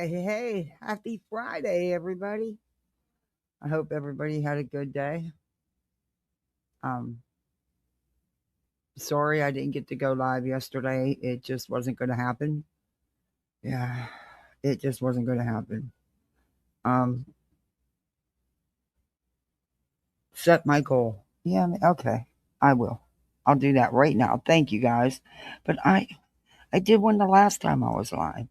Hey, happy Friday, everybody. I hope everybody had a good day. Um, Sorry I didn't get to go live yesterday. It just wasn't going to happen. Yeah, it just wasn't going to happen. Um, Set my goal. Yeah, okay, I will. I'll do that right now. Thank you guys. But I did one the last time I was live.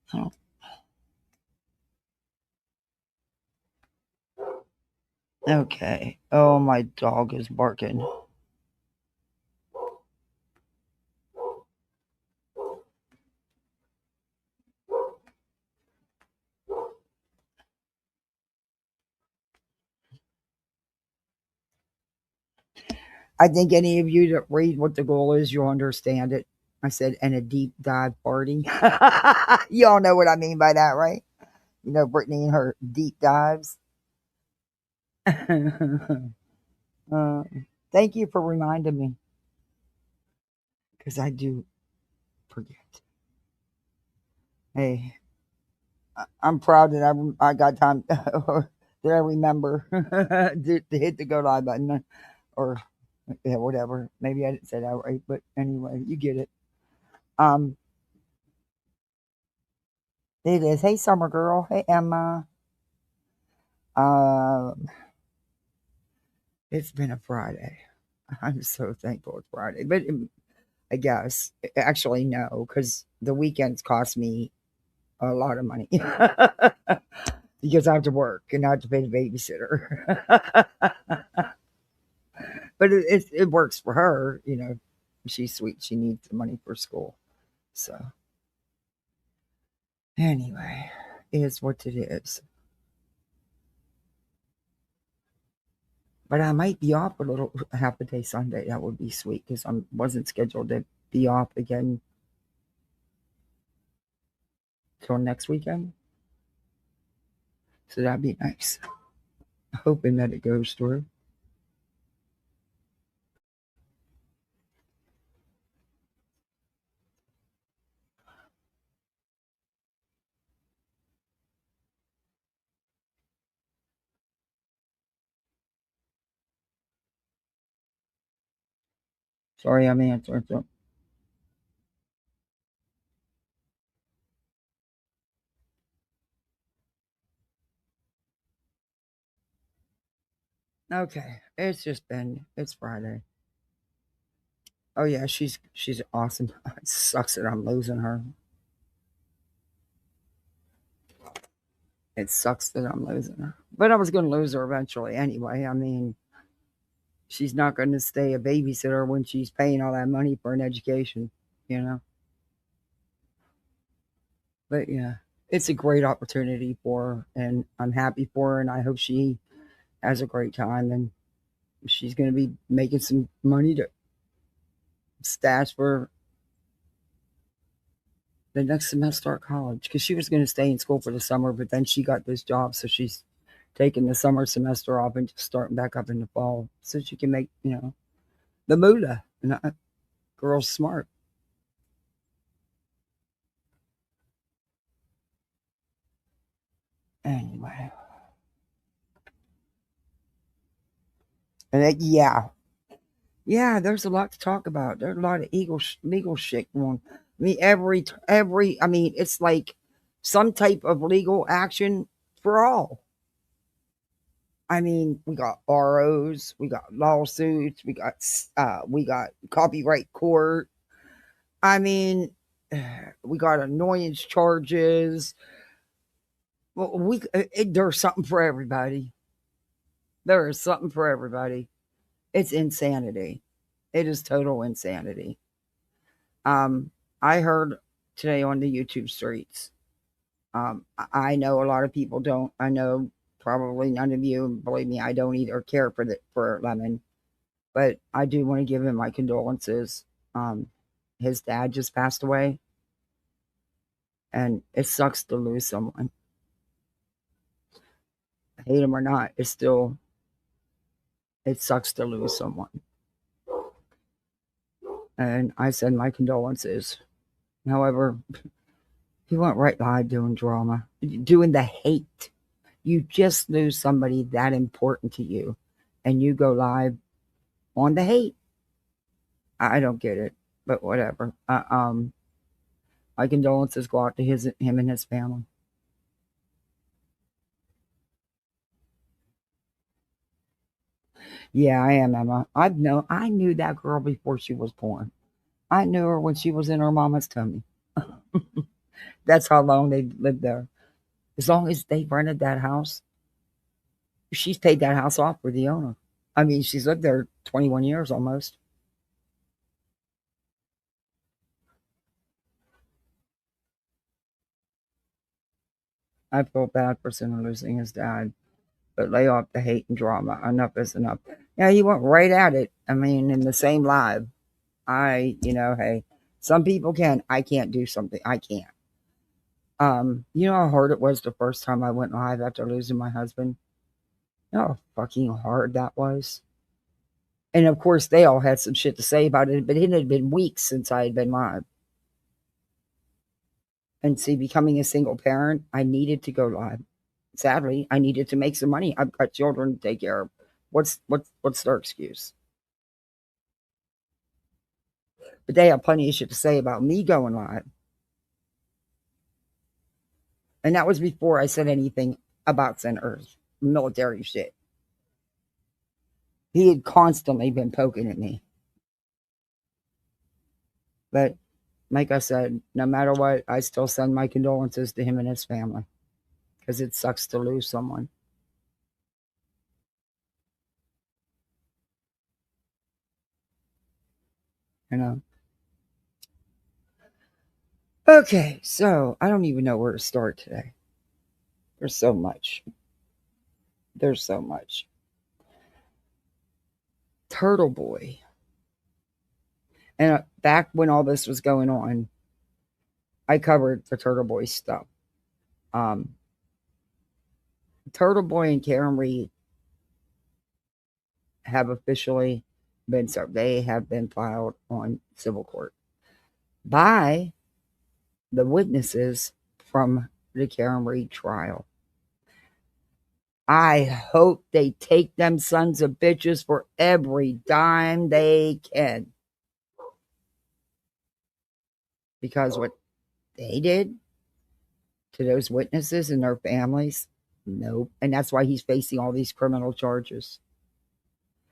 So, okay. Oh, my dog is barking. I think any of you that read what the goal is, you'll understand it. I said, and a deep dive party. Y'all know what I mean by that, right? You know, Brittany and her deep dives. uh, Thank you for reminding me, because I do forget. Hey, I'm proud that I got time that I remember to hit the go live button or yeah, whatever. Maybe I didn't say that right, but anyway, you get it. Um, it is. Hey, Summer Girl. Hey, Emma. Um, it's been a Friday. I'm so thankful it's Friday. But I guess, actually, no, because the weekends cost me a lot of money because I have to work and I have to pay the babysitter. But it works for her, you know. She's sweet. She needs the money for school. So, anyway, it is what it is. But I might be off a little half a day Sunday. That would be sweet because I wasn't scheduled to be off again till next weekend. So that'd be nice. Hoping that it goes through. Sorry, I'm answering. So. Okay, it's Friday. Oh yeah, she's awesome. It sucks that I'm losing her. It sucks that I'm losing her. But I was going to lose her eventually anyway. I mean, she's not going to stay a babysitter when she's paying all that money for an education, you know? But yeah, it's a great opportunity for her, and I'm happy for her, and I hope she has a great time, and she's going to be making some money to stash for the next semester at college because she was going to stay in school for the summer, but then she got this job, so she's taking the summer semester off and just starting back up in the fall so she can make, you know, the moolah. And girl's smart. Anyway, and yeah, there's a lot to talk about. There's a lot of legal shit going. I mean, I mean, it's like some type of legal action for all. I mean, we got ROs, we got lawsuits, we got copyright court. I mean, we got annoyance charges. Well, there's something for everybody. There is something for everybody. It's insanity. It is total insanity. Um, I heard today on the YouTube streets. I know a lot of people don't. I know probably none of you. Believe me, I don't either care for Lemon, but I do want to give him my condolences. His dad just passed away, and it sucks to lose someone. Hate him or not, it sucks to lose someone. And I send my condolences. However, he went right live doing drama, doing the hate. You just lose somebody that important to you, and you go live on the hate. I don't get it, but whatever. My condolences go out to him and his family. Yeah, I am, Emma. I knew that girl before she was born. I knew her when she was in her mama's tummy. That's how long they lived there. As long as they rented that house, she's paid that house off for the owner. I mean, she's lived there 21 years almost. I feel bad for Sinner losing his dad, but lay off the hate and drama. Enough is enough. Yeah, he went right at it. I mean, in the same live. Hey, some people can. I can't do something. I can't. You know how hard it was the first time I went live after losing my husband? You know how fucking hard that was? And of course, they all had some shit to say about it, but it had been weeks since I had been live. And see, becoming a single parent, I needed to go live. Sadly, I needed to make some money. I've got children to take care of. What's their excuse? But they have plenty of shit to say about me going live. And that was before I said anything about Center's military shit. He had constantly been poking at me. But like I said, no matter what, I still send my condolences to him and his family because it sucks to lose someone. You know? Okay, so I don't even know where to start today. There's so much. There's so much. Turtle Boy. And back when all this was going on, I covered the Turtle Boy stuff. Um, Turtle Boy and Karen Reed have officially been served. They have been filed on civil court by the witnesses from the Karen Reed trial. I hope they take them sons of bitches for every dime they can. Because what they did to those witnesses and their families, nope. And that's why he's facing all these criminal charges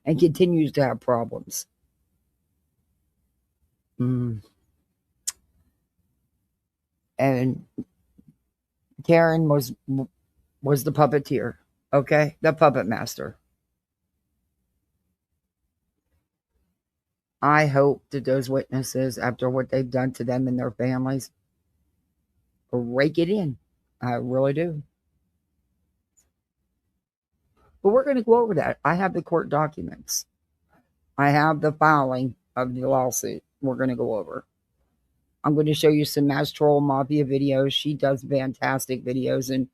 and continues to have problems. And Karen was the puppeteer, okay? The puppet master. I hope that those witnesses, after what they've done to them and their families, rake it in. I really do. But we're going to go over that. I have the court documents. I have the filing of the lawsuit we're going to go over. I'm going to show you some Mass Troll Mafia videos. She does fantastic videos, and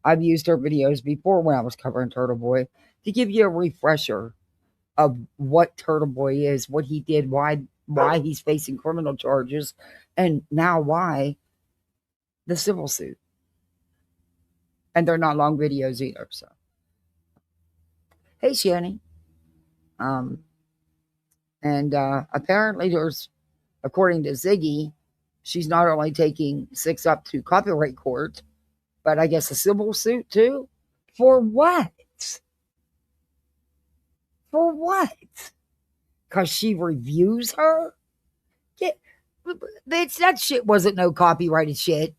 I've used her videos before when I was covering Turtle Boy to give you a refresher of what Turtle Boy is, what he did, why he's facing criminal charges, and now why the civil suit. And they're not long videos either. So, hey, Shani. And apparently, according to Ziggy, she's not only taking 6 up to copyright court, but I guess a civil suit too. For what? For what? Because she reviews her? Bitch, that shit wasn't no copyrighted shit.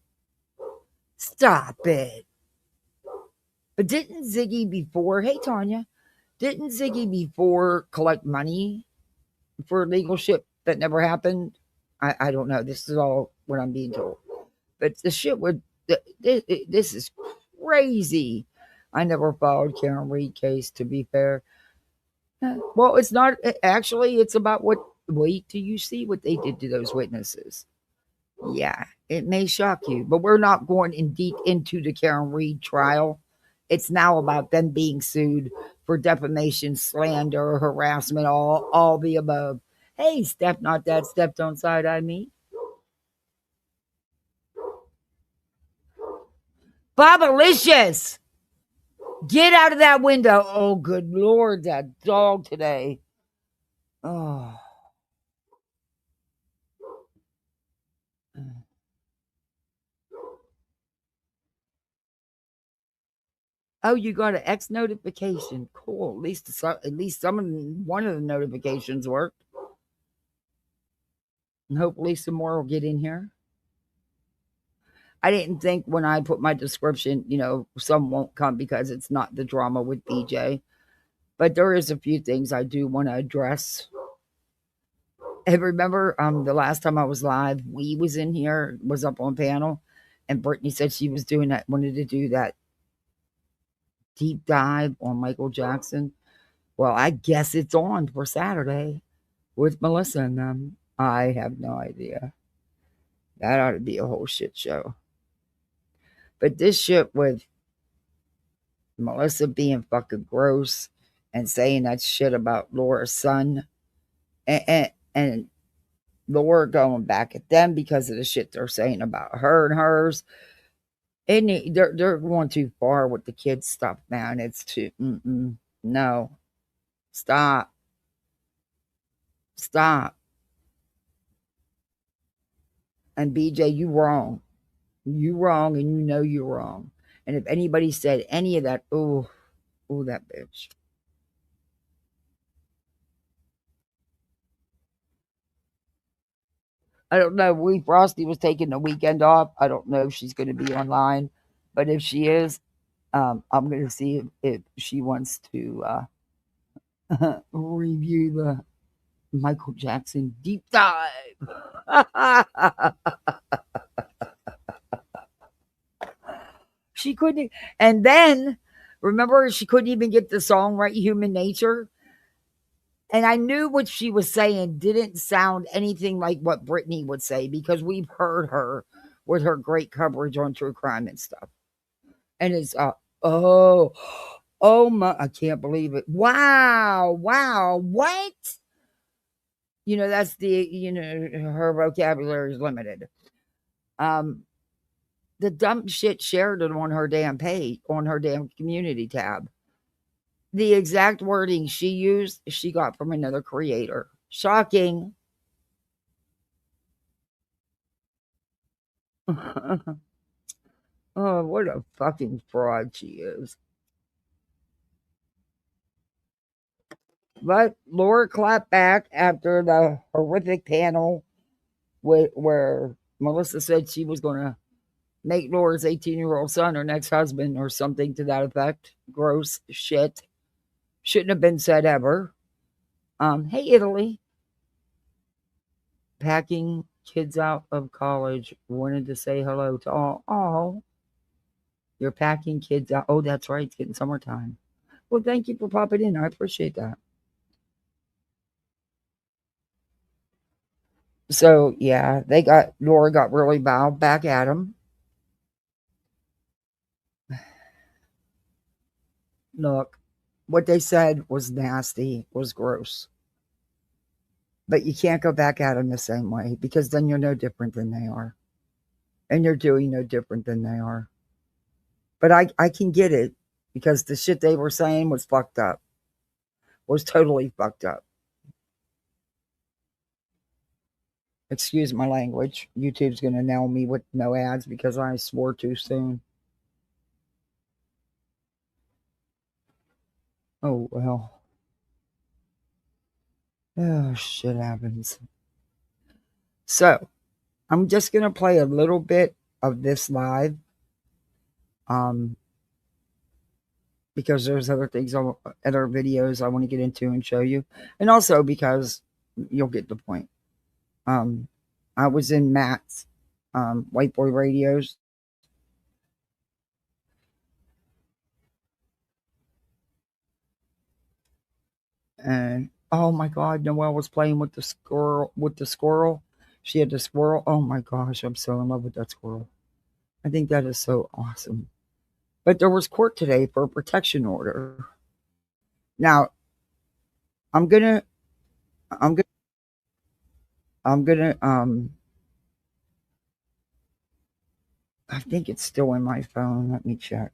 Stop it. But didn't Ziggy before, hey Tanya, didn't Ziggy before collect money for legal shit that never happened? I don't know. This is all what I'm being told. But the shit would, this is crazy. I never followed Karen Reed case, to be fair. Well, it's not, actually, it's about what, wait till you see what they did to those witnesses. Yeah, it may shock you, but we're not going in deep into the Karen Reed trial. It's now about them being sued for defamation, slander, harassment, all the above. Hey, Steph, not that Steph, don't side eye me. Bobalicious! Get out of that window. Oh, good Lord, that dog today. Oh. Oh, you got an X notification. Cool. At least one of the notifications worked. And hopefully some more will get in here. I didn't think when I put my description, some won't come because it's not the drama with BJ. But there is a few things I do want to address. And remember, the last time I was live, we was in here, was up on panel, and Brittany said she was wanted to do that deep dive on Michael Jackson. Well, I guess it's on for Saturday with Melissa and them. I have no idea. That ought to be a whole shit show. But this shit with Melissa being fucking gross and saying that shit about Laura's son and Laura going back at them because of the shit they're saying about her and hers. And they're going too far with the kids stuff, man. It's too, no. Stop. And BJ, you wrong. You wrong, and you know you're wrong. And if anybody said any of that, oh, that bitch. I don't know. Frosty was taking the weekend off. I don't know if she's going to be online, but if she is, I'm going to see if she wants to review the Michael Jackson deep dive. She couldn't, and then remember she couldn't even get the song right, Human Nature. And I knew what she was saying didn't sound anything like what Brittany would say because we've heard her with her great coverage on true crime and stuff. And it's oh my, I can't believe it. Wow, what? That's her vocabulary is limited. The dumb shit shared it on her damn page, on her damn community tab. The exact wording she used, she got from another creator. Shocking. Oh, what a fucking fraud she is. But Laura clapped back after the horrific panel where Melissa said she was going to make Laura's 18-year-old son her next husband or something to that effect. Gross shit. Shouldn't have been said ever. Hey, Italy. Packing kids out of college. Wanted to say hello to all. Oh, you're packing kids out. Oh, that's right. It's getting summertime. Well, thank you for popping in. I appreciate that. So, yeah, Laura got really bowed back at him. Look, what they said was nasty, was gross. But you can't go back at them the same way because then you're no different than they are. And you're doing no different than they are. But I can get it because the shit they were saying was fucked up. Was totally fucked up. Excuse my language. YouTube's going to nail me with no ads because I swore too soon. Oh, well. Oh, shit happens. So, I'm just going to play a little bit of this live. Because there's other things, other videos I want to get into and show you. And also because you'll get the point. I was in Matt's Whiteboy radios. And oh my God, Noelle was playing with the squirrel. She had the squirrel. Oh my gosh, I'm so in love with that squirrel. I think that is so awesome. But there was court today for a protection order. Now, I'm gonna I think it's still in my phone. Let me check.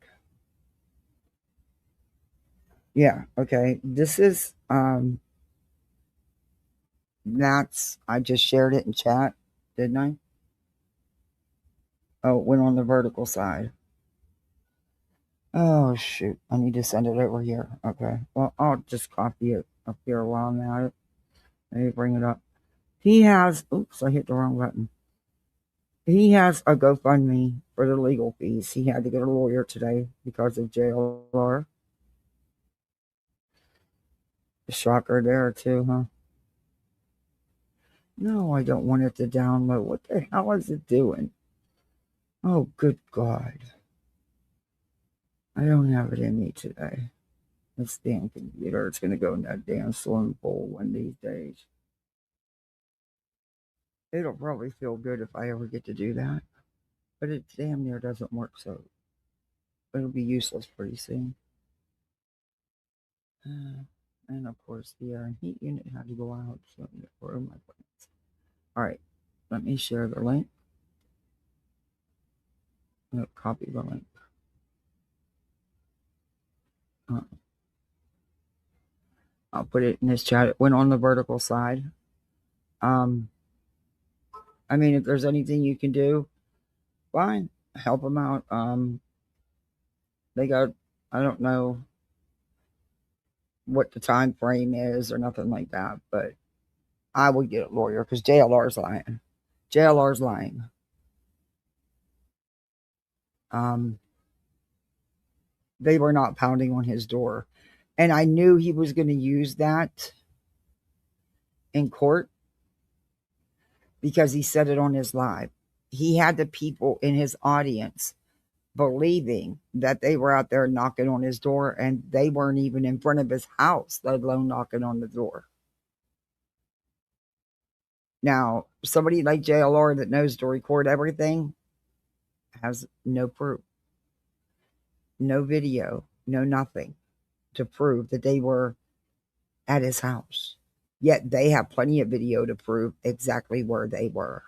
Yeah, okay. This is that's I just shared it in chat, didn't I? Oh, it went on the vertical side. Oh shoot. I need to send it over here. Okay. Well, I'll just copy it up here while I'm at it. Let me bring it up. He has oops, I hit the wrong button. He has a GoFundMe for the legal fees. He had to get a lawyer today because of JLR. Shocker there too, huh? No, I don't want it to download. What the hell is it doing? Oh, good God. I don't have it in me today. This damn computer, it's going to go in that damn swimming pool one of these days. It'll probably feel good if I ever get to do that. But it damn near doesn't work, so it'll be useless pretty soon. And of course, the air and heat unit had to go out, so where are my plans? All right, let me share the link. Copy the link. I'll put it in this chat. It went on the vertical side. I mean, if there's anything you can do, fine, help them out. They got, I don't know what the time frame is or nothing like that, but I would get a lawyer because JLR's lying. JLR's lying. They were not pounding on his door. And I knew he was going to use that in court because he said it on his live. He had the people in his audience believing that they were out there knocking on his door and they weren't even in front of his house, let alone knocking on the door. Now, somebody like JLR that knows to record everything has no proof, no video, no nothing to prove that they were at his house. Yet they have plenty of video to prove exactly where they were.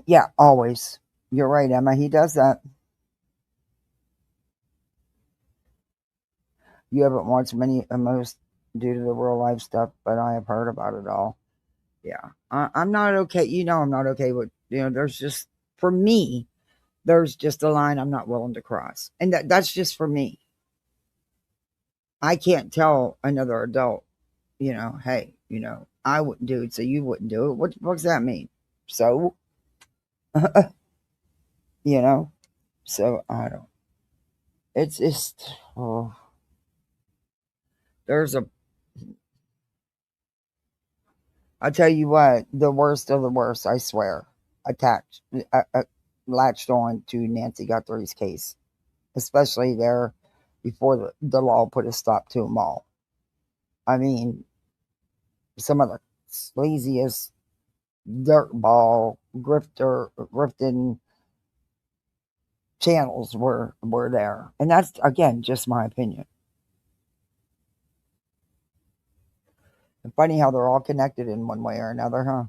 Yeah, always. You're right, Emma. He does that. You haven't watched many of most due to the real life stuff, but I have heard about it all. Yeah, I'm not okay. I'm not okay with. There's just for me, there's just a line I'm not willing to cross, and that's just for me. I can't tell another adult, hey, I wouldn't do it, so you wouldn't do it. What the fuck does that mean? So, you know, so I don't. It's just, oh, there's a. I tell you what, the worst of the worst, I swear, attached, latched on to Nancy Guthrie's case, especially there before the law put a stop to them all. I mean, some of the sleaziest dirtball grifting channels were there, and that's again just my opinion. And funny how they're all connected in one way or another, huh?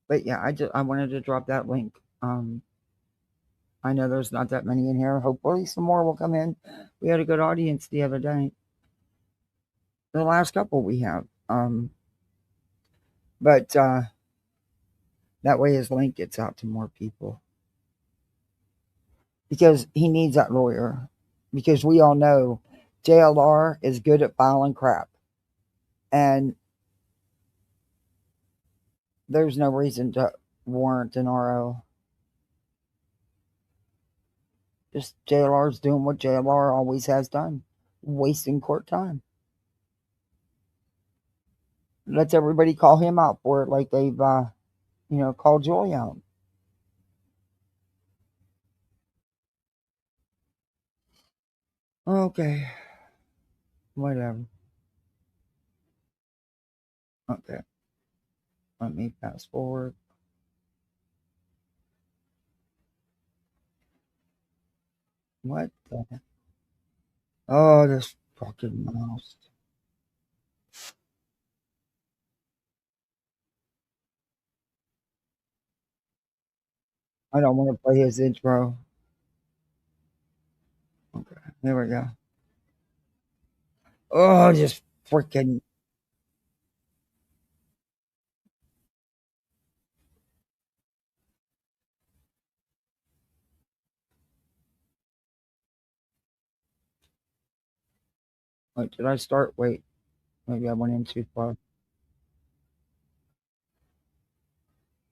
But yeah, I wanted to drop that link. I know there's not that many in here. Hopefully, some more will come in. We had a good audience the other day. The last couple we have, but that way his link gets out to more people because he needs that lawyer. Because we all know JLR is good at filing crap, and there's no reason to warrant an RO. Just JLR's doing what JLR always has done, wasting court time. Lets everybody call him out for it like they've, called Julie out. Okay. Whatever. Okay. Let me fast forward. What the heck? Oh, this fucking mouse. I don't want to play his intro. Okay, here we go. Oh, just freaking. Wait, did I start? Wait, maybe I went in too far.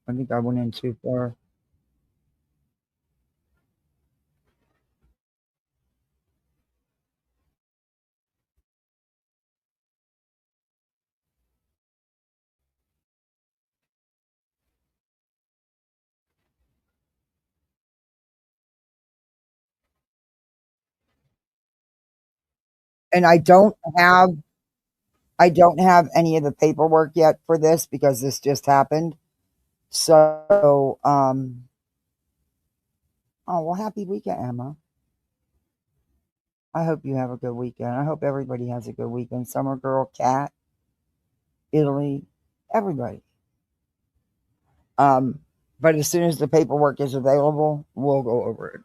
I think I went in too far. And I don't have any of the paperwork yet for this because this just happened. So, oh well, happy weekend, Emma. I hope you have a good weekend. I hope everybody has a good weekend. Summer Girl, Cat, Italy, everybody. Um, but as soon as the paperwork is available, we'll go over it.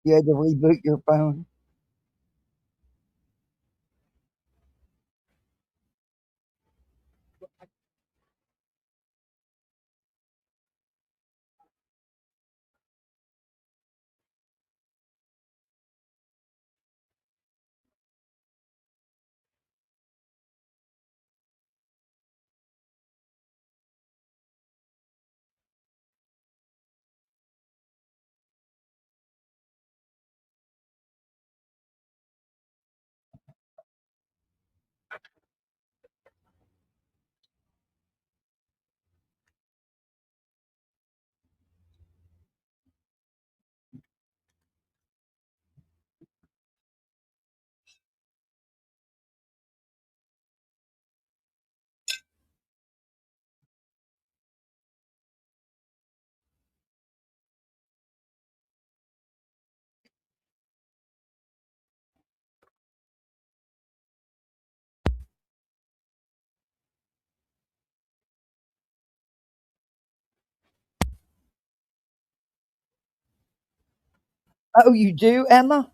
You had to reboot your phone. Oh, you do, Emma?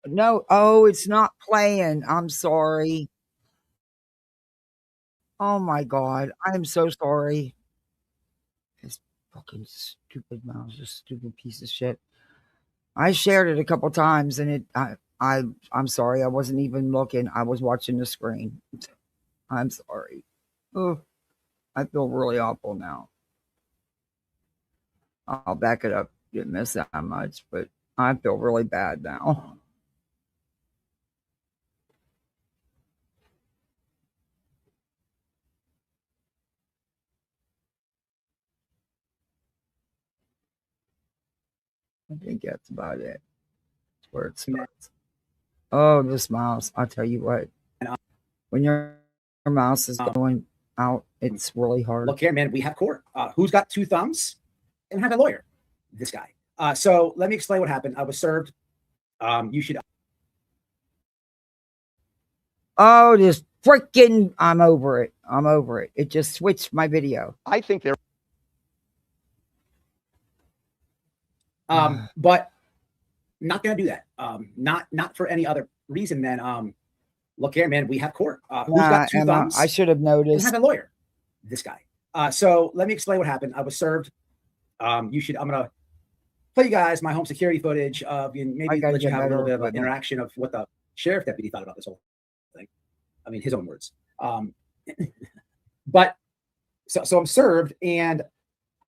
No, oh, it's not playing. I'm sorry. Oh my god, I am so sorry. This fucking stupid mouse, this stupid piece of shit. I shared it a couple times and I'm sorry. I wasn't even looking. I was watching the screen. I'm sorry. Oh, I feel really awful now. I'll back it up. Didn't miss that much, but I feel really bad now. I think that's about it. That's where it starts. Oh, this mouse. I'll tell you what. When your mouse is going out, it's really hard. Look here, man, we have court. Who's got two thumbs and have a lawyer? This guy. So let me explain what happened. I was served. You should. Oh, this freaking, I'm over it. I'm over it. It just switched my video. I think they're. But not going to do that. Not for any other reason than, look here, man, we have court. Who's got two thumbs? I should have noticed. And have a lawyer. This guy. So let me explain what happened. I was served. I'm going to play you guys my home security footage of, maybe let you have a little bit of an interaction of what the sheriff deputy thought about this whole thing. I mean, his own words. But so I'm served and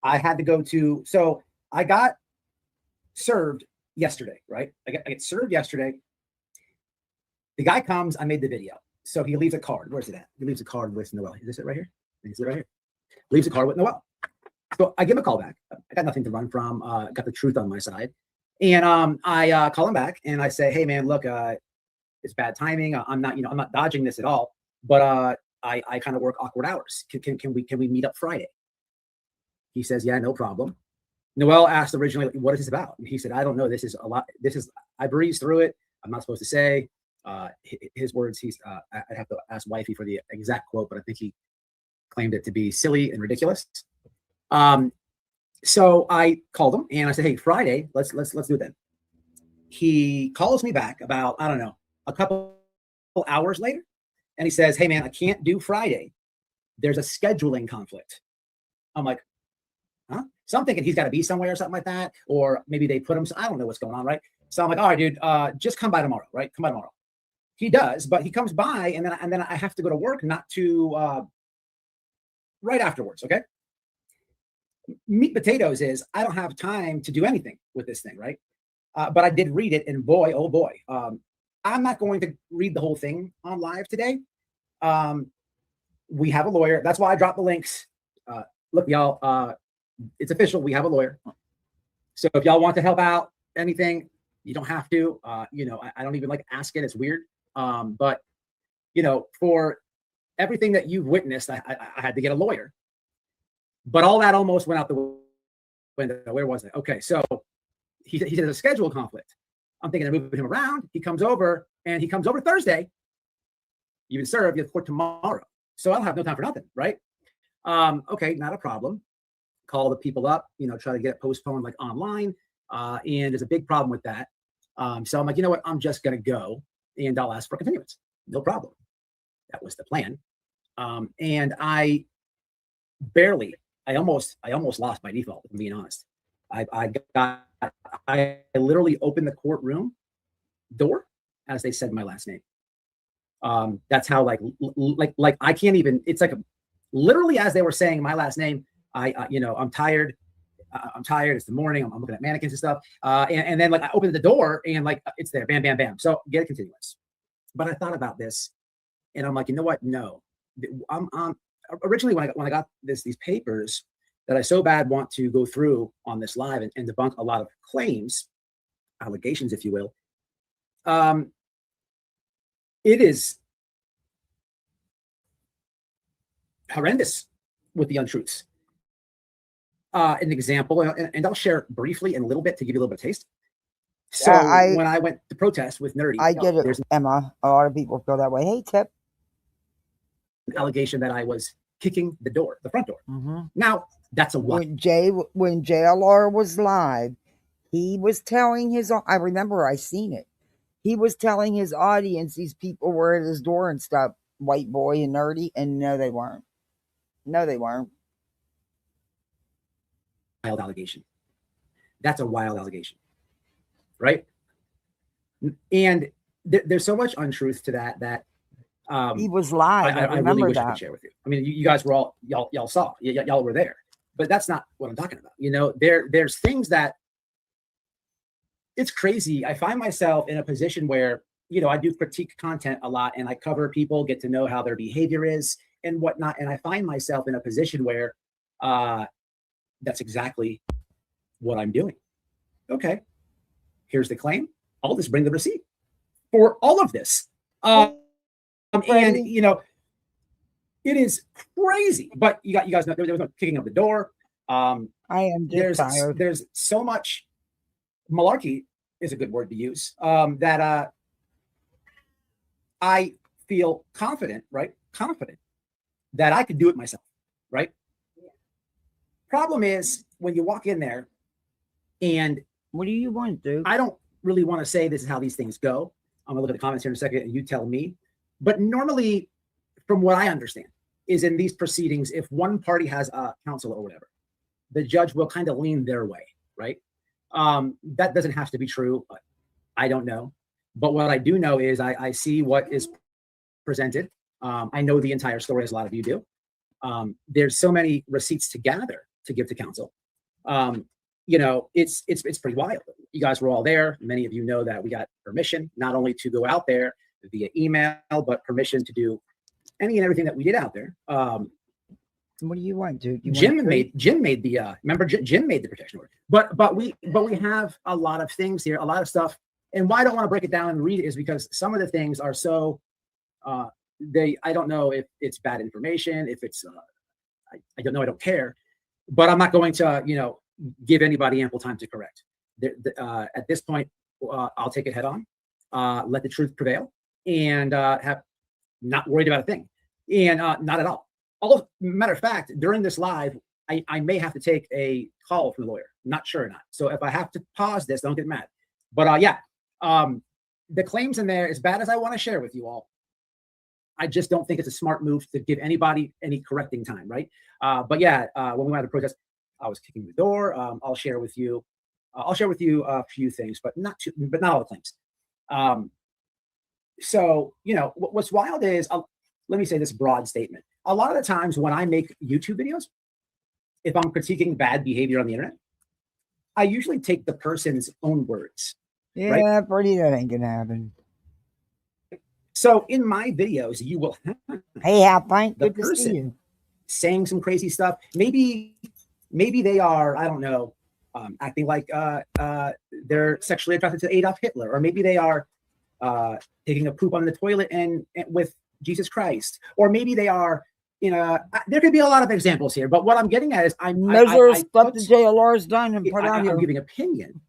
I had to go to, so I got served yesterday, right? I get served yesterday. The guy comes, I made the video. So he leaves a card. Where's it at? He leaves a card with Noel. Is this it right here? Is it right here? Leaves a card with Noel. So I give him a call back. I got nothing to run from. Got the truth on my side. And I call him back and I say, hey man, look, it's bad timing. I'm not dodging this at all, but I kind of work awkward hours. Can we meet up Friday? He says, yeah, no problem. Noel asked originally, what is this about? And he said, I don't know. This is a lot. I breezed through it. I'm not supposed to say. His words, I'd have to ask wifey for the exact quote, but I think he claimed it to be silly and ridiculous. So I called him and I said, hey, Friday, let's do it then. He calls me back about, I don't know, a couple hours later. And he says, hey man, I can't do Friday. There's a scheduling conflict. I'm like, huh? So I'm thinking he's got to be somewhere or something like that. Or maybe they put him, I don't know what's going on, right? So I'm like, all right, dude, just come by tomorrow, right? Come by tomorrow. He does, but he comes by and then I have to go to work, not to right afterwards, okay? Meat potatoes is I don't have time to do anything with this thing, right? But I did read it, and boy, oh boy, I'm not going to read the whole thing on live today. We have a lawyer. That's why I dropped the links. Look, y'all, it's official. We have a lawyer. So if y'all want to help out anything, you don't have to. I don't even like asking. It's weird. But for everything that you've witnessed, I had to get a lawyer. But all that almost went out the window. Where was it? Okay, so he said a schedule conflict. I'm thinking they're moving him around. He comes over Thursday. You've been served. You have court tomorrow. So I'll have no time for nothing, right? Okay, not a problem. Call the people up, try to get it postponed like online. And there's a big problem with that. So I'm like, you know what? I'm just going to go and I'll ask for continuance. No problem. That was the plan. And I almost lost by default, if I'm being honest. I literally opened the courtroom door as they said my last name. That's how like I can't even, it's like literally as they were saying my last name, I'm tired. I'm tired. It's the morning. I'm looking at mannequins and stuff. And then like I opened the door and like it's there. Bam, bam, bam. So get a continuance. But I thought about this and I'm like, you know what? No. I'm originally when I got these papers that I so bad want to go through on this live and debunk a lot of claims, allegations, if you will. It is horrendous with the untruths. An example, and I'll share it briefly in a little bit to give you a little bit of taste. So when I went to protest with Nerdy, I get it, Emma. A lot of people feel that way. Hey, Tip. An allegation that I was kicking the front door. Mm-hmm. Now that's a what? When JLR was live, he was telling I remember I seen it. He was telling his audience these people were at his door and stuff, Whiteboy and Nerdy, and no, they weren't. No, they weren't. Wild allegation. That's a wild allegation, right? And there's so much untruth to that he was live. I really wish I could share with you. I mean, you guys were all y'all saw, y'all were there, but that's not what I'm talking about. You know, there's things that it's crazy. I find myself in a position where, you know, I do critique content a lot and I cover people, get to know how their behavior is and whatnot. And I find myself in a position where that's exactly what I'm doing. Okay, here's the claim. I'll just bring the receipt for all of this. And you know, it is crazy. But you guys know there was no kicking of the door. I am just tired. There's so much malarkey is a good word to use. That I feel confident, right? Confident that I could do it myself, right? Yeah. Problem is when you walk in there and what do you want to do? I don't really want to say this is how these things go. I'm gonna look at the comments here in a second and you tell me. But normally, from what I understand, is in these proceedings, if one party has a counsel or whatever, the judge will kind of lean their way, right? That doesn't have to be true. I don't know. But what I do know is I see what is presented. I know the entire story, as a lot of you do. There's so many receipts to gather to give to counsel. You know, it's pretty wild. You guys were all there. Many of you know that we got permission not only to go out there via email, but permission to do any and everything that we did out there. What do you want, dude? Jim made the remember Jim made the protection order. But we have a lot of things here, a lot of stuff. And why I don't want to break it down and read it is because some of the things are so I don't know if it's bad information, if it's I don't know, I don't care. But I'm not going to, you know, give anybody ample time to correct. At this point, I'll take it head on, let the truth prevail, and have not worried about a thing, and not at all. Matter of fact, during this live, I may have to take a call from the lawyer. Not sure or not. So if I have to pause this, don't get mad. But yeah, the claims in there, as bad as I want to share with you all, I just don't think it's a smart move to give anybody any correcting time, right? But yeah, when we went to the protest, I was kicking the door. I'll share with you a few things, but not all the claims. So, you know, what's wild is, let me say this broad statement. A lot of the times when I make YouTube videos, if I'm critiquing bad behavior on the internet, I usually take the person's own words. Yeah, right? Brady, that ain't gonna happen. So in my videos, you will have hey, have fun. The Good to see you. Saying some crazy stuff. Maybe they are, I don't know, acting like they're sexually attracted to Adolf Hitler, or maybe they are taking a poop on the toilet and with Jesus Christ, or maybe they are, you know, there could be a lot of examples here. But what I'm getting at is measure stuff the JLR's done and put out here. I'm giving opinion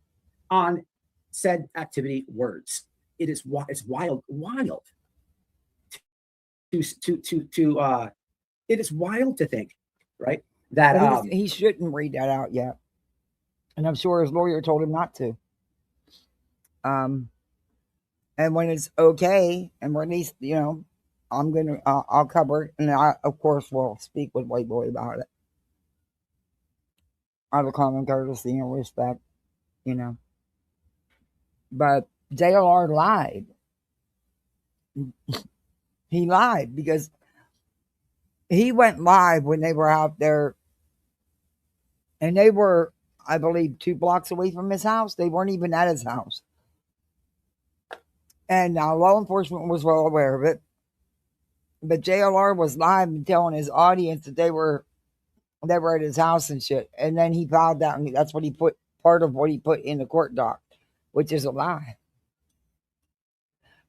on said activity words. It's wild to it is wild to think, right, that he shouldn't read that out yet, and I'm sure his lawyer told him not to. And when it's okay, and when he's, you know, I'll cover it, and I of course will speak with Whiteboy about it out of common courtesy and respect, you know. But JLR lied. He lied because he went live when they were out there, and they were, I believe, 2 blocks away from his house. They weren't even at his house. And now law enforcement was well aware of it. But JLR was live and telling his audience that they were at his house and shit. And then he filed that, and that's what he put, part of what he put in the court doc, which is a lie.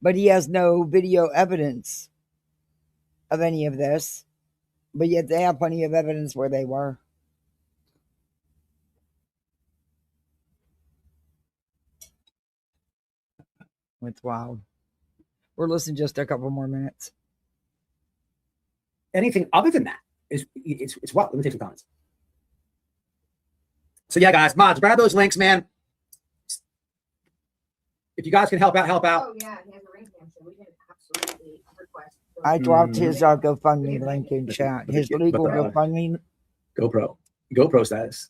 But he has no video evidence of any of this. But yet they have plenty of evidence where they were. It's wild. We're listening just a couple more minutes. Anything other than that is it's wild. Let me take some comments. So yeah, guys, mods, grab those links, man. if you guys can help out, help out. Oh yeah, he has a ring cam, so we can absolutely request. I dropped his GoFundMe link in chat. His legal GoFundMe. GoPro status.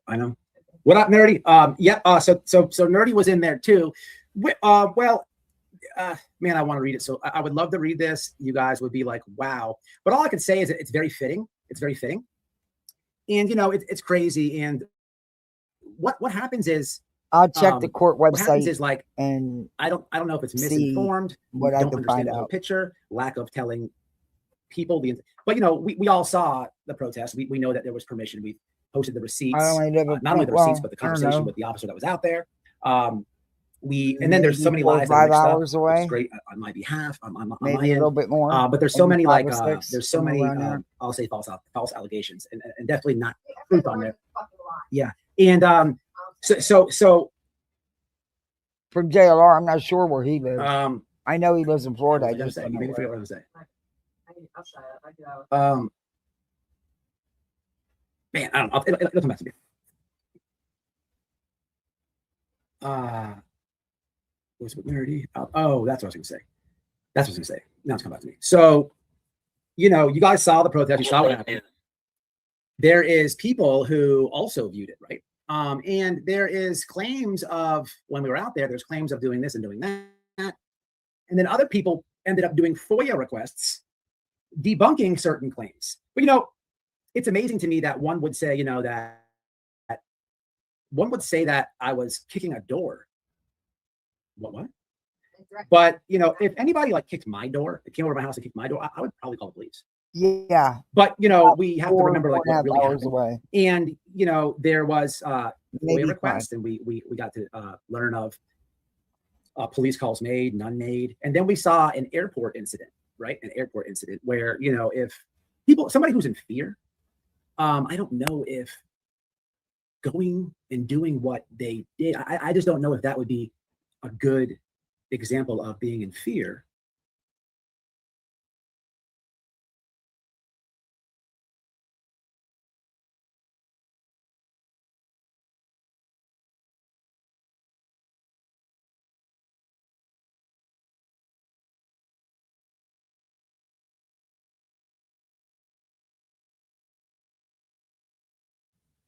I know. What up, Nerdy? Yeah. So Nerdy was in there too. Man, I want to read it. So I would love to read this. You guys would be like, wow. But all I can say is it's very fitting. It's very fitting. And it's crazy. And what happens is I'll check the court website. What happens is and I don't know if it's misinformed. What I can find out. The picture, lack of telling people but we all saw the protest. We know that there was permission. We posted the receipts. Not only the receipts, but the conversation with the officer that was out there. And then there's so many lies. 5 hours away. It's great on my behalf. On maybe my a little bit more. But there's so many there's so many I'll say false allegations and definitely not proof on there. Yeah. And so from JLR, I'm not sure where he lives. I know he lives in Florida. I just don't know. What I'm saying. Man, I don't know. It'll come back to me. Was it Nerdy? Oh, that's what I was going to say. Now it's come back to me. So, you guys saw the protest. You saw what happened. There is people who also viewed it, right? And there is claims of, when we were out there, there's claims of doing this and doing that. And then other people ended up doing FOIA requests debunking certain claims. But, it's amazing to me that one would say, that I was kicking a door. What? But, if anybody kicked my door, came over to my house and kicked my door, I would probably call the police. Yeah. But, we have to remember what really happened. Away. And, there was a request and we got to learn of police calls made, none made. And then we saw an airport incident, right? An airport incident where, if somebody who's in fear, I don't know if going and doing what they did, I just don't know if that would be a good example of being in fear.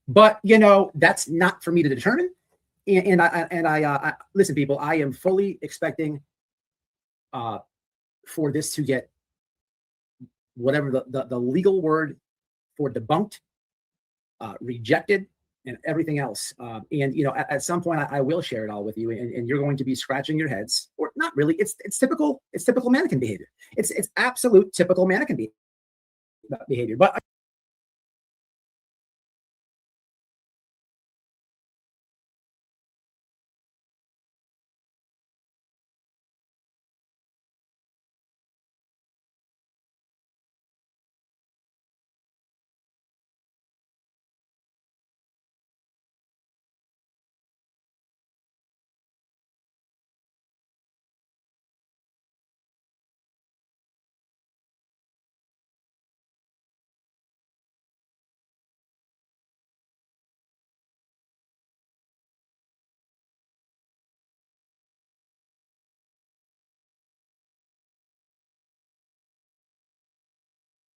But that's not for me to determine. And I listen, people. I am fully expecting for this to get whatever the legal word for debunked, rejected, and everything else. And at some point, I will share it all with you, and you're going to be scratching your heads, or not really. It's typical. It's typical mannequin behavior. It's absolute typical mannequin behavior. But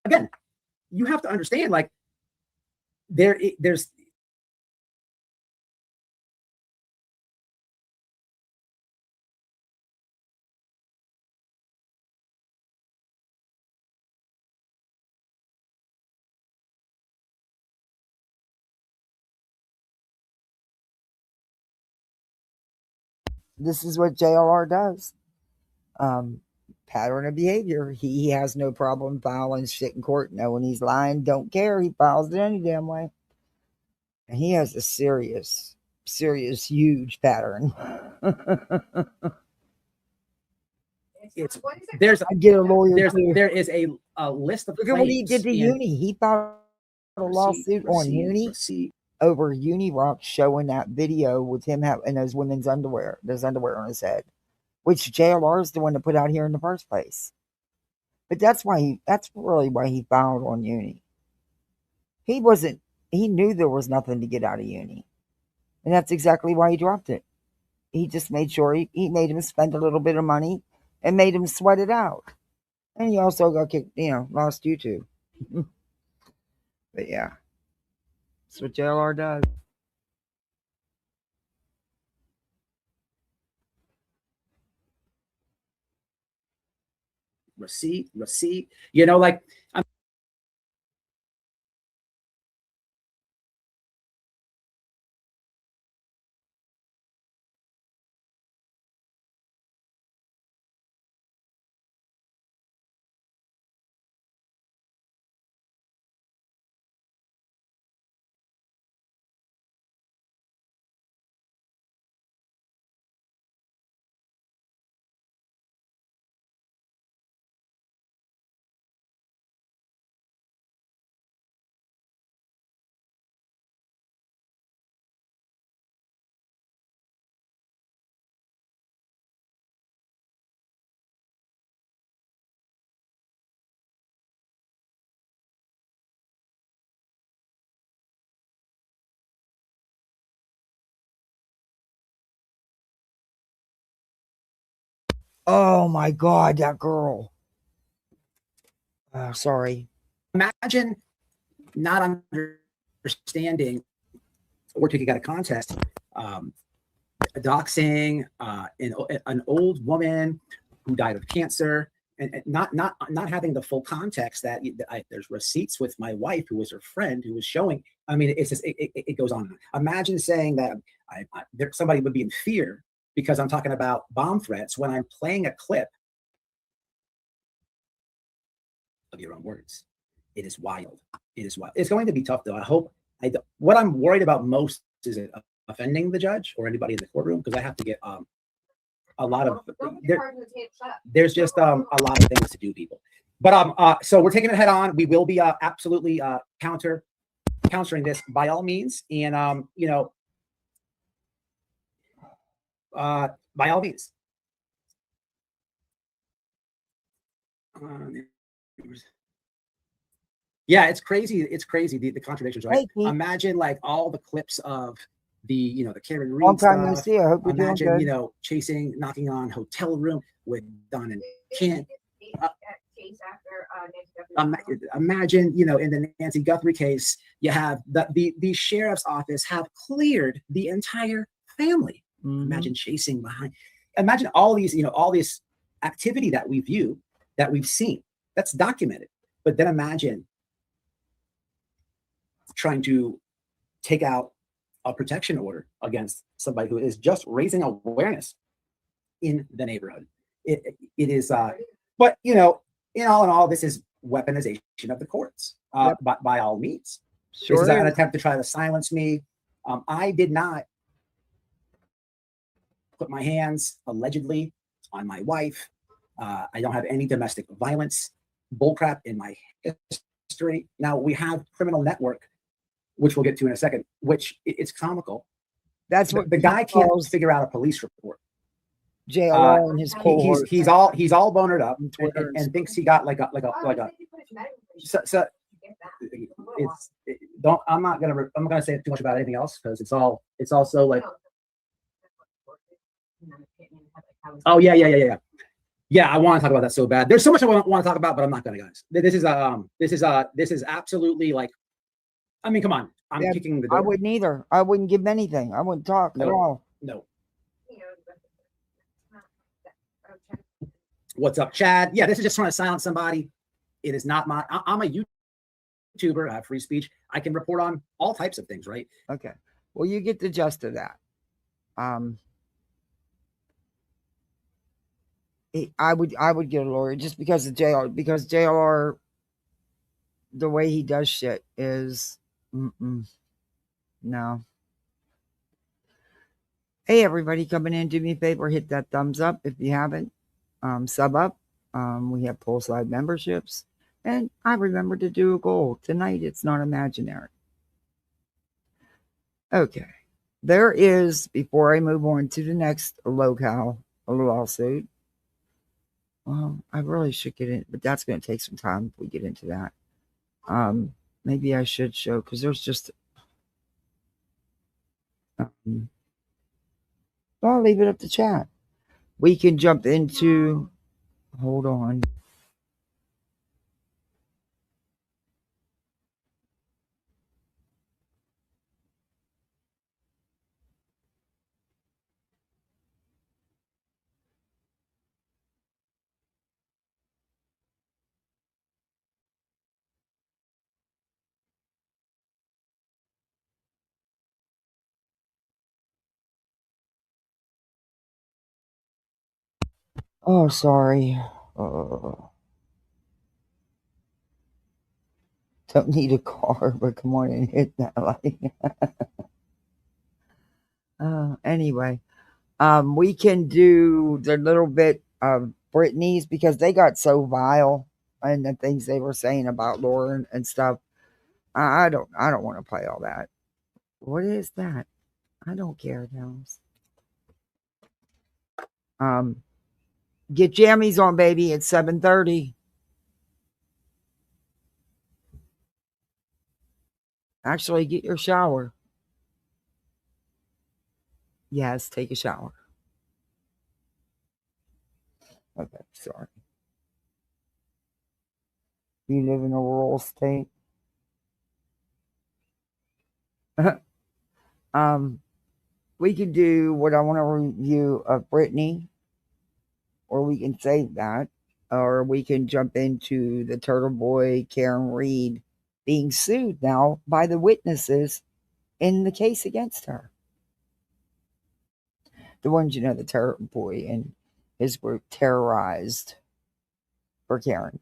again, you have to understand, there's this is what JLR does. Pattern of behavior. He has no problem filing shit in court. No, when he's lying, don't care. He files it any damn way. And he has a serious, huge pattern. I get a lawyer. There is a list of. Look at what he did to Uni. He filed a lawsuit on Uni over Uni Rock, showing that video with him having those women's underwear, those underwear on his head, which JLR is the one to put out here in the first place. But that's really why he filed on Uni. He knew there was nothing to get out of Uni. And that's exactly why he dropped it. He just made sure he made him spend a little bit of money and made him sweat it out. And he also got kicked, lost YouTube. But yeah, that's what JLR does. Receipt. You know, like Oh my God, that girl. Sorry. imagine not understanding or taking out a contest, doxing an old woman who died of cancer, and not having the full context that there's receipts with my wife who was her friend who was showing. I mean, it's just it goes on. Imagine saying that somebody would be in fear because I'm talking about bomb threats when I'm playing a clip of your own words. It is wild. It is wild. It's going to be tough, though. I hope. What I'm worried about most is it offending the judge or anybody in the courtroom, because I have to get a lot of. There's just a lot of things to do, people. But so we're taking it head on. We will be absolutely countering this by all means, and by all means. Yeah, it's crazy. It's crazy the contradictions, right? Imagine like all the clips of the Karen Reed Long time stuff. no see. I hope you're Imagine doing good. chasing, knocking on hotel room with Don and Kent. Imagine in the Nancy Guthrie case, you have the sheriff's office have cleared the entire family. Mm-hmm. Imagine chasing behind. Imagine all these all this activity that we view, that we've seen, that's documented. But then imagine trying to take out a protection order against somebody who is just raising awareness in the neighborhood. It is, but in all, this is weaponization of the courts by all means. Sure, this is an attempt to try to silence me. I did not put my hands allegedly on my wife. I don't have any domestic violence bullcrap in my history. Now we have criminal network, which we'll get to in a second, which it's comical. That's what the guy can't figure out a police report. JLR and his cohort. He's all bonered up and thinks he got like a. So I'm not gonna say too much about anything else because it's also like. Oh yeah. Yeah, I want to talk about that so bad. There's so much I want to talk about, but I'm not gonna, guys. This is absolutely like. I mean, come on. I'm kicking the door. I wouldn't either. I wouldn't give anything. I wouldn't talk at all. No. What's up, Chad? Yeah, this is just trying to silence somebody. It is not I'm a YouTuber. I have free speech. I can report on all types of things, right? Okay. Well, you get the gist of that. I would get a lawyer just because of JLR. Because JLR, the way he does shit is, no. Hey, everybody coming in, do me a favor, hit that thumbs up if you haven't. Sub up. We have poolside memberships. And I remember to do a goal. Tonight, it's not imaginary. Okay. There is, before I move on to the next locale lawsuit, well, I really should get in, but that's going to take some time if we get into that. Maybe I should show, because there's just... I'll leave it up to chat. We can jump into. Hold on. Oh, sorry. Don't need a car, but come on and hit that like. Anyway, we can do the little bit of Britney's because they got so vile and the things they were saying about Lauren and stuff. I don't want to play all that. What is that? I don't care, Dallas. Get jammies on, baby. It's 7:30. Actually, get your shower. Yes, take a shower. Okay, sorry. You live in a rural state. We could do what I want to review of Brittany, or we can save that, or we can jump into the Turtle Boy, Karen Reed, being sued now by the witnesses in the case against her. The ones, the Turtle Boy and his group terrorized for Karen.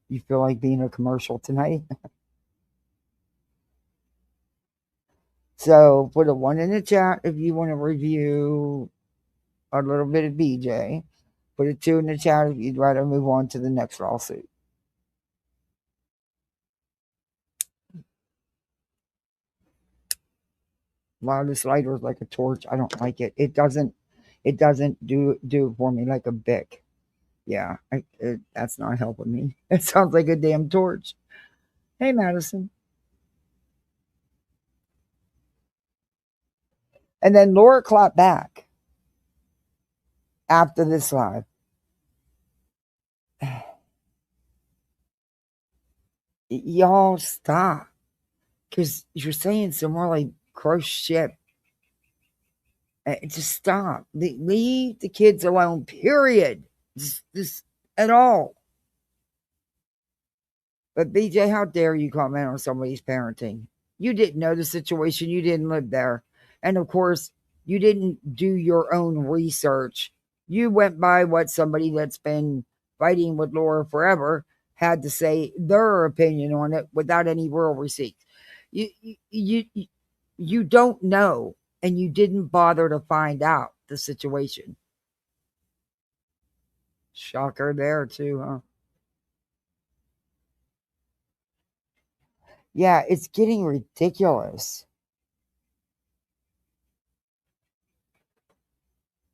You feel like being a commercial tonight? So put a 1 in the chat if you want to review a little bit of BJ. Put a 2 in the chat if you'd rather move on to the next lawsuit. Wow, this lighter is like a torch. I don't like it. It doesn't do for me like a Bic. Yeah, that's not helping me. It sounds like a damn torch. Hey, Madison. And then Laura clapped back after this live. Y'all stop. Because you're saying some more like gross shit. Just stop. Leave the kids alone, period. Just at all. But BJ, how dare you comment on somebody's parenting? You didn't know the situation. You didn't live there. And of course, you didn't do your own research. You went by what somebody that's been fighting with Laura forever had to say their opinion on it without any real receipts. You don't know, and you didn't bother to find out the situation. Shocker there too, huh? Yeah, it's getting ridiculous.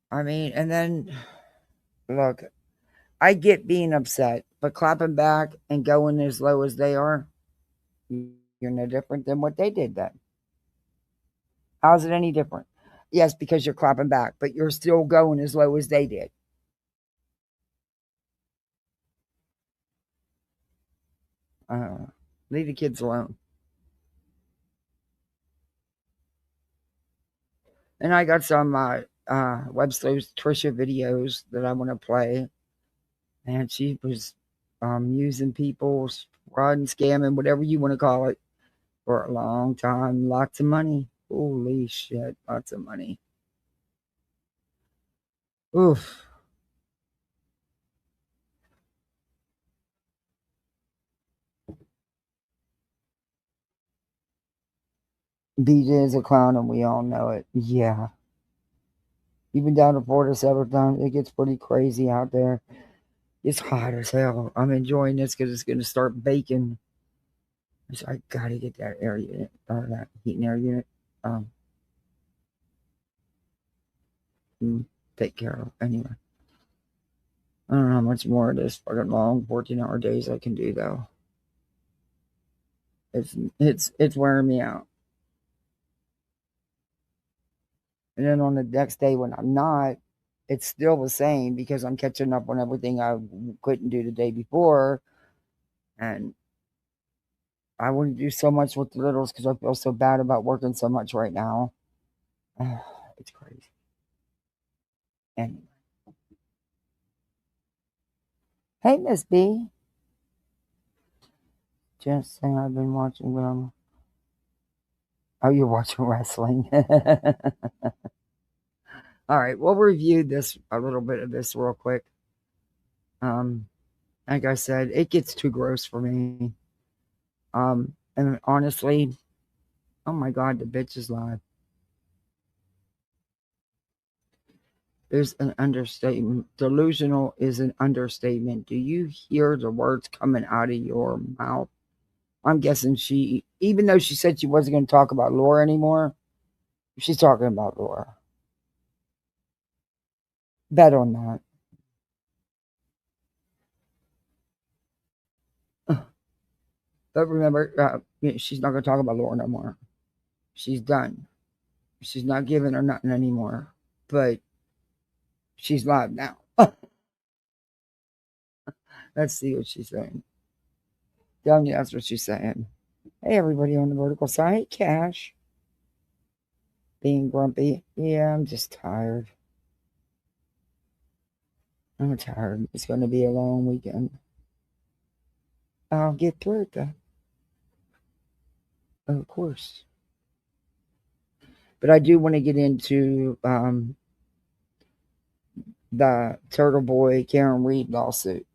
I mean, and then look, I get being upset, but clapping back and going as low as they are, you're no different than what they did then. How's it any different? Yes, because you're clapping back, but you're still going as low as they did. Leave the kids alone. And I got some websleuths Trisha videos that I want to play. And she was using people's fraud, scamming, whatever you want to call it, for a long time. Lots of money. Holy shit, lots of money. Oof. BJ is a clown and we all know it. Yeah. You've been down to Florida several times. It gets pretty crazy out there. It's hot as hell. I'm enjoying this because it's going to start baking. So I got to get that air unit, or that heating air unit. Take care of. Anyway. I don't know how much more of this fucking long 14-hour days I can do though. It's wearing me out. And then on the next day when I'm not, it's still the same because I'm catching up on everything I couldn't do the day before. And I want to do so much with the littles because I feel so bad about working so much right now. It's crazy. Anyway. Hey, Miss B. Just saying I've been watching them. Oh, you're watching wrestling. All right, we'll review this a little bit of this real quick. Like I said, it gets too gross for me. And honestly, oh my God, the bitch is live. There's an understatement. Delusional is an understatement. Do you hear the words coming out of your mouth? I'm guessing she, even though she said she wasn't going to talk about Laura anymore, she's talking about Laura. Bet on that. But remember, she's not going to talk about Laura no more. She's done. She's not giving her nothing anymore. But she's live now. Let's see what she's saying. Tell me that's what she's saying. Hey, everybody on the vertical side. Hey, Cash. Being grumpy. Yeah, I'm just tired. I'm tired. It's going to be a long weekend. I'll get through it, though. Of course. But I do want to get into the Turtle Boy Karen Reed lawsuit.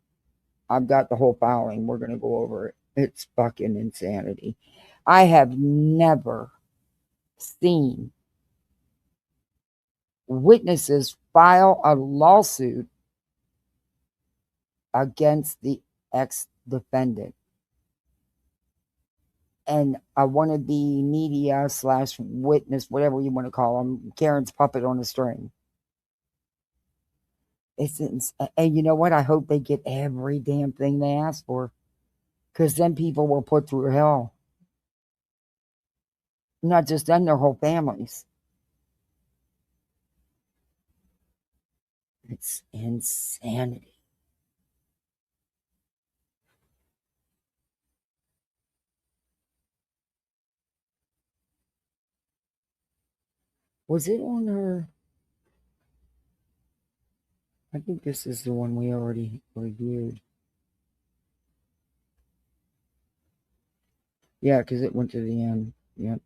I've got the whole filing. We're going to go over it. It's fucking insanity. I have never seen witnesses file a lawsuit against the ex-defendant. And I want to be media / witness, whatever you want to call them, Karen's puppet on a string. And you know what? I hope they get every damn thing they ask for, because then people will put through hell. Not just them, their whole families. It's insanity. Was it on her? I think this is the one we already reviewed. Yeah, because it went to the end. Yep.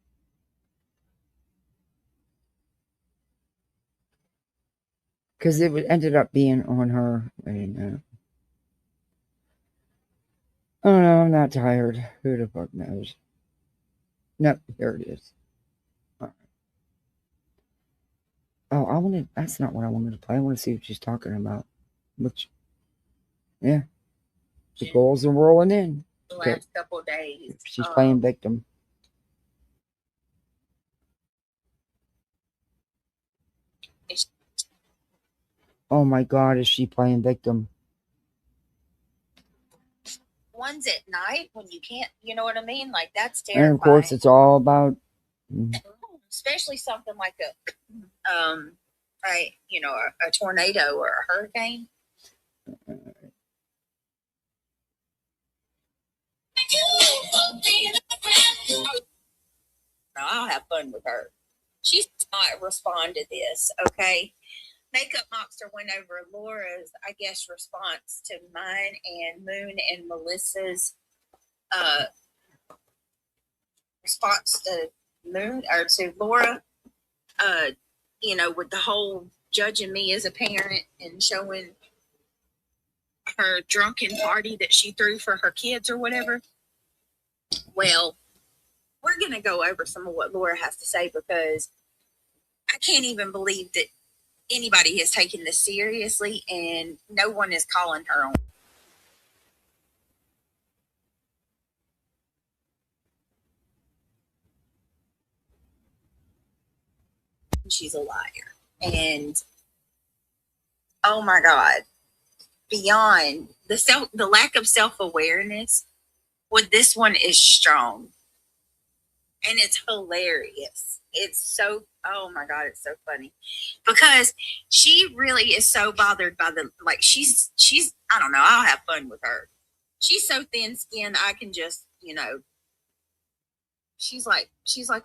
Because it ended up being on her. Wait a minute. Oh no, I'm not tired. Who the fuck knows? Nope, here it is. All right. Oh, I wanted. That's not what I wanted to play. I want to see what she's talking about. Which, yeah, the goals are rolling in. The last couple of days. She's playing victim. Oh my God, is she playing victim? Ones at night when you can't, you know what I mean? Like, that's terrifying. And of course, it's all about. Especially something like a tornado or a hurricane. I'll have fun with her. She's not respond to this, okay? Makeup Monster went over Laura's, I guess, response to mine and Moon and Melissa's response to Moon or to Laura. With the whole judging me as a parent and showing her drunken party that she threw for her kids or whatever. Well, we're going to go over some of what Laura has to say, because I can't even believe that anybody has taken this seriously and no one is calling her on. She's a liar. And oh my God, beyond the lack of self-awareness, well, this one is strong. And it's hilarious. It's so Oh my God, it's so funny because she really is so bothered by the, like, she's, I don't know, I'll have fun with her. She's so thin skinned, I can just, she's like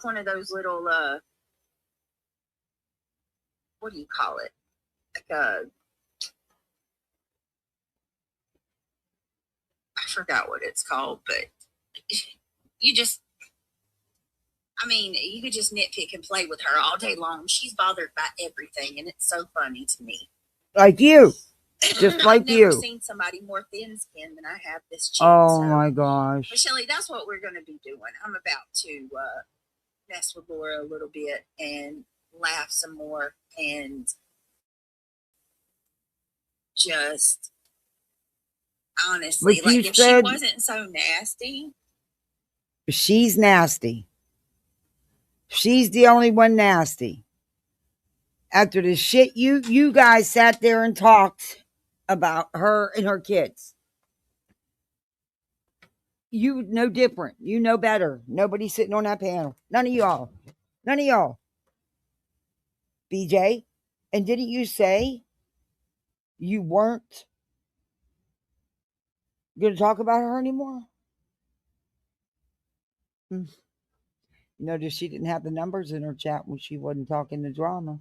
one of those little, what do you call it? Like I forgot what it's called, but you just, I mean, you could just nitpick and play with her all day long. She's bothered by everything, and it's so funny to me. Like you. Just like I've never you. seen somebody more thin-skinned than I have this chick. Oh, my gosh. But Shelly, that's what we're going to be doing. I'm about to mess with Laura a little bit and laugh some more and just honestly, But you like, if said- she wasn't so nasty. She's nasty. She's the only one nasty. After the shit you guys sat there and talked about her and her kids. You know different. You know better. Nobody sitting on that panel. None of y'all. None of y'all. BJ, and didn't you say you weren't going to talk about her anymore? You notice she didn't have the numbers in her chat when she wasn't talking the drama.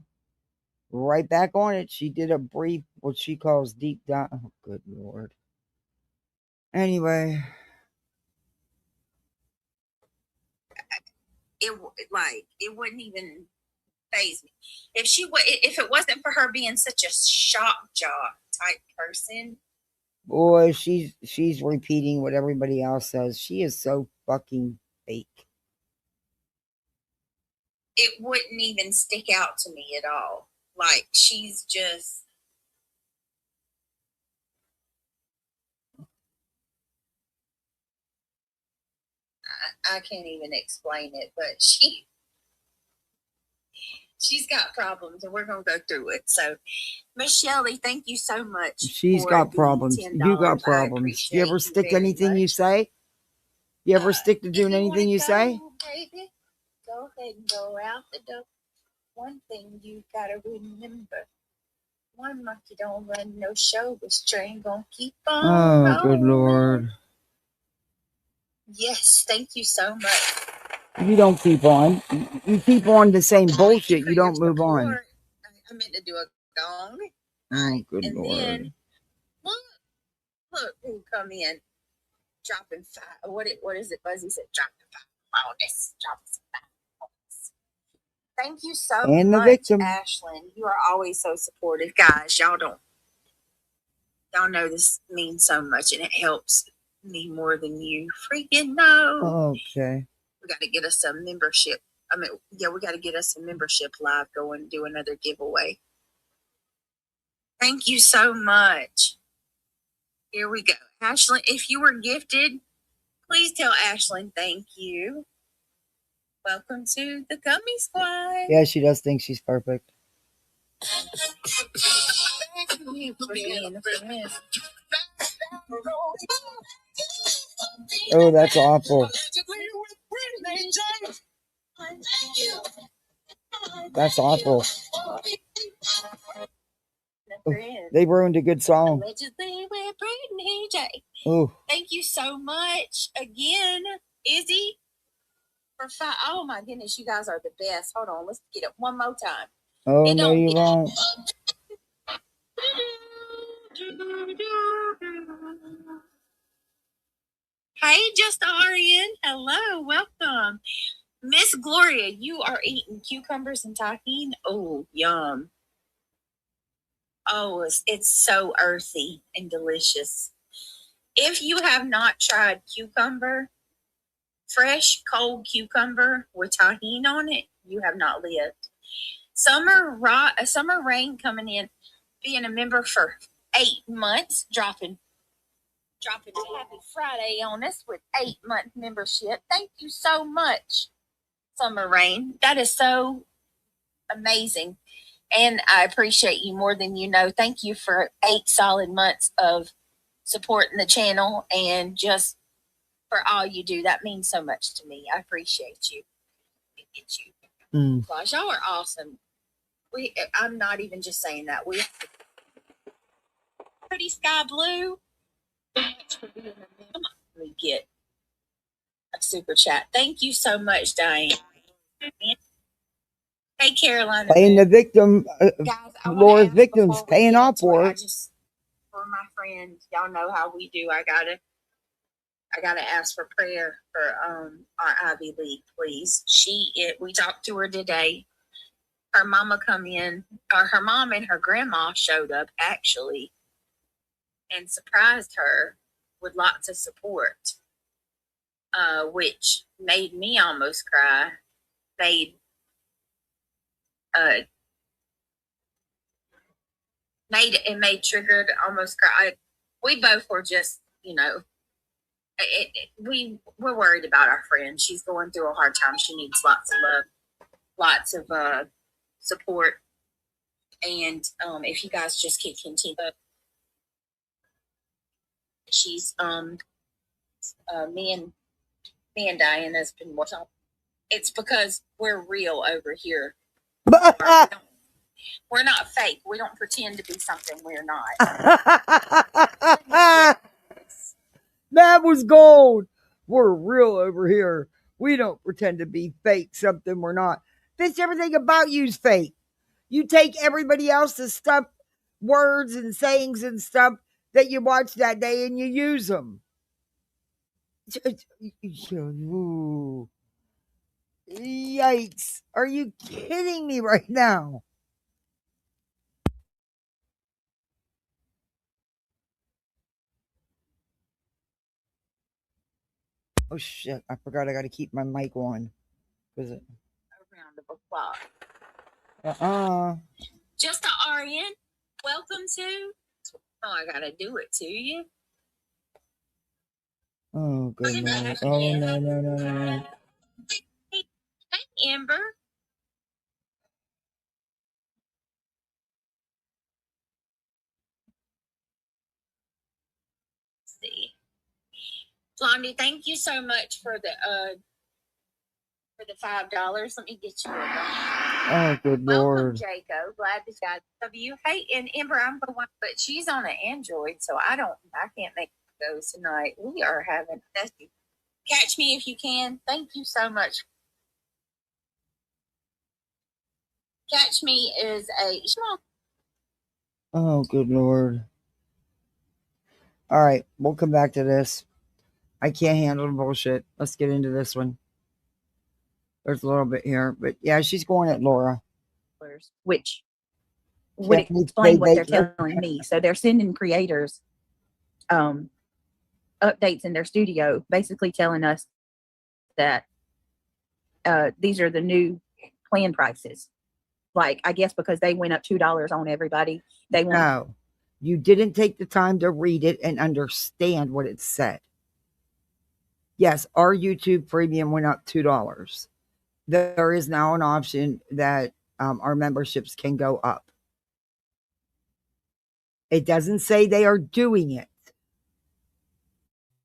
Right back on it. She did a brief, what she calls deep dive. Oh, good Lord. Anyway. It wouldn't even faze me if it wasn't for her being such a shock jock type person. Boy, she's repeating what everybody else says. She is so fucking fake. It wouldn't even stick out to me at all. Like, she's just, I can't even explain it, but she's got problems, and we're gonna go through it. So, Miss Shelley, thank you so much. She's got problems. You got problems. You ever stick to anything you say? You ever stick to doing anything you say? Baby, go ahead and go out the door. One thing you gotta remember: one monkey don't run no show. This train gonna keep on. Oh, good Lord. Yes, thank you so much. You don't keep on. You keep on the same bullshit. You don't move on. I meant to do a gong. Oh, good and Lord. Then, look who come in, dropping five. What is it? Buzzy said, dropping five bonus. Dropping some five bonus. Thank you so And the much, victim. Ashlyn. You are always so supportive, guys. Y'all know this means so much, and it helps me more than you freaking know. Okay. We got to get us a membership. We got to get us a membership live going and do another giveaway. Thank you so much. Here we go. Ashlyn, if you were gifted, please tell Ashlyn thank you. Welcome to the Gummy Squad. Yeah, she does think she's perfect. Thank you for being a friend. Oh, that's awful. That's awful. Oh, they ruined a good song. Allegedly with Brittany J. Oh. Thank you so much again, Izzy, for five. Oh my goodness, you guys are the best. Hold on, let's get it one more time. Oh, no, you won't. Hey, just Arian. Hello, welcome. Miss Gloria, you are eating cucumbers and tahini. Oh, yum. Oh, it's so earthy and delicious. If you have not tried cucumber, fresh cold cucumber with tahini on it, you have not lived. Summer rain coming in, being a member for 8 months, dropping Happy Friday on us with 8-month membership. Thank you so much, Summer Rain. That is so amazing. And I appreciate you more than you know. Thank you for 8 solid months of supporting the channel and just for all you do. That means so much to me. I appreciate you. Gosh, y'all are awesome. I'm not even just saying that. We pretty sky blue. Much for being a mom. We get a super chat. Thank you so much, Diane. Hey, Carolina. Playing the victim, Guys, Laura's victims, paying off for I it. just, for my friends, y'all know how we do. I gotta ask for prayer for our Ivy League, please. We talked to her today. Her mama her mom and her grandma showed up actually and surprised her with lots of support, which made me almost cry. Made triggered almost cry. We both were just, we're worried about our friend. She's going through a hard time. She needs lots of love, lots of support. And if you guys just keep continuing, she's me and Diane has been watching. It's because we're real over here. We're not fake. We don't pretend to be something we're not. That was gold. We're real over here. We don't pretend to be fake, something we're not. Bitch, everything about you's fake. You take everybody else's stuff, words and sayings and stuff that you watch that day and you use them. Ooh. Yikes. Are you kidding me right now? Oh shit, I forgot I gotta keep my mic on. Was it? A round of applause. Just a RN. Welcome to. Oh, I gotta do it to you. Oh, good Lord. Oh, no. Hey, Amber. Let's see. Blondie, thank you so much for the $5. Let me get you a Oh, good Lord. Welcome, Jacob. Glad to see you. Hey, and Amber, I'm the one, but she's on an Android, so I can't make those tonight. We are having a catch me if you can. Thank you so much. Catch me is a small. Oh, good Lord. All right, we'll come back to this. I can't handle the bullshit. Let's get into this one. There's a little bit here, but yeah, she's going at Laura. Which would explain what they're telling me. So they're sending creators updates in their studio, basically telling us that these are the new plan prices. Like, I guess because they went up $2 on everybody. No, you didn't take the time to read it and understand what it said. Yes, our YouTube premium went up $2. There is now an option that our memberships can go up. It doesn't say they are doing it.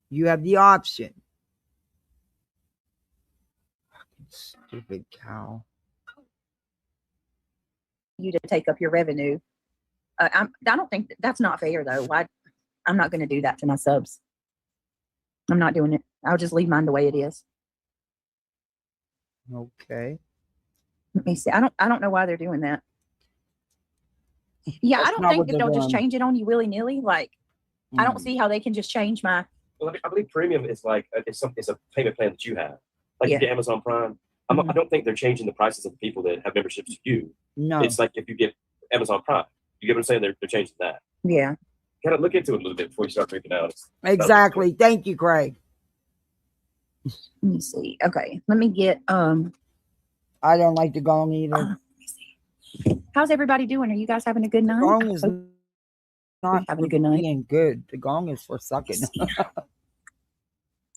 You have the option. Fucking stupid cow. You to take up your revenue. I don't think that's not fair, though. I'm not going to do that to my subs. I'm not doing it. I'll just leave mine the way it is. Okay. Let me see. I don't know why they're doing that. Yeah, I don't think that they'll just change it on you willy nilly. Like, I don't see how they can just change my. Well, I believe premium is like it's a payment plan that you have, like you get Amazon Prime. I don't think they're changing the prices of the people that have memberships to you. No, it's like if you get Amazon Prime, you get what I'm saying? They're changing that. Yeah. Kind of look into it a little bit before you start freaking out. Exactly. Thank you, Craig. Let me see. Okay, let me get. I don't like the gong either. Let me see. How's everybody doing? Are you guys having a good night? The gong is not having a good night. Being good. The gong is for sucking.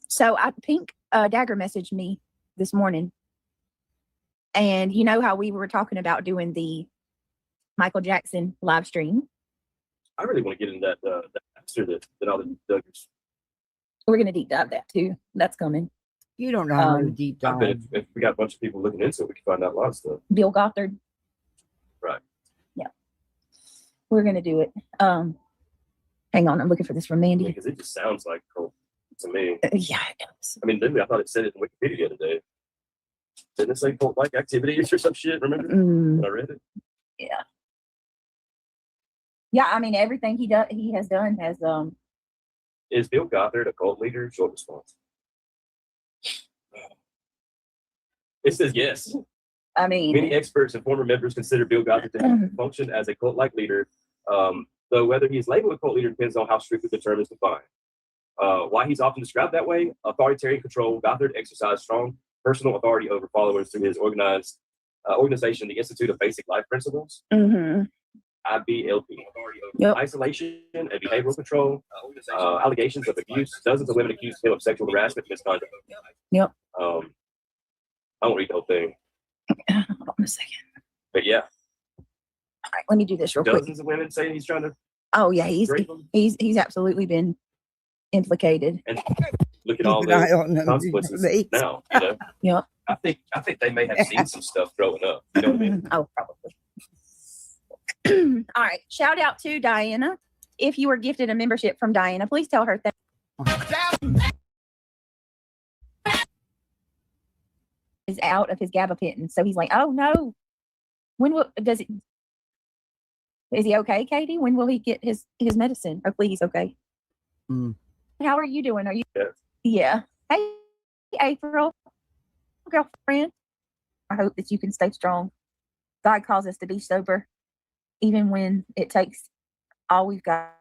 So Pink Dagger messaged me this morning, and you know how we were talking about doing the Michael Jackson live stream. I really want to get into that after that all the Duggars. We're gonna deep dive that too. That's coming. You don't know how to deep I bet dive. if we got a bunch of people looking into it, we can find out a lot of stuff. Bill Gothard. Right. Yeah. We're gonna do it. Hang on, I'm looking for this from Mandy. Because it just sounds like cult to me. Yeah, it does. I mean, literally, I thought it said it in Wikipedia the other day. Didn't it say cult-like activities or some shit? Remember when I read it? Yeah. Yeah, I mean, everything he has done has Is Bill Gothard a cult leader? Short response. It says yes. I mean, Many experts and former members consider Bill Gothard to function as a cult-like leader, though whether he is labeled a cult leader depends on how strictly the term is defined. Why he's often described that way: authoritarian control. Gothard exercised strong personal authority over followers through his organization, the Institute of Basic Life Principles, IBLP. Yep. Isolation and behavioral control, allegations of abuse. Dozens of women accused him of sexual harassment and misconduct. Yep. I won't read the whole thing. Hold on a second. But yeah. All right, let me do this real quick. Dozens of women saying he's trying to. Oh yeah, rape them. he's absolutely been implicated. And look at all Keep an eye on the them. consequences now. You know? Yeah. I think they may have seen some stuff growing up. You know what I mean? Oh, probably. All right. Shout out to Diana. If you were gifted a membership from Diana, please tell her is out of his gabapentin. So he's like, oh no. Is he okay, Katie? When will he get his medicine? Hopefully he's okay. How are you doing? Are you? Yeah. Hey, April, girlfriend. I hope that you can stay strong. God calls us to be sober, even when it takes all we've got.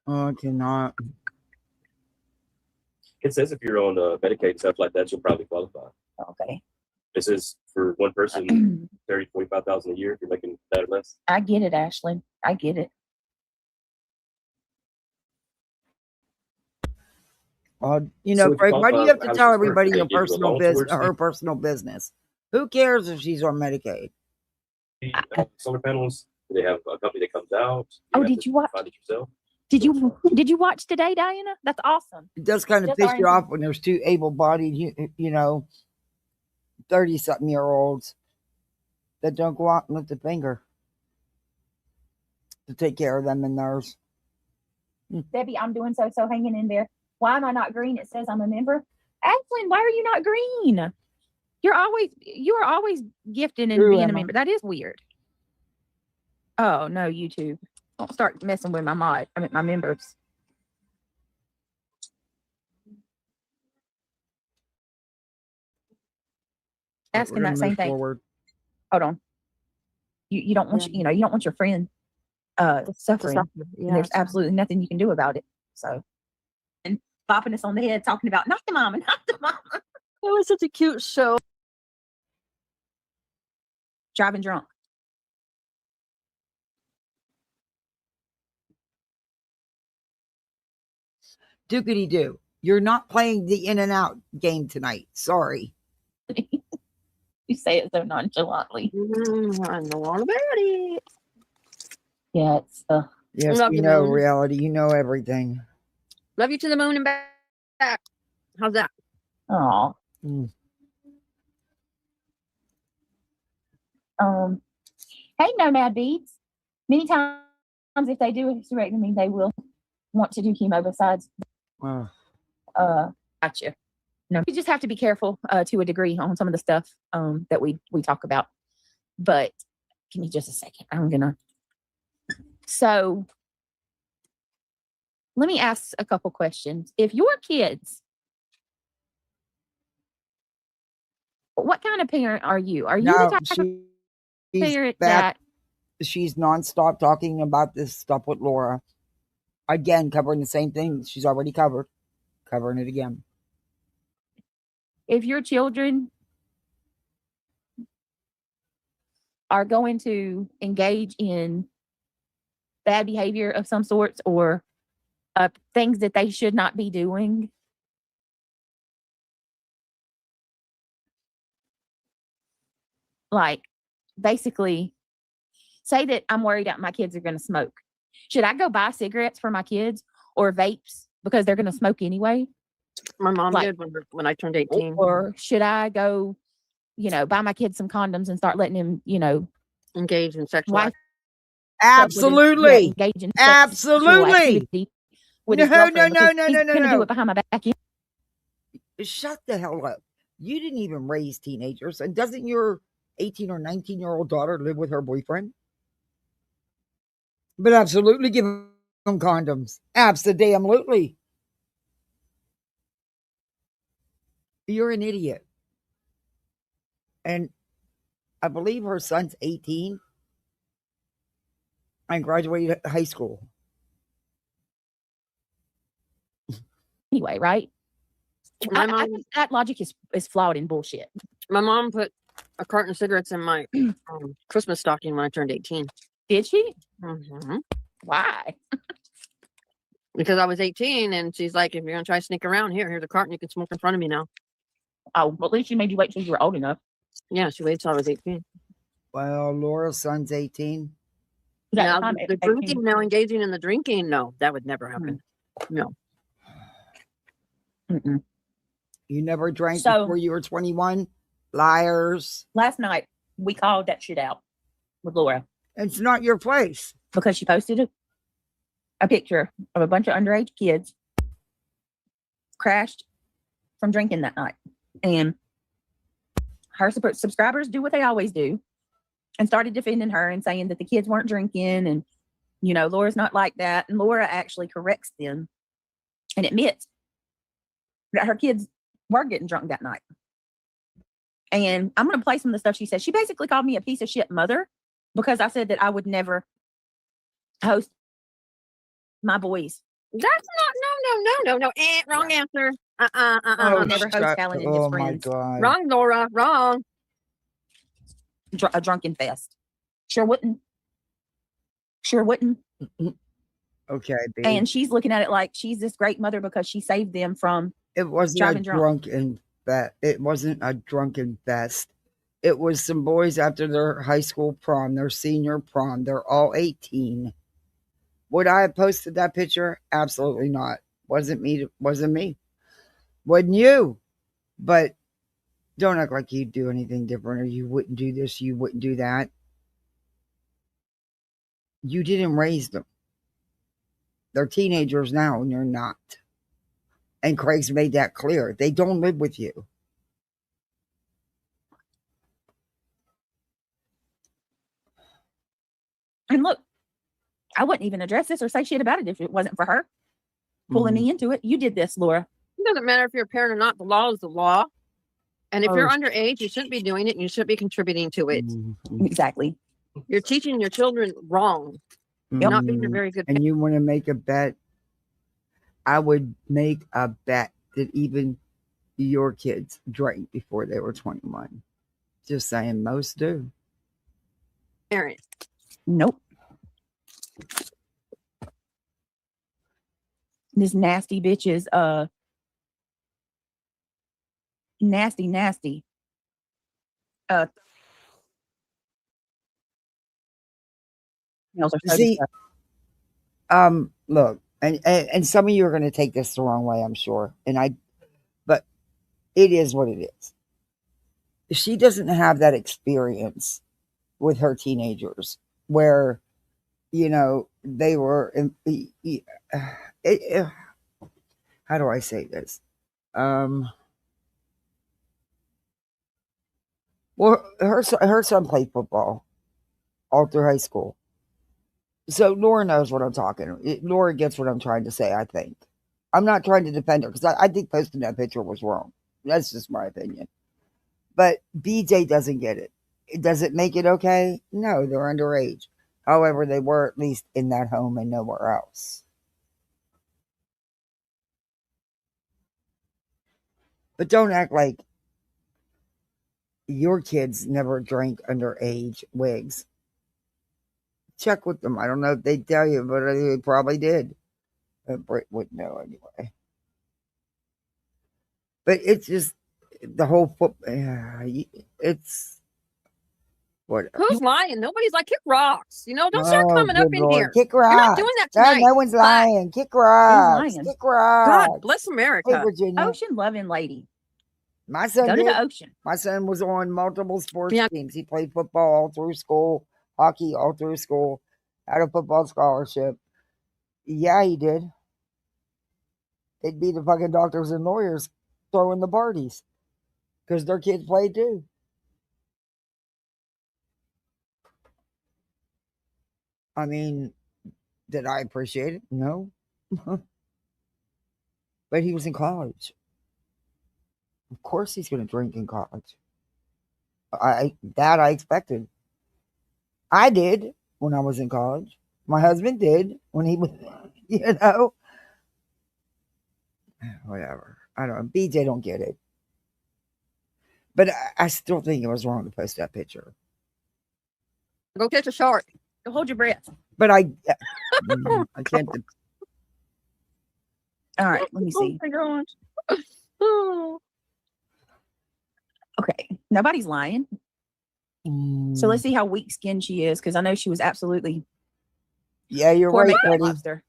Oh, I cannot. It says if you're on Medicaid and stuff like that, you'll probably qualify. Okay. This is for one person, 45,000 a year if you're making that or less. I get it, Ashlyn. I get it. You know, So if you Frank, why do you have to qualify, tell how does this everybody work? your They give you a personal loan business, towards her it? personal business? Who cares if she's on Medicaid? Solar panels, do they have a company that comes out? Oh, have did to you watch? find it yourself? Did you watch today, Diana? That's awesome. It does kind of Just piss our you off when there's two able-bodied, you know, 30-something-year-olds that don't go out and lift a finger to take care of them and theirs. Debbie, I'm doing so hanging in there. Why am I not green? It says I'm a member. Ashlyn, why are you not green? You are always gifted and True, being Emma. a member. That is weird. Oh no, YouTube. Don't start messing with my members. Asking We're gonna that same move thing. forward. Hold on. You don't want you don't want your friend suffering. And there's absolutely nothing you can do about it. So, and bopping us on the head talking about not the mama, not the mama. It was such a cute show. Driving drunk. Dookity doo. You're not playing the in and out game tonight. Sorry. You say it so nonchalantly. I know all about it. Yeah, it's Yes, Love we you, know Moon. reality. You know everything. Love you to the moon and back. How's that? oh. Mm. Hey, Nomad Beads. Many times if they do a hysterectomy, they will want to do chemo besides Oh. gotcha. No, you just have to be careful to a degree on some of the stuff that we talk about. But give me just a second. So let me ask a couple questions. If your kids, what kind of parent are you? Are you the No, type of she's parent back. that She's nonstop talking about this stuff with Laura. Again, covering the same thing she's already covered. Covering it again. if your children are going to engage in bad behavior of some sorts or things that they should not be doing, like basically say that I'm worried that my kids are going to smoke. Should I go buy cigarettes for my kids or vapes because they're going to smoke anyway? My mom Like- did when I turned 18. Or should I go, buy my kids some condoms and start letting him, Engaged in sexual wife Absolutely. engage in Absolutely. sexual activity with his No, girlfriend no, because he's no, gonna no. do it behind my back. Shut the hell up. You didn't even raise teenagers. And doesn't your 18 or 19-year-old daughter live with her boyfriend? But absolutely give them condoms. Absolutely. You're an idiot. And I believe her son's 18 and graduated high school. Anyway, right? My mom, That logic is flawed and bullshit. my mom put a carton of cigarettes in my Christmas stocking when I turned 18. Did she? Mm-hmm. Why? Because I was 18, and she's like, if you're gonna try to sneak around, here's a carton you can smoke in front of me now. Oh, well, at least she made you wait till you were old enough. Yeah, she waited till I was 18. Well, Laura's son's 18. Now, the drinking, now engaging in the drinking, no, that would never happen. No. Mm-mm. You never drank So- before you were 21? Liars. Last night we called that shit out with Laura It's not your place. because she posted a picture of a bunch of underage kids crashed from drinking that night. And her subscribers do what they always do and started defending her and saying that the kids weren't drinking and, Laura's not like that. And Laura actually corrects them and admits that her kids were getting drunk that night. And I'm going to play some of the stuff she said. She basically called me a piece of shit mother because I said that I would never host my boys. That's not, no. Wrong answer. I'll never host shut- Callan and his oh my friends. God. Wrong, Laura, wrong. A drunken fest. Sure wouldn't. Okay, babe. And she's looking at it like she's this great mother because she saved them from. It wasn't driving a drunk. drunken fest. It wasn't a drunken fest. It was some boys after their high school prom, their senior prom. They're all 18. Would I have posted that picture? Absolutely not. Wasn't me. Wasn't you. But don't act like you'd do anything different or you wouldn't do this, you wouldn't do that. You didn't raise them. They're teenagers now and you're not. And Craig's made that clear. They don't live with you. And look, I wouldn't even address this or say shit about it if it wasn't for her pulling me into it. You did this, Laura. It doesn't matter if you're a parent or not. The law is the law. And if you're Oh. underage, you shouldn't be doing it and you shouldn't be contributing to it. Exactly. You're teaching your children wrong. You're not being a very good parent. And you want to make a bet? I would make a bet that even your kids drank before they were 21. Just saying, most do. parent. Nope. This nasty bitch is nasty. Nails are so See, disgusting. look, and some of you are going to take this the wrong way, I'm sure. But it is what it is. She doesn't have that experience with her teenagers where, they were, how do I say this? Well, her son played football all through high school. So Laura knows what I'm talking. Laura gets what I'm trying to say, I think. I'm not trying to defend her because I think posting that picture was wrong. That's just my opinion. But BJ doesn't get it. Does it make it okay? No, they're underage. However, they were at least in that home and nowhere else. But don't act like your kids never drank underage wigs. Check with them. I don't know if they tell you, but they probably did. Britt wouldn't know anyway. But it's just the whole it's What? Who's lying? Nobody's like, kick rocks. You know, don't start Oh, coming up good in Lord. here. Kick You're not rocks. doing that No, tonight. no one's Bye. lying. Kick rocks. lying? Kick rocks. God bless Hey, America. Virginia. Ocean loving lady. My son Go to did. the ocean. My son was on multiple sports Yeah. teams. He played football all through school, hockey all through school, had a football scholarship. Yeah, he did. They'd be the fucking doctors and lawyers throwing the parties because their kids played too. I mean, did I appreciate it? No. But he was in college. Of course he's going to drink in college. I expected. I did when I was in college. My husband did when he was, whatever. I don't know. BJ don't get it. But I still think it was wrong to post that picture. Go catch a shark. Go hold your breath. But I can't. All right, let me see. Oh my gosh. Oh. Okay, nobody's lying. So let's see how weak skinned she is, because I know she was absolutely Yeah, you're poor right, makeup Freddie. mobster.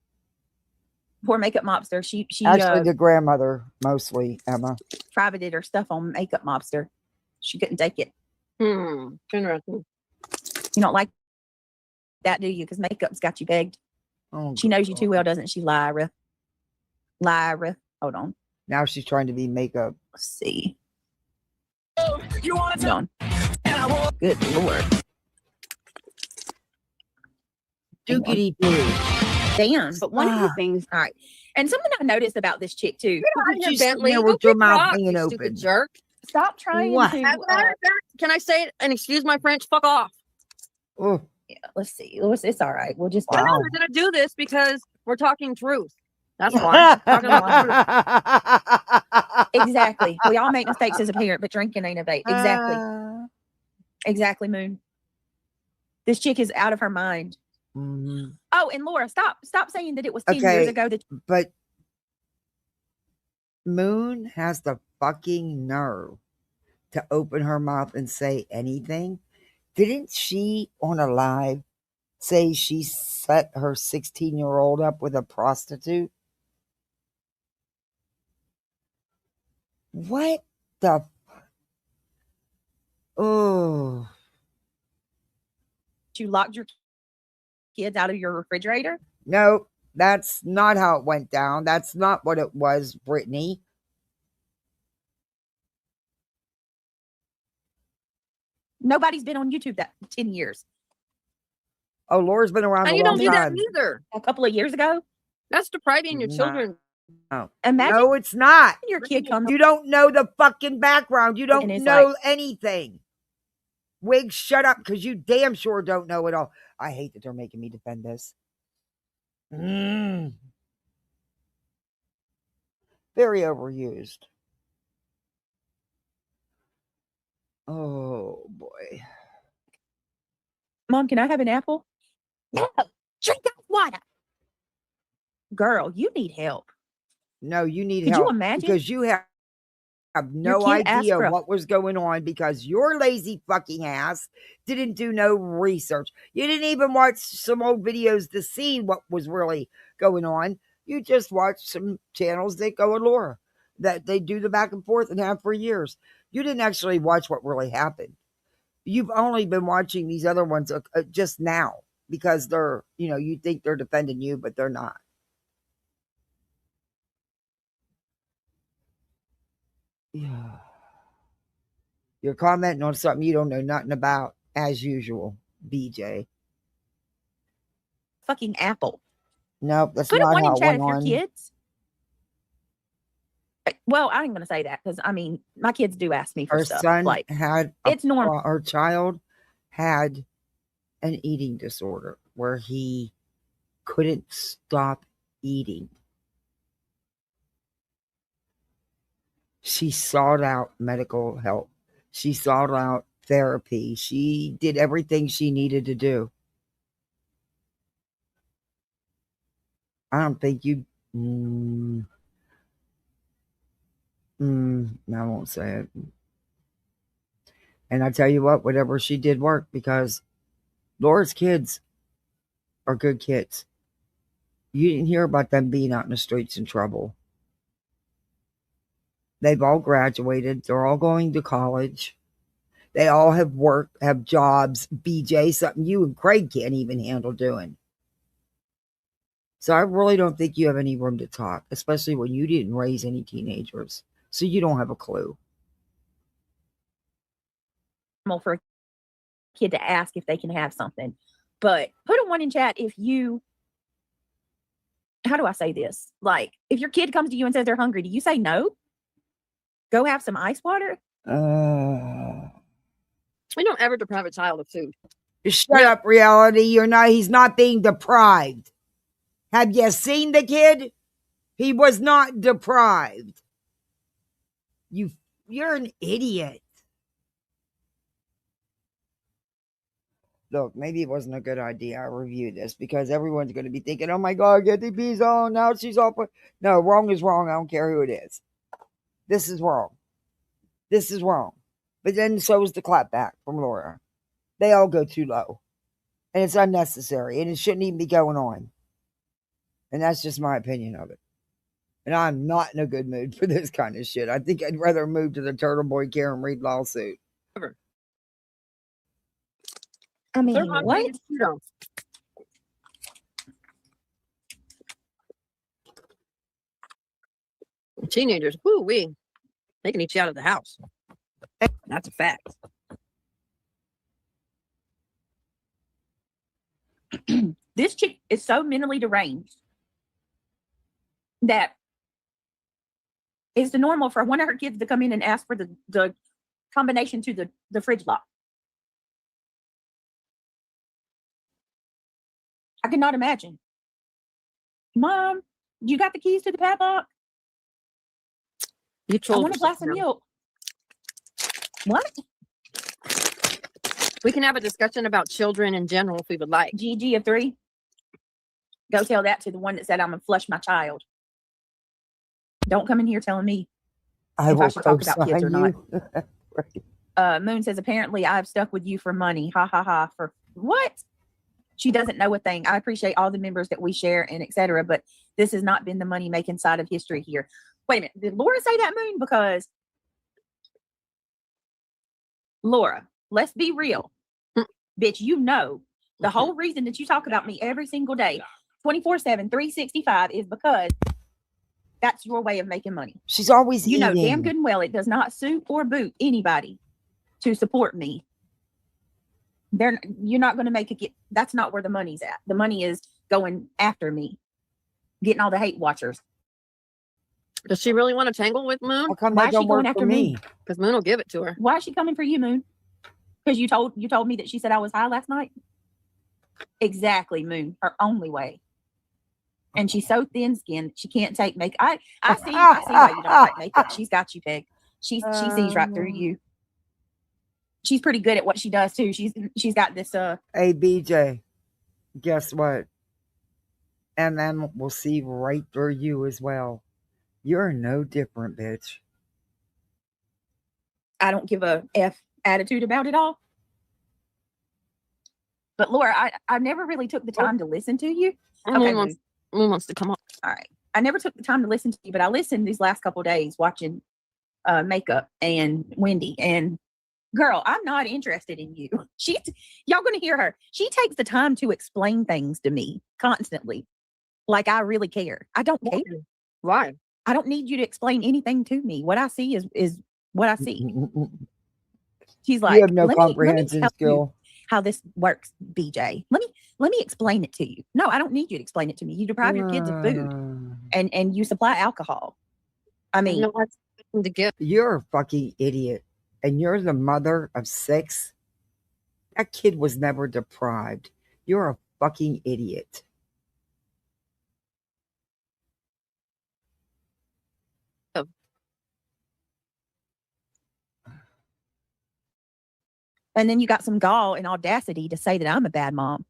Poor makeup mobster. She Actually, the grandmother mostly, Emma. privated her stuff on Makeup Mobster. She couldn't take it. Interesting. You don't like that, do you? Because makeup's got you begged. Oh, She knows you too well, doesn't she, Lyra? Lyra. Hold on. Now she's trying to be makeup. Let's see. Hold on. Good Lord. Dookity doo. Damn. But one of the Ah. things, all right. And something I noticed about this chick too. Look at you sitting Bentley, there go with your kick mouth rocks, hanging you open. stupid jerk. Stop trying What? to. As a matter of fact, can I say it and excuse my French? Fuck off. Oh, Yeah, let's see. It's all right. We'll just I know Wow. we're gonna do this because we're talking truth. That's why. Talking about truth. exactly. We all make mistakes as a parent, but drinking ain't a bait. Exactly. Exactly, Moon. This chick is out of her mind. Mhm. Oh, and Laura, stop saying that it was 10 years Okay. ago that But Moon has the fucking nerve to open her mouth and say anything. Didn't she on a live say she set her 16-year-old up with a prostitute? What the? Oh, you locked your kids out of your refrigerator. no, that's not how it went down. That's not what it was, Brittany. Nobody's been on YouTube that 10 years. Oh, Laura's been around And a you long don't do that time. either. A couple of years ago. That's depriving your Nah. children. Imagine No, it's not. your kid comes. You don't know the fucking background. You don't And it's know like- anything. Wig, shut up, because you damn sure don't know it all. I hate that they're making me defend this. Very overused. Oh, boy. Mom, can I have an apple? No, drink that water. Girl, you need help. No, you need Could you help. imagine? Because you have no kid asked idea for a- what was going on because your lazy fucking ass didn't do no research. You didn't even watch some old videos to see what was really going on. You just watched some channels that go with Laura, that they do the back and forth and have for years. You didn't actually watch what really happened. You've only been watching these other ones just now because they're, you think they're defending you, but they're not. Yeah. You're commenting on something you don't know nothing about, as usual, BJ. Fucking apple. Nope, that's Put not one how in it chat went if your on. kids. Well, I ain't gonna say that because I mean my kids do ask me for Her stuff. son Like had it's normal. Her child had an eating disorder where he couldn't stop eating. She sought out medical help. She sought out therapy. She did everything she needed to do. I don't think you. I won't say it. And I tell you what, whatever she did worked, because Laura's kids are good kids. You didn't hear about them being out in the streets in trouble. They've all graduated. They're all going to college. They all have work, have jobs. BJ, something you and Craig can't even handle doing. So I really don't think you have any room to talk, especially when you didn't raise any teenagers. So you don't have a clue. For a kid to ask if they can have something. But put a 1 in chat if you, how do I say this? Like, if your kid comes to you and says they're hungry, do you say no? Go have some ice water? We don't ever deprive a child of food. Shut up, reality. He's not being deprived. Have you seen the kid? He was not deprived. You're an idiot. Look, maybe it wasn't a good idea I reviewed this, because everyone's going to be thinking, oh my God, get the bees on. Now she's off. No, wrong is wrong. I don't care who it is. This is wrong. This is wrong. But then so is the clapback from Laura. They all go too low. And it's unnecessary. And it shouldn't even be going on. And that's just my opinion of it. And I'm not in a good mood for this kind of shit. I think I'd rather move to the Turtle Boy Karen Reed lawsuit. I mean, what? Teenagers, woo-wee. They can eat you out of the house. That's a fact. This chick is so mentally deranged that it's the normal for one of her kids to come in and ask for the combination to the fridge lock. I cannot imagine. Mom, you got the keys to the padlock? You I want a glass of milk. What? We can have a discussion about children in general if we would like. GG of 3. Go tell that to the one that said I'm gonna flush my child. Don't come in here telling me if I should talk about kids or not. Right. Moon says, apparently I've stuck with you for money. Ha ha ha. For what? She doesn't know a thing. I appreciate all the members that we share and etc. But this has not been the money making side of history here. Wait a minute. Did Laura say that, Moon? Because Laura, let's be real. Bitch, you know the whole reason that you talk about me every single day, 24/7, 365, is because that's your way of making money. She's always You know damn good and well it does not suit or boot anybody to support me. You're not going to make it. That's not where the money's at. The money is going after me, getting all the hate watchers. Does she really want to tangle with Moon? Why is she going after me? Because Moon will give it to her. Why is she coming for you, Moon? Because you told me that she said I was high last night. Exactly, Moon. Her only way. And she's so thin-skinned she can't take makeup. I see why you don't like makeup. She's got you, Peg. She sees right through you. She's pretty good at what she does too. She's got this Hey BJ, guess what? And then we'll see right through you as well. You're no different, bitch. I don't give a F attitude about it all. But Laura, I never really took the time to listen to you. Okay, Moon wants to come on. All right. I never took the time to listen to you, but I listened these last couple of days watching Makeup and Wendy. And girl, I'm not interested in you. Y'all gonna hear her. She takes the time to explain things to me constantly. Like I really care. I don't care. Why? I don't need you to explain anything to me. What I see is what I see. She's like, you have no comprehension skill. How this works, BJ. Let me explain it to you. No, I don't need you to explain it to me. You deprive your kids of food and you supply alcohol. I mean, you're a fucking idiot. And you're the mother of 6. That kid was never deprived. You're a fucking idiot. And then you got some gall and audacity to say that I'm a bad mom.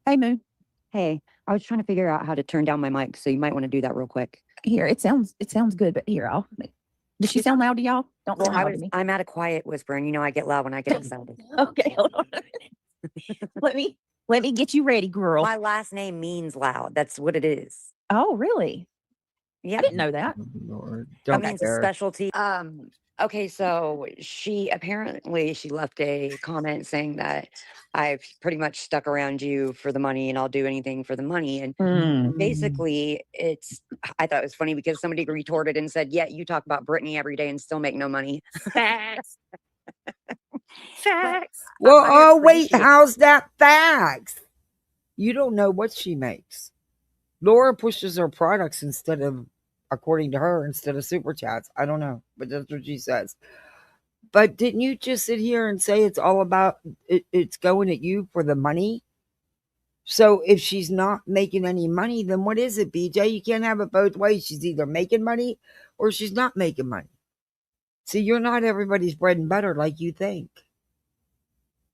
Hey, Moon. Hey, I was trying to figure out how to turn down my mic, so you might want to do that real quick. Here, it sounds good, but here, Does she sound loud to y'all? Don't Well, sound loud to me. I'm at a quiet whisper, and I get loud when I get excited. Okay, hold on a minute. let me get you ready, girl. My last name means loud. That's what it is. Oh, really? Yeah. I didn't know that. Lord, That don't means a care. specialty. Okay, so she left a comment saying that I've pretty much stuck around you for the money and I'll do anything for the money. And basically I thought it was funny because somebody retorted and said, yeah, you talk about Brittany every day and still make no money. Facts. Facts. Well, I oh wait, appreciate- how's that facts? You don't know what she makes. Laura pushes her products according to her, instead of super chats. I don't know, but that's what she says. But didn't you just sit here and say it's all about it's going at you for the money? So if she's not making any money, then what is it, BJ? You can't have it both ways. She's either making money or she's not making money. See, you're not everybody's bread and butter like you think.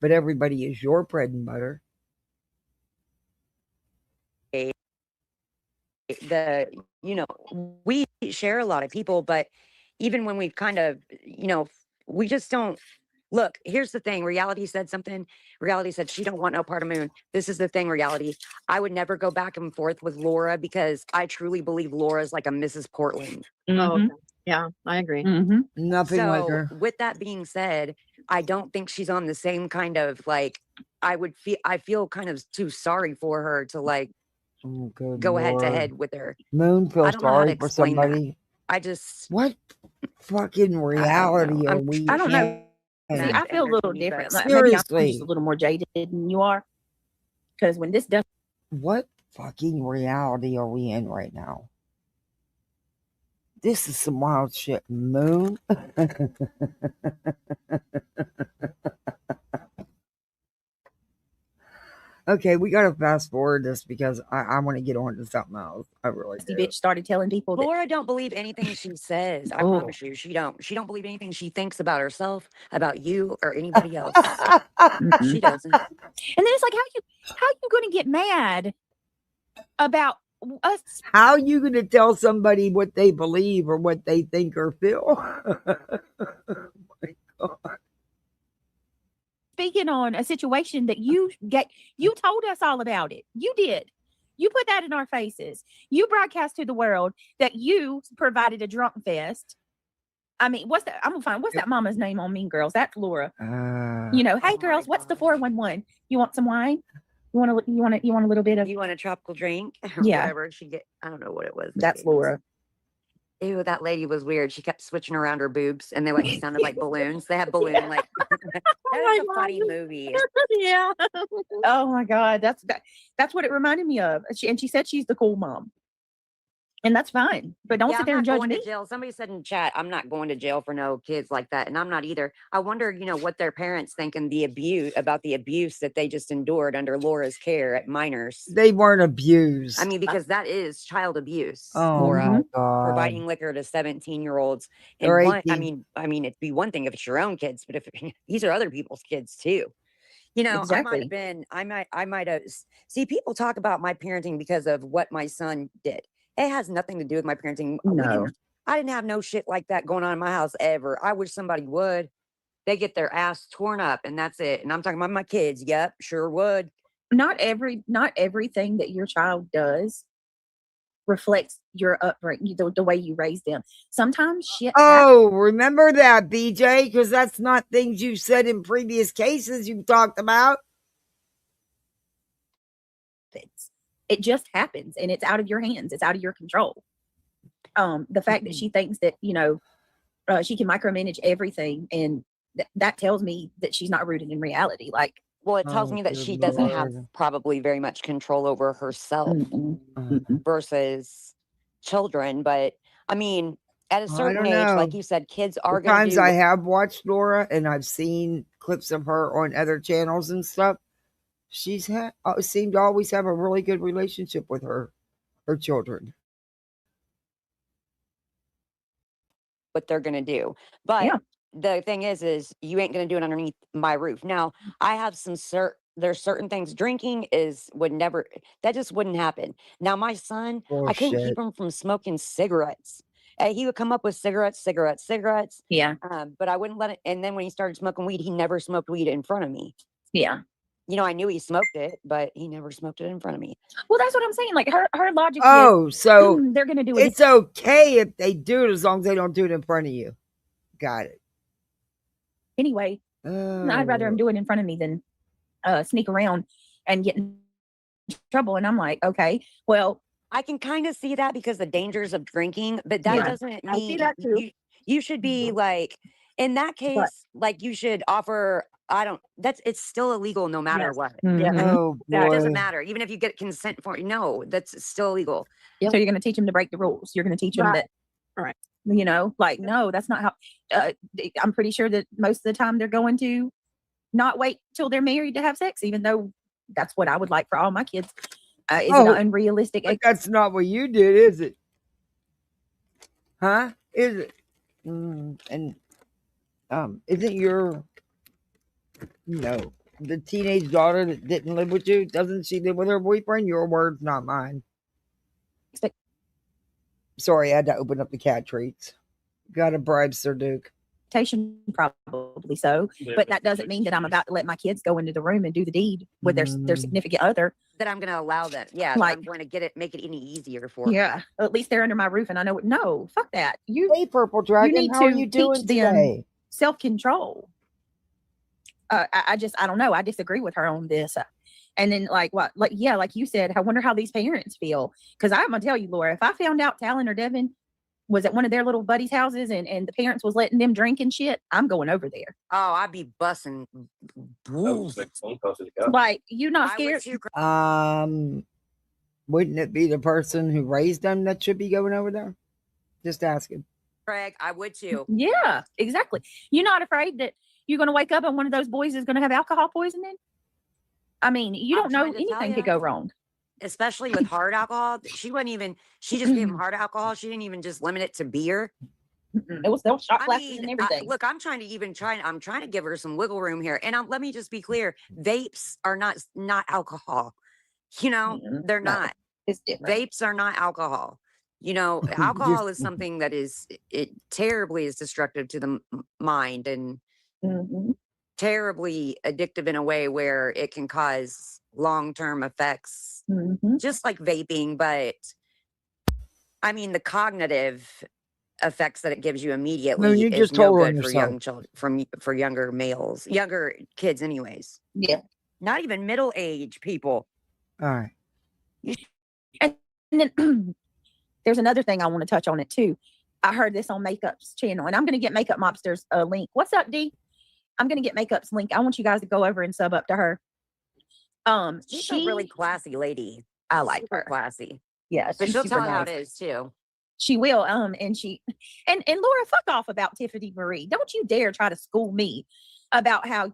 But everybody is your bread and butter. We share a lot of people, but even when we've kind of, we just don't look. Here's the thing. Reality said something. Reality said she don't want no part of Moon. This is the thing, Reality. I would never go back and forth with Laura because I truly believe Laura's like a Mrs. Portland. Oh, okay. Yeah, I agree. Nothing like her. With that being said, I don't think she's on the same kind of like, I feel kind of too sorry for her to like go head to head with her. Moon I feels don't know how to sorry for explain that. somebody. I just, What fucking reality are we I don't know. in? See, I feel a little different. Like, maybe I'm Seriously. just a little more jaded than you are. Because when this does, What fucking reality are we in right now? This is some wild shit, Moon. Okay, we gotta fast forward this because I want to get on to something else. I really the do. bitch started telling people that Laura don't believe anything she says. I promise you, she don't. She don't believe anything she thinks about herself, about you, or anybody else. She doesn't. And then it's like, how you going to get mad about us? How you gonna tell somebody what they believe or what they think or feel? My God. Speaking on a situation that you told us all about it. You did. You put that in our faces. You broadcast to the world that you provided a drunk fest. I mean, what's that? I'm gonna find what's that mama's name on Mean Girls? That's Laura. Hey girls, what's the 411? You want some wine? You want a little bit of? You want a tropical drink? Yeah. Whatever she get. I don't know what it was. That's Laura. Ew, that lady was weird. She kept switching around her boobs, and they like sounded like balloons. They had balloon like. That was a funny movie. Yeah. Oh my God, that's what it reminded me of. She said she's the cool mom, and that's fine. But don't sit there and judge going me. to jail. Somebody said in chat, I'm not going to jail for no kids like that, and I'm not either. I wonder, what their parents think and the abuse that they just endured under Laura's care at minors. They weren't abused. I mean, because that is child abuse. Oh Laura. my God. Providing liquor to 17-year-olds. And Or one, 18. I mean, it'd be one thing if it's your own kids, but if these are other people's kids too. Exactly. I might have see people talk about my parenting because of what my son did. It has nothing to do with my parenting. No. I didn't have no shit like that going on in my house ever. I wish somebody would. They get their ass torn up and that's it. And I'm talking about my kids. Yep, sure would. Not everything that your child does reflects your upbringing, the way you raise them. Sometimes shit Oh, remember that, BJ, because that's not things you said in previous cases you talked about. happens. It just happens, and it's out of your hands. It's out of your control. The fact that she thinks that she can micromanage everything, and that tells me that she's not rooted in reality. Like, well, it tells me that she doesn't have probably very much control over herself versus children. But I mean, at a certain age, like you said, kids are going to Times I have watched Laura and I've seen clips of her on other channels and stuff. She's seemed to always have a really good relationship with her children. what they're going to do. But the thing is you ain't going to do it underneath my roof. Now, I have there's certain things drinking that just wouldn't happen. Now, my son, I couldn't keep him from smoking cigarettes He would come up with cigarettes. Yeah. But I wouldn't let it. And then when he started smoking weed, he never smoked weed in front of me. Yeah. You know, I knew he smoked it, but he never smoked it in front of me. Well, that's what I'm saying. Like her logic Oh, so is they're gonna do it. it's okay if they do it as long as they don't do it in front of you. Got it. Anyway, I'd rather him do it in front of me than sneak around and get in trouble. And I'm like, okay, well, I can kind of see that because the dangers of drinking, but that doesn't I see mean that too. you should be like, in that case, like you should offer, it's still illegal no matter Yes. what. Yeah. Oh It doesn't boy. matter. Even if you get consent for it, no, that's still illegal. So you're going to teach them to break the rules. You're going to teach them that, Right. you know, like, no, that's not how, I'm pretty sure that most of the time they're going to not wait till they're married to have sex, even though that's what I would like for all my kids. Is it unrealistic? But that's not what you did, is it? Huh? Is it? And isn't your, the teenage daughter that didn't live with you, doesn't she live with her boyfriend? Your words, not mine. Sorry, I had to open up the cat treats. Gotta bribe Sir Duke. Probably so, but that doesn't mean that I'm about to let my kids go into the room and do the deed with their significant other. That I'm going to allow that. Yeah, Like, I'm going to make it any easier for them. Yeah, at least they're under my roof, and I know. No, fuck that. Hey, Purple Dragon, need how are to you doing teach them today? self-control. I don't know. I disagree with her on this. And then like you said, I wonder how these parents feel. Because I'm gonna tell you, Laura, if I found out Talon or Devin was at one of their little buddies' houses and the parents was letting them drink and shit, I'm going over there. Oh, I'd be bussing. Like, you not scared? Wouldn't it be the person who raised them that should be going over there? Just asking. Craig, I would too. Yeah, exactly. You're not afraid that you're going to wake up and one of those boys is going to have alcohol poisoning? I mean, you don't know anything could go wrong. Especially with hard alcohol. She just gave him hard alcohol. She didn't even just limit it to beer. It was shot glasses and everything. Look, I'm trying to give her some wiggle room here. And let me just be clear. Vapes are not alcohol. You know, they're not. It's different. Vapes are not alcohol. You know, alcohol is something that it terribly is destructive to the mind and terribly addictive in a way where it can cause long-term effects, just like vaping. But I mean, the cognitive effects that it gives you immediately you is just no told on good for yourself. young children, for younger males, younger kids, anyways. Yeah, not even middle-aged people. All right. And then there's another thing I want to touch on it too. I heard this on Makeup's channel, and I'm going to get Makeup Mobster's link. What's up, D? I'm going to get Makeup's link. I want you guys to go over and sub up to her. She's a really classy lady. I like Super her. Classy. Yeah, But she'll super tell you how it nice. is too. She will. And Laura, fuck off about Tiffany Marie. Don't you dare try to school me about how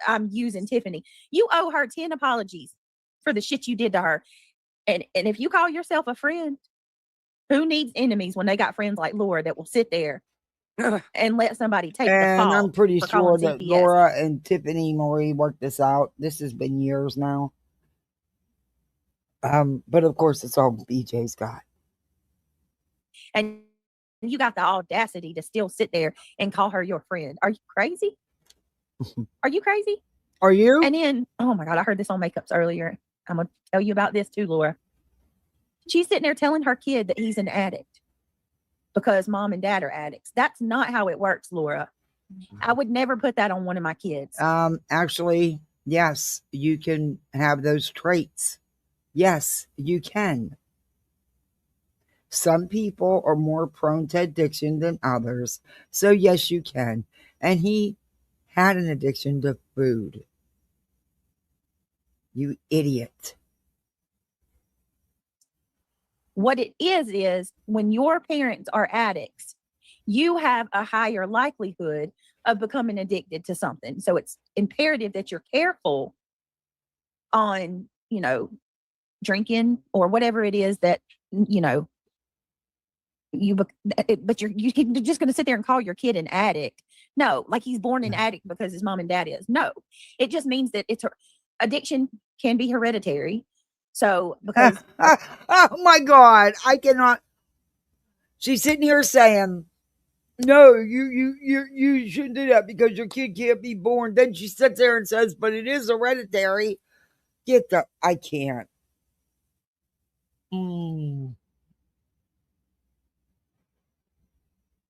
I'm using Tiffany. You owe her 10 apologies for the shit you did to her. And if you call yourself a friend, who needs enemies when they got friends like Laura that will sit there and let somebody take the fall? And I'm pretty for sure calling that CPS? Laura and Tiffany Marie worked this out. This has been years now. But of course, it's all BJ's got. And you got the audacity to still sit there and call her your friend. Are you crazy? Are you crazy? Are you? And then, oh my God, I heard this on Makeups earlier. I'm going to tell you about this too, Laura. She's sitting there telling her kid that he's an addict because mom and dad are addicts. That's not how it works, Laura. I would never put that on one of my kids. Actually, yes, you can have those traits. Yes, you can. Some people are more prone to addiction than others. So yes, you can. And he had an addiction to food. You idiot. What it is when your parents are addicts, you have a higher likelihood of becoming addicted to something. So it's imperative that you're careful on, drinking or whatever it is that, but you're just going to sit there and call your kid an addict. No, like he's born an addict because his mom and dad is. No, it just means that addiction can be hereditary. So because oh my God, I cannot. She's sitting here saying, no, you shouldn't do that because your kid can't be born. Then she sits there and says, but it is hereditary. I can't.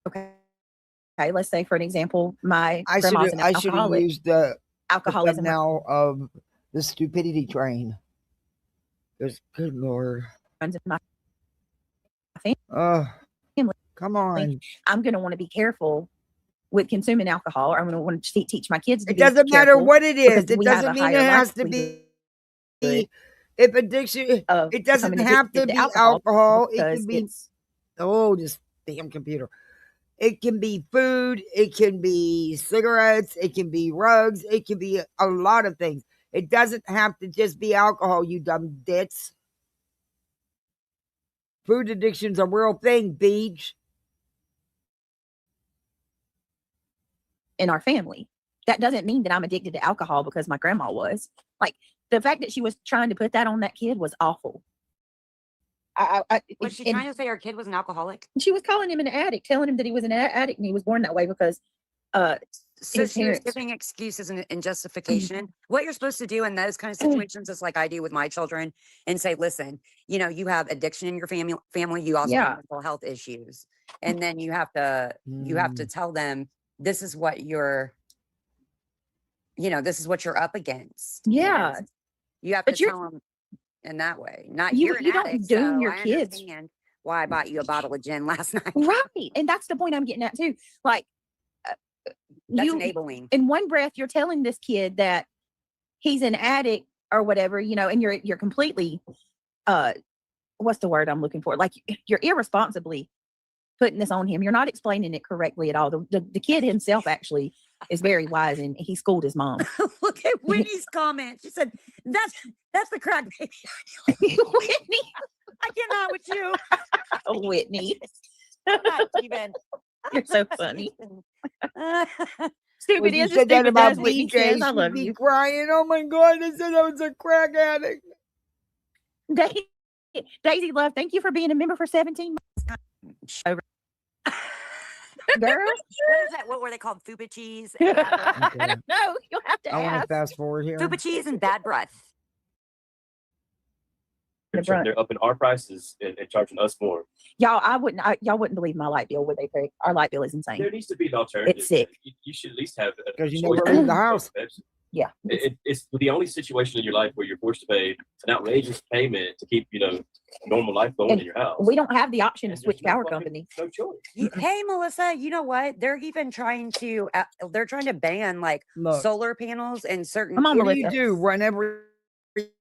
Okay. Okay, let's say for an example, my I grandma's an should have alcoholic. used the Alcoholism. now of the stupidity train. Because good Lord. runs in my family. Come on. I'm going to want to be careful with consuming alcohol, or I'm going to want to teach my kids to It be doesn't matter careful what it is. because It we have doesn't a mean higher it has to likelihood be. If addiction, of it doesn't becoming have to addicted be to alcohol. It because can be. it's Oh, this damn computer. It can be food. It can be cigarettes. It can be rugs. It can be a lot of things. It doesn't have to just be alcohol, you dumb dits. Food addiction's a real thing, Beach. in our family. That doesn't mean that I'm addicted to alcohol because my grandma was. Like, the fact that she was trying to put that on that kid was awful. Was she and trying to say her kid was an alcoholic? she was calling him an addict, telling him that he was an addict and he was born that way because So his she was parents. giving excuses and justification. What you're supposed to do in those kind of situations is like I do with my children and say, listen, you have addiction in your family, you also have mental health issues. And then you have to tell them this is what you're up against. Yeah. And you have But to tell them in that way. Not you- you're an you don't addict, doom so your I kids. understand why I bought you a bottle of gin last night. Right. And that's the point I'm getting at too. Like, That's enabling. in one breath, you're telling this kid that he's an addict or whatever, and you're completely, what's the word I'm looking for? Like, you're irresponsibly putting this on him. You're not explaining it correctly at all. The kid himself actually is very wise, and he schooled his mom. Look at Whitney's comment. She said, that's the crack baby. Whitney. I cannot with you. Whitney. Not even. You're so funny. When Stupid you is as said that stupid about as Whitney BJ, says. I she'd love be you. crying. Oh my God, they said I was a crack addict. Daisy Love, thank you for being a member for 17 months. Girl. What is that? What were they called? Fupa cheese? Okay. I don't know. You'll have to I want to ask. fast forward here. Fupa cheese and bad breath. They're upping our prices and charging us more. Y'all, y'all wouldn't believe my light bill. Would they pay? Our light bill is insane. There needs to be an alternative. It's sick. You should at least have Because you choice never leave the house. Yeah. It's the only situation in your life where you're forced to pay an outrageous payment to keep normal life going in your house. We don't have the option to And switch there's power no company. No choice. Hey, Melissa, you know what? They're even trying to ban like Look, solar panels in certain. Come on, what do Melissa. you do? Run every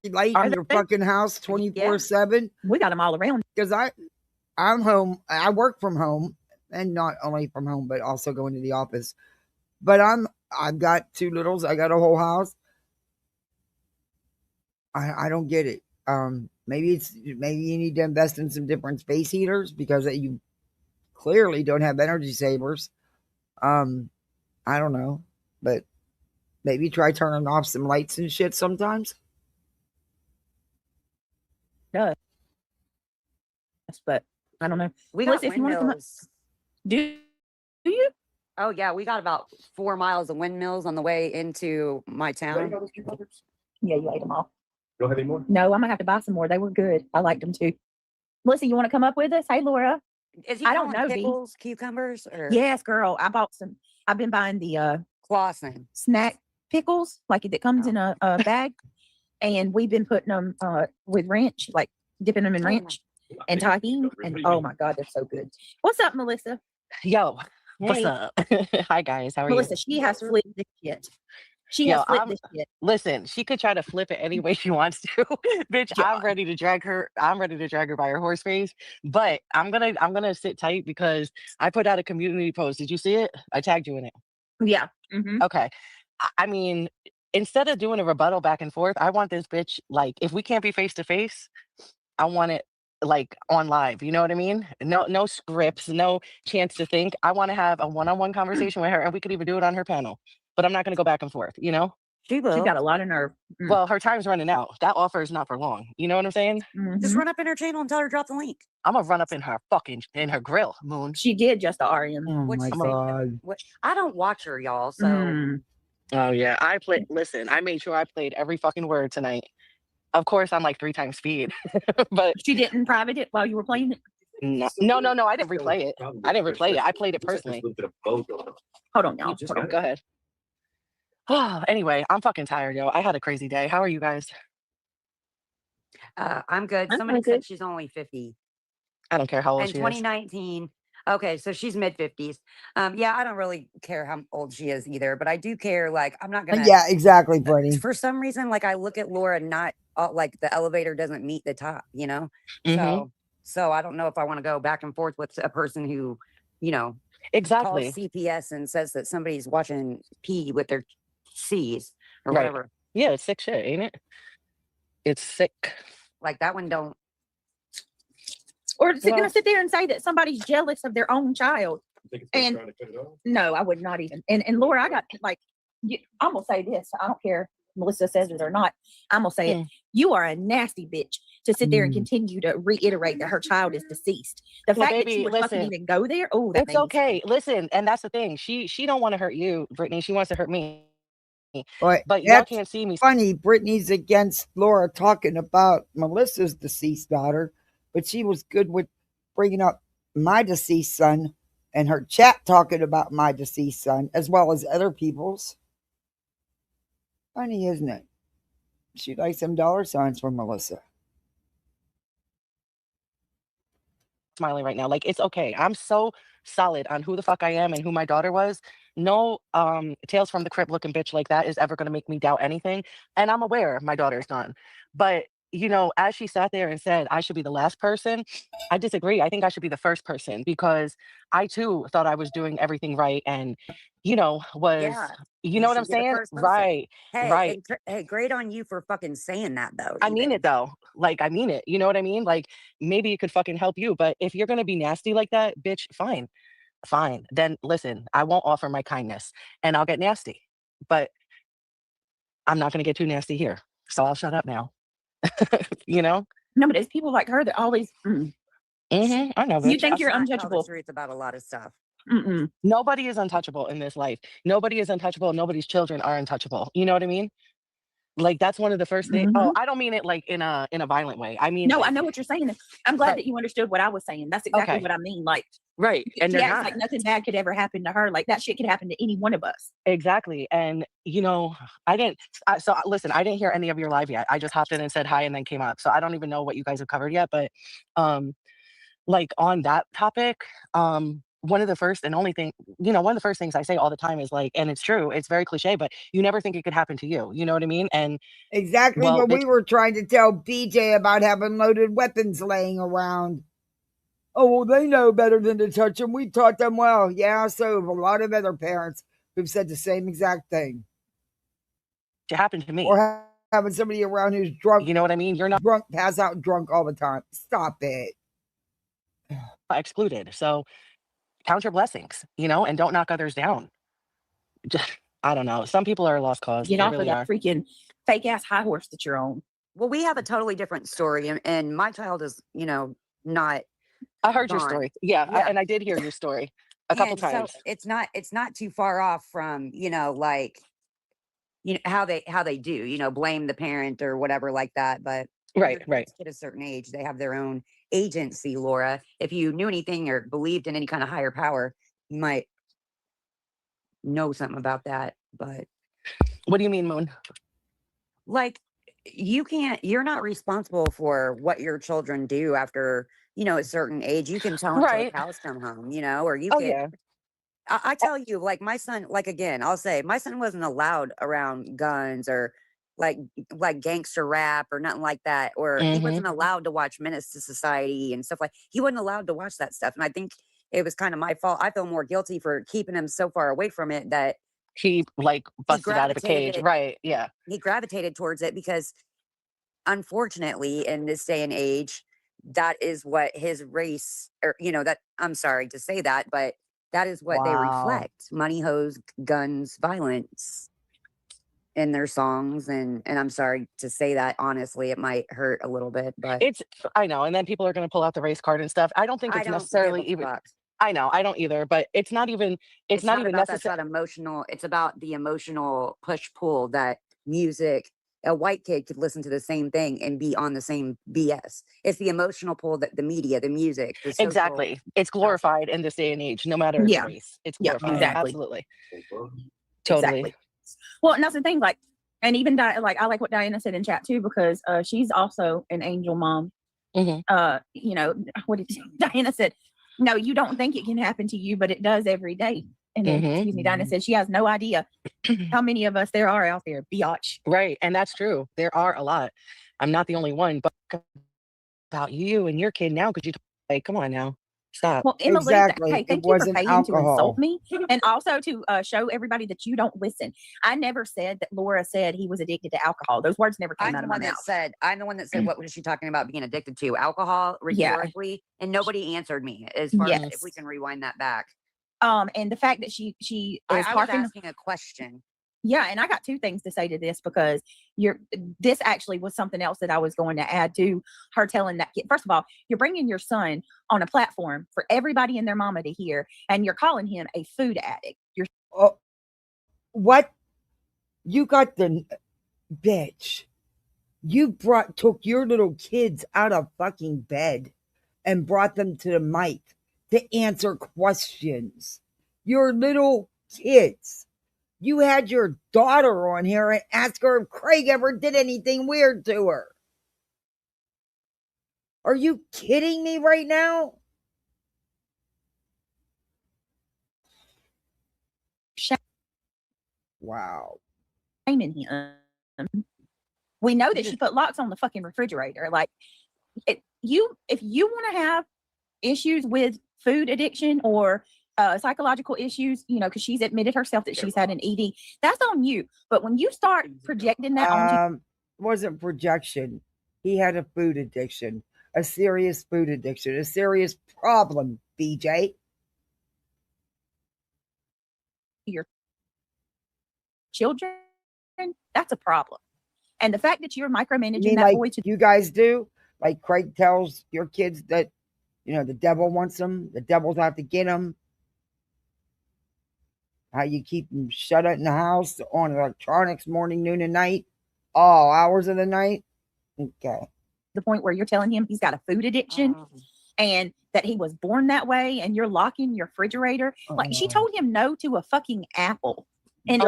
light Are in your they? fucking house 24/7? We got them all around. Because I'm home. I work from home, and not only from home, but also going to the office. But I've got two littles. I got a whole house. I don't get it. Maybe you need to invest in some different space heaters because you clearly don't have energy savers. I don't know, but maybe try turning off some lights and shit sometimes. But I don't know. We got Melissa, if you want to come up, windmills. do you? Oh yeah, we got about 4 miles of windmills on the way into my town. Yeah, you ate them all. You don't have any more? No, I'm gonna have to buy some more. They were good. I liked them too. Melissa, you want to come up with us? Hey, Laura. Is he I don't calling know, B. pickles, cucumbers, or Yes, girl. I bought some. I've been buying the Clausen? snack pickles, like that comes in a bag, and we've been putting them with ranch, like dipping them in ranch and tahini. And oh my God, they're so good. What's up, Melissa? Yo, what's Hey. up? Hi guys, how are Melissa, she has flipped this shit. She has flipped this shit. Listen, she could try to flip it any way she wants to. Bitch, I'm ready to drag her. I'm ready to drag her by her horse face. But I'm gonna sit tight because I put out a community post. Did you see it? I tagged you in it. Yeah. Mm-hmm. Okay. I mean, instead of doing a rebuttal back and forth, I want this bitch, like, if we can't be face to face, I want it like on live. You know what I mean? No scripts, no chance to think. I want to have a one-on-one conversation with her, and we could even do it on her panel. But I'm not going to go back and forth, you know? She will. She's got a lot of nerve. Well, her time's running out. That offer is not for long. You know what I'm saying? Just run up in her channel and tell her to drop the link. I'm gonna run up in her grill, Moon. She did just the Arian. Oh my God. What? I don't watch her, y'all. So. Oh yeah, listen, I made sure I played every fucking word tonight. Of course, I'm like 3 times speed, but she didn't private it while you were playing it. No, I didn't replay it. I played it personally. Hold on, y'all. Hold on. Go ahead. Oh, anyway, I'm fucking tired, yo. I had a crazy day. How are you guys? I'm good. Somebody said she's only 50. I don't care how old in she is. 2019. Okay, so she's mid 50s. Yeah, I don't really care how old she is either, but I do care. Like, I'm not gonna. Yeah, exactly, Brittany. For some reason, like I look at Laura, not like the elevator doesn't meet the top, you know. So I don't know if I want to go back and forth with a person who, you know, exactly calls CPS and says that somebody's watching P with their C's or whatever. Yeah, it's sick shit, ain't it? It's sick. Like that one don't. Or is it going to sit there and say that somebody's jealous of their own child? And no, I would not even. And Laura, I got like, I'm going to say this. I don't care if Melissa says it or not. I'm going to say it. You are a nasty bitch to sit there and continue to reiterate that her child is deceased. The fact that you would fucking even go there. Oh, it's okay. Listen, and that's the thing. She don't want to hurt you, Brittany. She wants to hurt me. But y'all can't see me. Funny, Brittany's against Laura talking about Melissa's deceased daughter, but she was good with bringing up my deceased son and her chat talking about my deceased son as well as other people's. Funny, isn't it? She likes some dollar signs for Melissa. Smiling right now. Like, it's okay. I'm so solid on who the fuck I am and who my daughter was. No Tales from the Crypt looking bitch like that is ever going to make me doubt anything. And I'm aware my daughter is gone. But, you know, as she sat there and said, I should be the last person, I disagree. I think I should be the first person because I too thought I was doing everything right and, you know, was, you know what I'm saying? Right. Hey, hey, great on you for fucking saying that though. I mean it though. Like, I mean it. You know what I mean? Like, maybe it could fucking help you. But if you're going to be nasty like that, bitch, fine. Then listen, I won't offer my kindness and I'll get nasty, but I'm not going to get too nasty here. So I'll shut up now. You know? No, but it's people like her that always. I know. You think you're untouchable. Truth about a lot of stuff. Nobody is untouchable in this life. Nobody is untouchable. Nobody's children are untouchable. You know what I mean? Like, that's one of the first things. Oh, I don't mean it like in a violent way. I mean, no, I know what you're saying. I'm glad that you understood what I was saying. That's exactly what I mean. Like, right. And she acts like nothing bad could ever happen to her. Like, that shit could happen to any one of us. Exactly. And, you know, listen, I didn't hear any of your live yet. I just hopped in and said hi and then came up. So I don't even know what you guys have covered yet. But like on that topic, one of the first things I say all the time is like, and it's true, it's very cliche, but you never think it could happen to you. You know what I mean? And exactly what we were trying to tell BJ about having loaded weapons laying around. Oh, well, they know better than to touch them. We taught them well. Yeah, so have a lot of other parents who've said the same exact thing. To happen to me. Or having somebody around who's drunk. You know what I mean? You're not drunk, pass out drunk all the time. Stop it. Excluded. So count your blessings, you know, and don't knock others down. Just, I don't know. Some people are a lost cause. Get off of that freaking fake ass high horse that you're on. Well, we have a totally different story, and my child is, you know, not. I heard your story. Yeah. And I did hear your story a couple times. So it's not too far off from, you know, like, you know, how they do, you know, blame the parent or whatever like that. But right. At a certain age, they have their own agency, Laura. If you knew anything or believed in any kind of higher power, you might know something about that. But what do you mean, Moon? Like, you're not responsible for what your children do after, you know, a certain age. You can tell them till the cows come home, you know, or you can. Yeah. I tell you, like my son, like again, I'll say my son wasn't allowed around guns or like gangster rap or nothing like that, or he wasn't allowed to watch Menace to Society and stuff like. He wasn't allowed to watch that stuff, and I think it was kind of my fault. I feel more guilty for keeping him so far away from it that he like busted out of the cage. Right? Yeah. He gravitated towards it because, unfortunately, in this day and age, that is what his race, or you know, that I'm sorry to say that, but that is what they reflect: money, hoes, guns, violence. in their songs, and I'm sorry to say that, honestly, it might hurt a little bit, but I know, and then people are going to pull out the race card and stuff. I don't think I it's don't necessarily give a even. fuck. I know, I don't either, but it's not even. It's not even about that. It's necessary. not emotional. It's about the emotional push pull that music. A white kid could listen to the same thing and be on the same BS. It's the emotional pull that the media, the music, the social. Exactly. It's glorified in this day and age, no matter Yeah. the race. It's Yeah, glorified. exactly. Absolutely. Totally. Exactly. Well, and that's the thing, like, and even like I like what Diana said in chat too, because she's also an angel mom. You know, what did Diana said? No, you don't think it can happen to you, but it does every day. And then, excuse me, Diana said she has no idea how many of us there are out there, biatch. Right, and that's true. There are a lot. I'm not the only one, but about you and your kid now, because you like, come on now, stop. Well, Emma Exactly. Lou, hey, It thank you for wasn't paying to alcohol. insult me, and also to show everybody that you don't listen. I never said that Laura said he was addicted to alcohol. Those words never came out of my mouth. I'm the one that said, what was she talking about being addicted to? Alcohol, rhetorically, and nobody answered me. As far as if we can rewind that back. And the fact that she is I was harping. asking a question. Yeah, and I got two things to say to this, because this actually was something else that I was going to add to her telling that kid. First of all, you're bringing your son on a platform for everybody and their mama to hear, and you're calling him a food addict. What? You got the bitch. You took your little kids out of fucking bed and brought them to the mic to answer questions. Your little kids. You had your daughter on here and asked her if Craig ever did anything weird to her. Are you kidding me right now? Wow. Shaming him. We know that she put locks on the fucking refrigerator. Like, if you want to have issues with food addiction or psychological issues, you know, because she's admitted herself that she's had an ED, that's on you. But when you start projecting that onto, wasn't projection. He had a food addiction, a serious food addiction, a serious problem, BJ. Your children, that's a problem. And the fact that you're micromanaging that boy to you guys do, like Craig tells your kids that, you know, the devil wants them, the devil's out to get them. How you keep them shut up in the house on electronics morning, noon, and night, all hours of the night. Okay. The point where you're telling him he's got a food addiction and that he was born that way, and you're locking your refrigerator. Like, she told him no to a fucking apple. And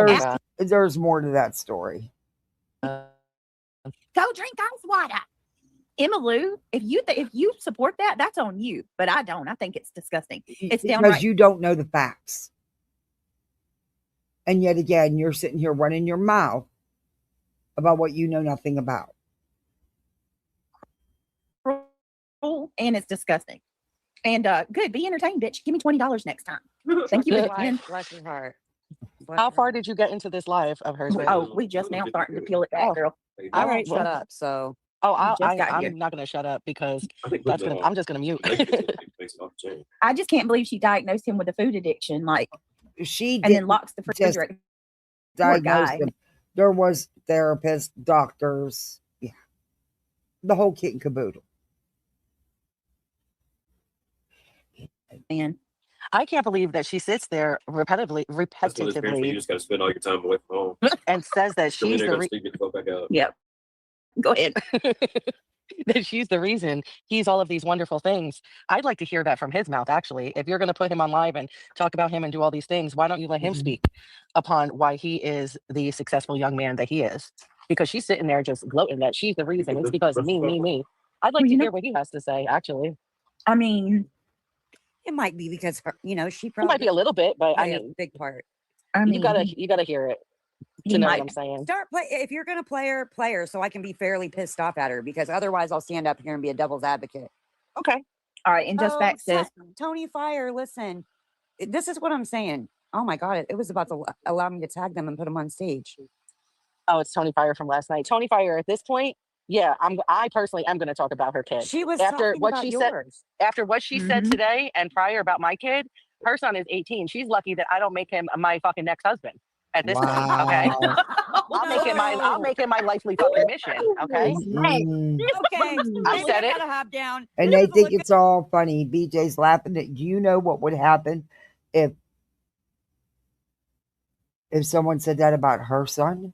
there's more to that story. Go drink ice water. Emma Lou, if you support that, that's on you. But I don't. I think it's disgusting. It's downright. Because you don't know the facts. And yet again, you're sitting here running your mouth about what you know nothing about. And it's disgusting. And good, be entertained, bitch. Give me $20 next time. Thank you again. Bless your heart. How far did you get into this live of hers? Oh, we just now starting to peel it back, girl. All right, shut up. So. I'm not going to shut up, because I'm just going to mute. I just can't believe she diagnosed him with a food addiction. Like, she and then locks the refrigerator. Diagnosed him. There was therapists, doctors, the whole kit and caboodle. Man, I can't believe that she sits there repetitively, you just got to spend all your time away from home and says that she's the reason. Yep. Go ahead. That she's the reason he's all of these wonderful things. I'd like to hear that from his mouth, actually. If you're going to put him on live and talk about him and do all these things, why don't you let him speak upon why he is the successful young man that he is? Because she's sitting there just gloating that she's the reason. It's because of me. I'd like to hear what he has to say, actually. I mean, it might be because she probably might be a little bit, but I mean, a big part. I mean, you gotta hear it to know what I'm saying. If you're gonna play her, so I can be fairly pissed off at her, because otherwise I'll stand up here and be a devil's advocate. Okay. All right. And just back says Tony Fire. Listen, this is what I'm saying. Oh my God, it was about to allow me to tag them and put them on stage. Oh, it's Tony Fire from last night. Tony Fire, at this point, yeah, I personally am going to talk about her kid. She was after talking what about she yours. said. After what she said today and prior about my kid, her son is 18. She's lucky that I don't make him my fucking next husband. at this point. Okay. Wow. I'll make it my lifely fucking mission. Okay. Mm. Okay, I said it. gotta hop down. And they think it's all funny. BJ's laughing at you. Know what would happen if someone said that about her son?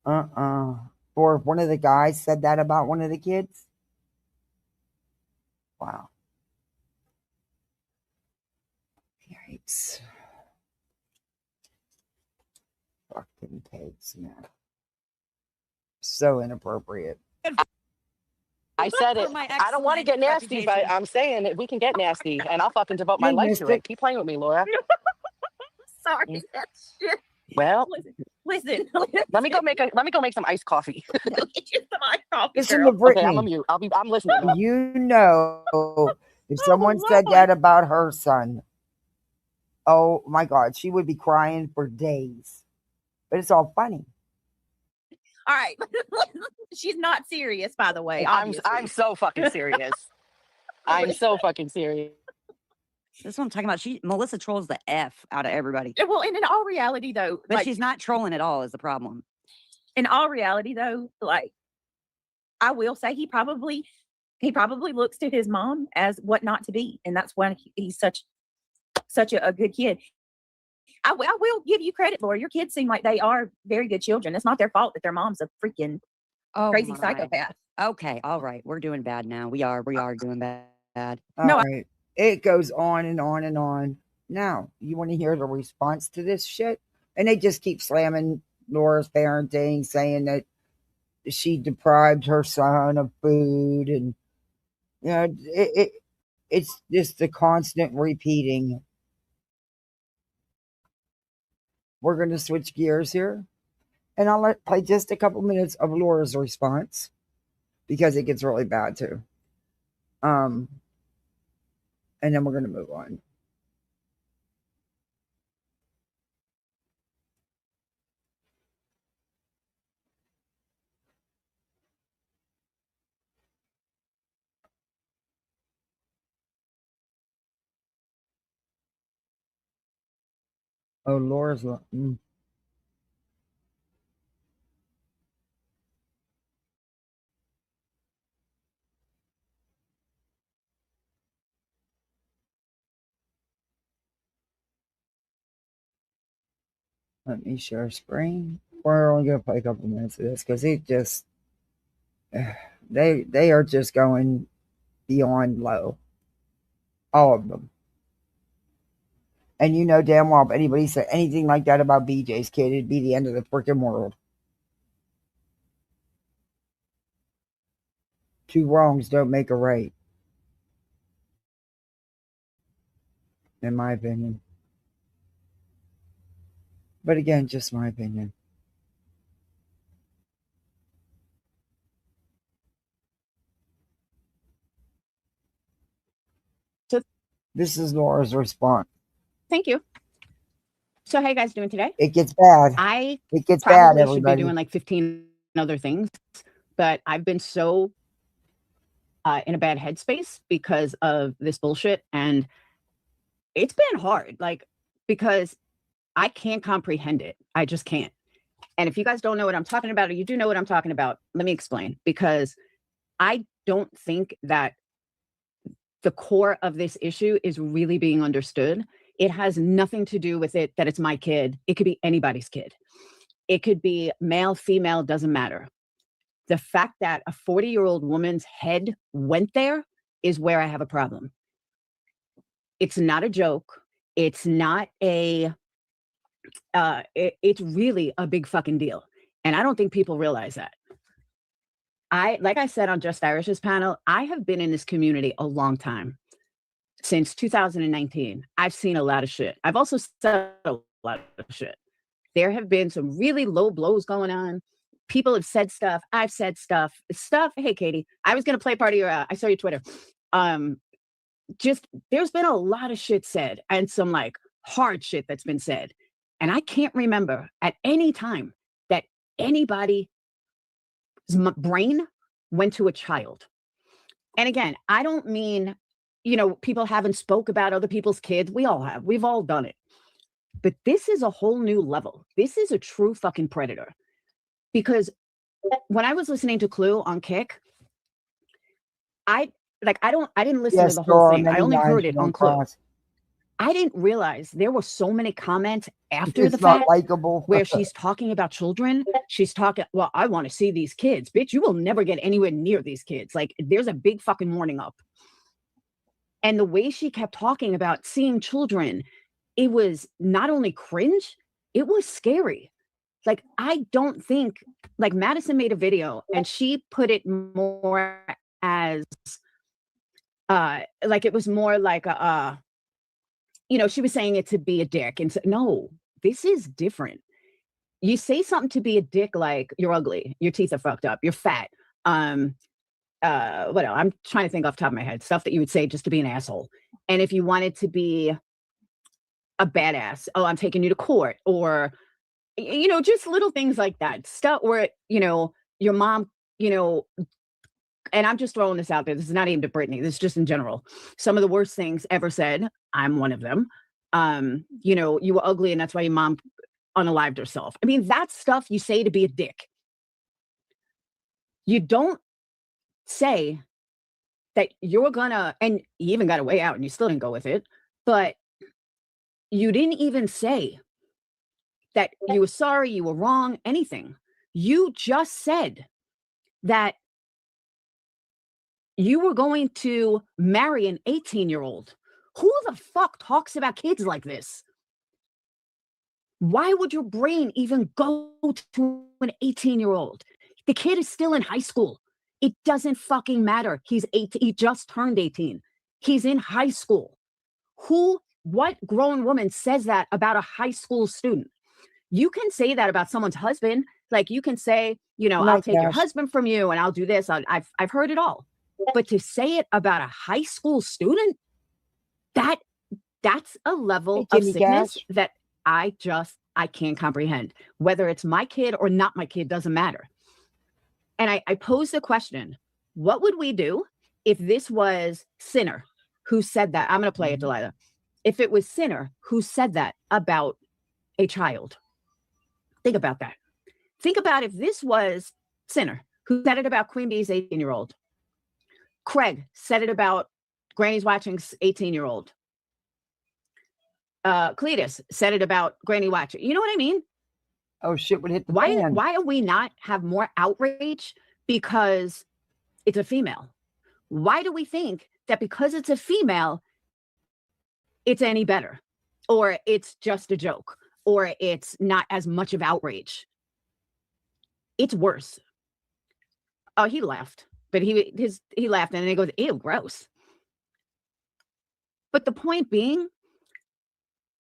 Or if one of the guys said that about one of the kids? Wow. Yikes. Fucking pigs, man. So inappropriate. I said it. For my I don't want to get excellent nasty, but reputation. I'm saying it. We can get nasty, and I'll fucking devote my You life missed to it. it. Keep playing with me, Laura. Sorry, that shit. Well, Listen. let me go make some iced coffee. Get you some iced coffee, Listen girl. to Okay, I'm a Brittany. mute. I'm listening. Now. You know, if someone said that about her son, oh my God, she would be crying for days. But it's all funny. All right. She's not serious, by the way. I'm Obviously. so fucking serious. I'm so fucking serious. This is what I'm talking about. Melissa trolls the F out of everybody. Well, and in all reality, though, But like, she's not trolling at all is the problem. in all reality, though, like, I will say he probably looks to his mom as what not to be, and that's why he's such a good kid. I will give you credit, Laura. Your kids seem like they are very good children. It's not their fault that their mom's a freaking crazy my. psychopath. Okay, all right. We're doing bad now. We are doing bad. All No, right. It goes on and on and on. Now, you want to hear the response to this shit? And they just keep slamming Laura's parenting, saying that she deprived her son of food. And, you know, it's just the constant repeating. We're going to switch gears here. And I'll play just a couple minutes of Laura's response because it gets really bad too. And then we're going to move on. Oh, Laura's. Let me share screen. We're only going to play a couple minutes of this because it just. They are just going beyond low. All of them. And you know damn well if anybody said anything like that about BJ's kid, it'd be the end of the freaking world. Two wrongs don't make a right. In my opinion. But again, just my opinion. This is Laura's response. Thank you. So how you guys doing today? It gets bad. It gets bad, Probably should be everybody. doing like 15 other things, but I've been so in a bad headspace because of this bullshit, and it's been hard, like, because I can't comprehend it. I just can't. And if you guys don't know what I'm talking about, or you do know what I'm talking about, let me explain, because I don't think that the core of this issue is really being understood. It has nothing to do with it that it's my kid. It could be anybody's kid. It could be male, female, doesn't matter. The fact that a 40-year-old woman's head went there is where I have a problem. It's not a joke. It's not a, it's really a big fucking deal. And I don't think people realize that. Like I said on Just Irish's panel, I have been in this community a long time. Since 2019, I've seen a lot of shit. I've also said a lot of shit. There have been some really low blows going on. People have said stuff. I've said stuff. Hey, Katie, I was going to play part of your, I saw your Twitter. Just, there's been a lot of shit said and some like hard shit that's been said. And I can't remember at any time that anybody's brain went to a child. And again, I don't mean people haven't spoke about other people's kids. We all have. We've all done it. But this is a whole new level. This is a true fucking predator. Because when I was listening to Clue on Kick, I didn't listen to the whole thing. I only heard it on Clue. I didn't realize there were so many comments after the fact where she's talking about children. She's talking, well, I want to see these kids. Bitch, you will never get anywhere near these kids. Like, there's a big fucking warning up. And the way she kept talking about seeing children, it was not only cringe, it was scary. Like, I don't think, like, Madison made a video and she put it more as, like, it was more like a, she was saying it to be a dick. And so, no, this is different. You say something to be a dick, like you're ugly, your teeth are fucked up, you're fat. What else? I'm trying to think off the top of my head, stuff that you would say just to be an asshole. And if you wanted to be a badass, oh, I'm taking you to court, or, just little things like that. Stuff where, your mom, and I'm just throwing this out there. This is not aimed at Brittany. This is just in general. Some of the worst things ever said. I'm one of them. You were ugly and that's why your mom unalived herself. I mean, that's stuff you say to be a dick. You don't say that you're gonna, and you even got a way out and you still didn't go with it, but you didn't even say that you were sorry, you were wrong, anything. You just said that you were going to marry an 18-year-old. Who the fuck talks about kids like this? Why would your brain even go to an 18-year-old? The kid is still in high school. It doesn't fucking matter. He's 18. He just turned 18. He's in high school. What grown woman says that about a high school student? You can say that about someone's husband. Like, you can say, I'll take your husband from you and I'll do this. I've heard it all. But to say it about a high school student, that's a level of sickness that I can't comprehend. Whether it's my kid or not my kid, doesn't matter. And I posed the question, what would we do if this was Sinner who said that? I'm going to play it, Delilah. If it was Sinner who said that about a child. Think about that. Think about if this was Sinner who said it about Queen Bee's 18-year-old. Craig said it about Granny's Watching's 18-year-old. Cletus said it about Granny Watching. You know what I mean? Oh, shit would hit the fan. Why do we not have more outrage because it's a female? Why do we think that because it's a female, it's any better? Or it's just a joke? Or it's not as much of outrage? It's worse. Oh, he laughed. But he laughed and then he goes, ew, gross. But the point being,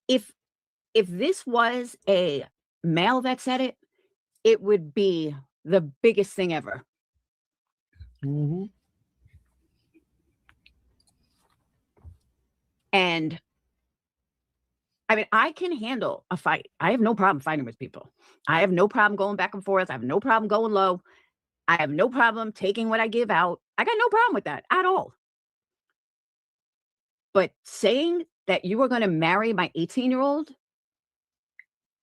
if this was a male that said it, it would be the biggest thing ever. Mm-hmm. And I mean, I can handle a fight. I have no problem fighting with people. I have no problem going back and forth. I have no problem going low. I have no problem taking what I give out. I got no problem with that at all. But saying that you were going to marry my 18-year-old,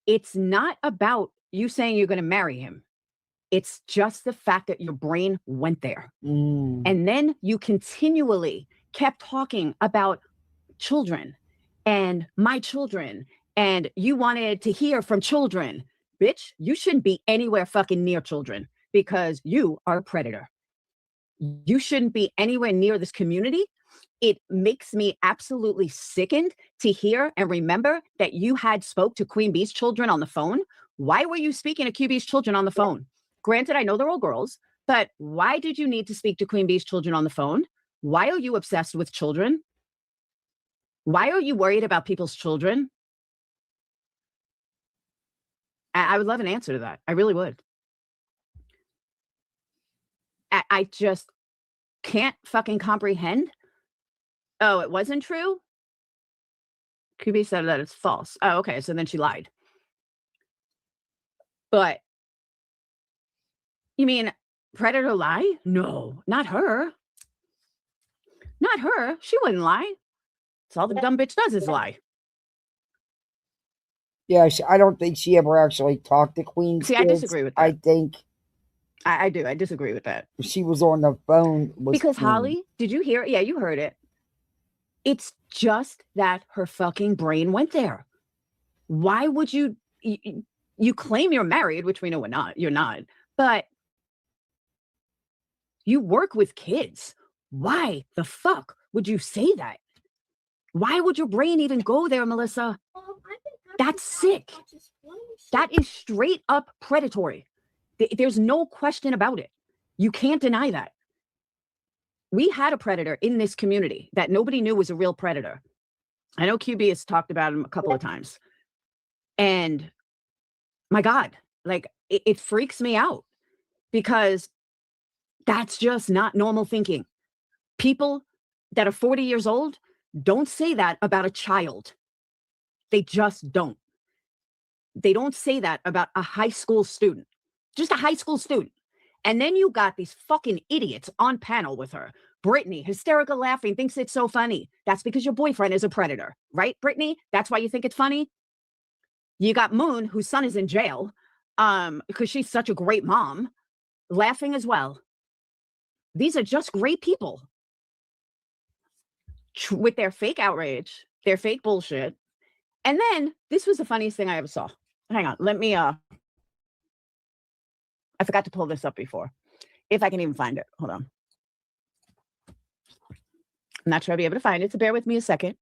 it's not about you saying you're going to marry him. It's just the fact that your brain went there. And then you continually kept talking about children and my children, and you wanted to hear from children. Bitch, you shouldn't be anywhere fucking near children because you are a predator. You shouldn't be anywhere near this community. It makes me absolutely sickened to hear and remember that you had spoke to Queen Bee's children on the phone. Why were you speaking to QB's children on the phone? Granted, I know they're all girls, but why did you need to speak to Queen Bee's children on the phone? Why are you obsessed with children? Why are you worried about people's children? I would love an answer to that. I really would. I just can't fucking comprehend. Oh, it wasn't true? QB said that it's false. Oh, okay. So then she lied. But you mean Predator lie? No, not her. Not her. She wouldn't lie. That's all the dumb bitch does is lie. Yeah, I don't think she ever actually talked to Queen's See, kids. I disagree with that. I think I do. I disagree with that. she was on the phone with Because Queen. Holly, did you hear it? Yeah, you heard it. It's just that her fucking brain went there. Why would you claim you're married, which we know you're not, but you work with kids. Why the fuck would you say that? Why would your brain even go there, Melissa? That's sick. That is straight up predatory. There's no question about it. You can't deny that. We had a predator in this community that nobody knew was a real predator. I know QB has talked about him a couple of times. And my God, like it freaks me out because that's just not normal thinking. People that are 40 years old don't say that about a child. They just don't. They don't say that about a high school student, just a high school student. And then you got these fucking idiots on panel with her. Brittany, hysterical laughing, thinks it's so funny. That's because your boyfriend is a predator, right, Brittany? That's why you think it's funny? You got Moon, whose son is in jail, because she's such a great mom, laughing as well. These are just great people with their fake outrage, their fake bullshit. And then this was the funniest thing I ever saw. Hang on, let me, I forgot to pull this up before. If I can even find it. Hold on. I'm not sure I'll be able to find it, so bear with me a second.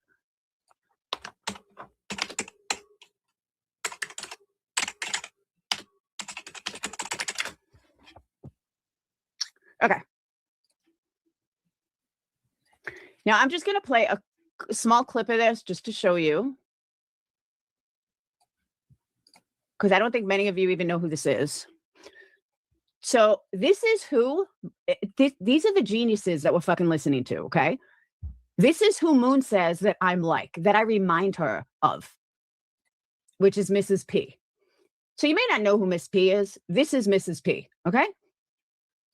Okay. Now I'm just going to play a small clip of this just to show you. Because I don't think many of you even know who this is. So this is who, these are the geniuses that we're fucking listening to, okay? This is who Moon says that I'm like, that I remind her of, which is Mrs. P. So you may not know who Miss P is. This is Mrs. P, okay?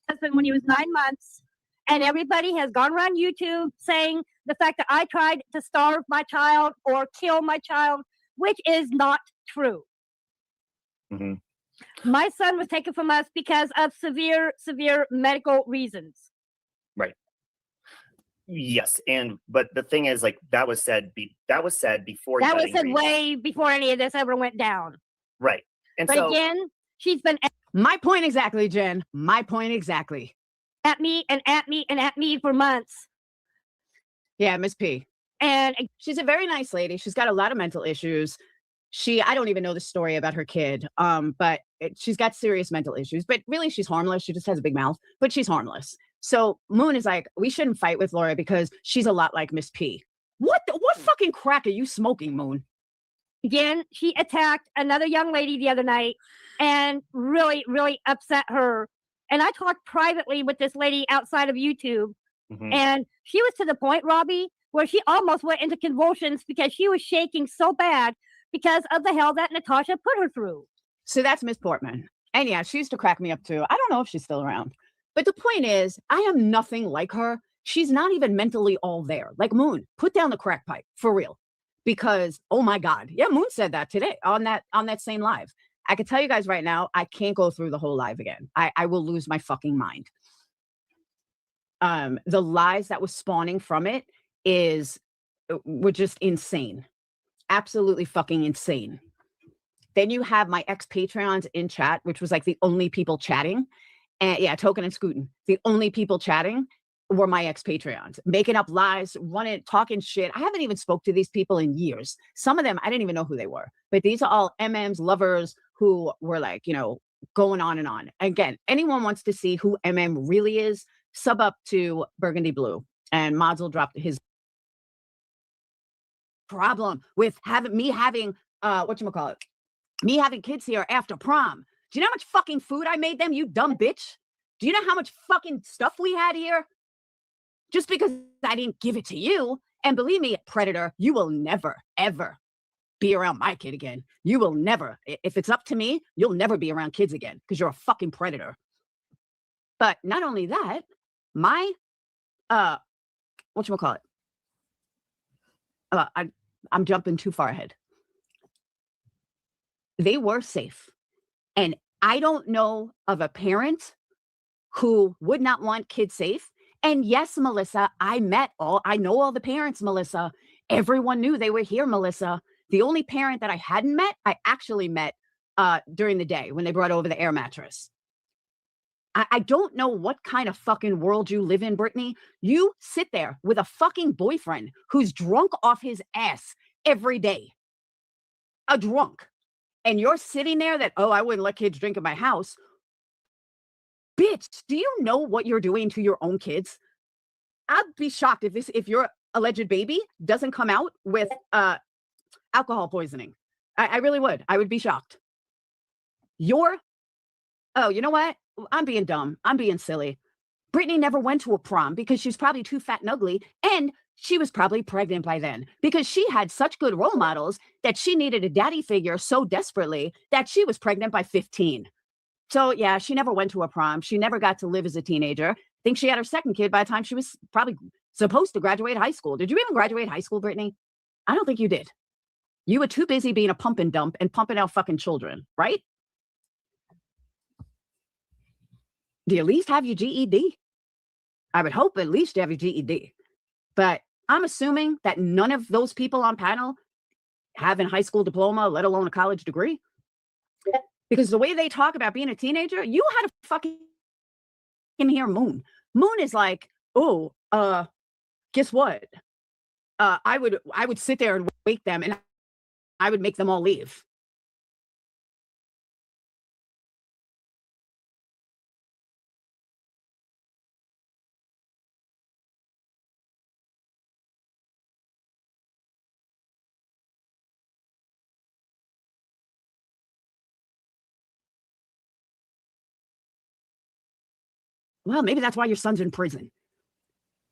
Husband when he was 9 months, and everybody has gone around YouTube saying the fact that I tried to starve my child or kill my child, which is not true. Mm-hmm. My son was taken from us because of severe medical reasons. Right. Yes, but the thing is, like, that was said before. That was said way before any of this ever went down. Right. And but so, again, she's been my point exactly, Jen. My point exactly. At me and at me and at me for months. Yeah, Miss P. And she's a very nice lady. She's got a lot of mental issues. I don't even know the story about her kid, but she's got serious mental issues. But really, she's harmless. She just has a big mouth, but she's harmless. So Moon is like, we shouldn't fight with Laura because she's a lot like Miss P. What fucking crack are you smoking, Moon? Again, she attacked another young lady the other night and really, really upset her. And I talked privately with this lady outside of YouTube. Mm-hmm. And she was to the point, Robbie, where she almost went into convulsions because she was shaking so bad because of the hell that Natasha put her through. So that's Miss Portman. And yeah, she used to crack me up too. I don't know if she's still around. But the point is, I am nothing like her. She's not even mentally all there. Like Moon, put down the crack pipe, for real. Because, oh my God. Yeah, Moon said that today on that same live. I can tell you guys right now, I can't go through the whole live again. I will lose my fucking mind. The lies that was spawning from it were just insane. Absolutely fucking insane. Then you have my ex-Patreons in chat, which was like the only people chatting. And yeah, Token and Scootin. The only people chatting were my ex-Patreons, making up lies, talking shit. I haven't even spoke to these people in years. Some of them, I didn't even know who they were. But these are all MM's lovers who were like, going on and on. Again, anyone wants to see who MM really is, sub up to Burgundy Blue. And Mods will drop his problem with me having kids here after prom. Do you know how much fucking food I made them, you dumb bitch? Do you know how much fucking stuff we had here? Just because I didn't give it to you. And believe me, predator, you will never, ever be around my kid again. You will never. If it's up to me, you'll never be around kids again because you're a fucking predator. But not only that, my whatchamacallit? I'm jumping too far ahead. They were safe. And I don't know of a parent who would not want kids safe. And yes, Melissa, I know all the parents, Melissa. Everyone knew they were here, Melissa. The only parent that I hadn't met, I actually met during the day when they brought over the air mattress. I don't know what kind of fucking world you live in, Brittany. You sit there with a fucking boyfriend who's drunk off his ass every day. A drunk. And you're sitting there that, oh, I wouldn't let kids drink in my house. Bitch, do you know what you're doing to your own kids? I'd be shocked if your alleged baby doesn't come out with alcohol poisoning. I really would. I would be shocked. Oh, you know what? I'm being dumb. I'm being silly. Brittany never went to a prom because she's probably too fat and ugly, and she was probably pregnant by then because she had such good role models that she needed a daddy figure so desperately that she was pregnant by 15. So yeah, she never went to a prom. She never got to live as a teenager. I think she had her second kid by the time she was probably supposed to graduate high school. Did you even graduate high school, Brittany? I don't think you did. You were too busy being a pump and dump and pumping out fucking children, right? Do you at least have your GED? I would hope at least you have your GED. But I'm assuming that none of those people on panel have a high school diploma, let alone a college degree. Because the way they talk about being a teenager, you had to fucking hear Moon. Moon is like, oh, guess what? I would sit there and wake them and I would make them all leave. Well, maybe that's why your son's in prison.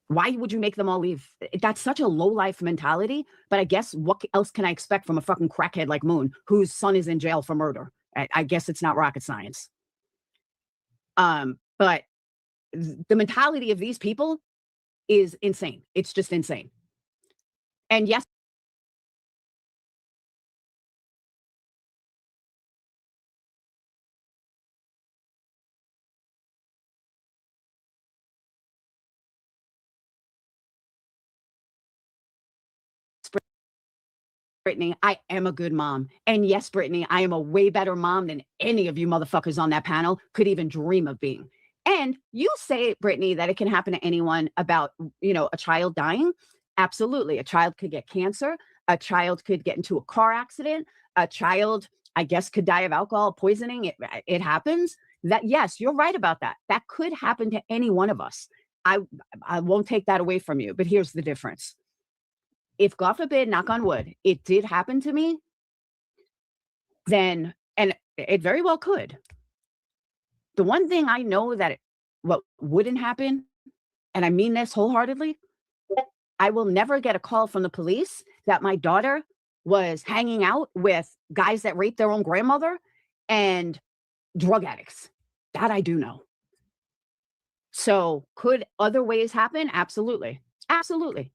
Why would you make them all leave? That's such a low-life mentality. But I guess what else can I expect from a fucking crackhead like Moon, whose son is in jail for murder? I guess it's not rocket science. But the mentality of these people is insane. It's just insane. And yes, Brittany, I am a good mom. And yes, Brittany, I am a way better mom than any of you motherfuckers on that panel could even dream of being. And you say, Brittany, that it can happen to anyone about, a child dying. Absolutely. A child could get cancer. A child could get into a car accident. A child, I guess, could die of alcohol poisoning. It happens. That, yes, you're right about that. That could happen to any one of us. I won't take that away from you. But here's the difference. If, God forbid, knock on wood, it did happen to me, then, and it very well could. The one thing I know that what wouldn't happen, and I mean this wholeheartedly, I will never get a call from the police that my daughter was hanging out with guys that raped their own grandmother and drug addicts. That I do know. So could other ways happen? Absolutely. Absolutely.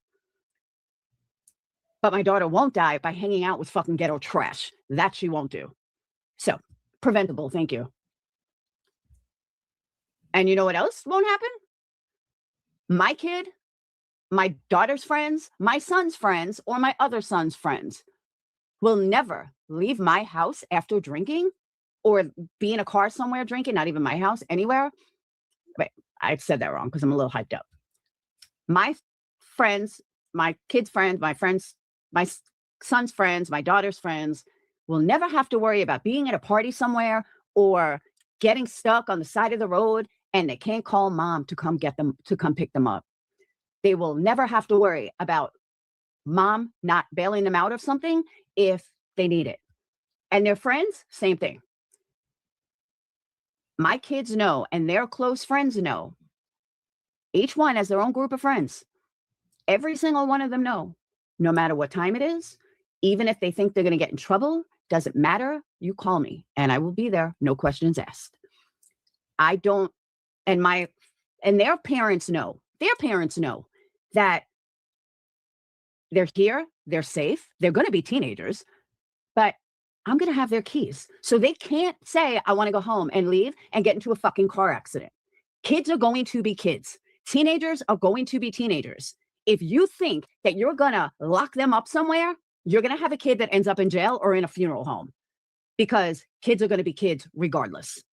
But my daughter won't die by hanging out with fucking ghetto trash. That she won't do. So, preventable, thank you. And you know what else won't happen? My kid, my daughter's friends, my son's friends, or my other son's friends will never leave my house after drinking or be in a car somewhere drinking, not even my house, anywhere. Wait, I said that wrong because I'm a little hyped up. My friends, my kids' friends, my son's friends, my daughter's friends will never have to worry about being at a party somewhere or getting stuck on the side of the road and they can't call mom to come get them, to come pick them up. They will never have to worry about mom not bailing them out of something if they need it. And their friends, same thing. My kids know, and their close friends know. Each one has their own group of friends. Every single one of them know. No matter what time it is, even if they think they're going to get in trouble, doesn't matter. You call me and I will be there. No questions asked. I don't, and their parents know that they're here, they're safe, they're going to be teenagers, but I'm going to have their keys. So they can't say, I want to go home and leave and get into a fucking car accident. Kids are going to be kids. Teenagers are going to be teenagers. If you think that you're going to lock them up somewhere, you're going to have a kid that ends up in jail or in a funeral home, because kids are going to be kids regardless.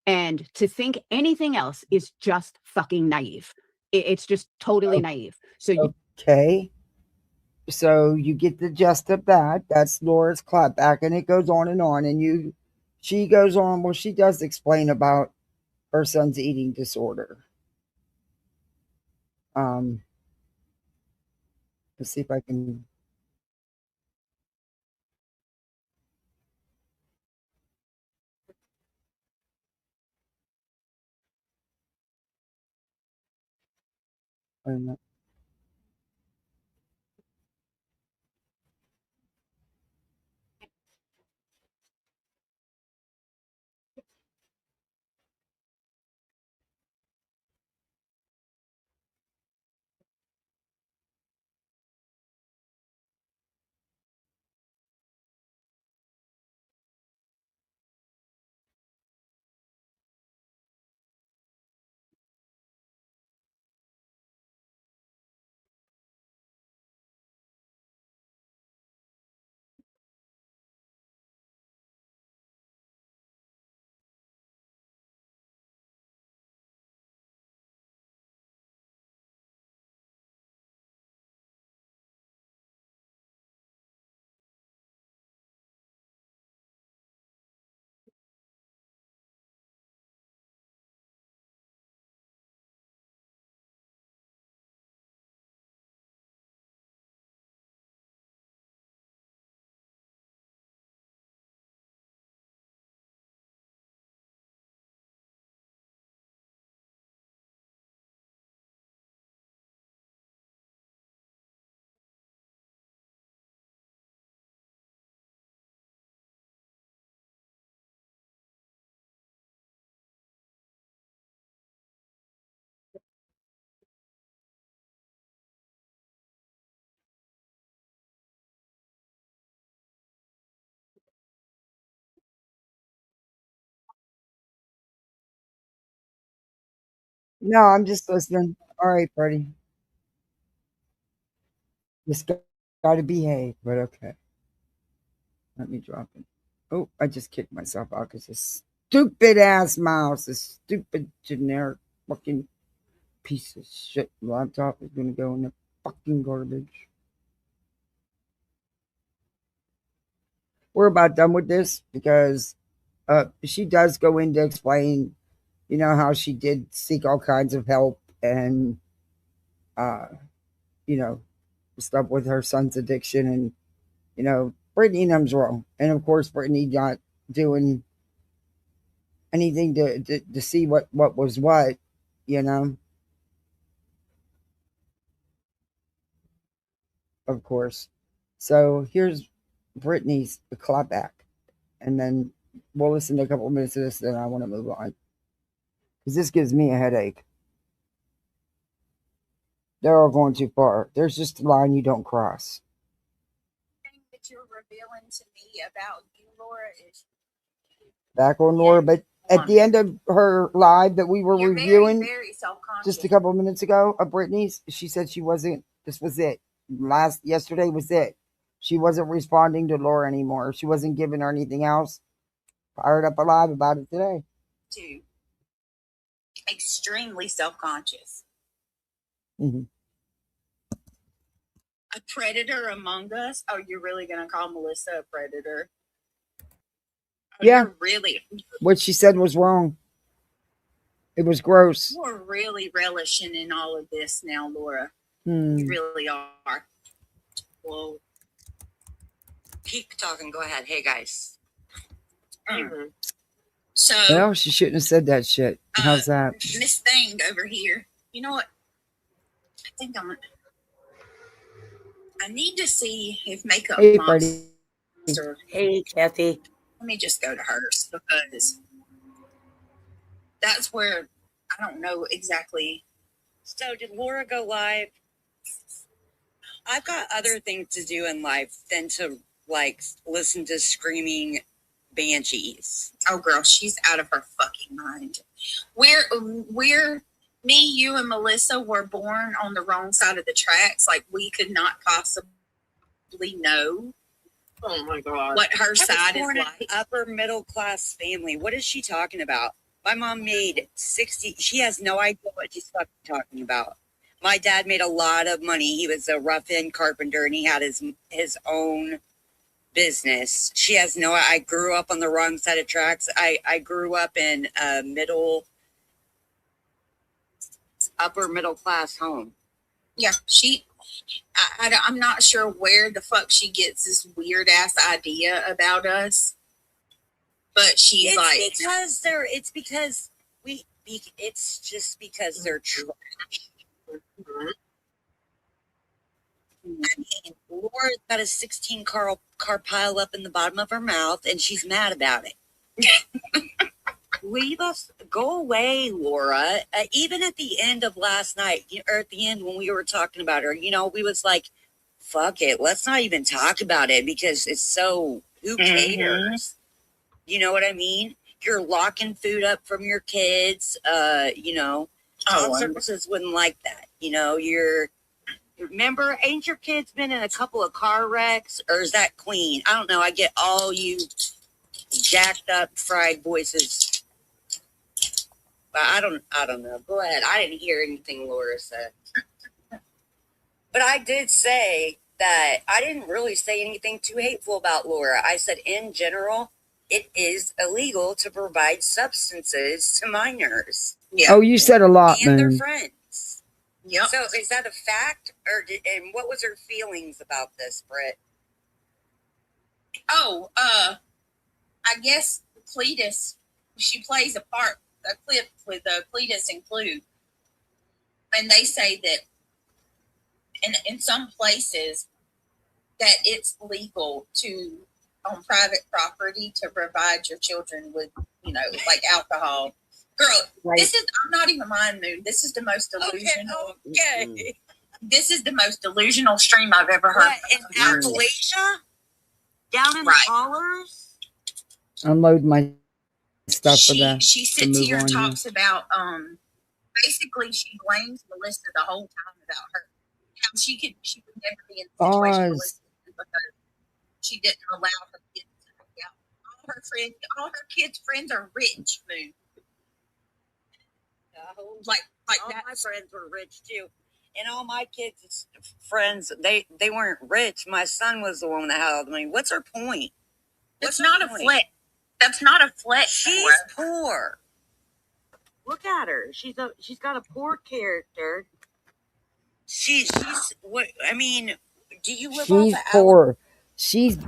And to think anything else is just fucking naive. It's just totally naive. So okay. So you get the gist of that. That's Laura's clapback, and it goes on, and she goes on. Well, she does explain about her son's eating disorder. Let's see if I can. No, I'm just listening. All right, Freddie. Just got to behave, but okay. Let me drop it. Oh, I just kicked myself out because this stupid ass mouse, this stupid generic fucking piece of shit laptop is going to go in the fucking garbage. We're about done with this because she does go in to explain, how she did seek all kinds of help and, you know, stuff with her son's addiction. And, Brittany knows wrong. And of course, Brittany not doing anything to see what was what, of course. So here's Brittany's clapback. And then we'll listen to a couple of minutes of this, then I want to move on. Because this gives me a headache. They're all going too far. There's just a line you don't cross. That you're revealing to me about you, Laura, is Back on Laura, but at the end of her live that we were reviewing very self-conscious. just a couple of minutes ago of Brittany's, she said she wasn't, this was it. Yesterday was it. She wasn't responding to Laura anymore. She wasn't giving her anything else. Fired up a live about it today. Too extremely self-conscious. Mm-hmm. A predator among us? Oh, you're really gonna call Melissa a predator? Oh, yeah. Really. What she said was wrong. It was gross. You're really relishing in all of this now, Laura. You really are. Whoa. Keep talking. Go ahead. Hey, guys. So. Well, she shouldn't have said that shit. How's that? Miss Thing over here. You know what? I think I need to see if Makeup Monster. Hey, Kathy. Let me just go to hers because that's where I don't know exactly. So did Laura go live? I've got other things to do in life than to like listen to screaming banshees. Oh, girl, she's out of her fucking mind. We're me, you, and Melissa were born on the wrong side of the tracks. Like, we could not possibly know. Oh my God. What her side is born in like. an upper middle class family. What is she talking about? My mom made 60. She has no idea what she's fucking talking about. My dad made a lot of money. He was a rough-end carpenter, and he had his own business. She has no. I grew up on the wrong side of tracks. I grew up in a upper middle class home. Yeah, I'm not sure where the fuck she gets this weird ass idea about us, but she's It's just because they're trash. I mean, Laura's got a 16 car pile up in the bottom of her mouth, and she's mad about it. Leave us, go away, Laura. Even at the end of last night, or at the end when we were talking about her, we was like, fuck it, let's not even talk about it because it's so, who cares? You know what I mean? You're locking food up from your kids. Child services wouldn't like that. Remember, ain't your kids been in a couple of car wrecks? Or is that Queen? I don't know. I get all you jacked up fried voices. But I don't know. Go ahead. I didn't hear anything Laura said. But I did say that I didn't really say anything too hateful about Laura. I said, in general, it is illegal to provide substances to minors. Yeah. Oh, you said a lot, and man. their friends. Yep. So is that a fact? And what was her feelings about this, Britt? Oh, I guess Cletus, she plays a part. A clip with Cletus and Clue, and they say that in some places that it's legal to on private property to provide your children with like alcohol. Girl, right. I'm not even lying, Moon. This is the most delusional. Okay. This is the most delusional stream I've ever heard. What, in Appalachia? Down in the hollers? Unload my stuff for that. She sits here and talks about basically she blames Melissa the whole time about her. How she would never be in the situation Melissa because she didn't allow her kids to hang out. All her kids' friends are rich, Moon. Like all that. My friends were rich too. And all my kids' friends, they weren't rich. My son was the one that had all the money. What's her point? It's not a flex. That's not a flex. She's poor. Look at her. She's got a poor character. She's what I mean, do you live She's poor. She's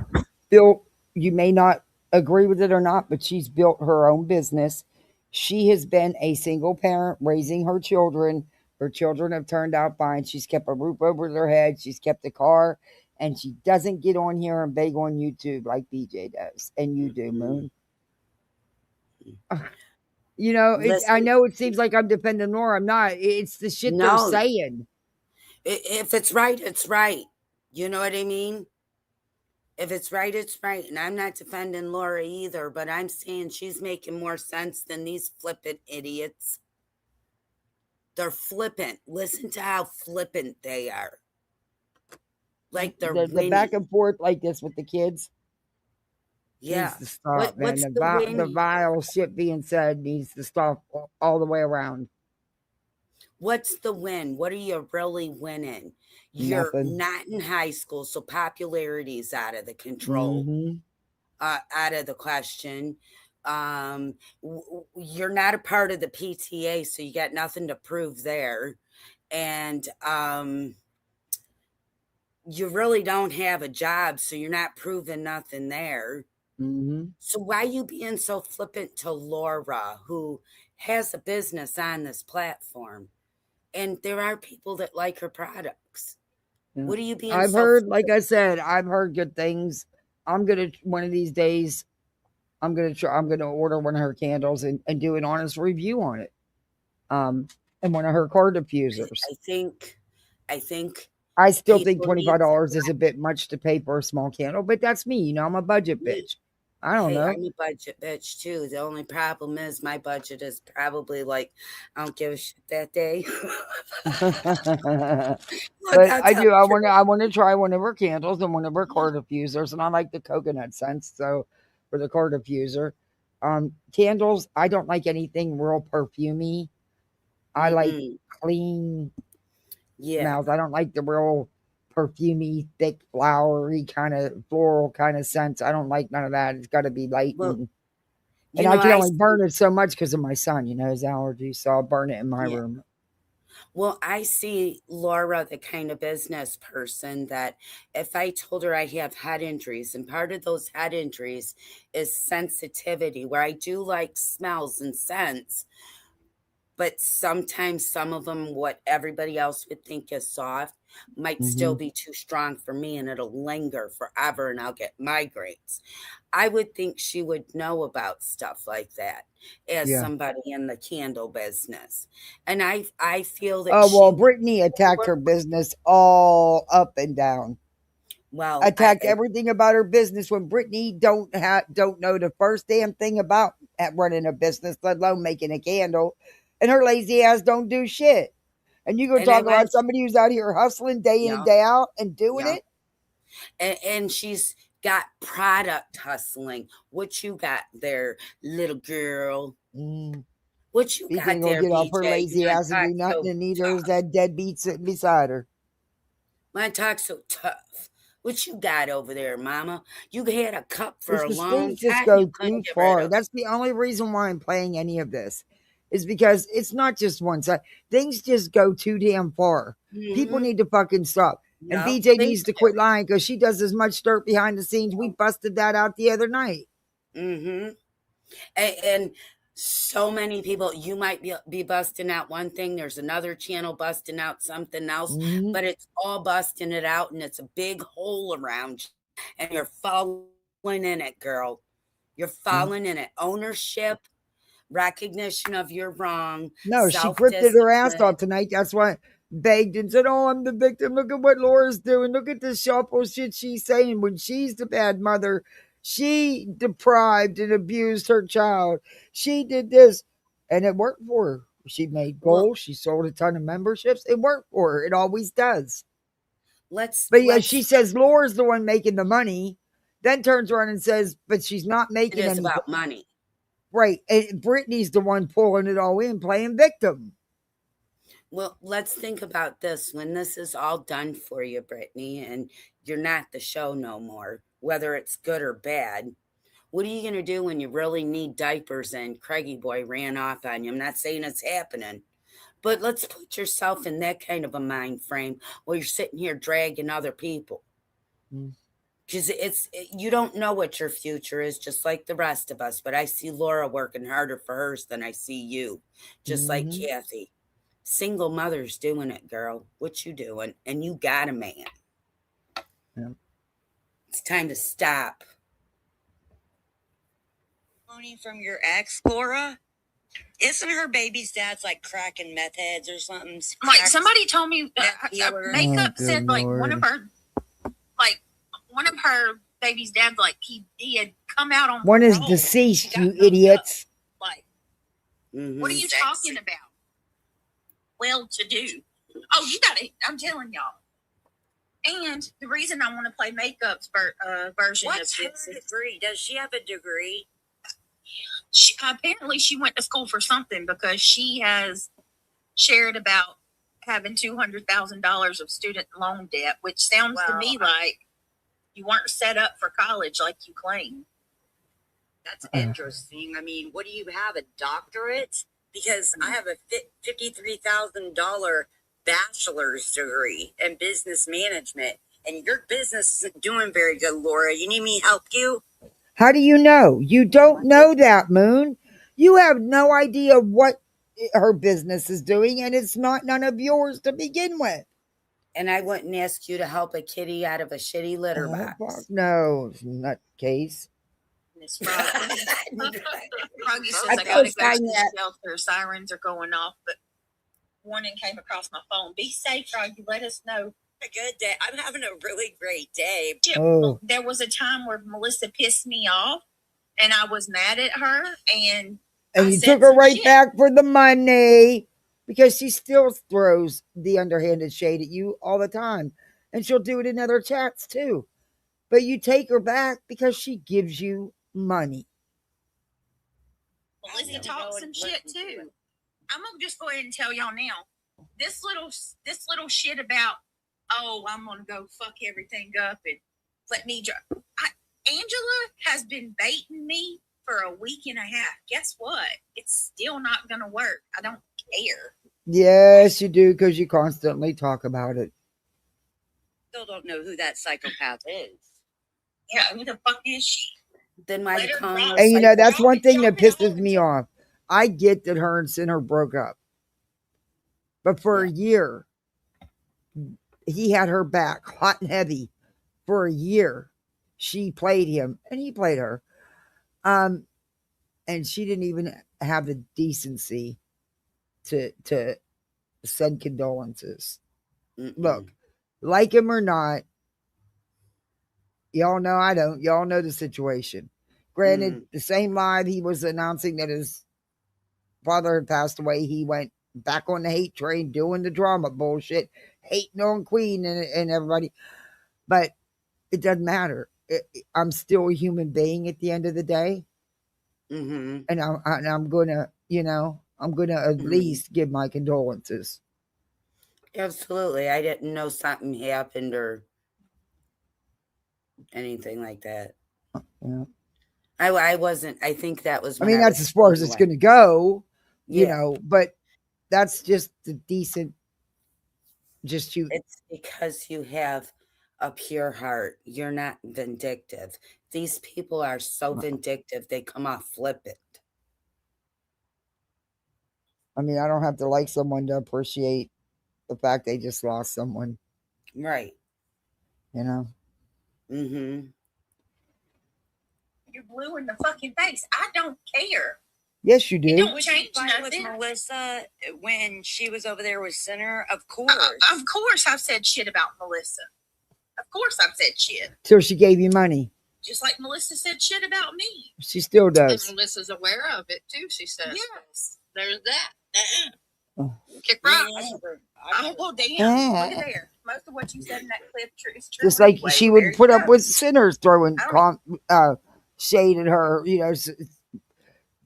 built, you may not agree with it or not, but she's built her own business. She has been a single parent raising her children. Her children have turned out fine. She's kept a roof over their head. She's kept a car. And she doesn't get on here and beg on YouTube like BJ does. And you do, Moon. I know it seems like I'm defending Laura. I'm not. It's the shit they're saying. If it's right, it's right. You know what I mean? If it's right, it's right. And I'm not defending Laura either, but I'm saying she's making more sense than these flippant idiots. They're flippant. Listen to how flippant they are. Like the back and forth like this with the kids. Yeah. Needs to stop, man. The vile shit being said needs to stop all the way around. What's the win? What are you really winning? You're not in high school, so popularity is out of the control, out of the question. You're not a part of the PTA, so you got nothing to prove there. And you really don't have a job, so you're not proving nothing there. So why are you being so flippant to Laura, who has a business on this platform? And there are people that like her products. Yeah. What are you being I've heard, like I said, I've heard good things. I'm going to, one of these days, I'm going to order one of her candles and do an honest review on it. And one of her car diffusers. I think I still think People need $25 is a bit much to pay for a small candle, but that's me. You know, I'm a budget Me- bitch. I don't Hey, know. I'm a budget bitch too. The only problem is my budget is probably like I don't give a shit that day. Look, But I'll I tell do. the truth. I want to try one of her candles and one of her core diffusers, and I like the coconut scents. So for the core diffuser, candles, I don't like anything real perfumey. I like Mm-mm. clean Yeah. smells. I don't like the real perfumey, thick, flowery kind of floral kind of scents. I don't like none of that. It's got to be light, Well, and you I know, can I only burn it so much because of my son. You know, his allergies, so I'll burn it in my yeah. room. Well, I see Laura the kind of business person that if I told her I have head injuries, and part of those head injuries is sensitivity, where I do like smells and scents, but sometimes some of them, what everybody else would think is soft, might still Hmm. be too strong for me, and it'll linger forever and I'll get migraines. I would think she would know about stuff like that as Yeah. somebody in the candle business. And I feel that Oh well, she Brittany attacked her business all up and down. well, Attacked everything about her business when Brittany don't know the first damn thing about running a business, let alone making a candle, and her lazy ass don't do shit. And you go and I talk about went, somebody who's out here hustling day in yeah, and day out and doing yeah. it. And she's got product hustling. What you got there, little girl? What you She got ain't gonna there, get off her BJ? You lazy want ass to and talk do nothing, so and neither is tough? that deadbeat sitting beside her. Want to talk so tough? What you got over there, mama? You had a cup for a Because long things just time. You go couldn't too get rid far. of. That's the only reason why I'm playing any of this, is because it's not just one side. Things just go too damn far. People need to fucking stop. And Yep, BJ they needs to do. quit lying because she does as much dirt behind the scenes. We busted that out the other night. Mm-hmm. And so many people, you might be busting out one thing, there's another channel busting out something else, but it's all busting it out, and it's a big hole around you, and you're falling in it, girl. You're falling in it. Ownership, recognition of your wrong, No, she grifted her ass self-discipline. off tonight. That's why begged and said, "Oh, I'm the victim. Look at what Laura's doing. Look at this shuffle shit she's saying when she's the bad mother. She deprived and abused her child. She did this, and it worked for her. She made goals. She sold a ton of memberships. It worked for her. It always does. But yeah, she says Laura's the one making the money. Then turns around and says, but she's not It making is any about money. Right. And Brittany's the one pulling it all in, playing victim. Well, let's think about this. When this is all done for you, Brittany, and you're not the show no more, whether it's good or bad, what are you going to do when you really need diapers and Craigie Boy ran off on you? I'm not saying it's happening, but let's put yourself in that kind of a mind frame where you're sitting here dragging other people. Because you don't know what your future is, just like the rest of us. But I see Laura working harder for hers than I see you, just like Kathy. Single mothers doing it, girl. What you doing? And you got a man. Yeah. It's time to stop. From your ex, Laura? Isn't her baby's dad's like cracking meth heads or something? Like somebody told me makeup said like one of her baby's dads, like he had come out on One is parole. deceased, you idiots. Like, what are you talking about? Well to do. Oh, you got it. I'm telling y'all. And the reason I want to play makeup's version What's of this her degree? Does she have a degree? Apparently she went to school for something, because she has shared about having $200,000 of student loan debt, which sounds to me like you weren't set up for college like you claim. That's interesting. I mean, what do you have, a doctorate? Because I have a $53,000 bachelor's degree in business management, and your business isn't doing very good, Laura. You need me to help you? How do you know? You don't know that, Moon. You have no idea what her business is doing, and it's not none of yours to begin with. And I wouldn't ask you to help a kitty out of a shitty litter box. Fuck no, nutcase. Miss Froggy. Froggy says I gotta go to the shelter. Sirens are going off, but warning came across my phone. Be safe, Froggy. Let us know. a good day. I'm having a really great day. Oh. There was a time where Melissa pissed me off and I was mad at her and you took her right back for the money because she still throws the underhanded shade at you all the time. And she'll do it in other chats too. But you take her back because she gives you money. Melissa talks some shit too. I'm gonna just go ahead and tell y'all now. This little shit about, oh, I'm gonna go fuck everything up and let me Angela has been baiting me for a week and a half. Guess what? It's still not gonna work. I don't care. Yes, you do, because you constantly talk about it. Still don't know who that psychopath is. Yeah, who the fuck is she? Then why you calling her? And you know, that's one thing that pisses me off. I get that her and Sinner broke up. But for a year, he had her back hot and heavy. For a year, she played him and he played her. And she didn't even have the decency to send condolences. Look, like him or not, y'all know I don't. Y'all know the situation. Granted, the same live he was announcing that his father had passed away, he went back on the hate train doing the drama bullshit, hating on Queen and everybody. But it doesn't matter. I'm still a human being at the end of the day. And I'm gonna, I'm gonna at least give my condolences. Absolutely. I didn't know something happened or anything like that. Yeah. I wasn't. I think that was. I mean, that's as far as it's going to go, you Yeah. know. But that's just the decent. Just you. It's because you have a pure heart. You're not vindictive. These people are so vindictive. They come off flippant. I mean, I don't have to like someone to appreciate the fact they just lost someone. Right. You know. You're blue in the fucking face. I don't care. Yes, you do. It don't change Fight nothing. with Melissa when she was over there with Sinner, of course. Of course, I've said shit about Melissa. Of course, I've said shit. Till she gave you money. Just like Melissa said shit about me. She still does. And Melissa's aware of it too, she says. Yes. There's that. Kick rocks. Oh, well, damn. Look at there. Most of what you said in that clip is true. Just like anyway. she There would you put go. up with sinners throwing shade at her, you know,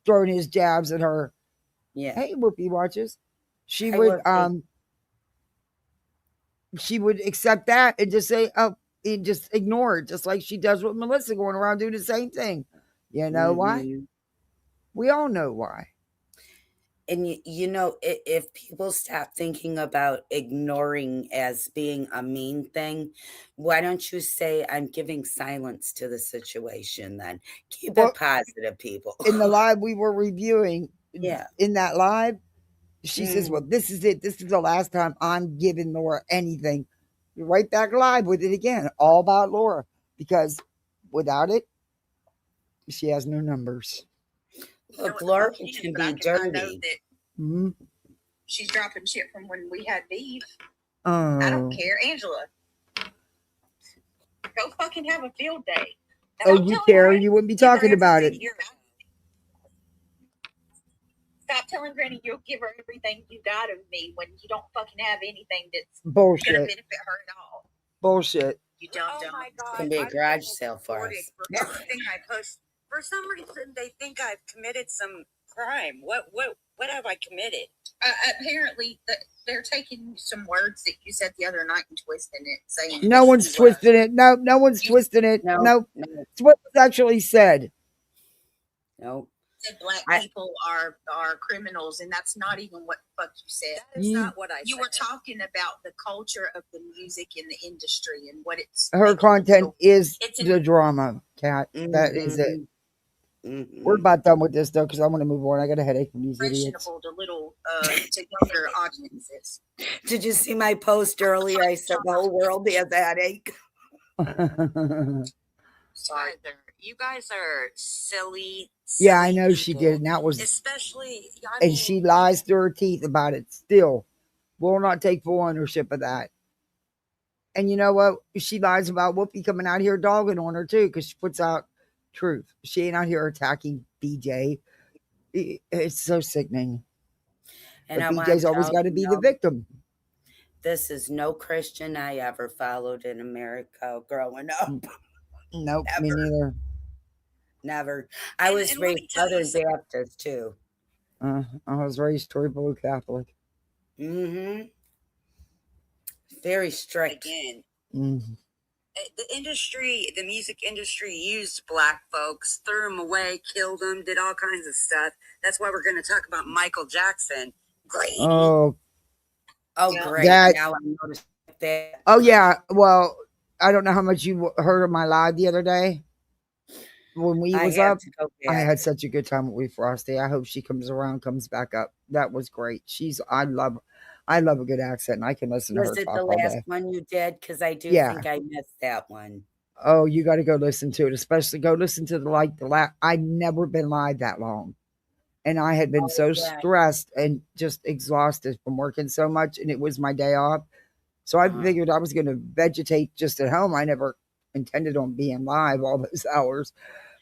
throwing his jabs at her. Yeah. Hey, Whoopi watches. She would accept that and just say, oh, and just ignore it, just like she does with Melissa, going around doing the same thing. You know why? We all know why. And you know, if people stop thinking about ignoring as being a mean thing, why don't you say I'm giving silence to the situation then? Keep it positive, people. In the live we were reviewing, in that live, she says, well, this is it. This is the last time I'm giving Laura anything. You're right back live with it again, all about Laura, because without it, she has no numbers. Look, Laura can be dirty. She's dropping shit from when we had beef. Oh. I don't care. Angela, go fucking have a field day. Oh, you care? You wouldn't be talking about it. Stop telling Granny you'll give her everything you got of me when you don't fucking have anything that's Bullshit. gonna benefit her at all. Bullshit. You don't. Oh my God. It's going to be a garage sale for us. For everything I post, for some reason they think I've committed some crime. What have I committed? Apparently, they're taking some words that you said the other night and twisting it, saying No one's twisting it. No one's twisting it. No. It's what was actually said. No. Said black people are criminals, and that's not even what the fuck you said. That is not what I You said. were talking about the culture of the music in the industry and what it's. Her content is it's the drama, Kat. That is it. We're about done with this though, because I want to move on. I got a headache from these idiots. Impressionable to little to younger audiences. Did you see my post earlier? I said the whole world has a headache. Sorry, you guys are silly. Yeah, I know she did, and that was especially. and she lies through her teeth about it. Still, will not take full ownership of that. And you know what? She lies about Whoopi coming out here dogging on her too, because she puts out truth. She ain't out here attacking BJ. It's so sickening. And But I want BJ's to always tell got to you be the victim. this is no Christian I ever followed in America growing up. Nope, Never. me neither. Never. I was and let me raised tell you Southern Baptist too. I was raised Tory Catholic. Mm-hmm. Very strict. again. Mm-hmm. The industry, the music industry used black folks, threw them away, killed them, did all kinds of stuff. That's why we're going to talk about Michael Jackson. Great. Oh, Great. that. Now I noticed that. Oh, yeah. Well, I don't know how much you heard of my live the other day. When we I was have up, to go I back. had such a good time with Frosty. I hope she comes back up. That was great. I love a good accent, and I can listen to her Was it talk the all last day. one you did? Because I do Yeah. think I missed that one. Oh, you got to go listen to it. Especially go listen to the last. I'd never been live that long, and I had been so stressed and just exhausted from working so much, and it was my day off. So I figured I was going to vegetate just at home. I never intended on being live all those hours,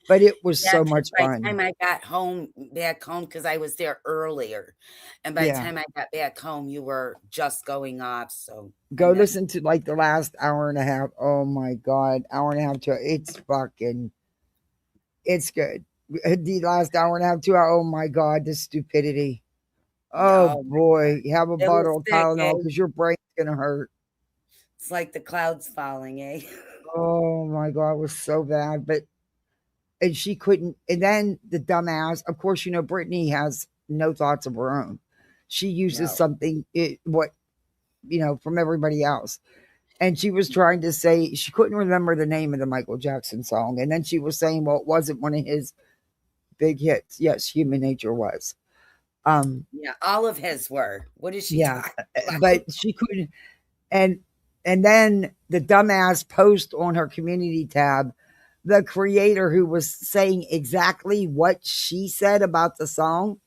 but it was so much By fun. the time I got back home, because I was there earlier, and by the time I got back home, you were just going off. So go listen to like the last hour and a half. Oh my God, hour and a half to it's good. The last hour and a half, 2 hours. Oh my God, the stupidity. Oh boy, have a bottle of Tylenol because your brain's gonna hurt. It's like the clouds falling, eh? Oh my God, it was so bad. And she couldn't. And then the dumbass, of course, Brittany has no thoughts of her own. She uses something from everybody else. And she was trying to say she couldn't remember the name of the Michael Jackson song. And then she was saying, well, it wasn't one of his big hits. Yes, Human Nature was. Yeah, all of his were. What is she talking about? But she couldn't. And then the dumbass post on her community tab, the creator who was saying exactly what she said about the song.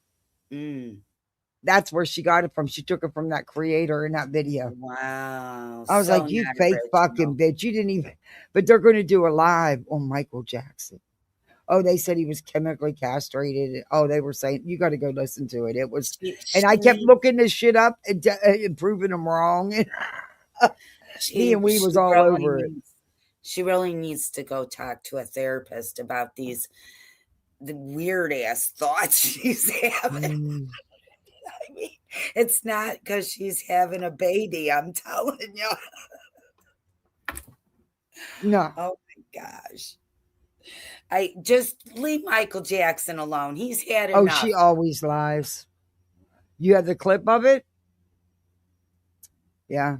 That's where she got it from. She took it from that creator in that video. Wow. I was like, you fake fucking bitch. You didn't even, but they're going to do a live on Michael Jackson. Oh, they said he was chemically castrated. Oh, they were saying, you got to go listen to it. It was, and I kept looking this shit up and proving them wrong. Me and we was all over it. She really needs to go talk to a therapist about the weird ass thoughts she's having. I mean, it's not because she's having a baby, I'm telling you. No. Oh my gosh. I just leave Michael Jackson alone. He's had enough. Oh, she always lies. You have the clip of it? Yeah.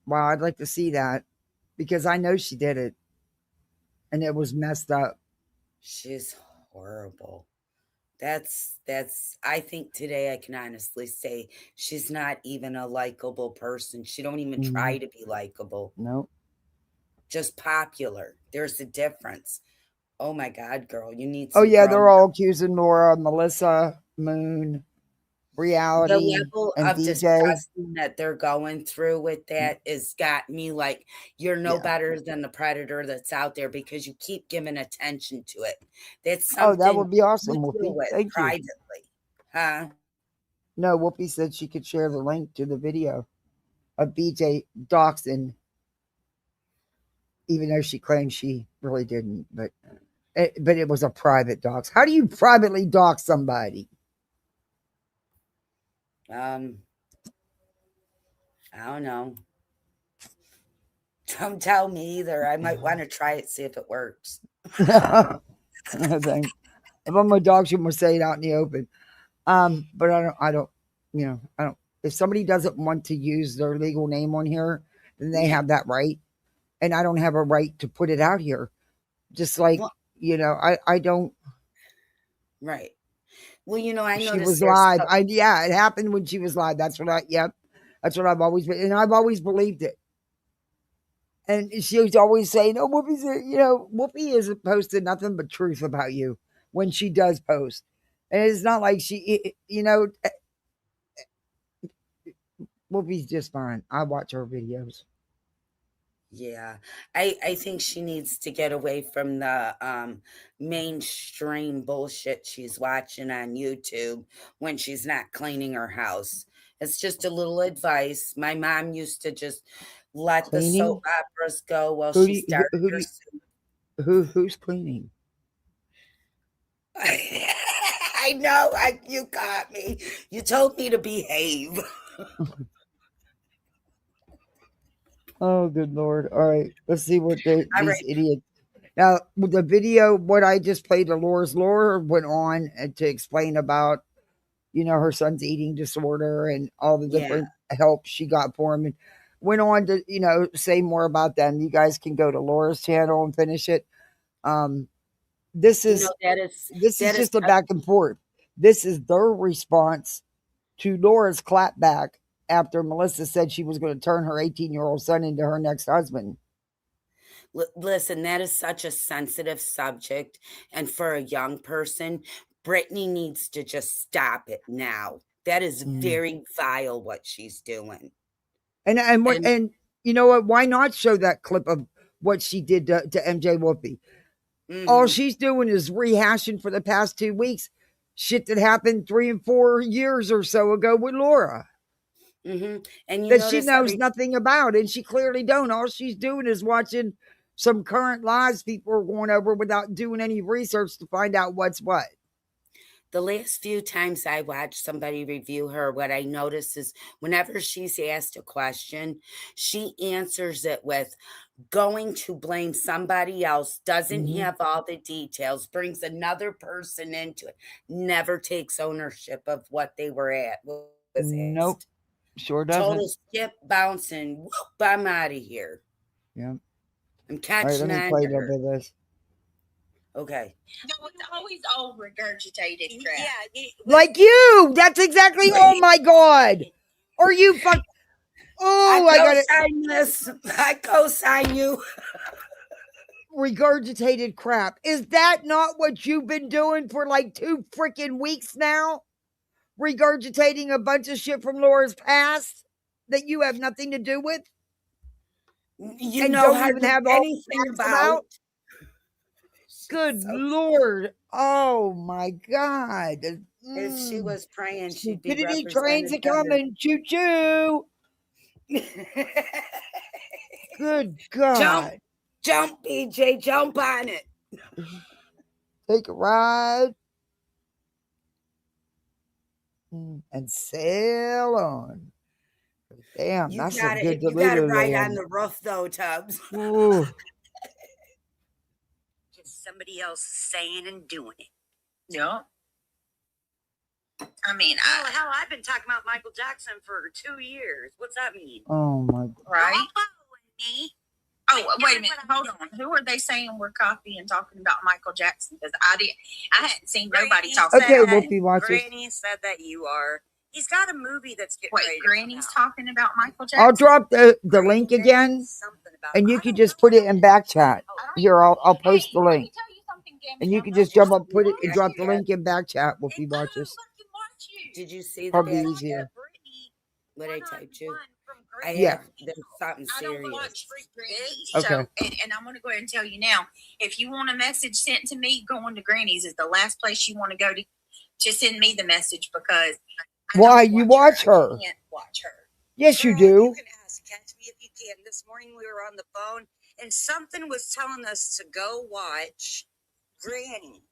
Wow, I'd like to see that because I know she did it. And it was messed up. She's horrible. I think today I can honestly say she's not even a likable person. She don't even try to be likable. Nope. Just popular. There's a difference. Oh my God, girl, you need to. Oh yeah, they're all accusing Nora, Melissa, Moon, Reality. The level and of DJ. disgusting that they're going through with that has got me like, you're no better than the predator that's out there because you keep giving attention to it. That's something. Oh, that would be awesome, you deal Whoopi. with Thank privately. you. Huh? No, Whoopi said she could share the link to the video of BJ doxing, even though she claims she really didn't. But it was a private dox. How do you privately dox somebody? I don't know. Don't tell me either. I might want to try it, see if it works. If I'm a dox, you must say it out in the open. But I don't. If somebody doesn't want to use their legal name on here, then they have that right. And I don't have a right to put it out here. Just like, I don't. Right. Well, I noticed she was live. It happened when she was live. That's what that's what I've always been. And I've always believed it. And she was always saying, oh, Whoopi isn't posting nothing but truth about you when she does post. And it's not like Whoopi's just fine. I watch her videos. Yeah, I think she needs to get away from the mainstream bullshit she's watching on YouTube when she's not cleaning her house. It's just a little advice. My mom used to just let the soap Cleaning? operas go while Who do she you, started who do her you, soup. who's cleaning? I know, you got me. You told me to behave. Oh, good Lord. All right. Let's see what All these right. idiots. Now, with the video, what I just played, Laura went on to explain about, her son's eating disorder and all the Yeah. different help she got for him, and went on to, say more about them. You guys can go to Laura's channel and finish it. This is that is just a back and forth. This is their response to Laura's clapback after Melissa said she was going to turn her 18-year-old son into her next husband. Listen, that is such a sensitive subject. And for a young person, Brittany needs to just stop it now. That is very vile what she's doing. And you know what? Why not show that clip of what she did to MJ Whoopi? All she's doing is rehashing for the past 2 weeks shit that happened 3 and 4 years or so ago with Laura. And that she knows nothing about, and she clearly don't. All she's doing is watching some current lives people are going over without doing any research to find out what's what. The last few times I watched somebody review her, what I notice is whenever she's asked a question, she answers it with going to blame somebody else, doesn't have all the details, brings another person into it, never takes ownership of what they were at. Nope. Sure doesn't. Total skip, bouncing. Whoop, I'm out of here. Yeah. I'm catching let me on play to a little her. bit of this. Okay. No, it's always old regurgitated crap. Yeah. Like you. That's exactly. Oh my God. Are you fuck? Oh, I got it. Co-sign this. I co-sign you. Regurgitated crap. Is that not what you've been doing for like 2 freaking weeks now? Regurgitating a bunch of shit from Laura's past that you have nothing to do with? You and know don't even have all anything about. Good Lord. Oh my God. If she was praying, she'd be Stupidity represented trains are better. coming. Choo choo. Good God. Jump, BJ. Jump on it. Take a ride. And sail on. Damn, You that's got a it. good You got to delivery. ride on the roof, though, Tubbs. Just somebody else saying and doing it. Yeah. I mean, hell, I've been talking about Michael Jackson for 2 years. What's that mean? Oh my God. right? You're following me. Oh, wait a minute. Hold on. Who are they saying we're copying talking about Michael Jackson? Because I hadn't seen nobody talk Okay, about it. Whoopi watchers. Granny said that you are. He's got a movie that's getting Wait, ready to Granny's come out. talking about Michael Jackson? I'll drop the link again, and you can just put it in back chat. Here, I'll post the link. And you can just jump up, put it, and drop the link in back chat, Whoopi watchers. Did you see the Probably back easier. chat? What I typed you? I Yeah. have. There's something I don't serious. watch Granny's. Okay. So, and I'm going to go ahead and tell you now, if you want a message sent to me, going to Granny's is the last place you want to go to send me the message, because Why? You watch her. I can't watch her. Yes, you Girl, do. You can ask, catch me if you can. This morning we were on the phone and something was telling us to go watch Granny.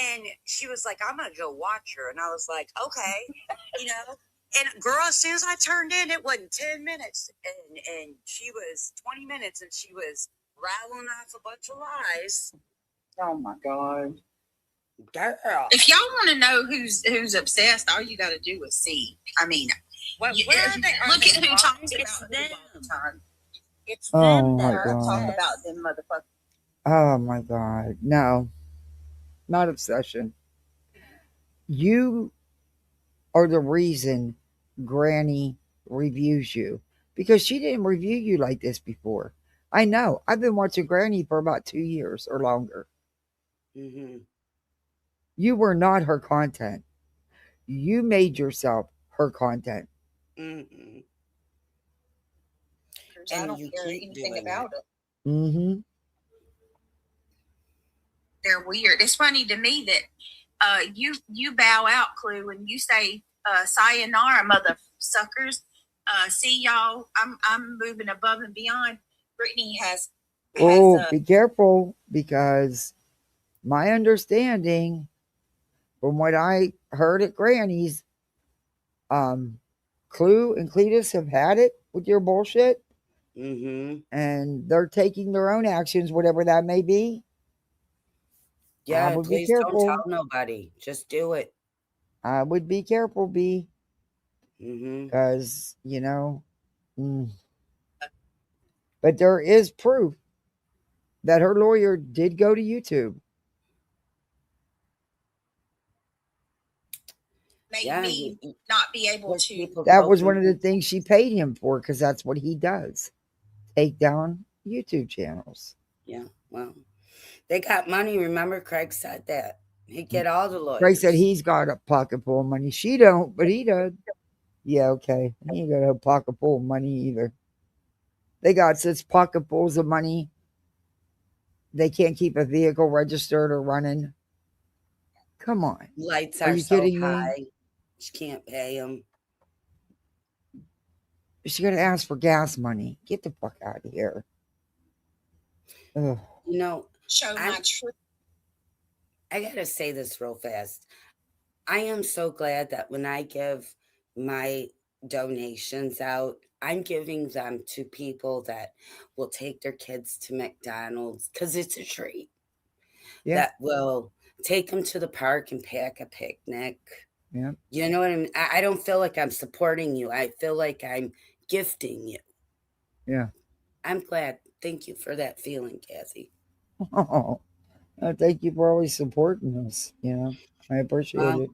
And she was like, I'm going to go watch her. And I was like, okay, And girl, as soon as I turned in, it wasn't 10 minutes. And she was 20 minutes and she was rattling off a bunch of lies. Oh my God. Girl. If y'all want to know who's obsessed, all you got to do is see. I mean, Where are they? look at who talks It's about them. them all the time. It's Oh them my that God. Talk about them motherfuckers. Oh my God. No. Not obsession. You are the reason Granny reviews you, because she didn't review you like this before. I know. I've been watching Granny for about 2 years or longer. You were not her content. You made yourself her content. I And don't you hear keep anything doing about it. it. Mm-hmm. They're weird. It's funny to me that you bow out, Clue, and you say sayonara, mother suckers. See y'all. I'm moving above and beyond. Brittany has Oh, be careful, because my understanding, from what I heard at Granny's, Clue and Cletus have had it with your bullshit, and they're taking their own actions, whatever that may be. I Yeah, would be please don't tell careful. nobody. Just do it. I would be careful, B. Because, you know, but there is proof that her lawyer did go to YouTube. me not be able to. That was one of the things she paid him for, because that's what he does. Take down YouTube channels. Yeah, well, they got money. Remember, Craig said that. He'd get all the lawyers. Craig said he's got a pocket full of money. She don't, but he does. Yeah, okay. He ain't got a pocket full of money either. They got such pocketfuls of money, they can't keep a vehicle registered or running. Come on. Lights Are are you so kidding me? high. She can't pay them. She's going to ask for gas money. Get the fuck out of here. Ugh. You know, Show my truth. I got to say this real fast. I am so glad that when I give my donations out, I'm giving them to people that will take their kids to McDonald's, because it's a treat. Yeah. That will take them to the park and pack a picnic. Yeah. You know what I mean? I don't feel like I'm supporting you. I feel like I'm gifting you. Yeah. I'm glad. Thank you for that feeling, Kathy. Oh, thank you for always supporting us. You know, I appreciate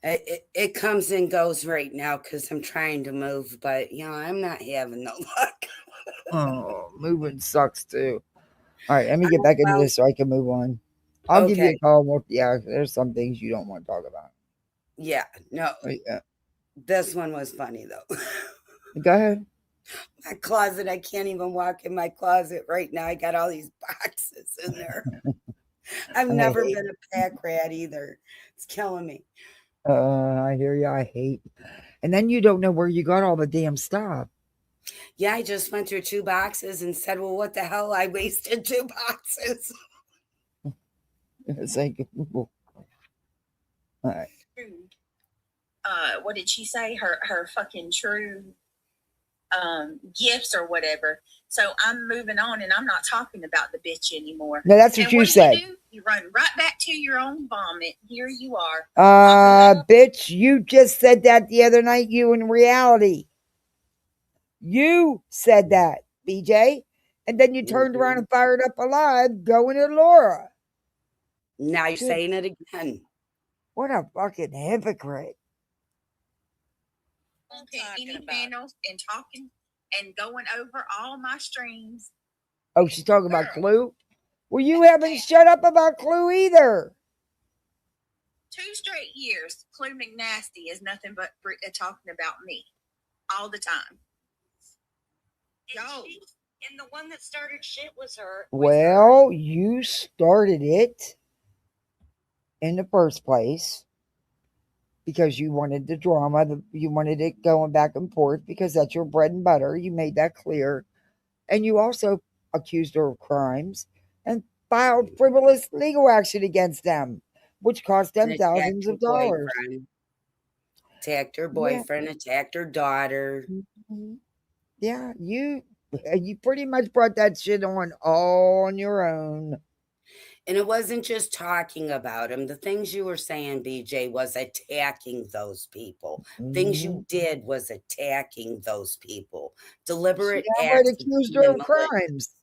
it. It comes and goes right now because I'm trying to move, but you know, I'm not having no luck. Oh, moving sucks too. All right, let me get back into this so I can move on. I'll give you a call. Yeah, there's some things you don't want to talk about. Yeah, no. Yeah. This one was funny though. Go ahead. My closet, I can't even walk in my closet right now. I got all these boxes in there. I've never been a pack rat either. It's killing me. I hear you. I hate. And then you don't know where you got all the damn stuff. Yeah, I just went through 2 boxes and said, well, what the hell? I wasted 2 boxes. It's like, all right. What did she say? Her fucking true gifts or whatever. So I'm moving on, and I'm not talking about the bitch anymore. No, that's what you said. You run right back to your own vomit. Here you are. Bitch, you just said that the other night. You in reality. You said that, BJ. And then you turned around and fired up alive going at Laura. Now you're saying it again. What a fucking hypocrite. Any panels and talking and going over all my streams. Oh, she's talking about Clue? Well, you haven't shut up about Clue either. 2 straight years, Clue McNasty is nothing but talking about me all the time. And the one that started shit was her. Well, you started it in the first place because you wanted the drama. You wanted it going back and forth because that's your bread and butter. You made that clear. And you also accused her of crimes and filed frivolous legal action against them, which cost them thousands of dollars. Attacked her boyfriend, attacked her daughter. Yeah, you pretty much brought that shit on all on your own. And it wasn't just talking about him. The things you were saying, BJ, was attacking those people. Things you did was attacking those people. Deliberate acts. Accused her of crimes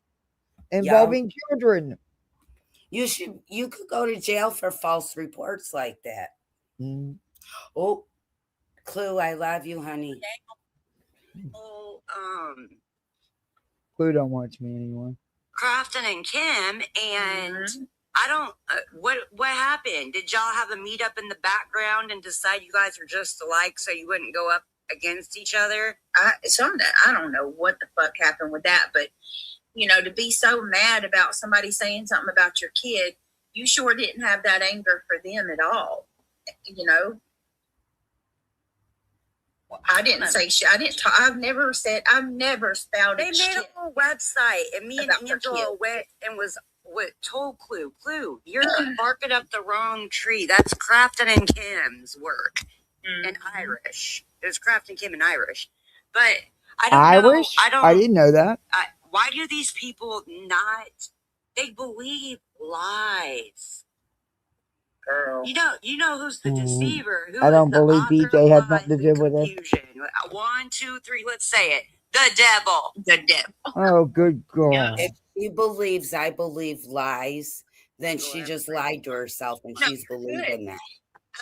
involving children. You could go to jail for false reports like that. Oh, Clue, I love you, honey. Oh, Clue don't watch me anymore. Crafton and Kim, and I don't. What happened? Did y'all have a meetup in the background and decide you guys are just alike, so you wouldn't go up against each other. I don't know what the fuck happened with that, but you know, to be so mad about somebody saying something about your kid, you sure didn't have that anger for them at all. You know, I didn't say shit. I didn't talk. I've never spouted They made shit a whole website, and me and about their Angela kid. went and was what told Clue, you're barking up the wrong tree. That's Crafton and Kim's work in Irish. It was Crafton, Kim, in Irish, but I don't Irish? know. I didn't know that. Why do these people not? They believe lies. Girl. You know who's the deceiver? Who I is don't the believe author BJ of had lies nothing to and do with it. confusion? 1, 2, 3. Let's say it. The devil. The devil. Oh, good God. If she believes I believe lies, then she just lied to herself and she's believing that.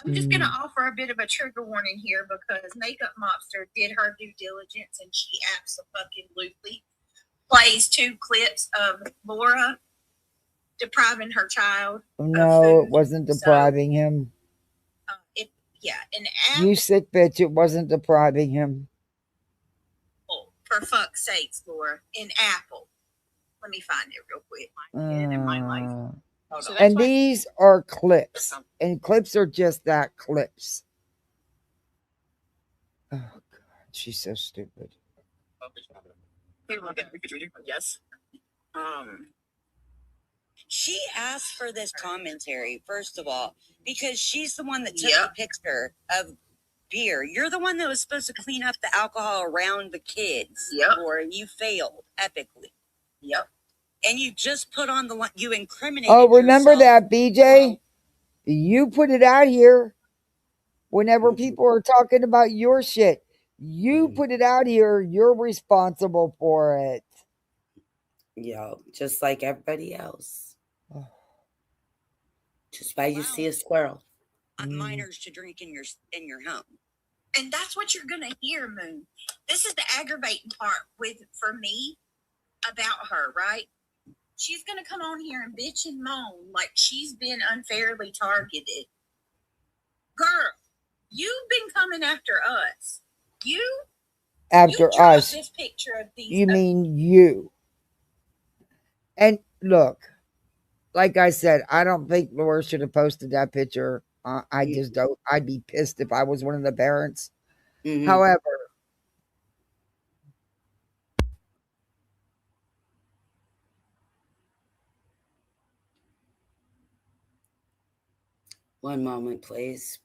I'm just going to offer a bit of a trigger warning here because Makeup Mobster did her due diligence and she absolutely plays 2 clips of Laura depriving her child. No, it wasn't depriving him. You sick bitch, it wasn't depriving him. For fuck's sakes, Laura, in Apple. Let me find it real quick. In my life. And these are clips. And clips are just that, clips. Oh, God. She's so stupid. Yes. She asked for this commentary, first of all, because she's the one that took the picture of beer. You're the one that was supposed to clean up the alcohol around the kids. Or you failed epically. And you just put on the you incriminated remember yourself. that, BJ? You put it out here. Whenever people are talking about your shit, you put it out here. You're responsible for it. Just like everybody else. Just why you see a squirrel. Minors to drink in your home. And that's what you're gonna hear, Moon. This is the aggravating part for me about her, right? She's gonna come on here and bitch and moan like she's been unfairly targeted. Girl, you've been coming after us. After drew us. up this picture of these. You mean you. And look, like I said, I don't think Laura should have posted that picture. I just don't. I'd be pissed if I was one of the parents. However, one moment, please.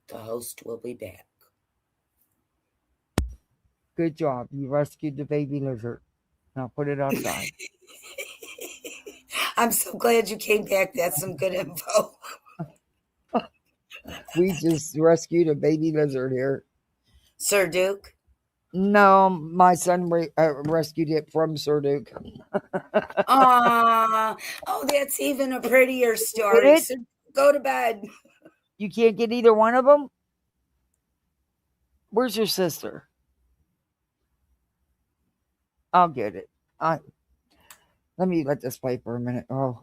The host will be back. good job. You rescued the baby lizard. Now put it outside. I'm so glad you came back. That's some good info. We just rescued a baby lizard here. Sir Duke? No, my son rescued it from Sir Duke. Oh, that's even a prettier story. So go to bed. You can't get either one of them? Where's your sister? I'll get it. Let me let this play for a minute. Oh,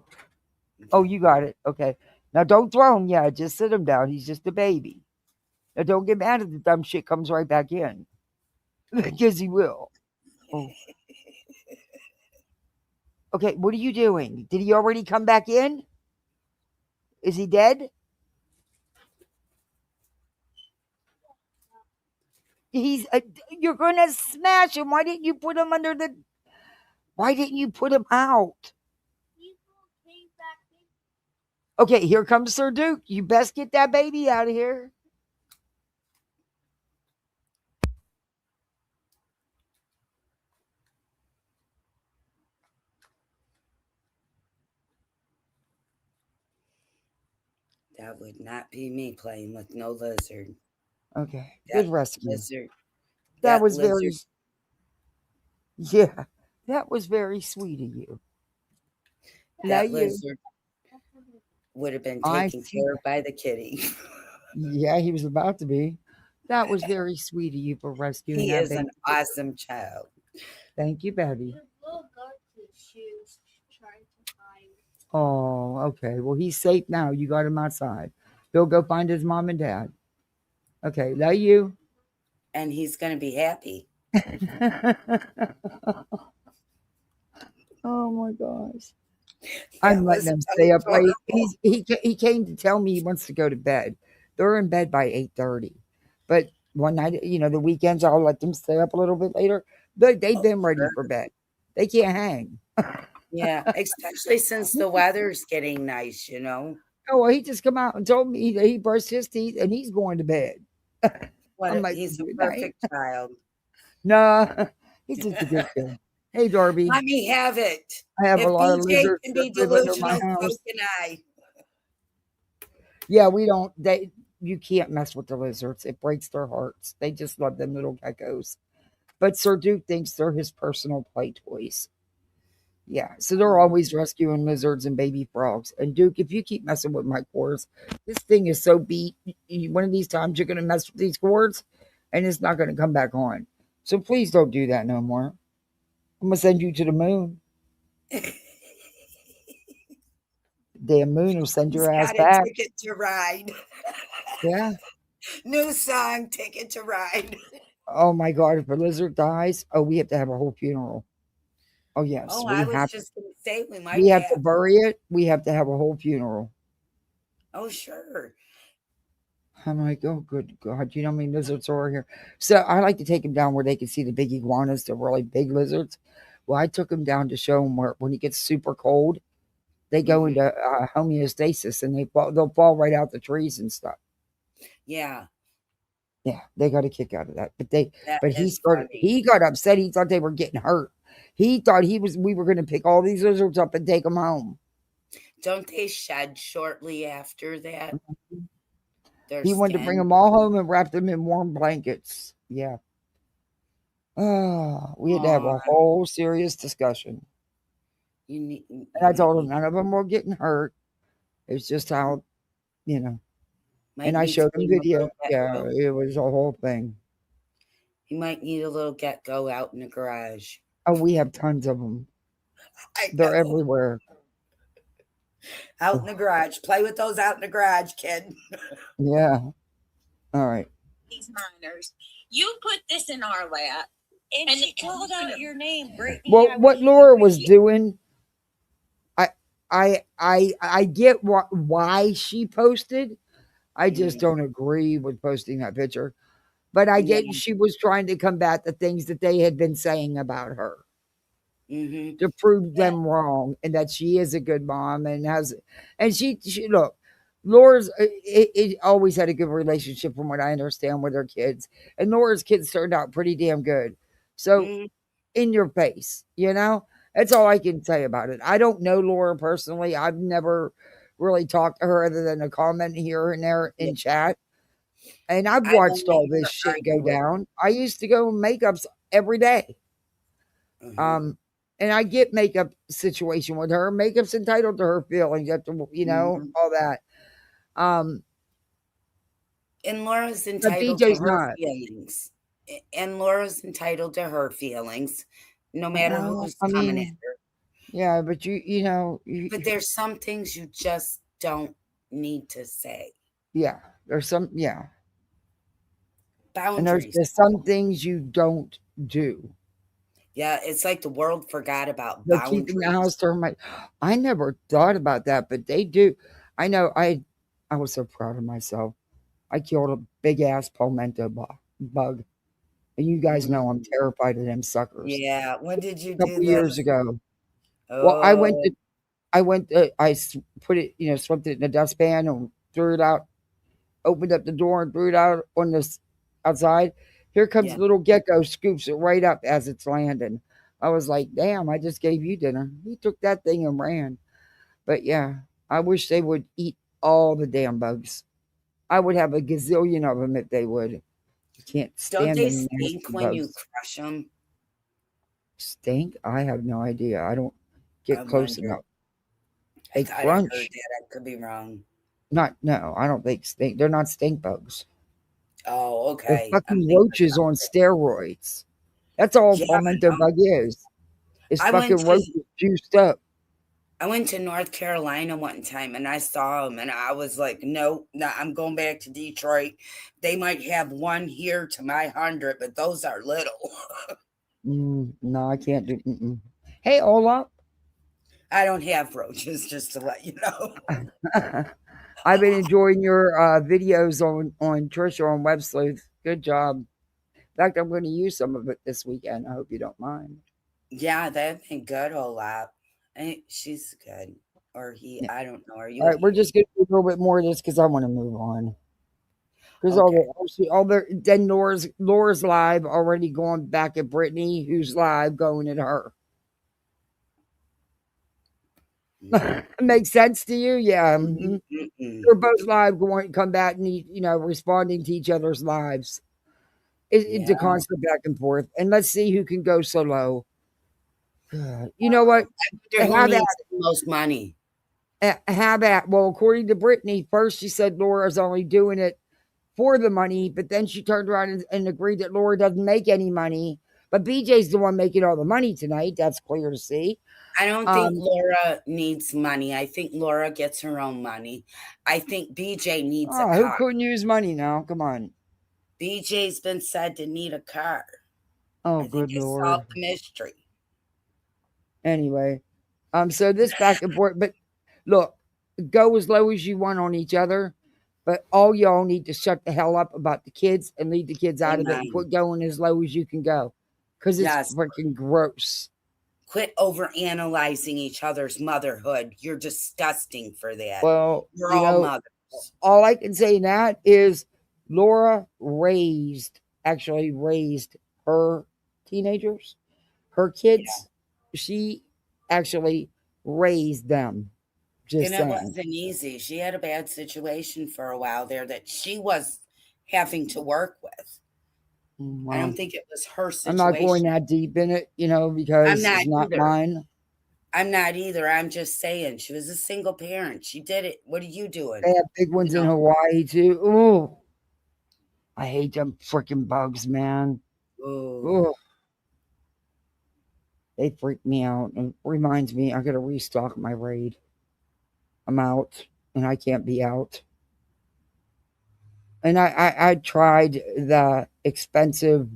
you got it. Okay. Now don't throw him. Yeah, just sit him down. He's just a baby. Now don't get mad if the dumb shit comes right back in. Because he will. Oh. Okay, what are you doing? Did he already come back in? Is he dead? You're gonna smash him. Why didn't you put him Why didn't you put him out? Okay, here comes Sir Duke. You best get that baby out of here. That would not be me playing with no lizard. Okay, good rescue. Lizard. That was lizard. very... Yeah, that was very sweet of you. That lizard would have been taken care of by the kitty. Yeah, he was about to be. That was very sweet of you for rescuing He that is an awesome child. Thank you, Betty. Oh, okay. Well, he's safe now. You got him outside. He'll go find his mom and dad. Okay, love you. and he's going to be happy. Oh my gosh. That I'm letting was him so stay up late. adorable. He came to tell me he wants to go to bed. They're in bed by 8:30. But one night, the weekends I'll let them stay up a little bit later. But they've been ready for bed. They can't hang. Yeah, especially since the weather's getting nice, you know. Oh, well, he just come out and told me that he brushed his teeth and he's going to bed. I'm like, He's a "Good night." perfect child. Nah, he's just a good kid. Hey, Darby. Let me have it. I have If a lot of BJ lizards can that be live under my delusional, so house. can I. Yeah, we don't. You can't mess with the lizards. It breaks their hearts. They just love them little geckos. But Sir Duke thinks they're his personal play toys. Yeah, so they're always rescuing lizards and baby frogs. And Duke, if you keep messing with my cords, this thing is so beat. One of these times you're going to mess with these cords, and it's not going to come back on. So please don't do that no more. I'm going to send you to the moon. Damn moon will send your He's ass got back. a ticket to ride. Yeah. New song, Ticket to Ride. Oh my God, if a lizard dies, we have to have a whole funeral. Oh yes, Oh, we I was have. just going to say we might We have to bury it. We have to have a whole funeral. Oh, sure. I'm like, oh, good God. You know how many lizards are here? So I like to take them down where they can see the big iguanas, the really big lizards. Well, I took them down to show them where when it gets super cold, they go into homeostasis and they'll fall right out the trees and stuff. Yeah. Yeah, they got a kick out of that. But he got upset. He thought they were getting hurt. He thought we were going to pick all these lizards up and take them home. Don't they shed shortly after that? He wanted to bring them all home and wrap them in warm blankets. Yeah. We had to have a whole serious discussion. And I told him none of them were getting hurt. It's just how, and I showed him video. Yeah, it was a whole thing. You might need a little get-go out in the garage. Oh, we have tons of them. They're everywhere. Out in the garage. Play with those out in the garage, kid. Yeah. All right. These minors. You put this in our lap. And she called out your name, Brittany. Well, what Laura was doing, I get why she posted. I just don't agree with posting that picture. But I get she was trying to combat the things that they had been saying about her. To prove them wrong and that she is a good mom and she look, Laura's it always had a good relationship from what I understand with her kids, and Laura's kids turned out pretty damn good. So in your face, that's all I can say about it. I don't know Laura personally. I've never really talked to her other than a comment here and there in chat. And I've watched all this shit go down. I used to go makeups every day. And I get makeup situation with her. Makeup's entitled to her feelings after, all that. And Laura's entitled to her feelings. And Laura's entitled to her feelings, no matter who's coming at her. Yeah, but but there's some things you just don't need to say. Yeah, there's some, boundaries. And there's some things you don't do. Yeah, it's like the world forgot about They're boundaries. keeping the house termite. I never thought about that, but they do. I know. I was so proud of myself. I killed a big ass palmetto bug, and you guys know I'm terrified of them suckers. Yeah, when did you do that? A couple this? years ago. Oh. Well, I put it, swept it in a dustpan and threw it out. Opened up the door and threw it out on this outside. Here comes a little gecko, scoops it right up as it's landing. I was like, damn, I just gave you dinner. He took that thing and ran. But yeah, I wish they would eat all the damn bugs. I would have a gazillion of them if they would. You can't stand them. Don't they stink when you crush them? Stink? I have no idea. I don't get close enough. They crunch. I heard that. I could be wrong. No, I don't think stink. They're not stink bugs. Oh, okay. They're fucking roaches on steroids. That's all palmetto bug is. It's fucking roaches juiced up. I went to North Carolina one time and I saw them and I was like, no, I'm going back to Detroit. They might have one here to my 100, but those are little. No, I can't do. Hey, Ola. I don't have roaches, just to let you know. I've been enjoying your videos on Trisha on websleuths. Good job. In fact, I'm going to use some of it this weekend. I hope you don't mind. Yeah, they've been good, Ola. She's good. Or he, yeah. I don't know. Are you? All right, we're just going to do a little bit more of this because I want to move on. Because then Laura's live already going back at Brittany, who's live going at her. Makes sense to you? Yeah. They're both live come back and responding to each other's lives. It's a constant back and forth. And let's see who can go so low. You know what? Who needs the most money? How about, well, according to Brittany, first she said Laura's only doing it for the money, but then she turned around and agreed that Laura doesn't make any money. But BJ's the one making all the money tonight. That's clear to see. I don't think Laura needs money. I think Laura gets her own money. I think BJ needs a car. Who couldn't use money now? Come on. BJ's been said to need a car. Oh, good Lord. Solve the mystery. Anyway, so this back and forth, but look, go as low as you want on each other, but all y'all need to shut the hell up about the kids and leave the kids out of it and quit going as low as you can go. Because it's freaking gross. Quit over analyzing each other's motherhood. You're disgusting for that. Well, you're all mothers. All I can say that is Laura raised her teenagers, her kids. Yeah. She actually raised them. It wasn't easy. She had a bad situation for a while there that she was having to work with. Wow. I don't think it was her situation. I'm not going that deep in it, because it's not mine. I'm not either. I'm just saying she was a single parent. She did it. What are you doing? They have big ones in Hawaii too. Ooh, I hate them freaking bugs, man. Ooh. They freak me out and reminds me I gotta restock my raid. I'm out and I can't be out. And I tried the expensive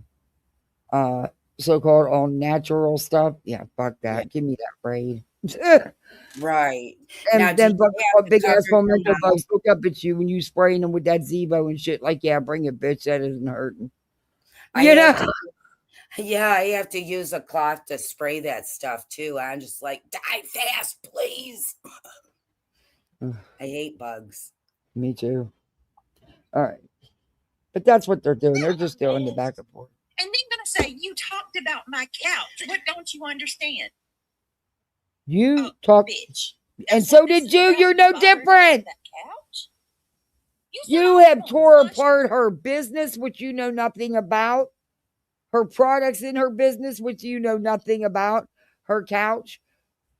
so-called all natural stuff. Yeah, fuck that. Yeah. Give me that raid. Right. And now, then big ass momental bugs look up at you when you spraying them with that Zevo and shit. Like, yeah, bring it, bitch. That isn't hurting. I have to use a cloth to spray that stuff too. I'm just like, die fast, please. I hate bugs. Me too. All right. But that's what they're doing. They're just doing the back and forth. And then going to say, you talked about my couch. What don't you understand? You talked. Bitch. And so did you. You're no different. Couch? You have tore apart her business, which you know nothing about. Her products in her business, which you know nothing about. Her couch.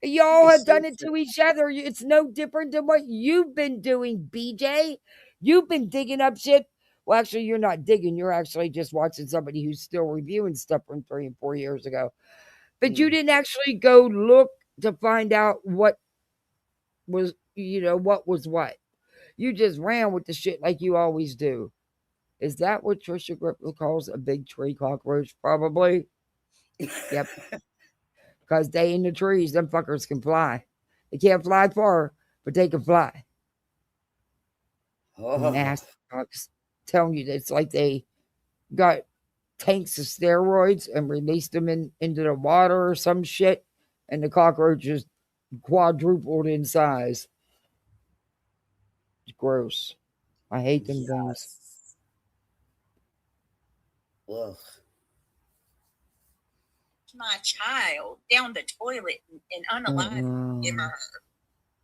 Y'all have done it to each other. It's no different than what you've been doing, BJ. You've been digging up shit. Well, actually, you're not digging. You're actually just watching somebody who's still reviewing stuff from 3 and 4 years ago. But you didn't actually go look to find out what was what. You just ran with the shit like you always do. Is that what Trisha Griffith calls a big tree cockroach? Probably. Yep. Because they in the trees, them fuckers can fly. They can't fly far, but they can fly. Oh. Nasty fucks. Telling you that it's like they got tanks of steroids and released them into the water or some shit, and the cockroaches quadrupled in size. It's gross. I hate them things. Ugh. My child down the toilet and unalive him or her.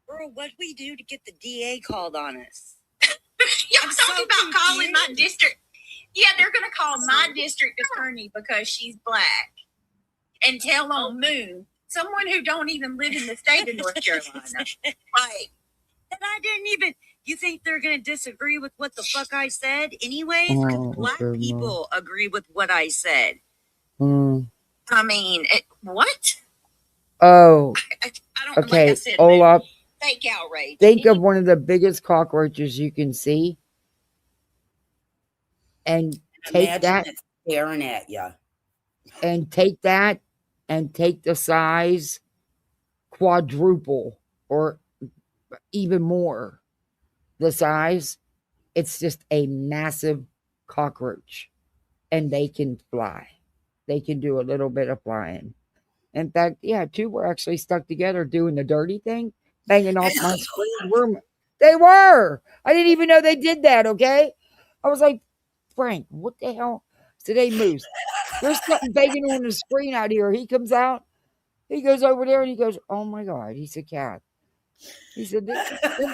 Girl, what'd we do to get the DA called on us? Y'all talking about calling my district. Yeah, they're going to call my district attorney because she's black and tell on Moon, someone who don't even live in the state of North Carolina. Right. And I didn't even, you think they're going to disagree with what the fuck I said anyways? Because black people agree with what I said. I mean, what? Oh, I don't like I okay. said, Hold up. fake outrage. Think of one of the biggest cockroaches you can see, and take Imagine that, it staring at you. and take that, and take the size quadruple or even more the size. It's just a massive cockroach, and they can fly. They can do a little bit of flying. In fact, yeah, two were actually stuck together doing the dirty thing, banging off my screen room. They were. I didn't even know they did that, okay? I was like, Frank, what the hell? So they moose. There's something banging on the screen out here. He comes out. He goes over there and he goes, oh my God. He said, Cat. He said, them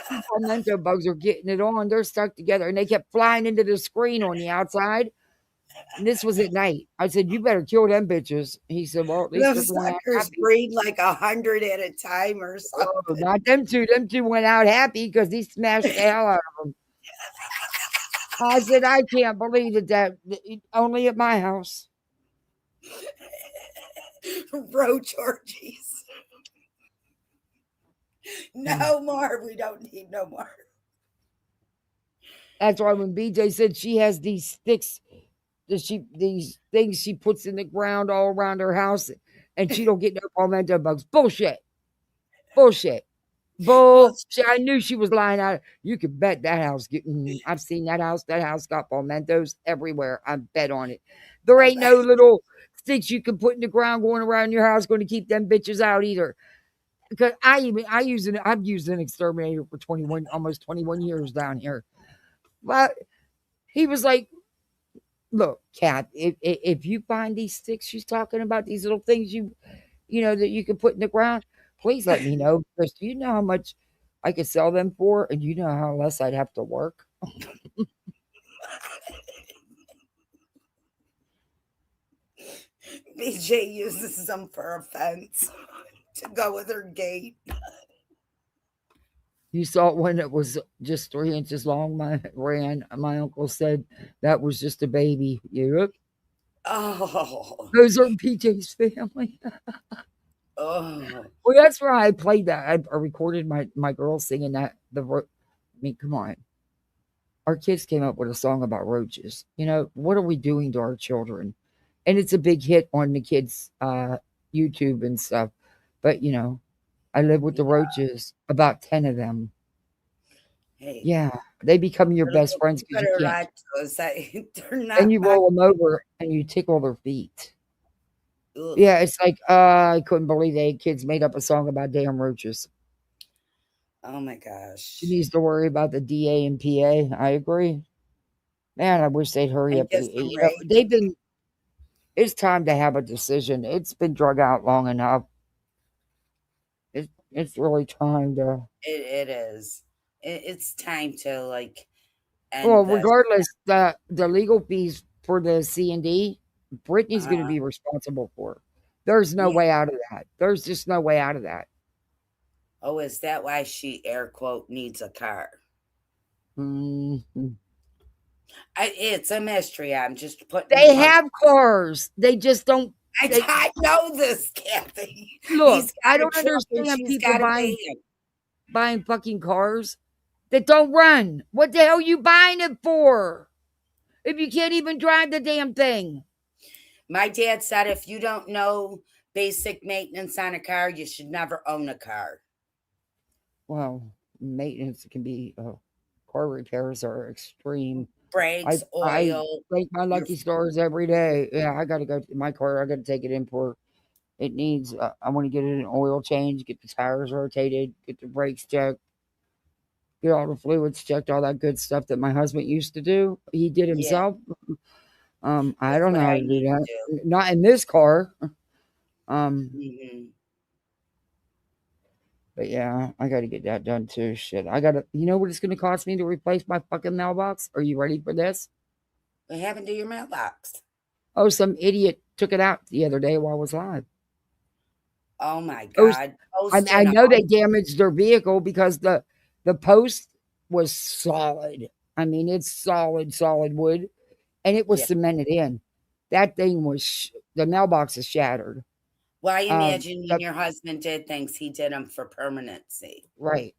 two pimento bugs are getting it on. They're stuck together. And they kept flying into the screen on the outside. And this was at night. I said, you better kill them bitches. He said, well, at least Those they're going out suckers happy. breed like 100 at a time or something. Oh, not them two. Them two went out happy because he smashed the hell out of them. I said, I can't believe that only at my house. Roach orgies. No more. We don't need no more. That's why when BJ said she has these sticks, these things she puts in the ground all around her house, and she don't get no palmetto bugs. Bullshit. Bullshit. Bullshit. I knew she was lying out. You could bet that house getting. I've seen that house. That house got palmettos everywhere. I bet on it. There ain't no little sticks you can put in the ground going around your house going to keep them bitches out either. Because I've used an exterminator for almost 21 years down here. But he was like, look, Cat, if you find these sticks she's talking about, these little things you know that you can put in the ground, please let me know, because do you know how much I could sell them for, and you know how less I'd have to work? BJ uses them for a fence to go with her gate. You saw one that was just 3 inches long. My uncle said that was just a baby. Yep. Oh. Those are BJ's family. Oh. Well, that's where I played that. I recorded my girl singing that. I mean, come on. Our kids came up with a song about roaches. You know, what are we doing to our children? And it's a big hit on the kids' YouTube and stuff. But, you know, I live with the roaches, about 10 of them. Hey. Yeah, they become your best friends because you can't. They're not. And you roll them over and you tickle their feet. Ugh. Yeah, it's like, I couldn't believe they kids made up a song about damn roaches. Oh my gosh. She needs to worry about the DA and PA. I agree. Man, I wish they'd hurry up. You know, it's time to have a decision. It's been drug out long enough. It's really time to. It is. It's time to like. Well, regardless, the legal fees for the C&D, Brittany's going to be responsible for. There's no way out of that. There's just no way out of that. Oh, is that why she air quote needs a car? Mm-hmm. It's a mystery. I'm just putting. They have cars. They just don't. I know this, Kathy. Look, I don't understand people buying fucking cars that don't run. What the hell are you buying it for? If you can't even drive the damn thing. My dad said if you don't know basic maintenance on a car, you should never own a car. Well, maintenance can be, car repairs are extreme. Brakes, oil. I thank my lucky stars every day. Yeah, I got to go to my car. I got to take it in for, it needs, I want to get it an oil change, get the tires rotated, get the brakes checked, get all the fluids checked, all that good stuff that my husband used to do. He did himself. Yeah. I don't know how to do that. Not in this car. But yeah, I got to get that done too. Shit. I got to, you know what it's going to cost me to replace my fucking mailbox? Are you ready for this? What happened to your mailbox? Oh, some idiot took it out the other day while I was live. Oh my God. I know they damaged their vehicle because the post was solid. I mean, it's solid wood. And it was cemented in. That thing was, the mailbox is shattered. Well, I imagine when the- your husband did things, he did them for permanency. right.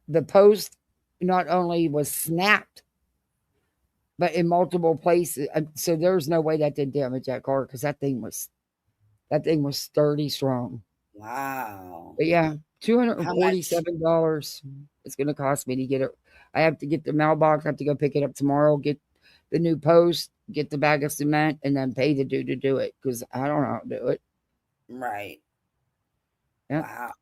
The post not only was snapped, but in multiple places. So there's no way that did damage that car because that thing was sturdy, strong. Wow. But yeah, How much? $247 it's going to cost me to get it. I have to get the mailbox. I have to go pick it up tomorrow. Get the new post. Get the bag of cement, and then pay the dude to do it because I don't know how to do it. Right. Yeah. Wow.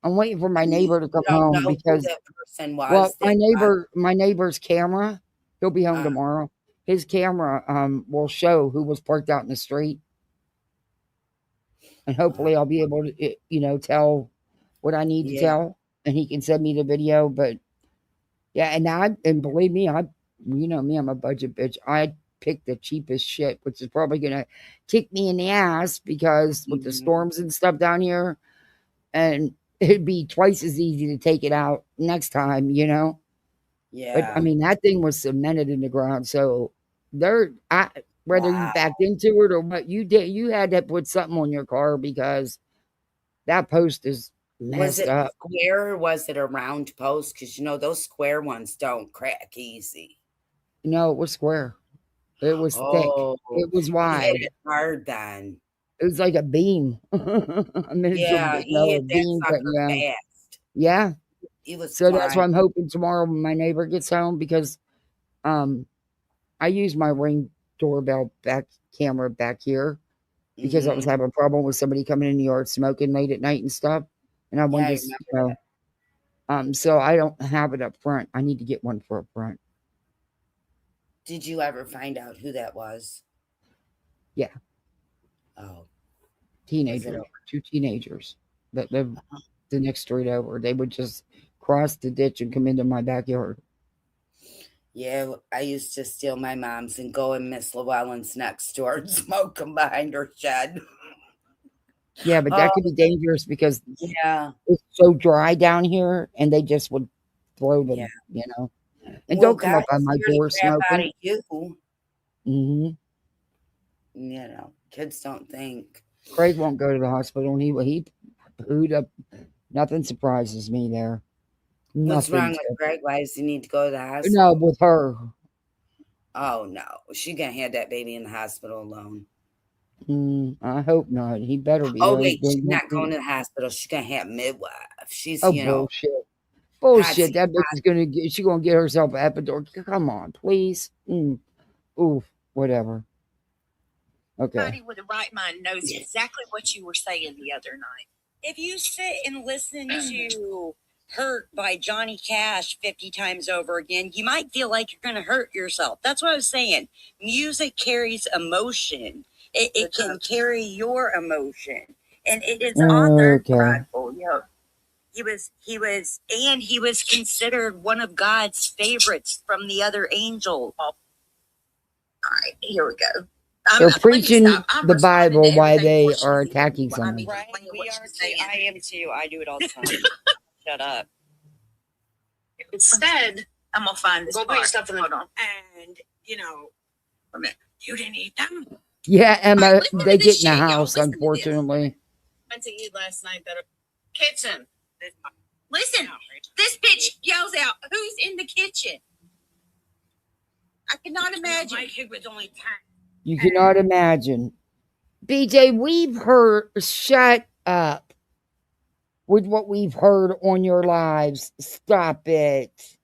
I'm waiting for my You neighbor to come don't know home who because that person was. well, that my neighbor's camera, he'll be home tomorrow. His camera will show who was parked out in the street. And hopefully I'll be able to, tell what I need to tell, and he can send me the video. But yeah, and believe me, you know me, I'm a budget bitch. I picked the cheapest shit, which is probably gonna kick me in the ass because with the storms and stuff down here, and it'd be twice as easy to take it out next time, But Yeah. I mean, that thing was cemented in the ground, so whether you Wow. backed into it or what you did, you had to put something on your car because that post is Was messed it up. square or was it a round post? Because those square ones don't crack easy. No, it was square. It was thick. Oh, It was he hit wide. it hard then. It was like a beam. a miniature, Yeah, he a hit that beam, but sucker yeah. fast. Yeah. He was So that's why flying. I'm hoping tomorrow when my neighbor gets home because I use my Ring doorbell camera back here because I was having a problem with somebody coming in the yard smoking late at night and stuff. And I Yeah, wanted I to, remember that. so I don't have it up front. I need to get one for up front. Did you ever find out who that was? Yeah. Oh. Teenagers, 2 teenagers that live the next street over. They would just cross the ditch and come into my backyard. Yeah, I used to steal my mom's and go in Miss Llewellyn's next door and smoke them behind her shed. Yeah, but that could be dangerous because it's so dry down here, and they just would throw them, And Well, don't come up God on my scared the door crap out smoking. of you. Mm-hmm. Kids don't think. Craig won't go to the hospital, and he pooed up. Nothing surprises me there. What's Nothing. wrong with Greg? Why does he need to go to the hospital? No, with her. Oh no, she gonna have that baby in the hospital alone. I hope not. He better be. Oh wait, she's not going to the hospital. She's gonna have midwife. She's bullshit. Bullshit. That bitch is gonna get. She gonna get herself an epidural. Come on, please. Oof. Whatever. Okay. Everybody with the right mind knows exactly what you were saying the other night. If you sit and listen to Hurt by Johnny Cash 50 times over again, you might feel like you're going to hurt yourself. That's what I was saying. Music carries emotion. It can carry your emotion. And it is on there. Prideful. He was considered one of God's favorites from the other angels. All right, here we go. They're preaching the Bible while they are attacking someone. I am too. I do it all the time. Shut up. Instead, I'm gonna find this. Go put your stuff in the. Hold on. And a minute. You didn't eat them. Yeah, Emma, they get in the y'all. house, Listen to unfortunately. Went to eat last night. Kitchen. Listen, this bitch yells out, "Who's in the kitchen?" I cannot imagine. My kid was only 10. You cannot imagine. BJ, we've heard, shut up with what we've heard on your lives. Stop it.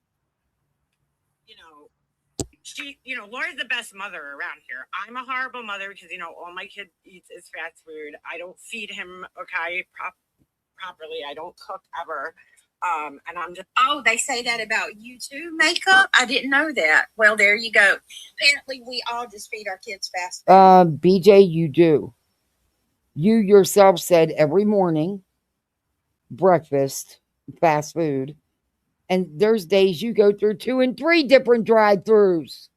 Laura's the best mother around here. I'm a horrible mother because, all my kid eats is fast food. I don't feed him, properly. I don't cook ever. And I'm just... Oh, they say that about you too, makeup? I didn't know that. Well, there you go. Apparently, we all just feed our kids fast food. BJ, you do. You yourself said every morning, breakfast, fast food. And there's days you go through 2 and 3 different drive-thrus.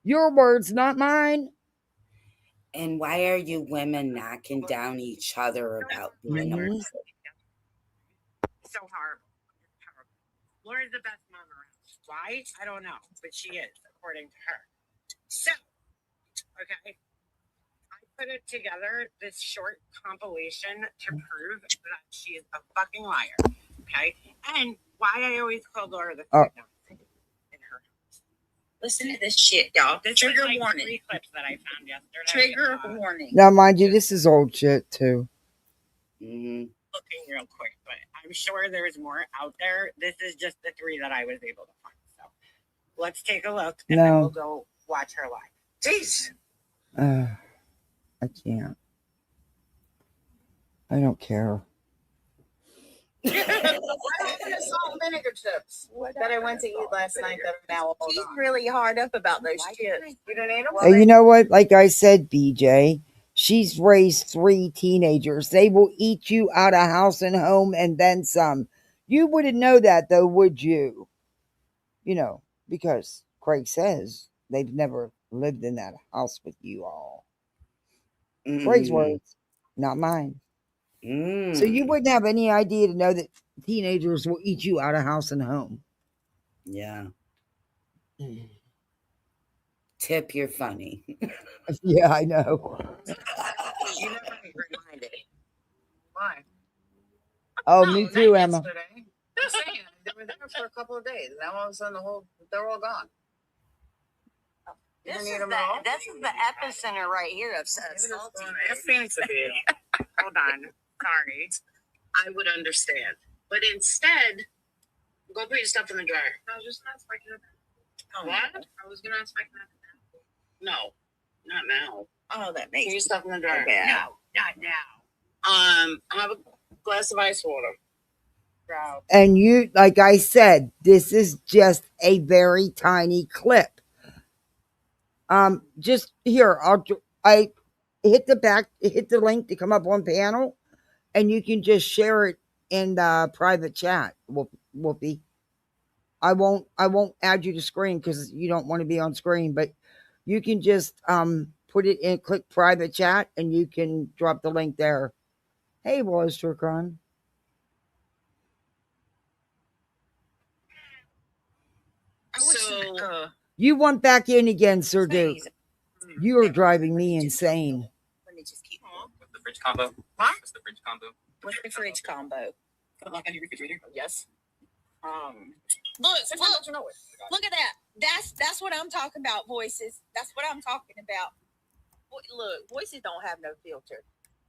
Your words, not mine. And why are you women knocking down each other about being a mother? So horrible. Laura's the best mom around. Why? I don't know, but she is, according to her. So, okay, I put it together, this short compilation to prove that she's a fucking liar. Okay? And why I always call Laura the Oh. in her house. Listen to this shit, y'all. This Trigger was like warning. 3 clips that I found yesterday. Trigger warning. Now, mind you, this is old shit too. Looking real quick, but I'm sure there's more out there. This is just the 3 that I was able to find. So let's take a look and then we'll go watch her live. Jeez. I can't. I don't care. What happened to salt and vinegar chips that I went to eat last night that are now all She's gone? really hard up about those chips. You didn't eat them? And you know what? Like I said, BJ, she's raised 3 teenagers. They will eat you out of house and home and then some. You wouldn't know that though, would you? You know, because Craig says they've never lived in that house with you all. Craig's words, not mine. So you wouldn't have any idea to know that teenagers will eat you out of house and home. Yeah. Tip, you're funny. Yeah, I know. You never reminded. Why? Oh, me too, Emma. Yesterday. I'm saying they were there for a couple of days. Now all of a sudden they're all gone. This is the epicenter right here of salty. Hold on. Sorry. I would understand. But instead, go put your stuff in the dryer. I was just not spiking it. What? I was going to spike it. No, not now. Oh, that makes Put your stuff in the dryer. Okay. No, not now. Have a glass of ice water. And you, like I said, this is just a very tiny clip. Just here, I hit the link to come up on panel, and you can just share it in the private chat. Whoopee. I won't add you to screen because you don't want to be on screen, but you can just put it in, click private chat, and you can drop the link there. Hey, Boys Turcon. So You want back in again, Sir Duke. You are driving me insane. Let me just keep What's the fridge combo? What? What's the fridge combo? What's the fridge combo? Lock on your refrigerator. Yes. Look at that. That's what I'm talking about, voices. That's what I'm talking about. Look, voices don't have no filter.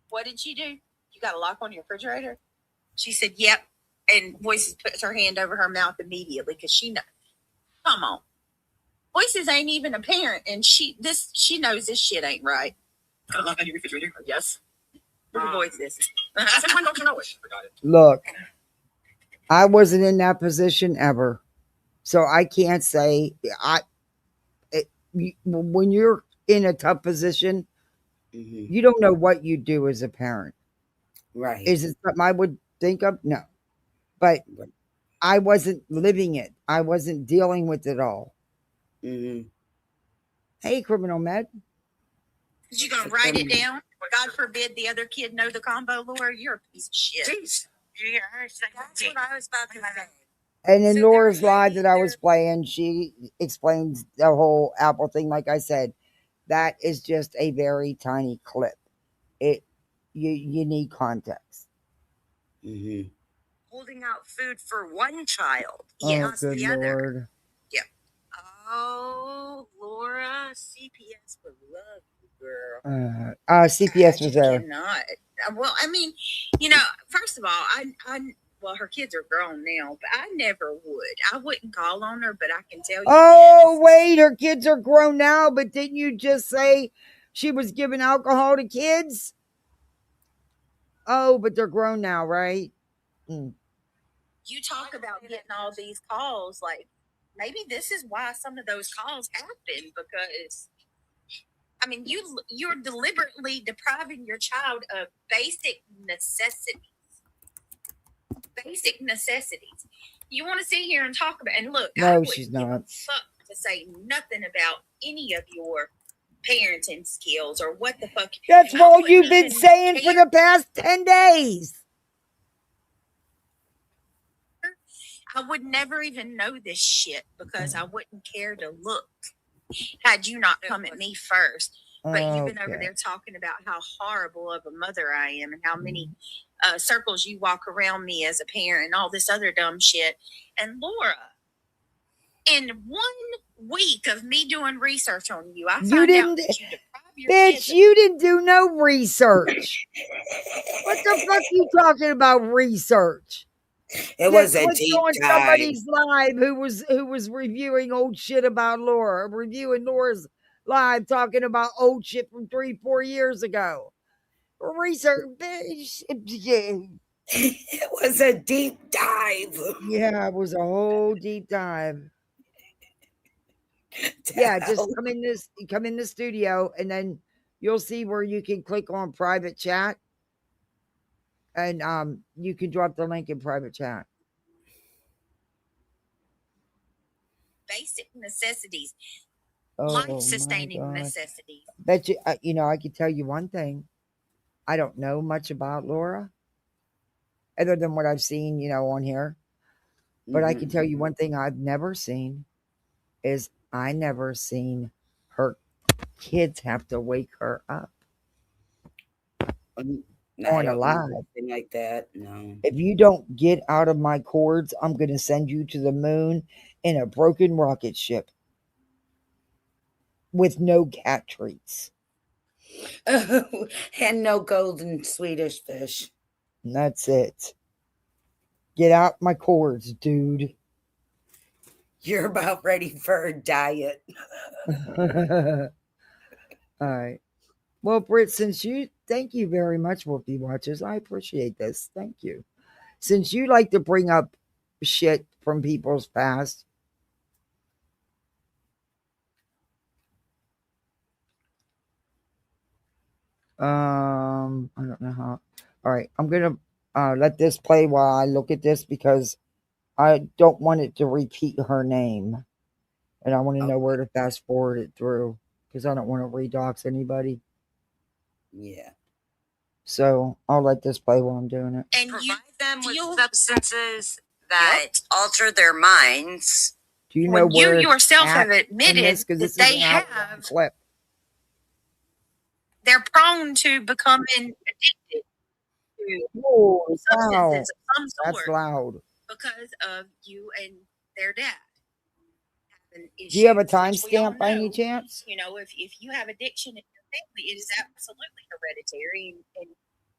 What did she do? You got a lock on your refrigerator? She said, yep. And voices puts her hand over her mouth immediately because she knows. Come on. Voices ain't even a parent, and she knows this shit ain't right. Got a lock on your refrigerator? Yes. Look at voices. Why don't you know it? Forgot it. Look, I wasn't in that position ever, so I can't say. When you're in a tough position, you don't know what you do as a parent. Right. Is it something I would think of? No, but I wasn't living it. I wasn't dealing with it all. Hey, Criminal Med. Is you gonna write it down? God forbid the other kid know the combo, Laura. You're a piece of shit. Jeez. You hear her? That's what I was about to say. And in Laura's live that I was playing, she explains the whole Apple thing. Like I said, that is just a very tiny clip. You need context. Holding out food for one child. Oh, good Lord. Yep. Oh, Laura, CPS would love you, girl. CPS was there. Cannot. Well, I mean, first of all, well, her kids are grown now, but I never would. I wouldn't call on her, but I can tell you. Oh, wait, her kids are grown now, but didn't you just say she was giving alcohol to kids? Oh, but they're grown now, right? You talk about getting all these calls, like maybe this is why some of those calls happen, because I mean, you're deliberately depriving your child of basic necessities. Basic necessities. You want to sit here and talk about, and look, No, she's not. Fuck to say nothing about any of your parenting skills or what the fuck. That's all you've been saying for the past 10 days. I would never even know this shit because I wouldn't care to look had you not come at me first. But you've been over Okay. there talking about how horrible of a mother I am and how many circles you walk around me as a parent and all this other dumb shit. And Laura, in 1 week of me doing research on you, I You find out didn't, that you deprive your bitch, kids. you didn't do no research. What the fuck you talking about research? It was a deep on dive. somebody's live who was reviewing old shit about Laura, reviewing Laura's live, talking about old shit from 3-4 years ago. Research, bitch. It was a deep dive. Yeah, it was a whole deep dive. Yeah, just come in the studio, and then you'll see where you can click on private chat, and you can drop the link in private chat. Basic necessities, Oh, life-sustaining necessities. Bet you, I can tell you one thing. I don't know much about Laura, other than what I've seen, on here. But I can tell you one thing I've never seen is I never seen her kids have to wake her up on a live. Anything like that. No. If you don't get out of my cords, I'm going to send you to the moon in a broken rocket ship with no cat treats. And no golden Swedish fish. And that's it. Get out my cords, dude. You're about ready for a diet. All right. Well, Britt, thank you very much, Whoopie Watchers. I appreciate this. Thank you. Since you like to bring up shit from people's past, I don't know how. All right, I'm gonna let this play while I look at this because I don't want it to repeat her name, and I want to know where to fast forward it through because I don't want to redox anybody. Yeah. So I'll let this play while I'm doing it. And provide them with substances that alter their minds. Do you know When where you yourself have in admitted this? 'Cause that this is they an out have, clip. they're prone to becoming addicted to Oh, substances of some that's sort loud. because of you and their dad. Do you have a timestamp by any chance? You know, if you have addiction in your family, it is absolutely hereditary, and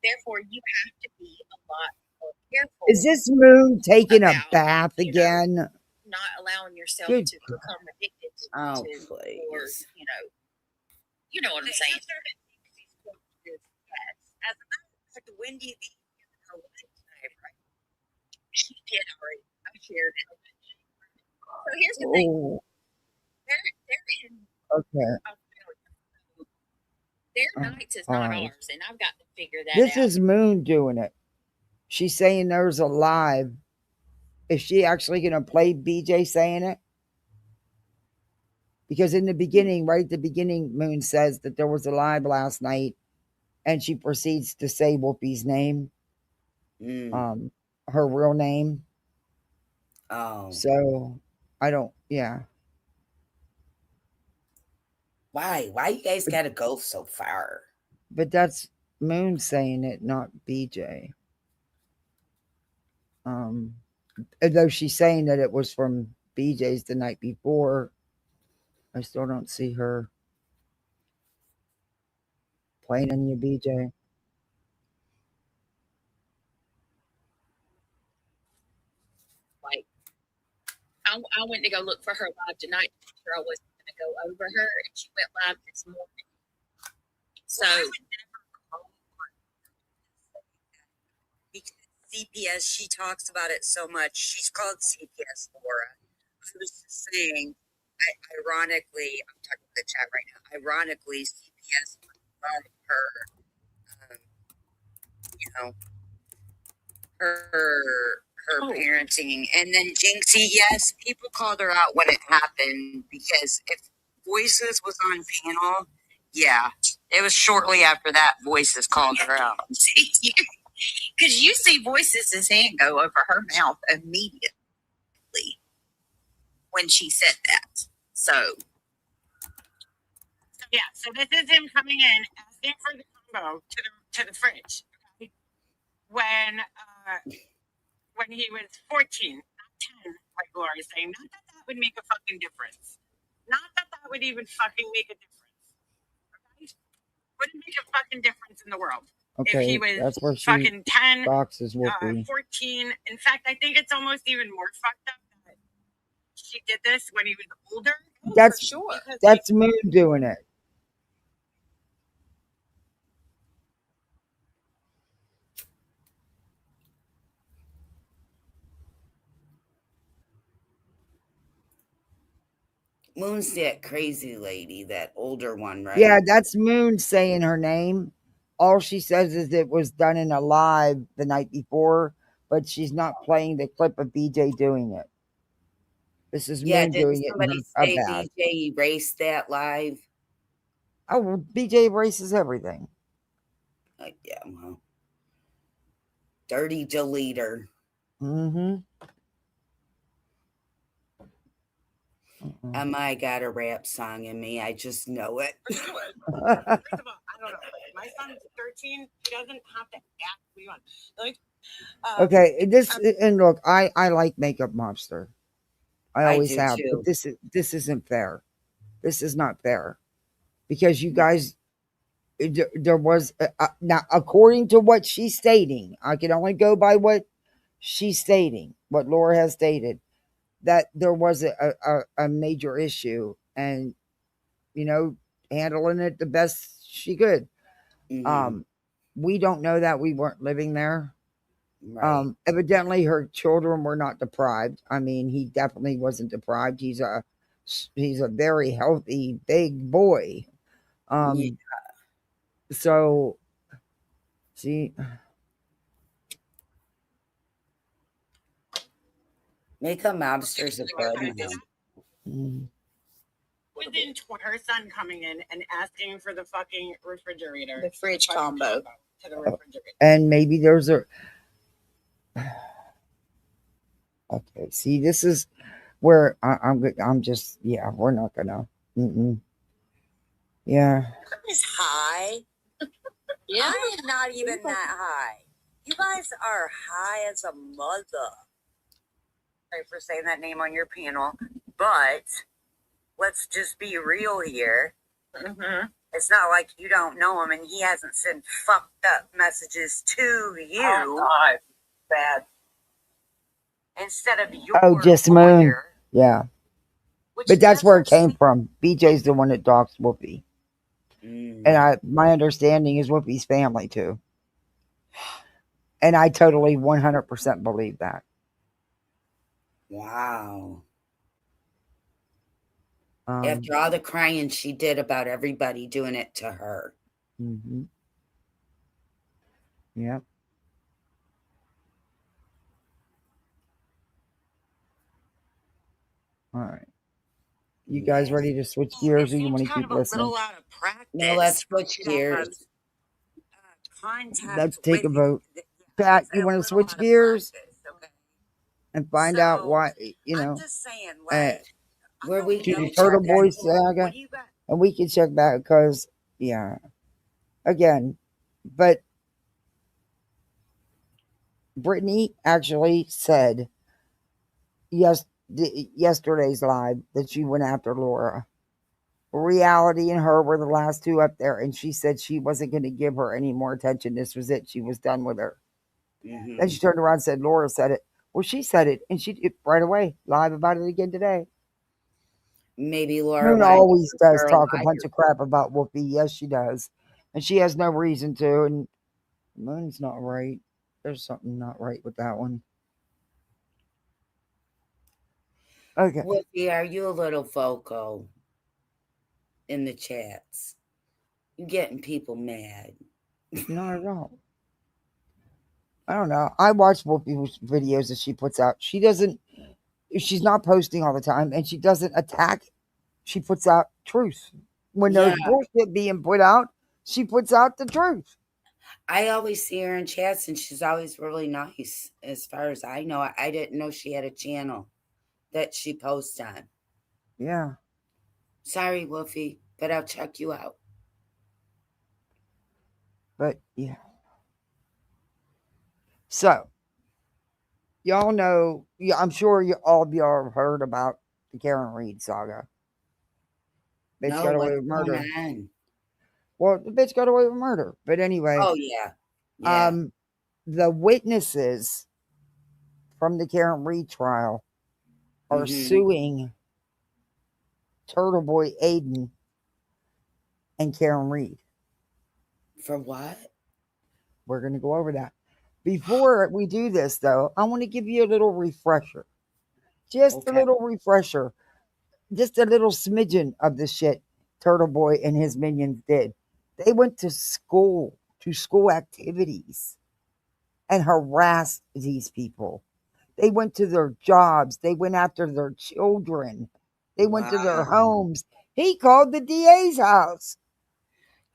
therefore you have to be a lot more careful. Is this moon taking a bath again? Not allowing yourself Good to become addicted to, please. or you know what I'm saying. Yes. As a matter of fact, Wendy being in her life tonight, right? She did already. I shared it. So here's the thing. Oh, They're in okay. Australia. Their nights is not alright. ours, and I've got to figure that This out. is Moon doing it. She's saying there's a live. Is she actually going to play BJ saying it? Because in the beginning, right at the beginning, Moon says that there was a live last night, and she proceeds to say Whoopi's name, her real name. Oh. So I don't. Yeah. Why? Why you guys got to go so far? But that's Moon saying it, not BJ. Although she's saying that it was from BJ's the night before, I still don't see her playing any of BJ. Like, I went to go look for her live tonight. Sure, I wasn't going to go over her, and she went live this morning. So I would never call her because CPS, she talks about it so much. She's called CPS Laura. I was just saying, ironically, I'm talking to the chat right now. Ironically, CPS loved her, her parenting. And then Jinxie, yes, people called her out when it happened because if Voices was on panel, yeah, it was shortly after that Voices called her out. because you see Voices' hand go over her mouth immediately when she said that. So Yeah, so this is him coming in asking for the combo to the fridge. Okay? When he was 14, not 10, like Laura's saying. Not that that would make a fucking difference. Not that that would even fucking make a difference. Okay? Wouldn't make a fucking difference in the world. If he Okay, was that's where she fucking 10, boxes Whoopi. 14. In fact, I think it's almost even more fucked up that she did this when he was older. That's for sure. That's Moon doing it. Moon's that crazy lady, that older one, right? Yeah, that's Moon saying her name. All she says is it was done in a live the night before, but she's not playing the clip of BJ doing it. This is Yeah, Moon didn't doing it in somebody her say bad. BJ erased that live? Oh, well, BJ erases everything. Yeah, well. Dirty deleter. Mm-hmm. I got a rap song in me. I just know it. First of all, I don't know. My son's 13. He doesn't have to act what you want. Like, Okay, and look, I like Makeup Monster. I always do have, too. but this isn't fair. This is not fair because you guys. There was now, according to what she's stating, I can only go by what she's stating, what Laura has stated, that there was a major issue, and handling it the best she could. We don't know that, we weren't living there. Right. Evidently her children were not deprived. I mean, he definitely wasn't deprived. He's a very healthy big boy. Yeah. So see, Makeup Monster's a good one. Within her son coming in and asking for the fucking refrigerator, The fridge combo. To the refrigerator. and maybe there's a okay. See, this is where I'm just we're not gonna. Yeah. Is high. Yeah. I am not even that high. You guys are high as a mother. Sorry for saying that name on your panel, but let's just be real here. It's not like you don't know him and he hasn't sent fucked up messages to you. Oh, God. Bad. Instead of your Just lawyer, Moon. Yeah. But that's where it came from. BJ's the one that dogs Whoopi. And my understanding is Whoopi's family too. And I totally 100% believe that. Wow. After all the crying she did about everybody doing it to her. Mm-hmm. Yep. All right. You guys ready to switch gears, or you want to keep listening? No, let's switch gears. Let's take a vote. Pat, you want to switch gears and find out why? I'm just saying, like, where we to can the Turtle Boy saga, and we can check back because again, but Brittany actually said yesterday's live that she went after Laura. Reality and her were the last two up there, and she said she wasn't going to give her any more attention. This was it. She was done with her. Then she turned around and said Laura said it. Well, she said it, and she did right away live about it again today. Maybe Laura Moon always does talk a bunch of crap about Whoopi. Yes, she does, and she has no reason to. And Moon's not right. There's something not right with that one. Okay. Whoopi, are you a little vocal in the chats? You getting people mad? Not at all. I don't know. I watch Whoopi's videos that she puts out. She's not posting all the time, and she doesn't attack. She puts out truth. When there's bullshit being put out, she puts out the truth. I always see her in chats, and she's always really nice. As far as I know, I didn't know she had a channel that she posts on. Yeah. Sorry, Wolfie. but I'll check you out. But yeah. So, y'all know, yeah, I'm sure all of y'all have heard about the Karen Reed saga. Bitch No, got away what's with going murder. on? Well, the bitch got away with murder. But anyway. Oh, yeah. The witnesses from the Karen Reed trial are suing Turtle Boy Aiden and Karen Reed. For what? We're going to go over that. Before we do this, though, I want to give you a little refresher. Just a little refresher. Just a little smidgen of the shit Turtle Boy and his minions did. They went to school activities, and harassed these people. They went to their jobs. They went after their children. They went to their homes. He called the DA's house.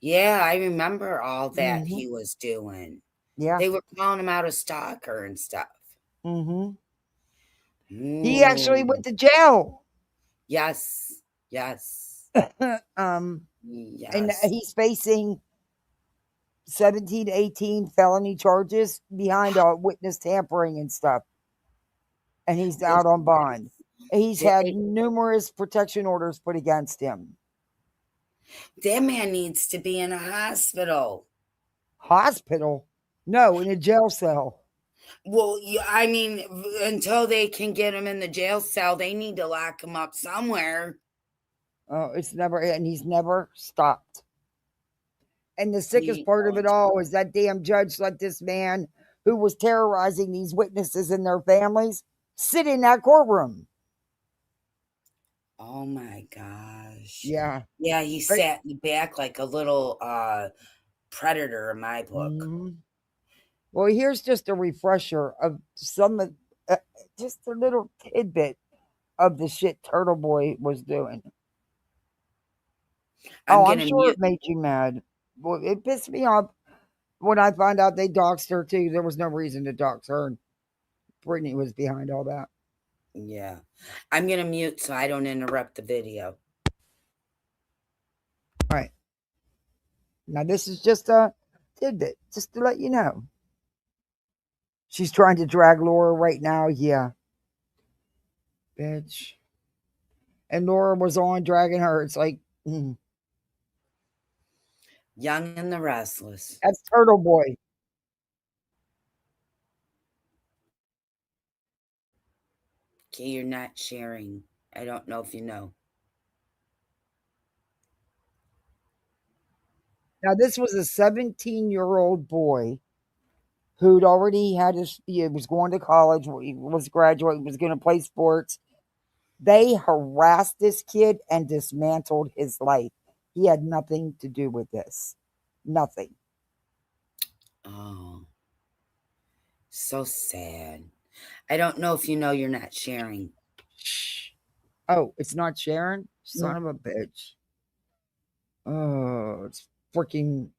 Yeah, I remember all that he was doing. Yeah. They were calling him out a stalker and stuff. He actually went to jail. Yes. And he's facing 17, 18 felony charges behind witness tampering and stuff. And he's out on bond. He's had numerous protection orders put against him. That man needs to be in a hospital. Hospital? No, in a jail cell. Well, I mean, until they can get him in the jail cell, they need to lock him up somewhere. Oh, he's never stopped. And the sickest part of it all is that damn judge let this man who was terrorizing these witnesses and their families sit in that courtroom. Oh my gosh. Yeah. Yeah, he sat in the back like a little predator in my book. Well, here's just a refresher of some of just a little tidbit of the shit Turtle Boy was doing. I'm sure it made you mad. Well, it pissed me off when I found out they doxed her too. There was no reason to dox her. Brittany was behind all that. Yeah. I'm going to mute so I don't interrupt the video. All right. Now, this is just a tidbit, just to let you know. She's trying to drag Laura right now. Yeah. Bitch. And Laura was on dragging her. It's like, Young and the Restless. That's Turtle Boy. Okay, you're not sharing. I don't know if you know. Now, this was a 17-year-old boy who'd already had he was going to college, he was graduating, was going to play sports. They harassed this kid and dismantled his life. He had nothing to do with this. Nothing. Oh. So sad. I don't know if you know you're not sharing. Oh, it's not sharing? Son of a bitch. Oh, it's freaking...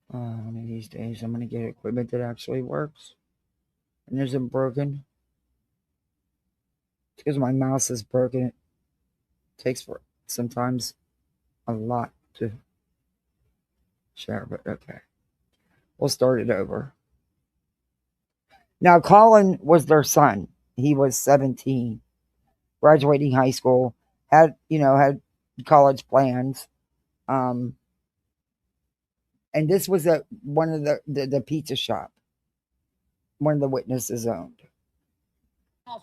one of these days, I'm going to get equipment that actually works and isn't broken. It's because my mouse is broken. It takes sometimes a lot to share, but okay. We'll start it over. Now, Colin was their son. He was 17, graduating high school, had college plans. And this was at one of the pizza shop one of the witnesses owned.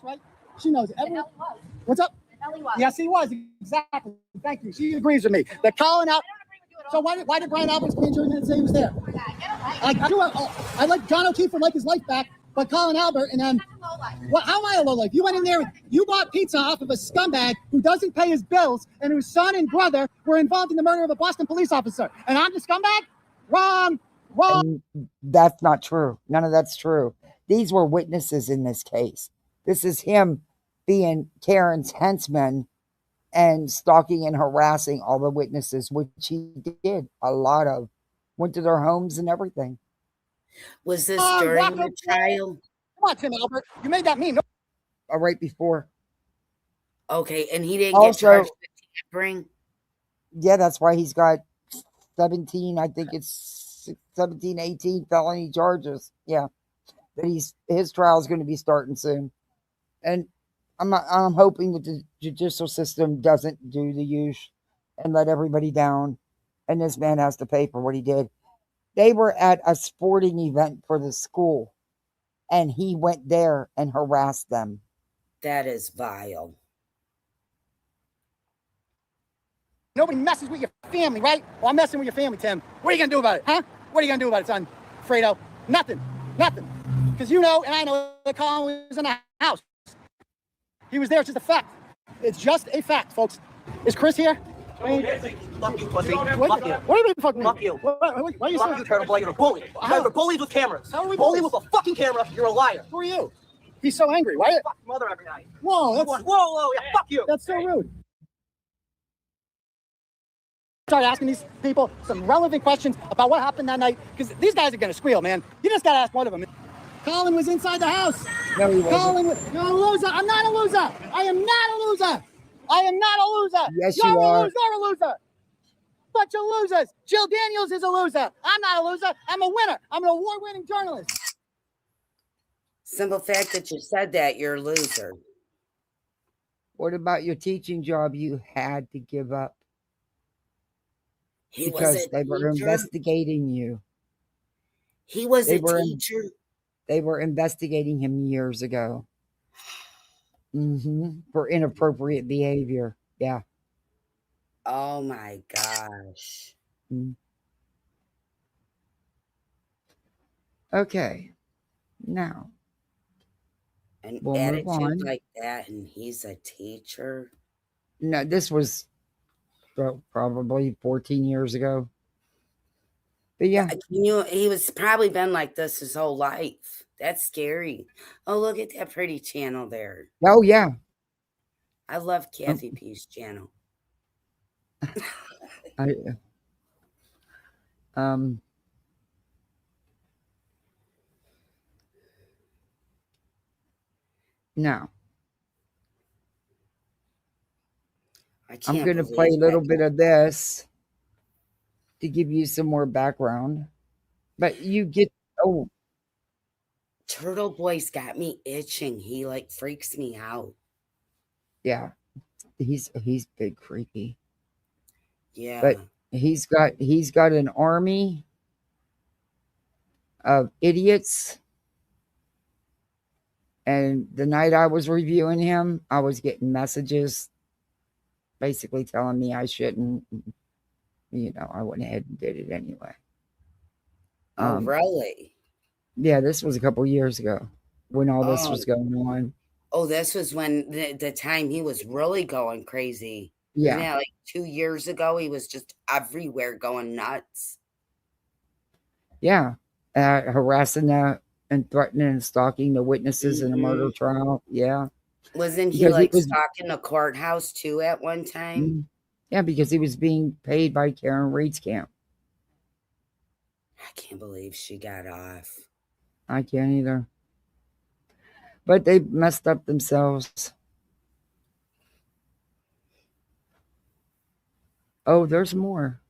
Right? She knows everything. What's up? Yes, he was. Exactly. Thank you. She agrees with me. That Colin out. So why did Brian Alberts come in and say he was there? I like John O'Keefe would like his life back, but Colin Albert and then how am I a low life? You went in there, you bought pizza off of a scumbag who doesn't pay his bills and whose son and brother were involved in the murder of a Boston police officer. And I'm the scumbag? Wrong. And that's not true. None of that's true. These were witnesses in this case. This is him being Karen's henchman and stalking and harassing all the witnesses, which he did a lot of. Went to their homes and everything. Was this during the trial? Come on, Tim Albert. You made that mean. Right before. Okay, and he didn't Also, get charged with bring? Yeah, that's why he's got 17, I think it's 17, 18 felony charges. Yeah. That his trial is going to be starting soon. And I'm hoping that the judicial system doesn't do the use and let everybody down. And this man has to pay for what he did. They were at a sporting event for the school, and he went there and harassed them. That is vile. Nobody messes with your family, right? Well, I'm messing with your family, Tim. What are you going to do about it, huh? What are you going to do about it, son? Fredo? Nothing. Nothing. Because you know, and I know that Colin was in the house. He was there. It's just a fact. It's just a fact, folks. Is Chris here? Fuck you, pussy. What Fuck you. do you mean, fuck me? Fuck you. Why are you Fuck you, Turtle Boy. You're a bully. You guys are bullies with cameras. How are we bully bullies? with a fucking camera? You're a liar. Who are you? He's so angry. Why? Fuck your mother every night. Whoa, that's, whoa, yeah, fuck you. That's so rude. Start asking these people some relevant questions about what happened that night, because these guys are going to squeal, man. You just got to ask one of them. Colin was inside the house. No, he wasn't. Colin was, you're a loser. I'm not a loser. I am not a loser. I am not a loser. Yes, you're you a are. loser. You're a loser. Bunch of losers. Jill Daniels is a loser. I'm not a loser. I'm a winner. I'm an award-winning journalist. Simple fact that you said that, you're a loser. What about your teaching job you had to give up? He Because was a they were teacher? investigating you. He was They a were teacher? They were investigating him years ago. For inappropriate behavior. Yeah. Oh my gosh. Okay. Now. An we'll move attitude on. like that, and he's a teacher? No, this was probably 14 years ago. But yeah. He was probably been like this his whole life. That's scary. Oh, look at that pretty channel there. Oh, yeah. I love Kathy P's channel. Now. I'm going to play a little bit of this to give you some more background. But you get, Turtle Boy's got me itching. He like freaks me out. Yeah. He's big creepy. Yeah. But he's got an army of idiots. And the night I was reviewing him, I was getting messages basically telling me I shouldn't. I went ahead and did it anyway. Oh, really? Yeah, this was a couple years ago when all this was going on. Oh, this was when the time he was really going crazy. Yeah. Isn't that like 2 years ago? He was just everywhere going nuts. Yeah. Harassing and threatening and stalking the witnesses in a murder trial. Yeah. Wasn't he like stalking the courthouse too at one time? Yeah, because he was being paid by Karen Reed's camp. I can't believe she got off. I can't either. But they messed up themselves. Oh, there's more.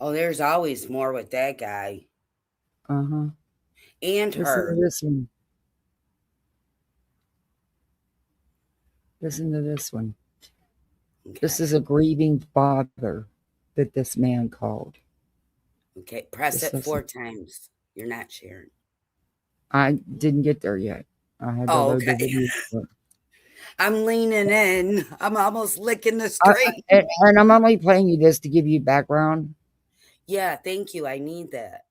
Oh, there's always more with that guy. Uh-huh. And her. Listen to this one. Okay. This is a grieving father that this man called. Okay, press it 4 times. You're not sharing. I didn't get there yet. I had to load the video. I'm leaning in. I'm almost licking the screen. And I'm only playing you this to give you background. Yeah, thank you. I need that.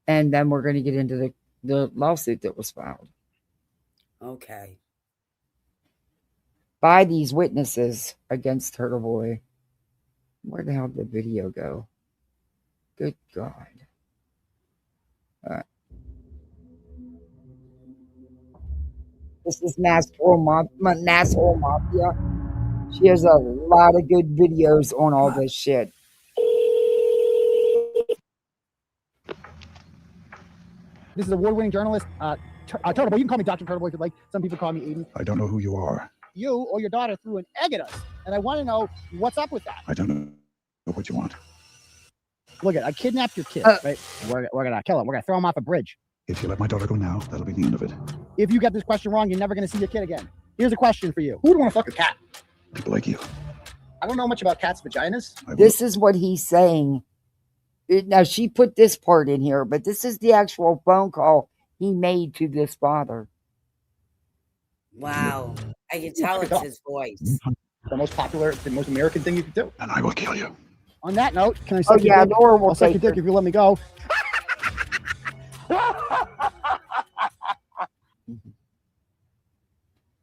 And then we're going to get into the lawsuit that was filed. Okay. By these witnesses against Turtle Boy. Where the hell did the video go? Good God. All right. This is Nasshole Mafia. She has a lot of good videos on all this shit. This is award-winning journalist, Turtleboy. You can call me Dr. Turtleboy if you like. Some people call me Aiden. I don't know who you are. you or your daughter threw an egg at us. And I want to know what's up with that. I don't know what you want. Look at, I kidnapped your kid, right? We're going to kill him. We're going to throw him off a bridge. If you let my daughter go now, that'll be the end of it. If you get this question wrong, you're never going to see your kid again. Here's a question for you. Who would want to fuck a cat? People like you. I don't know much about cats' vaginas. This is what he's saying. Now, she put this part in here, but this is the actual phone call he made to this father. Wow. I can tell it's his voice. The most popular, the most American thing you can do. And I will kill you. On that note, can I suck your dick? Laura will I'll suck your take dick if you let me go.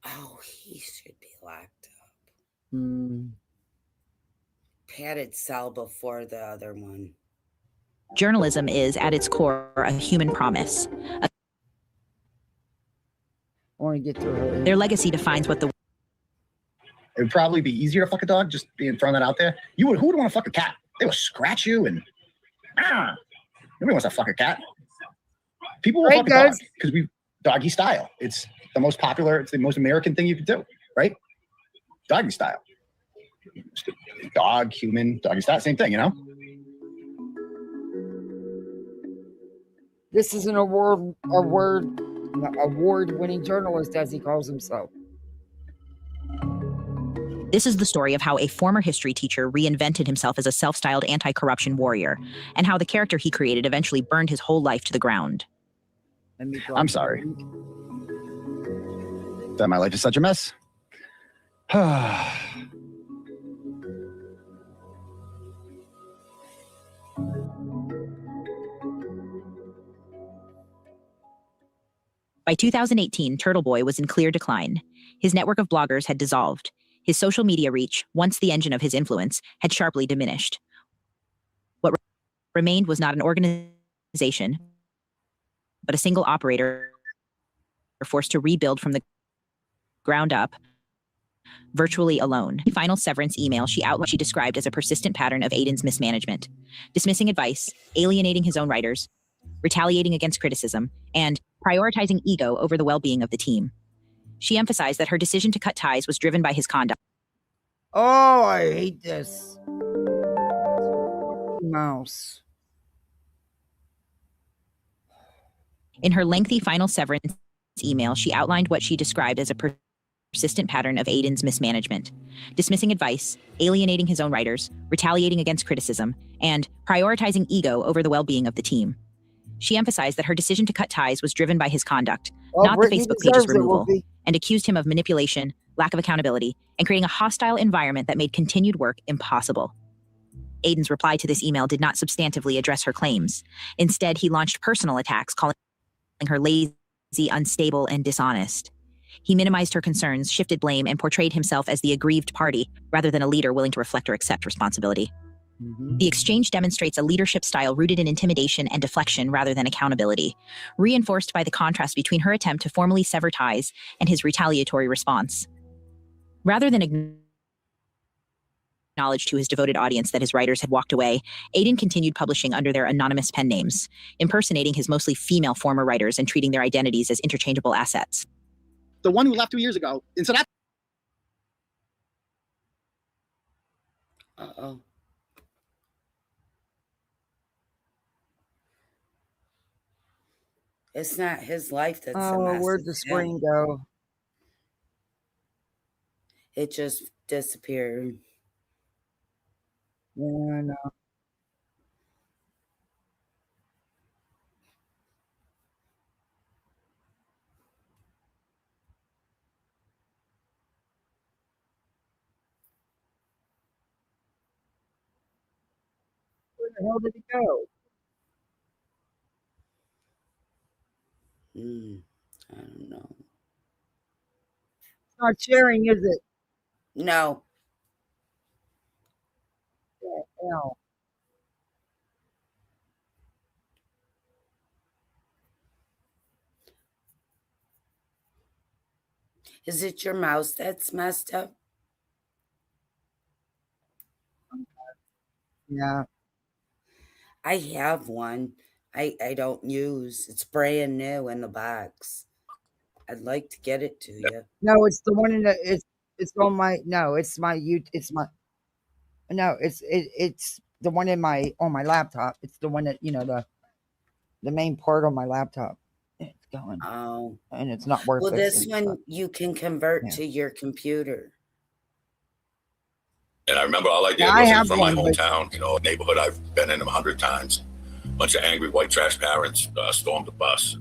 Oh, he should be locked up. Hmm. Padded cell before the other one. Journalism is, at its core, a human promise. I want to get through her. Their legacy defines what the... It would probably be easier to fuck a dog, just being thrown that out there. Who would want to fuck a cat? They will scratch you and nobody wants to fuck a cat. People will fuck a dog because we doggy style. It's the most popular, it's the most American thing you can do, right? Doggy style. Dog, human, doggy style, same thing, you know? This is an award-winning journalist, as he calls himself. This is the story of how a former history teacher reinvented himself as a self-styled anti-corruption warrior, and how the character he created eventually burned his whole life to the ground. I'm sorry that my life is such a mess. By 2018, Turtleboy was in clear decline. His network of bloggers had dissolved. His social media reach, once the engine of his influence, had sharply diminished. What remained was not an organization, but a single operator forced to rebuild from the ground up, virtually alone. In final severance email, she outlined what she described as a persistent pattern of Aiden's mismanagement, dismissing advice, alienating his own writers, retaliating against criticism, and prioritizing ego over the well-being of the team. She emphasized that her decision to cut ties was driven by his conduct. Oh, I hate this. Mouse. In her lengthy final severance email, she outlined what she described as a persistent pattern of Aiden's mismanagement, dismissing advice, alienating his own writers, retaliating against criticism, and prioritizing ego over the well-being of the team. She emphasized that her decision to cut ties was driven by his conduct, not the Facebook page's removal, and accused him of manipulation, lack of accountability, and creating a hostile environment that made continued work impossible. Aiden's reply to this email did not substantively address her claims. Instead, he launched personal attacks, calling her lazy, unstable, and dishonest. He minimized her concerns, shifted blame, and portrayed himself as the aggrieved party, rather than a leader willing to reflect or accept responsibility. The exchange demonstrates a leadership style rooted in intimidation and deflection rather than accountability, reinforced by the contrast between her attempt to formally sever ties and his retaliatory response. Rather than acknowledge to his devoted audience that his writers had walked away, Aiden continued publishing under their anonymous pen names, impersonating his mostly female former writers and treating their identities as interchangeable assets. The one who left 2 years ago, and so that. Uh-oh. It's not his life that's a mess. Where'd the screen go? It just disappeared. Yeah, I know. Where the hell did he go? I don't know. It's not sharing, is it? No. Hell. Is it your mouse that's messed up? Yeah. I have one. I don't use. It's brand new in the box. I'd like to get it to you. No, it's the one in the It's on my no. It's my It's my no. It's the one on my laptop. It's the one that the main part on my laptop. It's going. Oh, and it's not worth well, it. this one you can convert to your computer. And I remember all I did was from my hometown, a neighborhood I've been in 100 times. A bunch of angry white trash parents stormed the bus.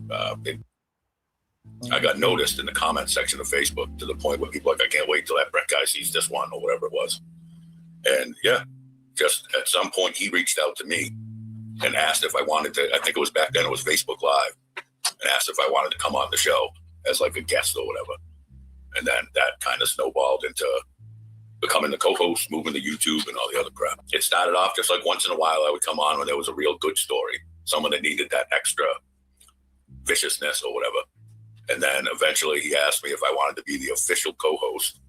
I got noticed in the comment section of Facebook to the point where people I can't wait till that Brett guy sees this one or whatever it was. And just at some point he reached out to me and asked if I wanted to, I think it was back then, it was Facebook Live, and asked if I wanted to come on the show as like a guest or whatever. And then that kind of snowballed into becoming the co-host, moving to YouTube and all the other crap. It started off just like once in a while I would come on when there was a real good story, someone that needed that extra viciousness or whatever. And then eventually he asked me if I wanted to be the official co-host.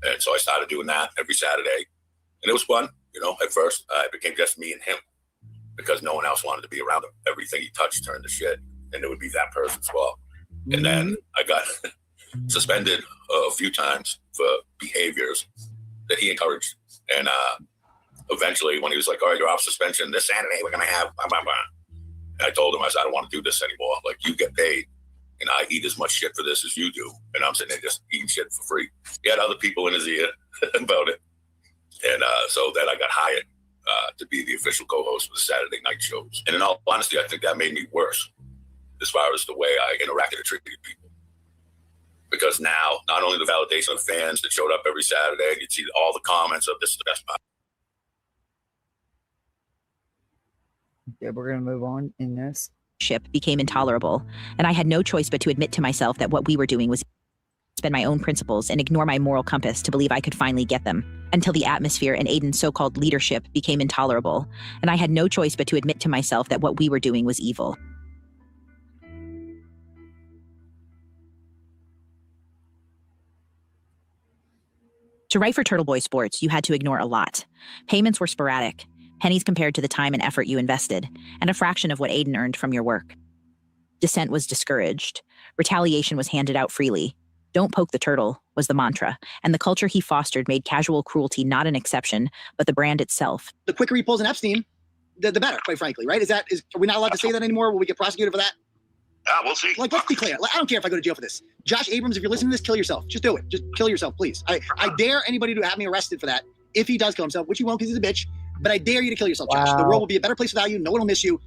And so I started doing that every Saturday. And it was fun, at first. It became just me and him because no one else wanted to be around him. Everything he touched turned to shit. And it would be that person's fault. And then I got suspended a few times for behaviors that he encouraged. And eventually when he was like, all right, you're off suspension this Saturday, we're going to have blah, blah, blah. And I told him, I said, I don't want to do this anymore. Like, you get paid. And I eat as much shit for this as you do. And I'm sitting there just eating shit for free. He had other people in his ear about it. And so then I got hired to be the official co-host for the Saturday night shows. And in all honesty, I think that made me worse as far as the way I interacted and treated people. Because now, not only the validation of fans that showed up every Saturday, and you'd see all the comments of this is the best part. Okay, we're going to move on in this. Became intolerable, and I had no choice but to admit to myself that what we were doing was spend my own principles and ignore my moral compass to believe I could finally get them, until the atmosphere and Aiden's so-called leadership became intolerable, and I had no choice but to admit to myself that what we were doing was evil. To write for Turtleboy Sports, you had to ignore a lot. Payments were sporadic, pennies compared to the time and effort you invested, and a fraction of what Aiden earned from your work. Dissent was discouraged. Retaliation was handed out freely. Don't poke the turtle was the mantra, and the culture he fostered made casual cruelty not an exception, but the brand itself. The quicker he pulls an Epstein, the better, quite frankly, right? Are we not allowed to say that anymore? Will we get prosecuted for that? We'll see. Like, let's be clear. I don't care if I go to jail for this. Josh Abrams, if you're listening to this, kill yourself. Just do it. Just kill yourself, please. I dare anybody to have me arrested for that if he does kill himself, which he won't because he's a bitch. But I dare you to kill yourself, Josh. The world will be a better place without you. No one will miss you.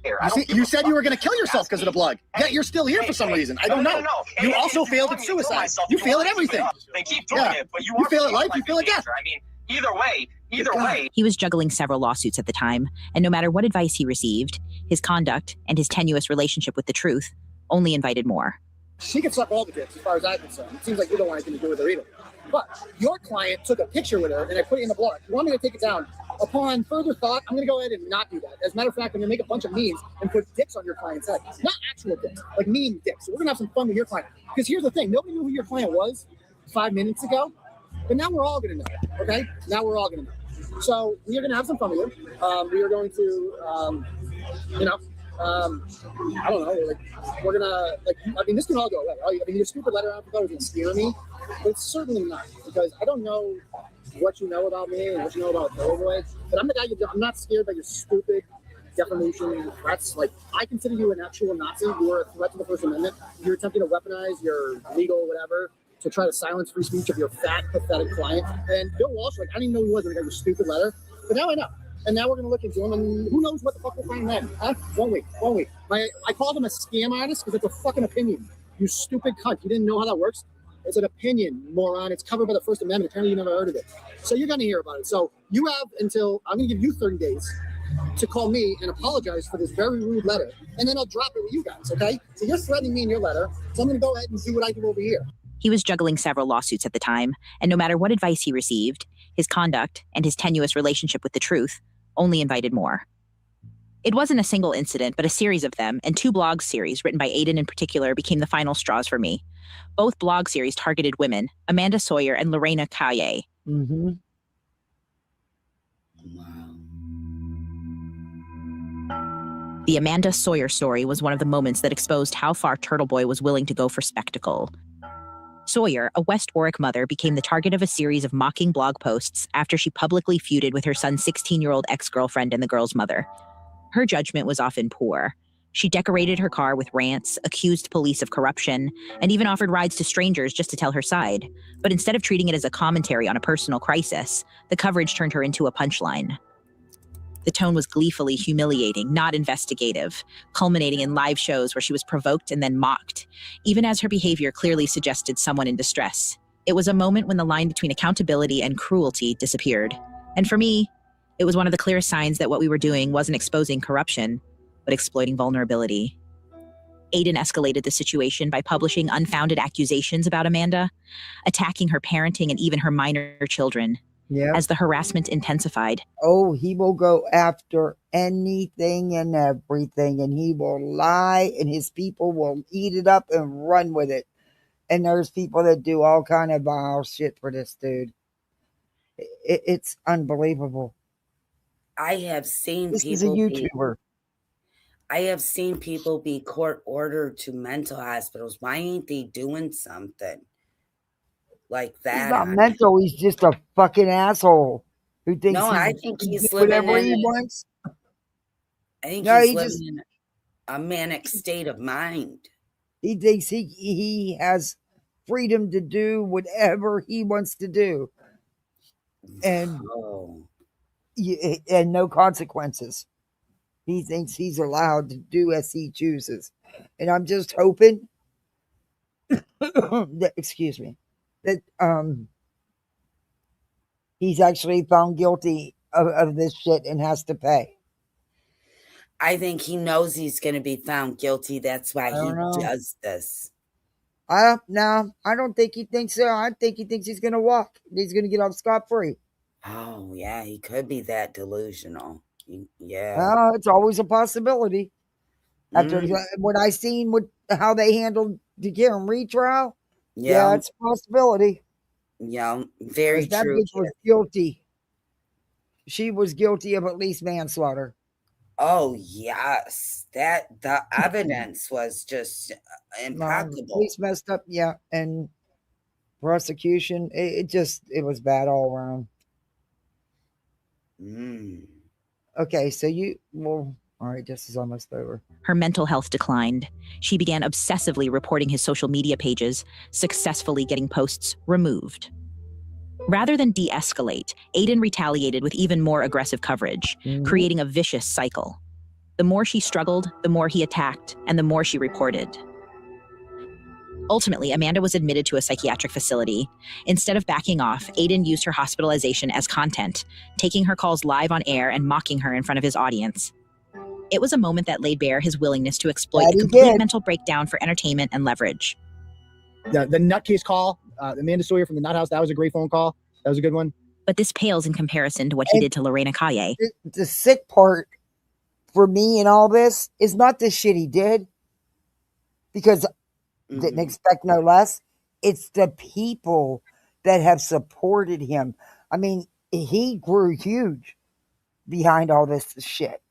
You said you were going to kill yourself because of the plug. Yet you're still here for some reason. I don't know. You also failed at suicide. You fail at everything. They keep doing it, but you fail at life, you fail at death. I mean, either way. He was juggling several lawsuits at the time, and no matter what advice he received, his conduct and his tenuous relationship with the truth only invited more. She can suck all the dicks as far as I'm concerned. It seems like you don't want anything to do with her either. But your client took a picture with her and I put it in the blog. You want me to take it down? Upon further thought, I'm going to go ahead and not do that. As a matter of fact, I'm going to make a bunch of memes and put dicks on your client's head. Not actual dicks, like meme dicks. So we're going to have some fun with your client. Because here's the thing. Nobody knew who your client was 5 minutes ago. But now we're all going to know, okay? Now we're all going to know. So we are going to have some fun with you. We are going to, I don't know, like, we're gonna, like, I mean, this can all go away. I mean, your stupid letter I thought was gonna scare me, but it's certainly not, because I don't know what you know about me and what you know about Turtleboy, but I'm the guy I'm not scared by your stupid defamation threats. Like, I consider you an actual Nazi. You are a threat to the First Amendment. You're attempting to weaponize your legal whatever to try to silence free speech of your fat, pathetic client. And Bill Walsh, like, I didn't even know who he was when he got your stupid letter, but now I know. And now we're going to look into him, and who knows what the fuck we'll find then, huh? Won't we? I called him a scam artist because it's a fucking opinion. You stupid cunt. You didn't know how that works? It's an opinion, moron. It's covered by the First Amendment. Apparently you never heard of it. So you're going to hear about it. So you have until, I'm going to give you 30 days to call me and apologize for this very rude letter, and then I'll drop it with you guys, okay? So you're threatening me in your letter, so I'm going to go ahead and do what I do over here. He was juggling several lawsuits at the time, and no matter what advice he received, his conduct and his tenuous relationship with the truth only invited more. It wasn't a single incident, but a series of them, and 2 blog series written by Aiden in particular became the final straws for me. Both blog series targeted women, Amanda Sawyer and Lorena Calle. Mm-hmm. The Amanda Sawyer story was one of the moments that exposed how far Turtleboy was willing to go for spectacle. Sawyer, a West Warwick mother, became the target of a series of mocking blog posts after she publicly feuded with her son's 16-year-old ex-girlfriend and the girl's mother. Her judgment was often poor. She decorated her car with rants, accused police of corruption, and even offered rides to strangers just to tell her side. But instead of treating it as a commentary on a personal crisis, the coverage turned her into a punchline. The tone was gleefully humiliating, not investigative, culminating in live shows where she was provoked and then mocked, even as her behavior clearly suggested someone in distress. It was a moment when the line between accountability and cruelty disappeared. And for me, it was one of the clearest signs that what we were doing wasn't exposing corruption, but exploiting vulnerability. Aiden escalated the situation by publishing unfounded accusations about Amanda, attacking her parenting and even her minor children. Yeah. As the harassment intensified, Oh, he will go after anything and everything, and he will lie, and his people will eat it up and run with it. And there's people that do all kind of vile shit for this dude. It's unbelievable. I have seen This is a people YouTuber. I have seen people be court ordered to mental hospitals. Why ain't they doing something like that? He's not on it? mental. He's just a fucking asshole who thinks No, I he think can he's do living whatever in he it. wants. I think No, he's he living just in a manic state of mind. he thinks he has freedom to do whatever he wants to do, and and no consequences. He thinks he's allowed to do as he chooses, and I'm just hoping that, excuse me, that he's actually found guilty of this shit and has to pay. I think he knows he's going to be found guilty. That's why I he don't know. does this. I don't think he thinks so. I think he thinks he's gonna walk. He's gonna get off scot-free. Oh, yeah, he could be that delusional. Yeah. Well, it's always a possibility. After Mm. what I seen with how they handled the Karen retrial, Yeah. yeah, it's a possibility. Yeah, very 'Cause that true. bitch was guilty. She was guilty of at least manslaughter. Oh, yes. The evidence was just impeccable. Police messed up, yeah, and prosecution. It was bad all around. Okay, so all right, this is almost over. her mental health declined. She began obsessively reporting his social media pages, successfully getting posts removed. Rather than de-escalate, Aiden retaliated with even more aggressive coverage, creating a vicious cycle. The more she struggled, the more he attacked, and the more she reported. Ultimately, Amanda was admitted to a psychiatric facility. Instead of backing off, Aiden used her hospitalization as content, taking her calls live on air and mocking her in front of his audience. It was a moment that laid bare his willingness to exploit a complete mental breakdown for entertainment and leverage. The nutcase call, Amanda Sawyer from the Nut House, that was a great phone call. That was a good one. But this pales in comparison to what he did to Lorena Calle. The sick part for me in all this is not the shit he did, because didn't expect no less. It's the people that have supported him. I mean, he grew huge behind all this shit.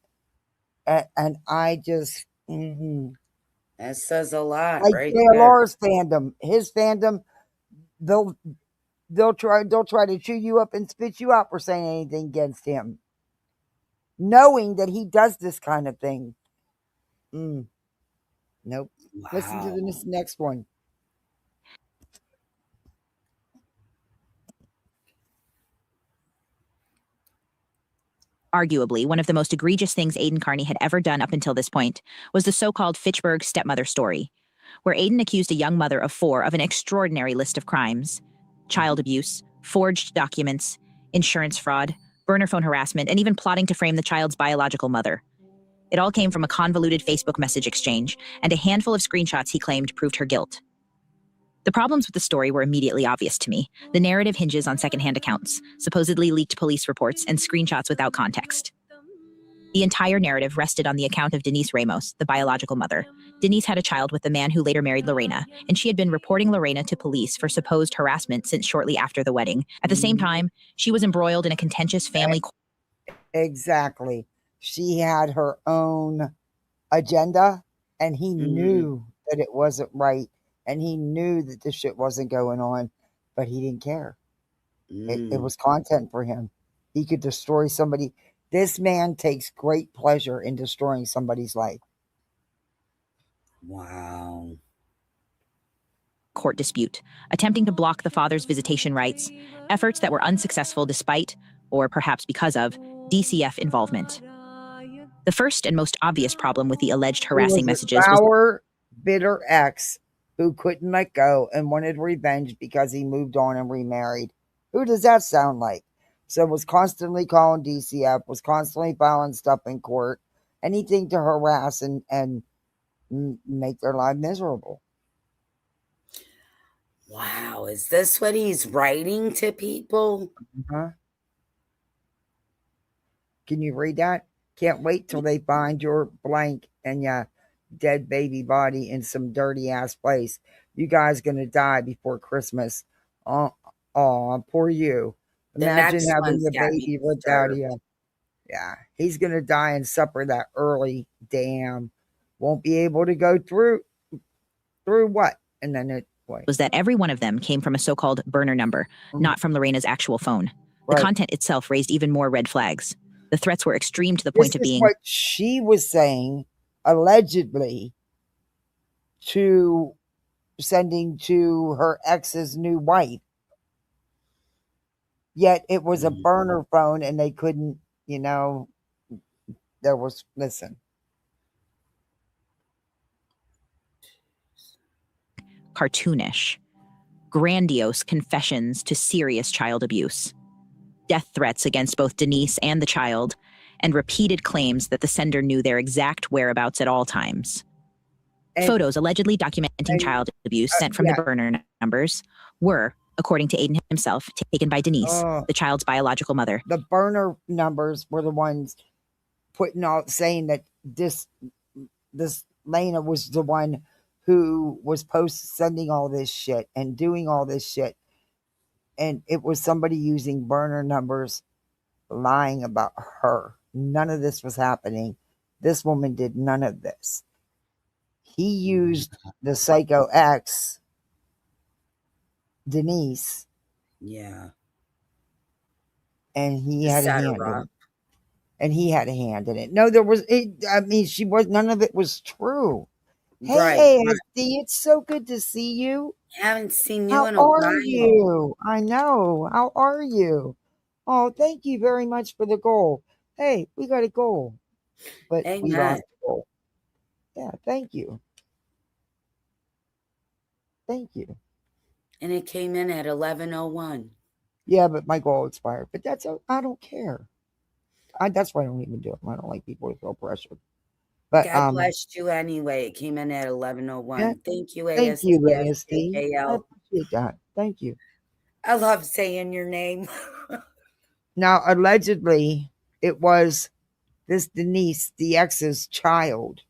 And I just... That says a lot, like right JLR's fandom. His fandom, they'll try to chew you up and spit you out for saying anything against him, knowing that he does this kind of thing. Nope. Wow. Listen to this next one. Arguably, one of the most egregious things Aiden Carney had ever done up until this point was the so-called Fitchburg stepmother story, where Aiden accused a young mother of 4 of an extraordinary list of crimes: child abuse, forged documents, insurance fraud, burner phone harassment, and even plotting to frame the child's biological mother. It all came from a convoluted Facebook message exchange and a handful of screenshots he claimed proved her guilt. The problems with the story were immediately obvious to me. The narrative hinges on secondhand accounts, supposedly leaked police reports, and screenshots without context. The entire narrative rested on the account of Denise Ramos, the biological mother. Denise had a child with the man who later married Lorena, and she had been reporting Lorena to police for supposed harassment since shortly after the wedding. At the same time, she was embroiled in a contentious family... Exactly. She had her own agenda, and he knew that it wasn't right. and he knew that this shit wasn't going on, but he didn't care. It was content for him. He could destroy somebody. This man takes great pleasure in destroying somebody's life. Wow. Court dispute, attempting to block the father's visitation rights, efforts that were unsuccessful despite, or perhaps because of, DCF involvement. The first and most obvious problem with the alleged harassing messages was sour, bitter ex who couldn't let go and wanted revenge because he moved on and remarried. Who does that sound like? So was constantly calling DCF, was constantly filing stuff in court, anything to harass and make their life miserable. Wow, is this what he's writing to people? Uh-huh. Can you read that? Can't wait till they find your blank and your dead baby body in some dirty ass place. You guys gonna die before Christmas. Oh, poor you. Imagine having your baby ripped out of you. Yeah, he's gonna die and suffer that early. Damn, won't be able to go through what? And then it was that every one of them came from a so-called burner number, not from Lorena's actual phone. The content itself raised even more red flags. The threats were extreme to the point of being what she was saying, allegedly, to sending to her ex's new wife. Yet it was a burner phone and they couldn't, there was, listen. Cartoonish, grandiose confessions to serious child abuse, death threats against both Denise and the child, and repeated claims that the sender knew their exact whereabouts at all times. Photos allegedly documenting child abuse sent from the burner numbers were, according to Aiden himself, taken by Denise, the child's biological mother. The burner numbers were the ones putting out, saying that this Lena was the one who was sending all this shit and doing all this shit. And it was somebody using burner numbers lying about her. None of this was happening. This woman did none of this. He used the psycho ex, Denise. Yeah. And he had a hand in it. And he had a hand in it. No, there was, none of it was true. Hey, ASD, it's so good to see you. I haven't seen you How in a while. are you? I know. How are you? Oh, thank you very much for the goal. Hey, we got a goal. But we lost the goal. Yeah, thank you. Thank you. And it came in at 11:01. Yeah, but my goal expired. But I don't care. That's why I don't even do it. I don't like people to feel pressured. But God blessed you anyway. It came in at 11:01. Yeah, Thank you, thank you, ASD. I appreciate that. Thank you. I love saying your name. Now, allegedly, it was this Denise, the ex's child,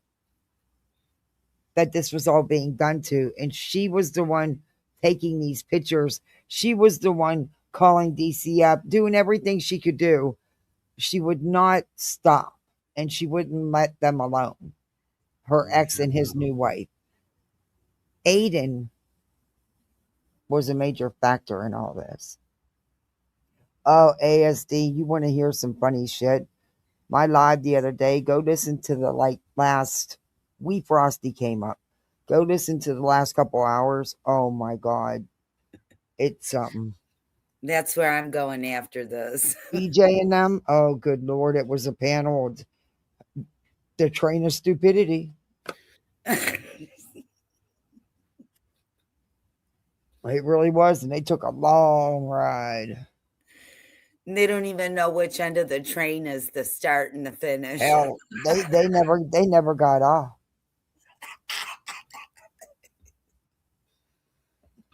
that this was all being done to. And she was the one taking these pictures. She was the one calling DC up, doing everything she could do. She would not stop. And she wouldn't let them alone. Her ex and his new wife. Aiden was a major factor in all this. Oh, ASD, you want to hear some funny shit? My live the other day, go listen to the last Wee Frosty came up. Go listen to the last couple hours. Oh my God. It's something. That's where I'm going after this. BJ and them. Oh, good Lord. It was a panel. The train of stupidity. It really was. And they took a long ride. They don't even know which end of the train is the start and the finish. Hell, they never got off.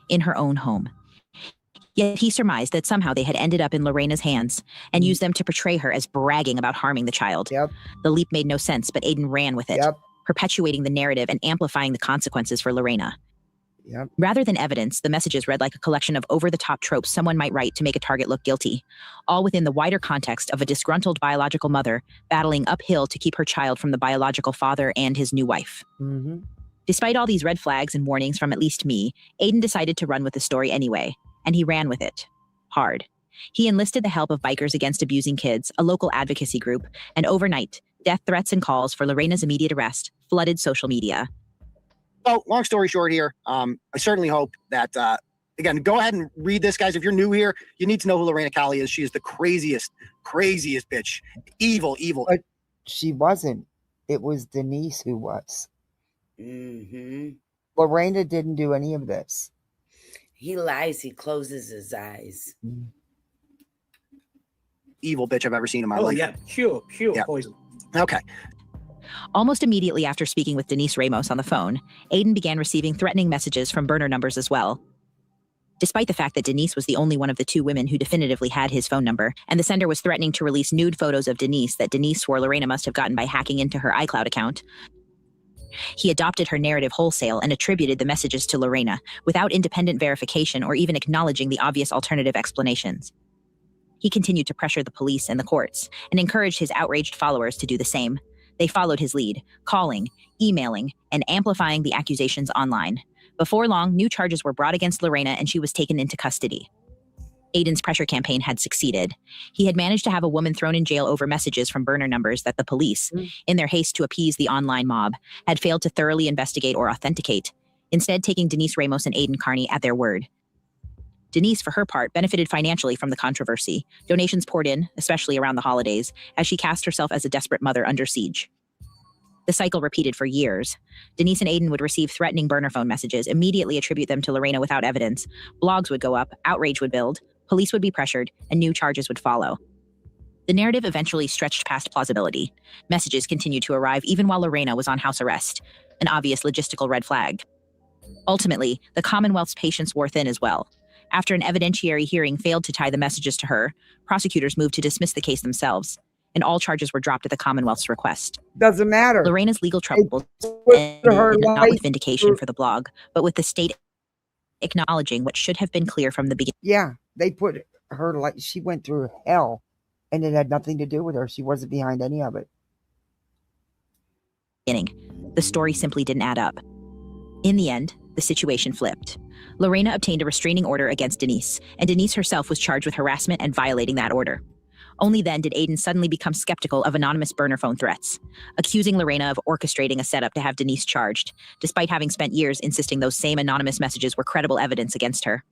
In her own home. Yet he surmised that somehow they had ended up in Lorena's hands and used them to portray her as bragging about harming the child. Yep. The leap made no sense, but Aiden ran with it, perpetuating the narrative and amplifying the consequences for Lorena. Yep. Rather than evidence, the messages read like a collection of over-the-top tropes someone might write to make a target look guilty, all within the wider context of a disgruntled biological mother battling uphill to keep her child from the biological father and his new wife. Mm-hmm. Despite all these red flags and warnings from at least me, Aiden decided to run with the story anyway, and he ran with it. Hard. He enlisted the help of Bikers Against Abusing Kids, a local advocacy group, and overnight, death threats and calls for Lorena's immediate arrest flooded social media. So, long story short here, I certainly hope that, again, go ahead and read this, guys. If you're new here, you need to know who Lorena Cali is. She is the craziest bitch. Evil. But she wasn't. It was Denise who was. Mm-hmm. Lorena didn't do any of this. He lies. He closes his eyes. Evil bitch I've ever seen in my life. Yeah, pure poison. Okay. Almost immediately after speaking with Denise Ramos on the phone, Aiden began receiving threatening messages from burner numbers as well. Despite the fact that Denise was the only one of the two women who definitively had his phone number, and the sender was threatening to release nude photos of Denise that Denise swore Lorena must have gotten by hacking into her iCloud account, he adopted her narrative wholesale and attributed the messages to Lorena without independent verification or even acknowledging the obvious alternative explanations. He continued to pressure the police and the courts and encouraged his outraged followers to do the same. They followed his lead, calling, emailing, and amplifying the accusations online. Before long, new charges were brought against Lorena and she was taken into custody. Aiden's pressure campaign had succeeded. He had managed to have a woman thrown in jail over messages from burner numbers that the police, in their haste to appease the online mob, had failed to thoroughly investigate or authenticate, instead taking Denise Ramos and Aiden Carney at their word. Denise, for her part, benefited financially from the controversy. Donations poured in, especially around the holidays, as she cast herself as a desperate mother under siege. The cycle repeated for years. Denise and Aiden would receive threatening burner phone messages, immediately attribute them to Lorena without evidence. Blogs would go up, outrage would build, police would be pressured, and new charges would follow. The narrative eventually stretched past plausibility. Messages continued to arrive even while Lorena was on house arrest, an obvious logistical red flag. Ultimately, the Commonwealth's patience wore thin as well. After an evidentiary hearing failed to tie the messages to her, prosecutors moved to dismiss the case themselves, and all charges were dropped at the Commonwealth's request. Doesn't matter. Lorena's legal troubles ended not with vindication for the blog, but with the state acknowledging what should have been clear from the beginning. Yeah, they put her like she went through hell, and it had nothing to do with her. She wasn't behind any of it. The story simply didn't add up. In the end, the situation flipped. Lorena obtained a restraining order against Denise, and Denise herself was charged with harassment and violating that order. Only then did Aiden suddenly become skeptical of anonymous burner phone threats, accusing Lorena of orchestrating a setup to have Denise charged, despite having spent years insisting those same anonymous messages were credible evidence against her.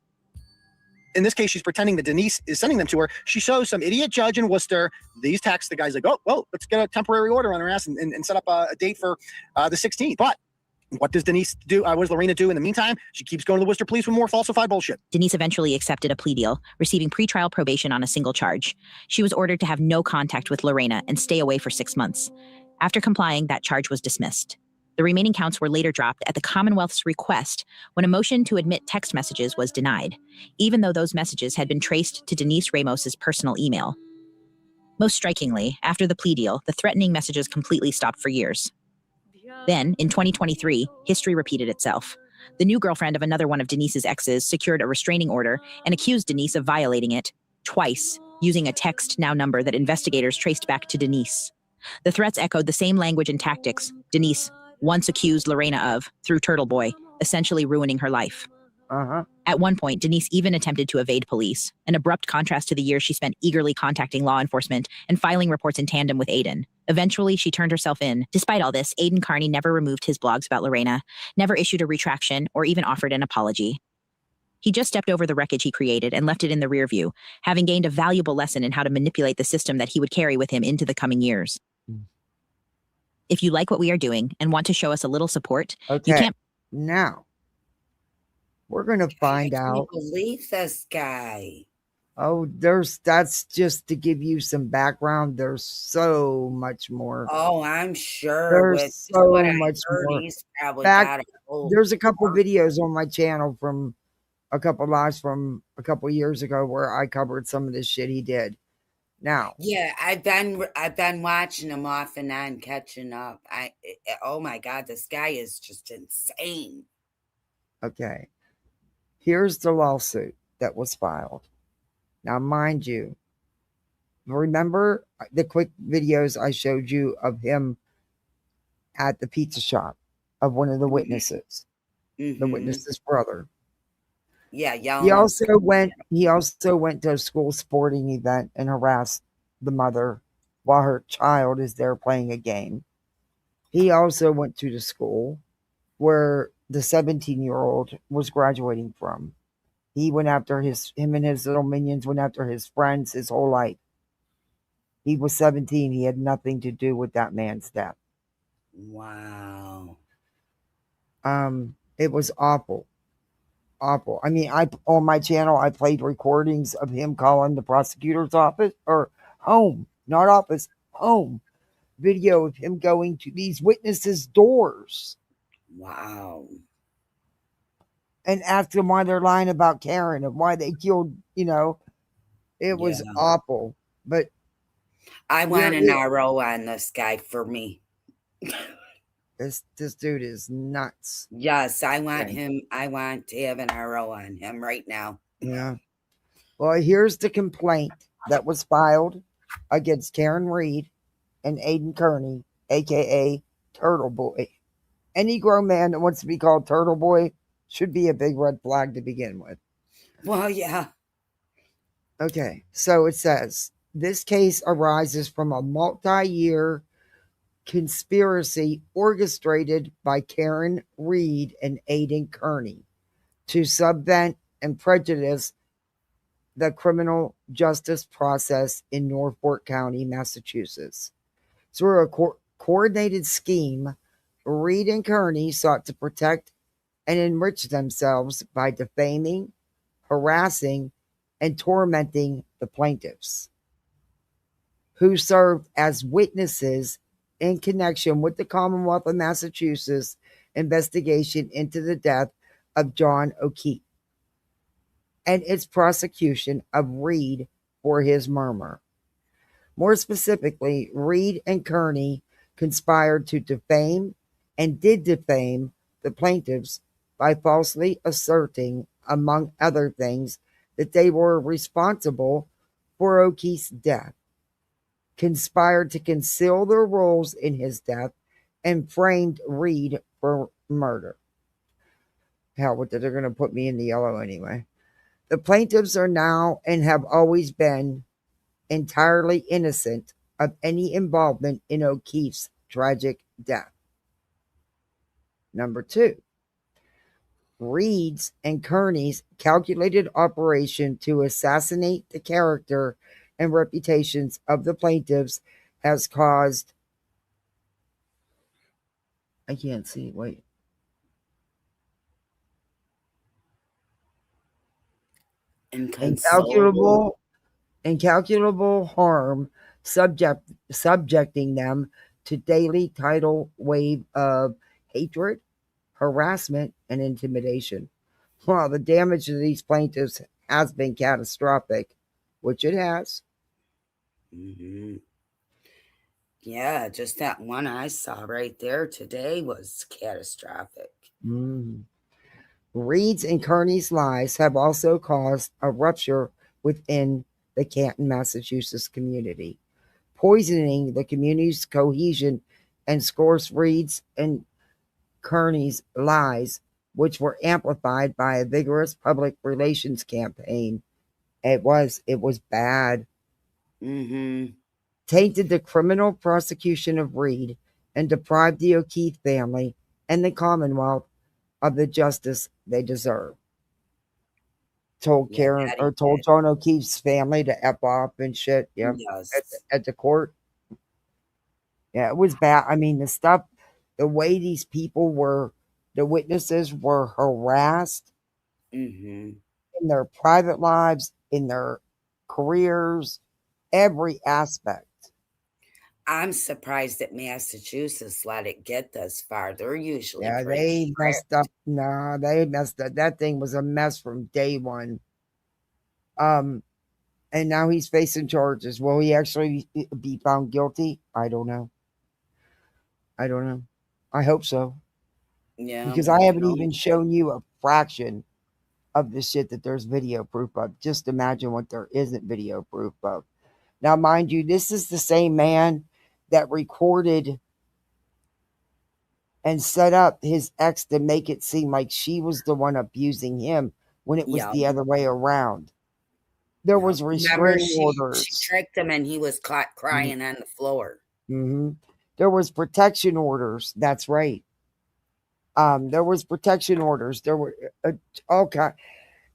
In this case, she's pretending that Denise is sending them to her. She shows some idiot judge in Worcester these texts. The guy's like, oh, well, let's get a temporary order on her ass and set up a date for the 16th. But what does Denise do? What does Lorena do in the meantime? She keeps going to the Worcester police with more falsified bullshit. Denise eventually accepted a plea deal, receiving pretrial probation on a single charge. She was ordered to have no contact with Lorena and stay away for 6 months. After complying, that charge was dismissed. The remaining counts were later dropped at the Commonwealth's request when a motion to admit text messages was denied, even though those messages had been traced to Denise Ramos's personal email. Most strikingly, after the plea deal, the threatening messages completely stopped for years. Then, in 2023, history repeated itself. The new girlfriend of another one of Denise's exes secured a restraining order and accused Denise of violating it twice, using a text now number that investigators traced back to Denise. The threats echoed the same language and tactics Denise once accused Lorena of through Turtleboy, essentially ruining her life. At one point, Denise even attempted to evade police, an abrupt contrast to the years she spent eagerly contacting law enforcement and filing reports in tandem with Aiden. Eventually, she turned herself in. Despite all this, Aiden Carney never removed his blogs about Lorena, never issued a retraction, or even offered an apology. He just stepped over the wreckage he created and left it in the rear view, having gained a valuable lesson in how to manipulate the system that he would carry with him into the coming years. If you like what we are doing and want to show us a little support, you can't... Now, we're going to find out. I can't believe this guy. Oh, that's just to give you some background. There's so much more. Oh, I'm sure. There's so much more. He's probably got a whole there's a couple videos on my channel from a couple lives from a couple years ago where I covered some of this shit he did. Now, yeah, I've been watching him off and on, catching up. Oh my God, this guy is just insane. Okay, here's the lawsuit that was filed. Now, mind you, remember the quick videos I showed you of him at the pizza shop of one of the witnesses, the witness's brother. Yeah, He also went to a school sporting event and harassed the mother while her child is there playing a game. He also went to the school where the 17-year-old was graduating from. He went after him and his little minions went after his friends his whole life. He was 17. He had nothing to do with that man's death. Wow. It was awful. Awful. I mean, on my channel, I played recordings of him calling the prosecutor's office or home, not office, home. Video of him going to these witnesses' doors. Wow. And ask them why they're lying about Karen and why they killed, It was awful. But I want an RO on this guy for me. This dude is nuts. Yes, I want him. I want to have an RO on him right now. Yeah. Well, here's the complaint that was filed against Karen Reed and Aiden Kearney, a.k.a. Turtle Boy. Any grown man that wants to be called Turtle Boy should be a big red flag to begin with. Well, yeah. Okay, so it says, this case arises from a multi-year conspiracy orchestrated by Karen Reed and Aiden Kearney to subvert and prejudice the criminal justice process in Norfolk County, Massachusetts. Through a coordinated scheme, Reed and Kearney sought to protect and enrich themselves by defaming, harassing, and tormenting the plaintiffs, who served as witnesses in connection with the Commonwealth of Massachusetts investigation into the death of John O'Keefe and its prosecution of Reed for his murder. More specifically, Reed and Kearney conspired to defame and did defame the plaintiffs by falsely asserting, among other things, that they were responsible for O'Keefe's death, conspired to conceal their roles in his death, and framed Reed for murder. Hell, they're going to put me in the yellow anyway. The plaintiffs are now and have always been entirely innocent of any involvement in O'Keefe's tragic death. Number 2, Reed's and Kearney's calculated operation to assassinate the character and reputations of the plaintiffs has caused, I can't see, wait. Incalculable harm, subjecting them to daily tidal wave of hatred, harassment, and intimidation. While the damage to these plaintiffs has been catastrophic, which it has. Yeah, just that one I saw right there today was catastrophic. Reed's and Kearney's lies have also caused a rupture within the Canton, Massachusetts community, poisoning the community's cohesion and scores Reed's and Kearney's lies, which were amplified by a vigorous public relations campaign. It was bad. Tainted the criminal prosecution of Reed and deprived the O'Keefe family and the Commonwealth of the justice they deserve. Told John O'Keefe's family to F off and shit. Yeah. Yes. At the court. Yeah, it was bad. I mean, the way these people the witnesses were harassed in their private lives, in their careers, every aspect. I'm surprised that Massachusetts let it get this far. They're usually they messed up. No, they messed up. That thing was a mess from day one. And now he's facing charges. Will he actually be found guilty? I don't know. I hope so. Yeah. Because I haven't even shown you a fraction of the shit that there's video proof of. Just imagine what there isn't video proof of. Now, mind you, this is the same man that recorded and set up his ex to make it seem like she was the one abusing him when it was Yeah. the other way around. There was Remember, restraining she orders. tricked him and he was caught crying on the floor. There was protection orders. That's right. There was protection orders. There were okay.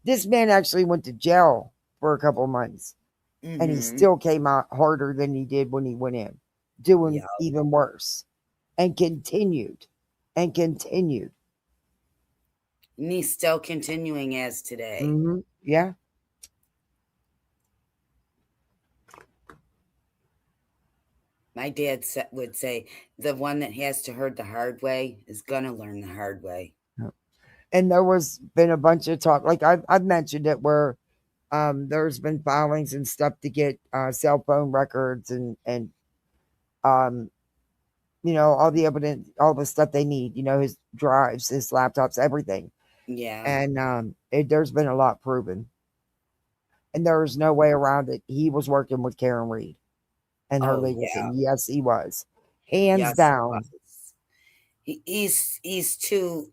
This man actually went to jail for a couple months, and he still came out harder than he did when he went in, doing even worse, and continued. And he's still continuing as today. Yeah. My dad would say, the one that has to hurt the hard way is going to learn the hard way. And there was been a bunch of talk, like I've mentioned it, where there's been filings and stuff to get cell phone records and you know, all the evidence, all the stuff they need, you know, his drives, his laptops, everything. Yeah. And there's been a lot proven. And there's no way around it. He was working with Karen Reed and her legal team. Yes, he was. Hands down. He's too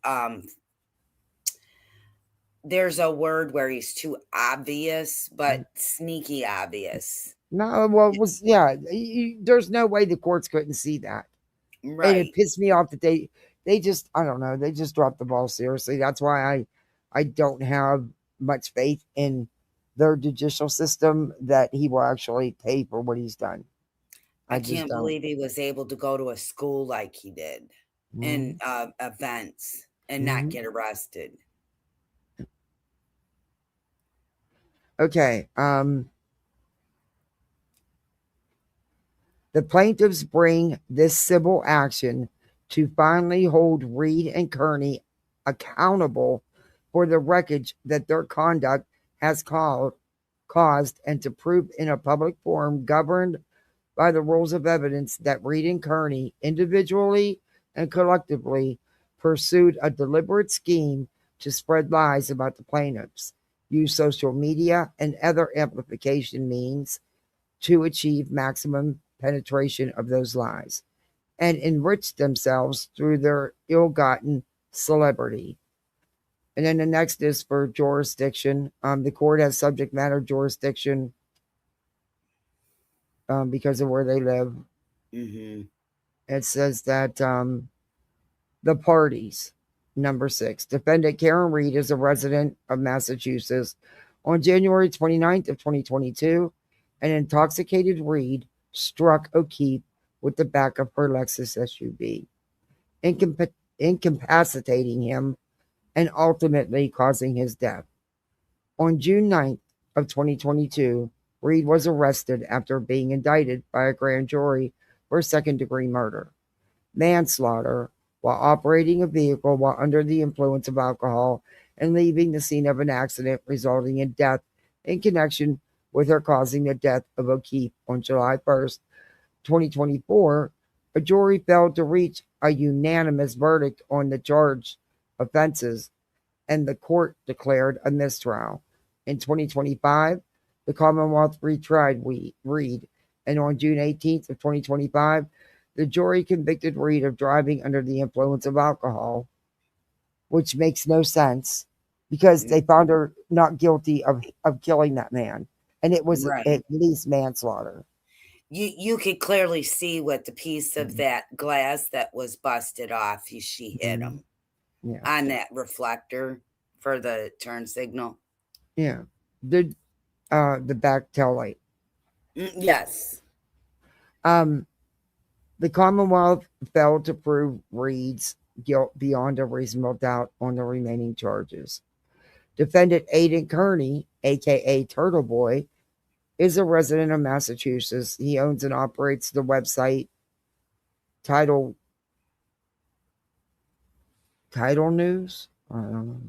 there's a word where he's too obvious, but sneaky obvious. No, well, it was, there's no way the courts couldn't see that. Right. And it pissed me off that they just, I don't know, they just dropped the ball seriously. That's why I don't have much faith in their judicial system that he will actually pay for what he's done. I can't believe he was able to go to a school like he did and events and not get arrested. Okay. The plaintiffs bring this civil action to finally hold Reed and Kearney accountable for the wreckage that their conduct has caused and to prove in a public forum governed by the rules of evidence that Reed and Kearney individually and collectively pursued a deliberate scheme to spread lies about the plaintiffs, use social media and other amplification means to achieve maximum penetration of those lies, and enrich themselves through their ill-gotten celebrity. And then the next is for jurisdiction. The court has subject matter jurisdiction because of where they live. It says that the parties, number 6, defendant Karen Reed is a resident of Massachusetts. On January 29th of 2022, an intoxicated Reed struck O'Keefe with the back of her Lexus SUV, incapacitating him and ultimately causing his death. On June 9th of 2022, Reed was arrested after being indicted by a grand jury for second-degree murder, manslaughter while operating a vehicle while under the influence of alcohol and leaving the scene of an accident resulting in death in connection with her causing the death of O'Keefe on July 1st, 2024. A jury failed to reach a unanimous verdict on the charged offenses, and the court declared a mistrial. In 2025, the Commonwealth retried Reed, and on June 18th of 2025, the jury convicted Reed of driving under the influence of alcohol, which makes no sense because they found her not guilty of killing that man, and it was at least manslaughter. You could clearly see with the piece of that glass that was busted off, she hit him on that reflector for the turn signal. Yeah. The back tail light. Yes. The Commonwealth failed to prove Reed's guilt beyond a reasonable doubt on the remaining charges. Defendant Aidan Kearney, aka Turtleboy, is a resident of Massachusetts. He owns and operates the website Title News. I don't know.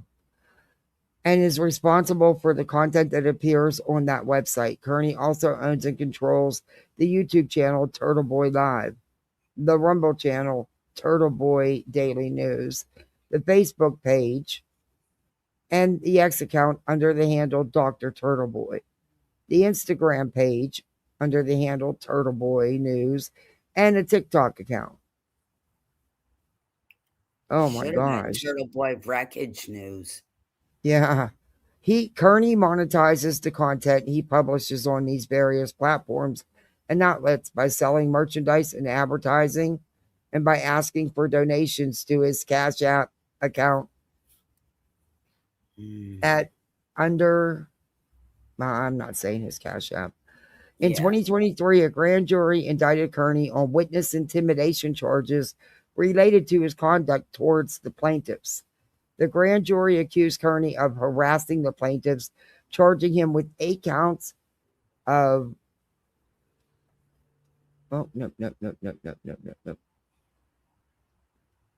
And is responsible for the content that appears on that website. Kearney also owns and controls the YouTube channel Turtleboy Live, the Rumble channel Turtleboy Daily News, the Facebook page, and the X account under the handle Dr. Turtleboy, the Instagram page under the handle Turtleboy News, and a TikTok account. Oh my Should have been gosh. Turtle Boy Wreckage News. Yeah. Kearney monetizes the content he publishes on these various platforms and outlets by selling merchandise and advertising and by asking for donations to his Cash App account at under, well, I'm not saying his Cash App. In 2023, a grand jury indicted Kearney on witness intimidation charges related to his conduct towards the plaintiffs. The grand jury accused Kearney of harassing the plaintiffs, charging him with 8 counts of. Oh, no.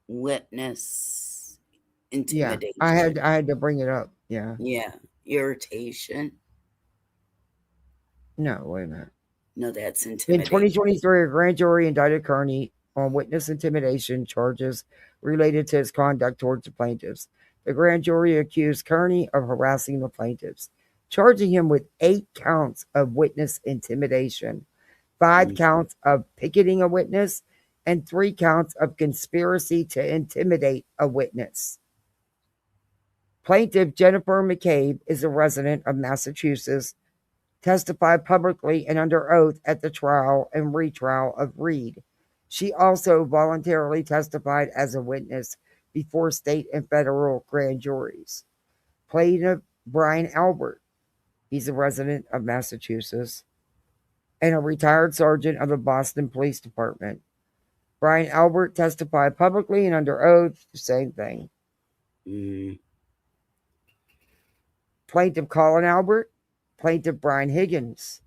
Witness Yeah, intimidation. I had to bring it up. Yeah. Yeah. Irritation. No, wait a minute. No, that's In intimidation. 2023, a grand jury indicted Kearney on witness intimidation charges related to his conduct towards the plaintiffs. The grand jury accused Kearney of harassing the plaintiffs, charging him with 8 counts of witness intimidation, 5 counts of picketing a witness, and 3 counts of conspiracy to intimidate a witness. Plaintiff Jennifer McCabe is a resident of Massachusetts, testified publicly and under oath at the trial and retrial of Reed. She also voluntarily testified as a witness before state and federal grand juries. Plaintiff Brian Albert, he's a resident of Massachusetts and a retired sergeant of the Boston Police Department. Brian Albert testified publicly and under oath, the same thing. Plaintiff Colin Albert, plaintiff Brian Higgins.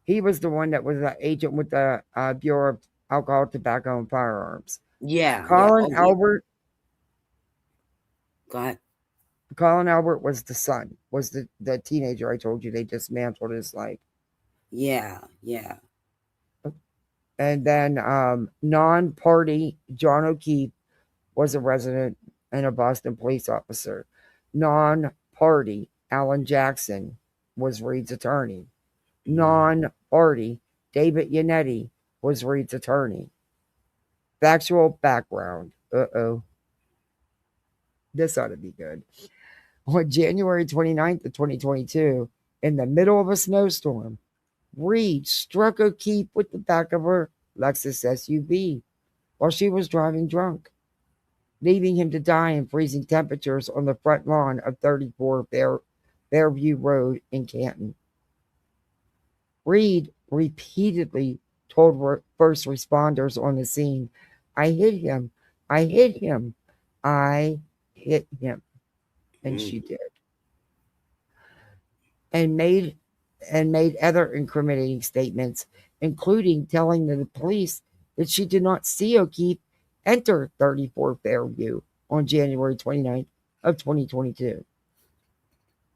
He was the one that was the agent with the Bureau of Alcohol, Tobacco, and Firearms. Yeah. Colin Albert. Go ahead. Colin Albert was the son, was the teenager I told you they dismantled his life. Yeah. And then non-party John O'Keefe was a resident and a Boston police officer. Non-party Alan Jackson was Reed's attorney. Non-party David Yannetti was Reed's attorney. Factual background. This ought to be good. On January 29th of 2022, in the middle of a snowstorm, Reed struck O'Keefe with the back of her Lexus SUV while she was driving drunk, leaving him to die in freezing temperatures on the front lawn of 34 Fairview Road in Canton. Reed repeatedly told first responders on the scene, "I hit him. I hit him. I hit him." And she did. And made other incriminating statements, including telling the police that she did not see O'Keefe enter 34 Fairview on January 29th of 2022.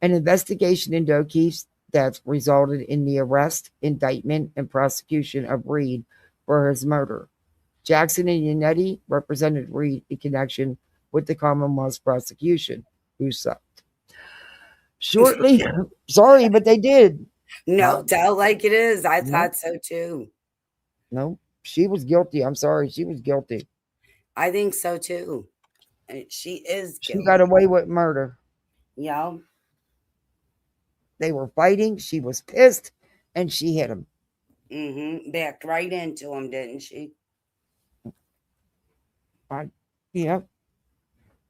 An investigation into O'Keefe's death resulted in the arrest, indictment, and prosecution of Reed for his murder. Jackson and Yannetti represented Reed in connection with the Commonwealth's prosecution, who sucked. Shortly, sorry, but they did. No, tell like it is. I thought so too. No, she was guilty. I'm sorry, she was guilty. I think so too. She is guilty. She got away with murder. Yeah. They were fighting. She was pissed, and she hit him. Backed right into him, didn't she? Yeah.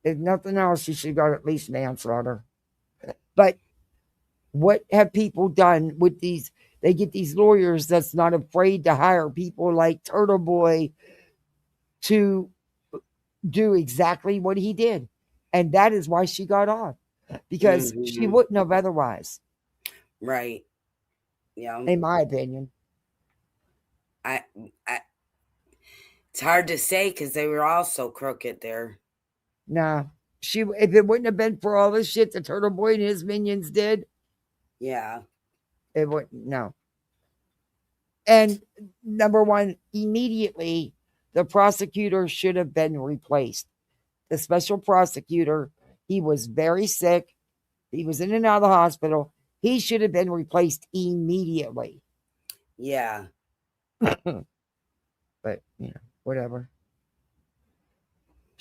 If nothing else, she should have got at least manslaughter. But what have people done with these? They get these lawyers that's not afraid to hire people like Turtleboy to do exactly what he did. And that is why she got off. Because she wouldn't have otherwise. Right. Yeah. In my opinion. It's hard to say because they were all so crooked there. Nah. If it wouldn't have been for all this shit that Turtleboy and his minions did. Yeah. It wouldn't, no. And number one, immediately the prosecutor should have been replaced. The special prosecutor, he was very sick. He was in and out of the hospital. He should have been replaced immediately. Yeah. But, whatever.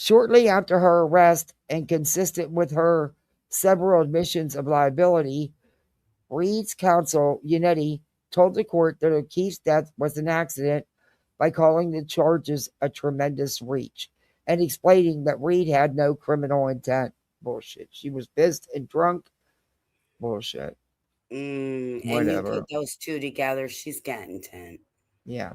Shortly after her arrest, and consistent with her several admissions of liability, Reed's counsel, Unetti, told the court that O'Keefe's death was an accident by calling the charges a tremendous reach and explaining that Reed had no criminal intent. Bullshit. She was pissed and drunk. Bullshit. And you Whatever. put those two together, she's got intent. Yeah.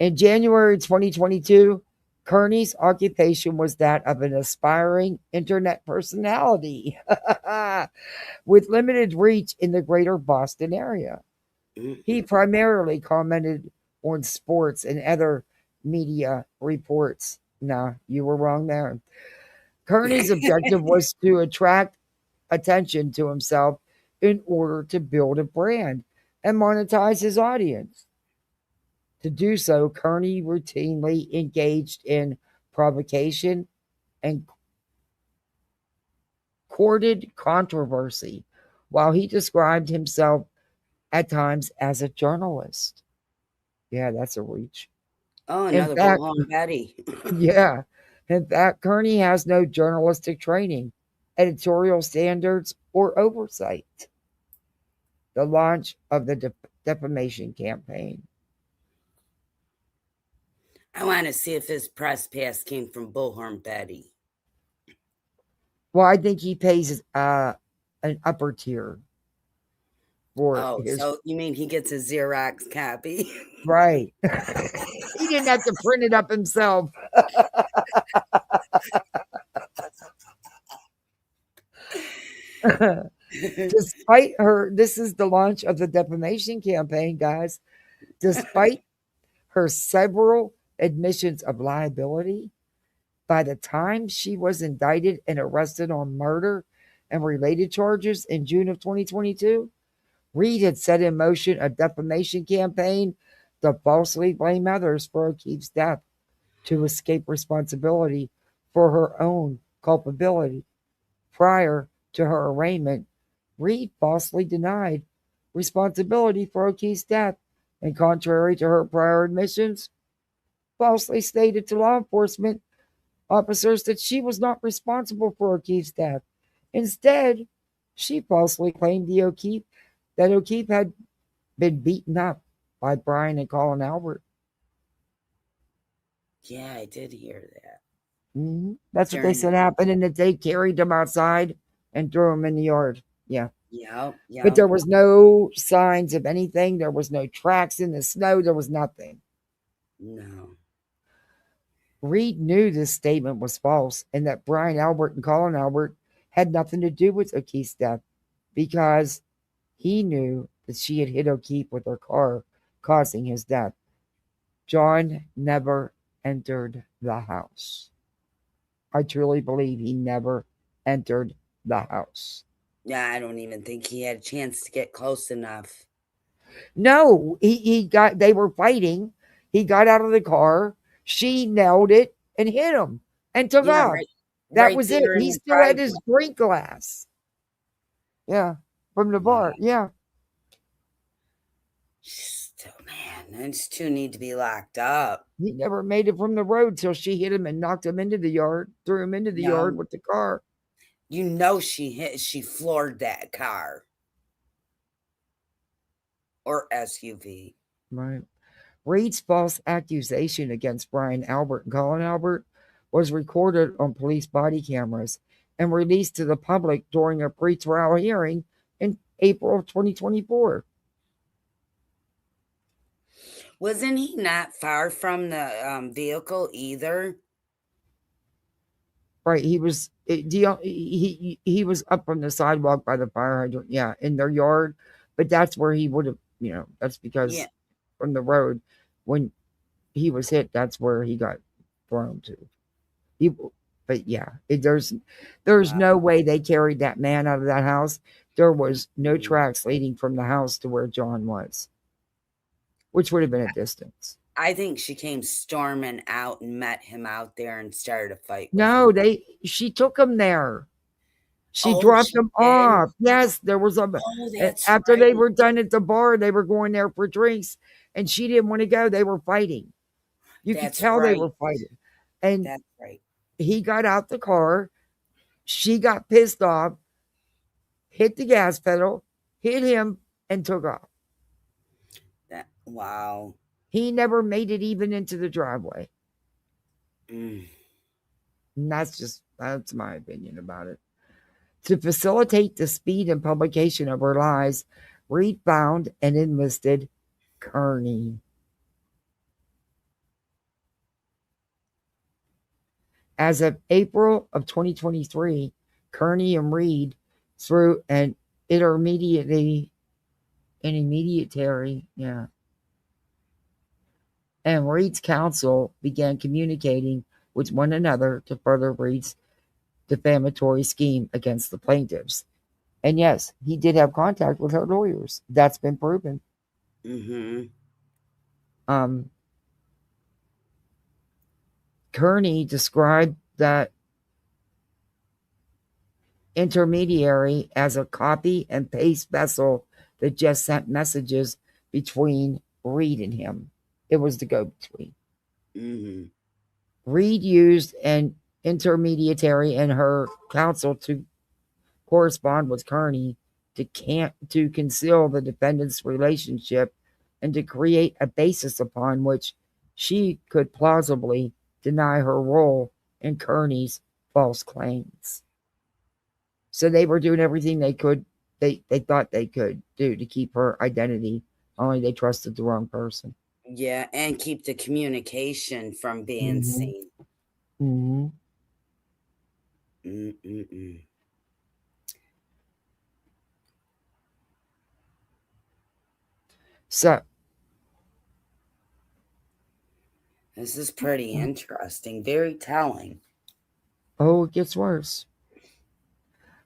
In January 2022, Kearney's occupation was that of an aspiring internet personality with limited reach in the greater Boston area. He primarily commented on sports and other media reports. No, you were wrong there. Kearney's objective was to attract attention to himself in order to build a brand and monetize his audience. To do so, Kearney routinely engaged in provocation and courted controversy, while he described himself at times as a journalist. Yeah, that's a reach. Oh, In another fact, Bullhorn Betty. yeah. In fact, Kearney has no journalistic training, editorial standards, or oversight. The launch of the defamation campaign. I want to see if his press pass came from Bullhorn Betty. Well, I think he pays an upper tier for Oh, his. so you mean he gets a Xerox copy? Right. He didn't have to print it up himself. Despite her, this is the launch of the defamation campaign, guys. Despite her several admissions of liability, by the time she was indicted and arrested on murder and related charges in June of 2022, Reed had set in motion a defamation campaign to falsely blame others for O'Keefe's death to escape responsibility for her own culpability. Prior to her arraignment, Reed falsely denied responsibility for O'Keefe's death and, contrary to her prior admissions, falsely stated to law enforcement officers that she was not responsible for O'Keefe's death. Instead, she falsely claimed that O'Keefe had been beaten up by Brian and Colin Albert. Yeah, I did hear that. Mm-hmm. That's what they said happened, and that they carried him outside and threw him in the yard. Yeah. Yeah. But there was no signs of anything. There was no tracks in the snow. There was nothing. No. Reed knew this statement was false and that Brian Albert and Colin Albert had nothing to do with O'Keefe's death, because he knew that she had hit O'Keefe with her car, causing his death. John never entered the house. I truly believe he never entered the house. Yeah, I don't even think he had a chance to get close enough. No, they were fighting. He got out of the car. She nailed it and hit him and took off. That was it. He still had his drink glass. Yeah, from the bar. Yeah. Man, those two need to be locked up. He never made it from the road till she hit him and knocked him into the yard, threw him into the yard with the car. You know she floored that car. Or SUV. Right. Reed's false accusation against Brian Albert and Colin Albert was recorded on police body cameras and released to the public during a pre-trial hearing in April of 2024. Wasn't he not far from the vehicle either? Right, he was was up from the sidewalk by the fire hydrant, yeah, in their yard, but that's where he would have, that's because from the road, when he was hit, that's where he got thrown to. But yeah, there's no way they carried that man out of that house. There was no tracks leading from the house to where John was, which would have been a distance. I think she came storming out and met him out there and started a fight. No, she took him there. She dropped him off. Yes, there was after they were done at the bar, they were going there for drinks, and she didn't want to go. They were fighting. You could tell they were fighting. And that's right. he got out the car. She got pissed off, hit the gas pedal, hit him, and took off. Wow. He never made it even into the driveway. And that's my opinion about it. To facilitate the speed and publication of her lies, Reed found and enlisted Kearney. As of April of 2023, Kearney and Reed, through an intermediary, and Reed's counsel began communicating with one another to further Reed's defamatory scheme against the plaintiffs. And yes, he did have contact with her lawyers. That's been proven. Kearney described that intermediary as a copy and paste vessel that just sent messages between Reed and him. It was the go-between. Reed used an intermediary and her counsel to correspond with Kearney to conceal the defendant's relationship and to create a basis upon which she could plausibly deny her role in Kearney's false claims. So they were doing everything they could, they thought they could do to keep her identity, only they trusted the wrong person. Yeah, and keep the communication from being seen. So this is pretty interesting, very telling. Oh, it gets worse.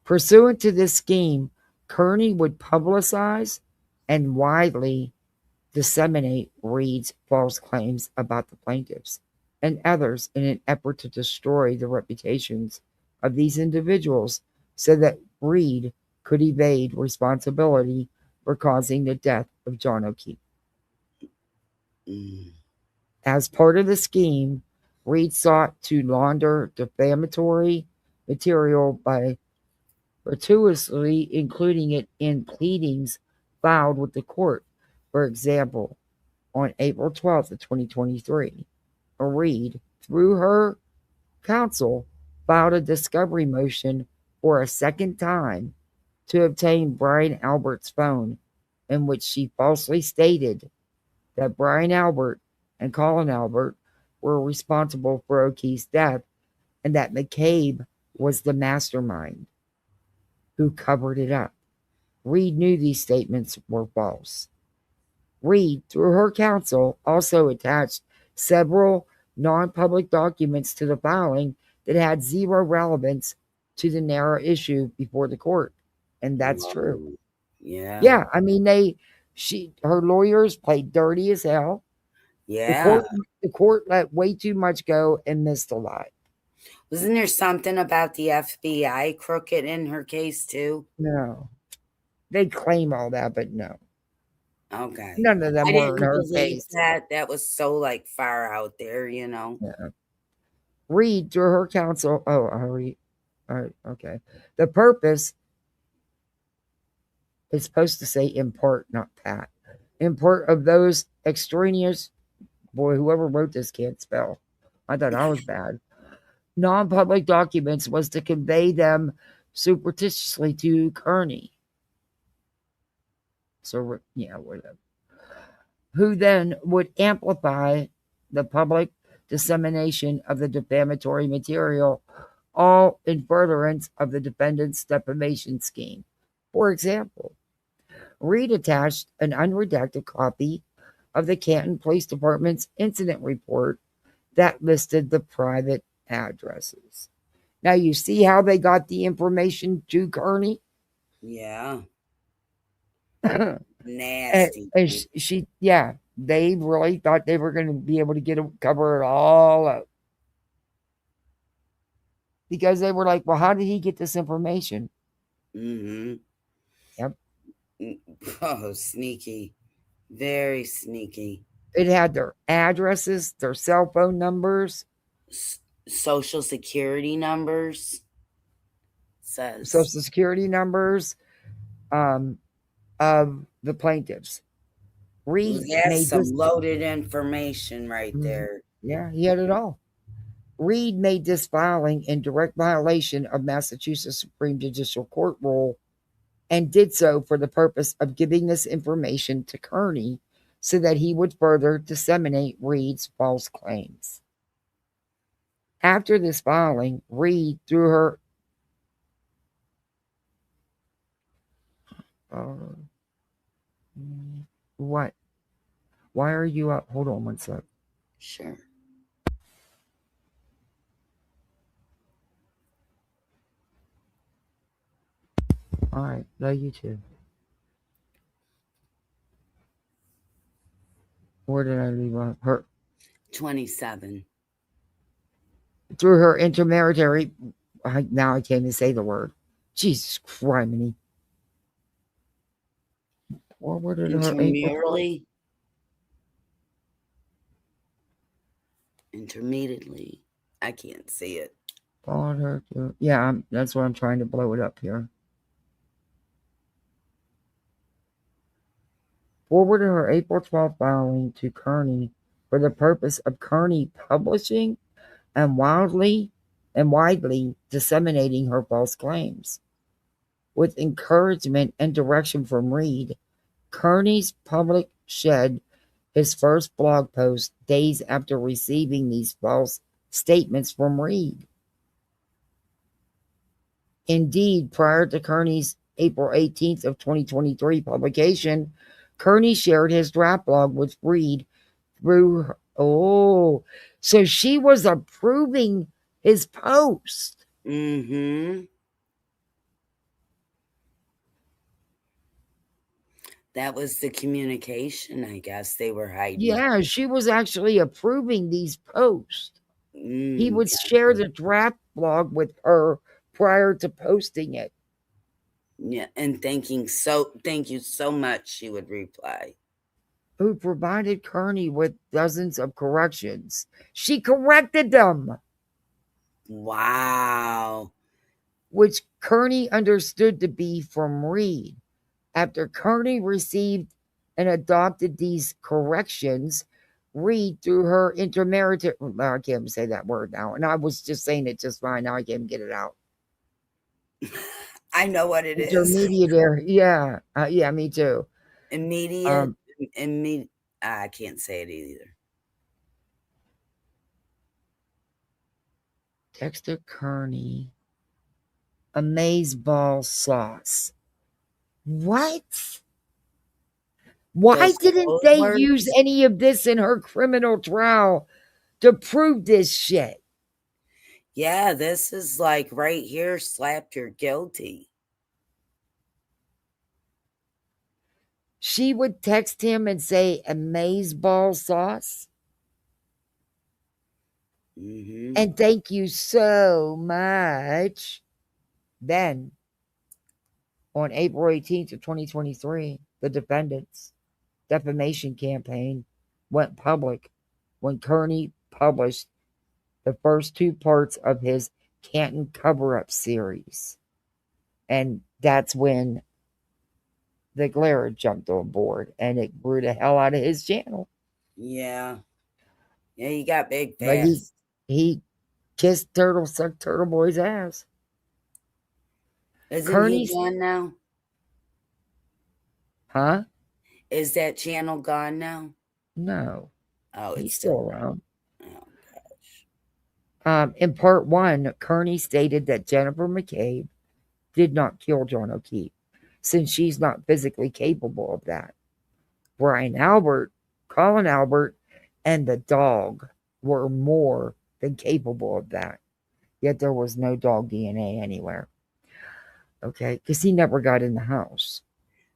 Pursuant to this scheme, Kearney would publicize and widely disseminate Reed's false claims about the plaintiffs and others in an effort to destroy the reputations of these individuals so that Reed could evade responsibility for causing the death of John O'Keefe. As part of the scheme, Reed sought to launder defamatory material by gratuitously including it in pleadings filed with the court. For example, on April 12th of 2023, Reed, through her counsel, filed a discovery motion for a second time to obtain Brian Albert's phone, in which she falsely stated that Brian Albert and Colin Albert were responsible for O'Keefe's death and that McCabe was the mastermind who covered it up. Reed knew these statements were false. Reed, through her counsel, also attached several non-public documents to the filing that had zero relevance to the narrow issue before the court. And that's true. Yeah. I mean, her lawyers played dirty as hell. Yeah. The court let way too much go and missed a lot. Wasn't there something about the FBI crooked in her case too? No. They claim all that, but no. Okay. None of them were in her case. That was so like far out there, you know. Yeah. Reed, through her counsel. Oh, Reed. All right. Okay. The purpose is supposed to say in part, not pat. In part of those extraneous. Boy, whoever wrote this can't spell. I thought I was bad. Non-public documents was to convey them surreptitiously to Kearney. So, yeah, whatever. Who then would amplify the public dissemination of the defamatory material, all in furtherance of the defendant's defamation scheme. For example, Reed attached an unredacted copy of the Canton Police Department's incident report that listed the private addresses. Now, you see how they got the information to Kearney? Yeah. Nasty. And they really thought they were going to be able to cover it all up. Because they were like, well, how did he get this information? Yep. Oh, sneaky. Very sneaky. It had their addresses, their cell phone numbers. Social security numbers. Says Social security numbers of the plaintiffs. Reed that's made some this. loaded information right there. Yeah, he had it all. Reed made this filing in direct violation of Massachusetts Supreme Judicial Court rule and did so for the purpose of giving this information to Kearney so that he would further disseminate Reed's false claims. After this filing, Reed, through her what? Why are you up? Hold on one sec. Sure. All right, love you too. Where did I leave off? Her 27. Through her intermediary. Now I can't even say the word. Jesus criminy. Forwarded her Intermediately. Intermediately. I can't see it. Followed her to, yeah, that's what I'm trying to blow it up here. Forwarded her April 12th filing to Kearney for the purpose of Kearney publishing and widely disseminating her false claims. With encouragement and direction from Reed, Kearney's public shed his first blog post days after receiving these false statements from Reed. Indeed, prior to Kearney's April 18th of 2023 publication, Kearney shared his draft blog with Reed through her. Oh, so she was approving his post. Mm-hmm. That was the communication, I guess they were hiding. Yeah, she was actually approving these posts. He would share the draft blog with her prior to posting it. Yeah, and thank you so much, she would reply. Who provided Kearney with dozens of corrections. She corrected them. Wow. Which Kearney understood to be from Reed. After Kearney received and adopted these corrections, Reed, through her intermediary, I can't even say that word now, and I was just saying it just fine. Now I can't get it out. I know what it is. Intermediary, yeah, yeah, me too. Immediate, I can't say it either. Dexter Kearney, Amazeball sauce. What? Why didn't they use any of this in her criminal trial to prove this shit? Yeah, this is like right here, slapped you're guilty. She would text him and say, Amazeball sauce. Mm-hmm. And thank you so much. Then, on April 18th of 2023, the defendant's defamation campaign went public when Kearney published the first two parts of his Canton cover-up series. And that's when the glare jumped on board and it grew the hell out of his channel. Yeah. Yeah, he got big fast. But he kissed sucked Turtleboy's ass. Isn't he gone now? Huh? Is that channel gone now? No. Oh, he's still around. Oh, gosh. In part one, Kearney stated that Jennifer McCabe did not kill John O'Keefe, since she's not physically capable of that. Brian Albert, Colin Albert, and the dog were more than capable of that. Yet there was no dog DNA anywhere. Okay, because he never got in the house.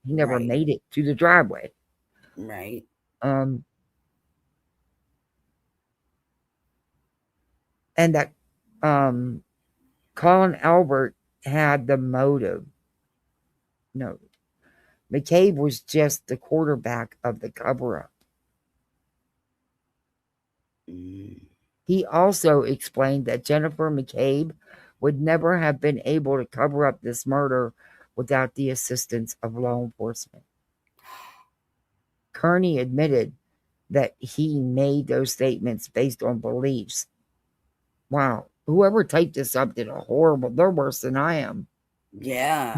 He never made it to the driveway. Right. And that Colin Albert had the motive. No. McCabe was just the quarterback of the cover-up. He also explained that Jennifer McCabe would never have been able to cover up this murder without the assistance of law enforcement. Kearney admitted that he made those statements based on beliefs. Wow, whoever typed this up did a horrible, they're worse than I am. Yeah.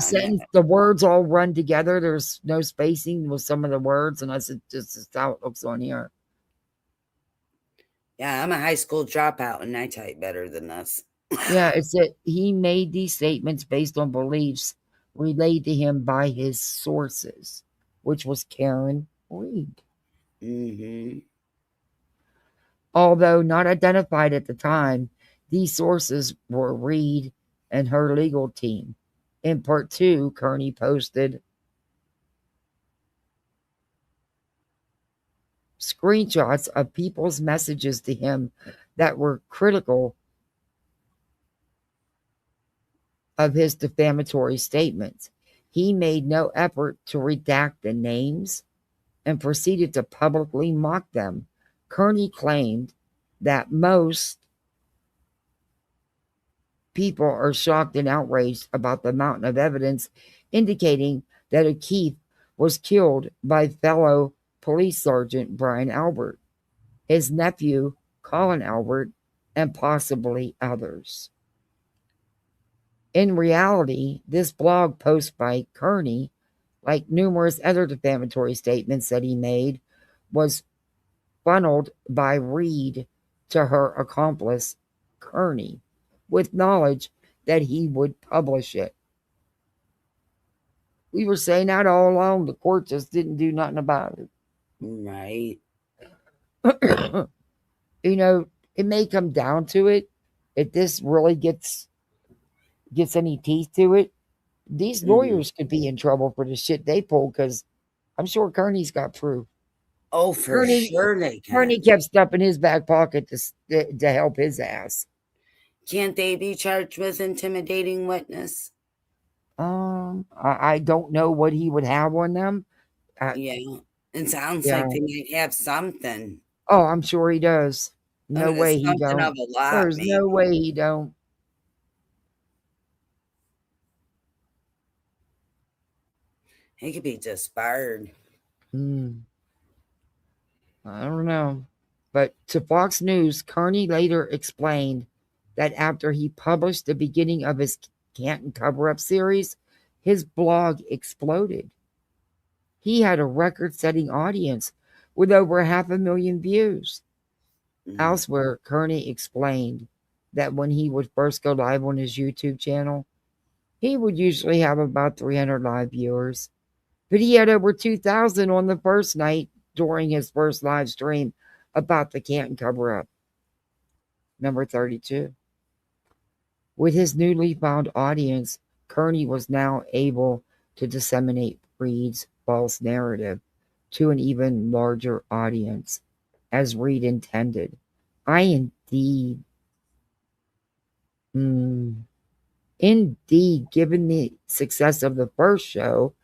The words all run together. There's no spacing with some of the words, and that's just how it looks on here. Yeah, I'm a high school dropout, and I type better than this. Yeah, it's that he made these statements based on beliefs relayed to him by his sources, which was Karen Reed. Mm-hmm. Although not identified at the time, these sources were Reed and her legal team. In part 2, Kearney posted screenshots of people's messages to him that were critical of his defamatory statements. He made no effort to redact the names and proceeded to publicly mock them. Kearney claimed that most people are shocked and outraged about the mountain of evidence indicating that O'Keefe was killed by fellow police sergeant Brian Albert, his nephew Colin Albert, and possibly others. In reality, this blog post by Kearney, like numerous other defamatory statements that he made, was funneled by Reed to her accomplice, Kearney, with knowledge that he would publish it. We were saying that all along. The court just didn't do nothing about it. Right. You know, it may come down to it. If this really gets any teeth to it, these lawyers could be in trouble for the shit they pull, because I'm sure Kearney's got proof. Oh, for sure they can. Kearney kept stuff in his back pocket to help his ass. Can't they be charged with intimidating witness? I don't know what he would have on them. Yeah, it sounds like they might have something. Oh, I'm sure he does. No way he something don't. of a lot, There's no way he don't. He could be disbarred. I don't know. But to Fox News, Kearney later explained that after he published the beginning of his Canton cover-up series, his blog exploded. He had a record-setting audience with over 500,000 views. Elsewhere, Kearney explained that when he would first go live on his YouTube channel, he would usually have about 300 live viewers. But he had over 2,000 on the first night during his first live stream about the Canton cover-up. Number 32. With his newly found audience, Kearney was now able to disseminate Reed's false narrative to an even larger audience, as Reed intended. Indeed, given the success of the first show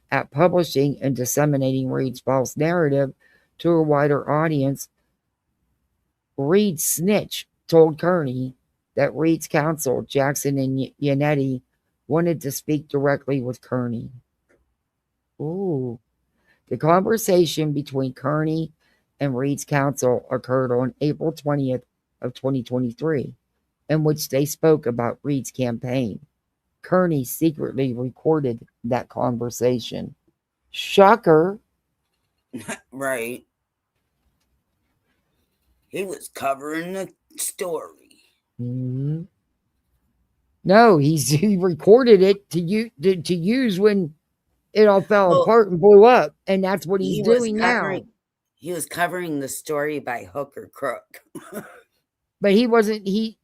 at publishing and disseminating Reed's false narrative to a wider audience, Reed's snitch told Kearney that Reed's counsel, Jackson and Yannetti, wanted to speak directly with Kearney. Ooh. The conversation between Kearney and Reed's counsel occurred on April 20th of 2023, in which they spoke about Reed's campaign. Kearney secretly recorded that conversation. Shocker. Right. He was covering the story. No, he recorded it to use when it all fell apart and blew up, and that's what he's doing now. He was covering the story by hook or crook. But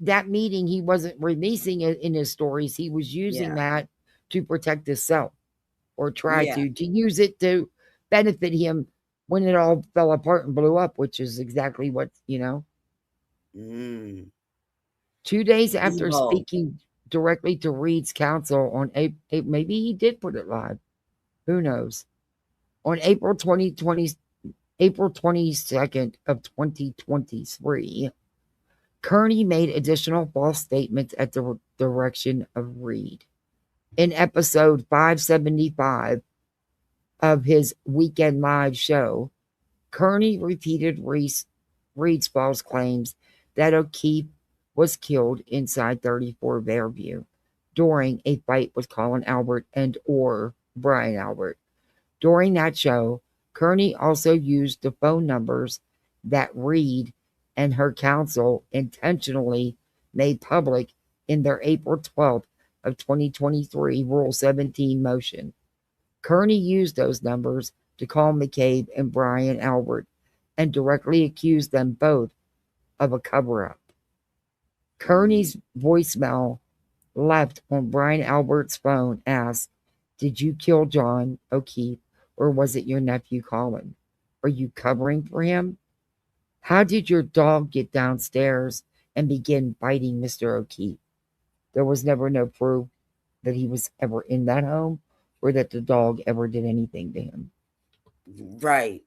that meeting, he wasn't releasing it in his stories. He was using that to protect himself, or try to use it to benefit him when it all fell apart and blew up, which is exactly what, 2 days after speaking directly to Reed's counsel on maybe he did put it live. Who knows? On April 22nd of 2023, Kearney made additional false statements at the direction of Reed. In episode 575 of his weekend live show, Kearney repeated Reed's false claims that O'Keefe was killed inside 34 Fairview during a fight with Colin Albert and or Brian Albert. During that show, Kearney also used the phone numbers that Reed and her counsel intentionally made public in their April 12th of 2023 Rule 17 motion. Kearney used those numbers to call McCabe and Brian Albert and directly accused them both of a cover-up. Kearney's voicemail left on Brian Albert's phone asked, "Did you kill John O'Keefe, or was it your nephew Colin? Are you covering for him? How did your dog get downstairs and begin biting Mr. O'Keefe?" There was never no proof that he was ever in that home or that the dog ever did anything to him. Right.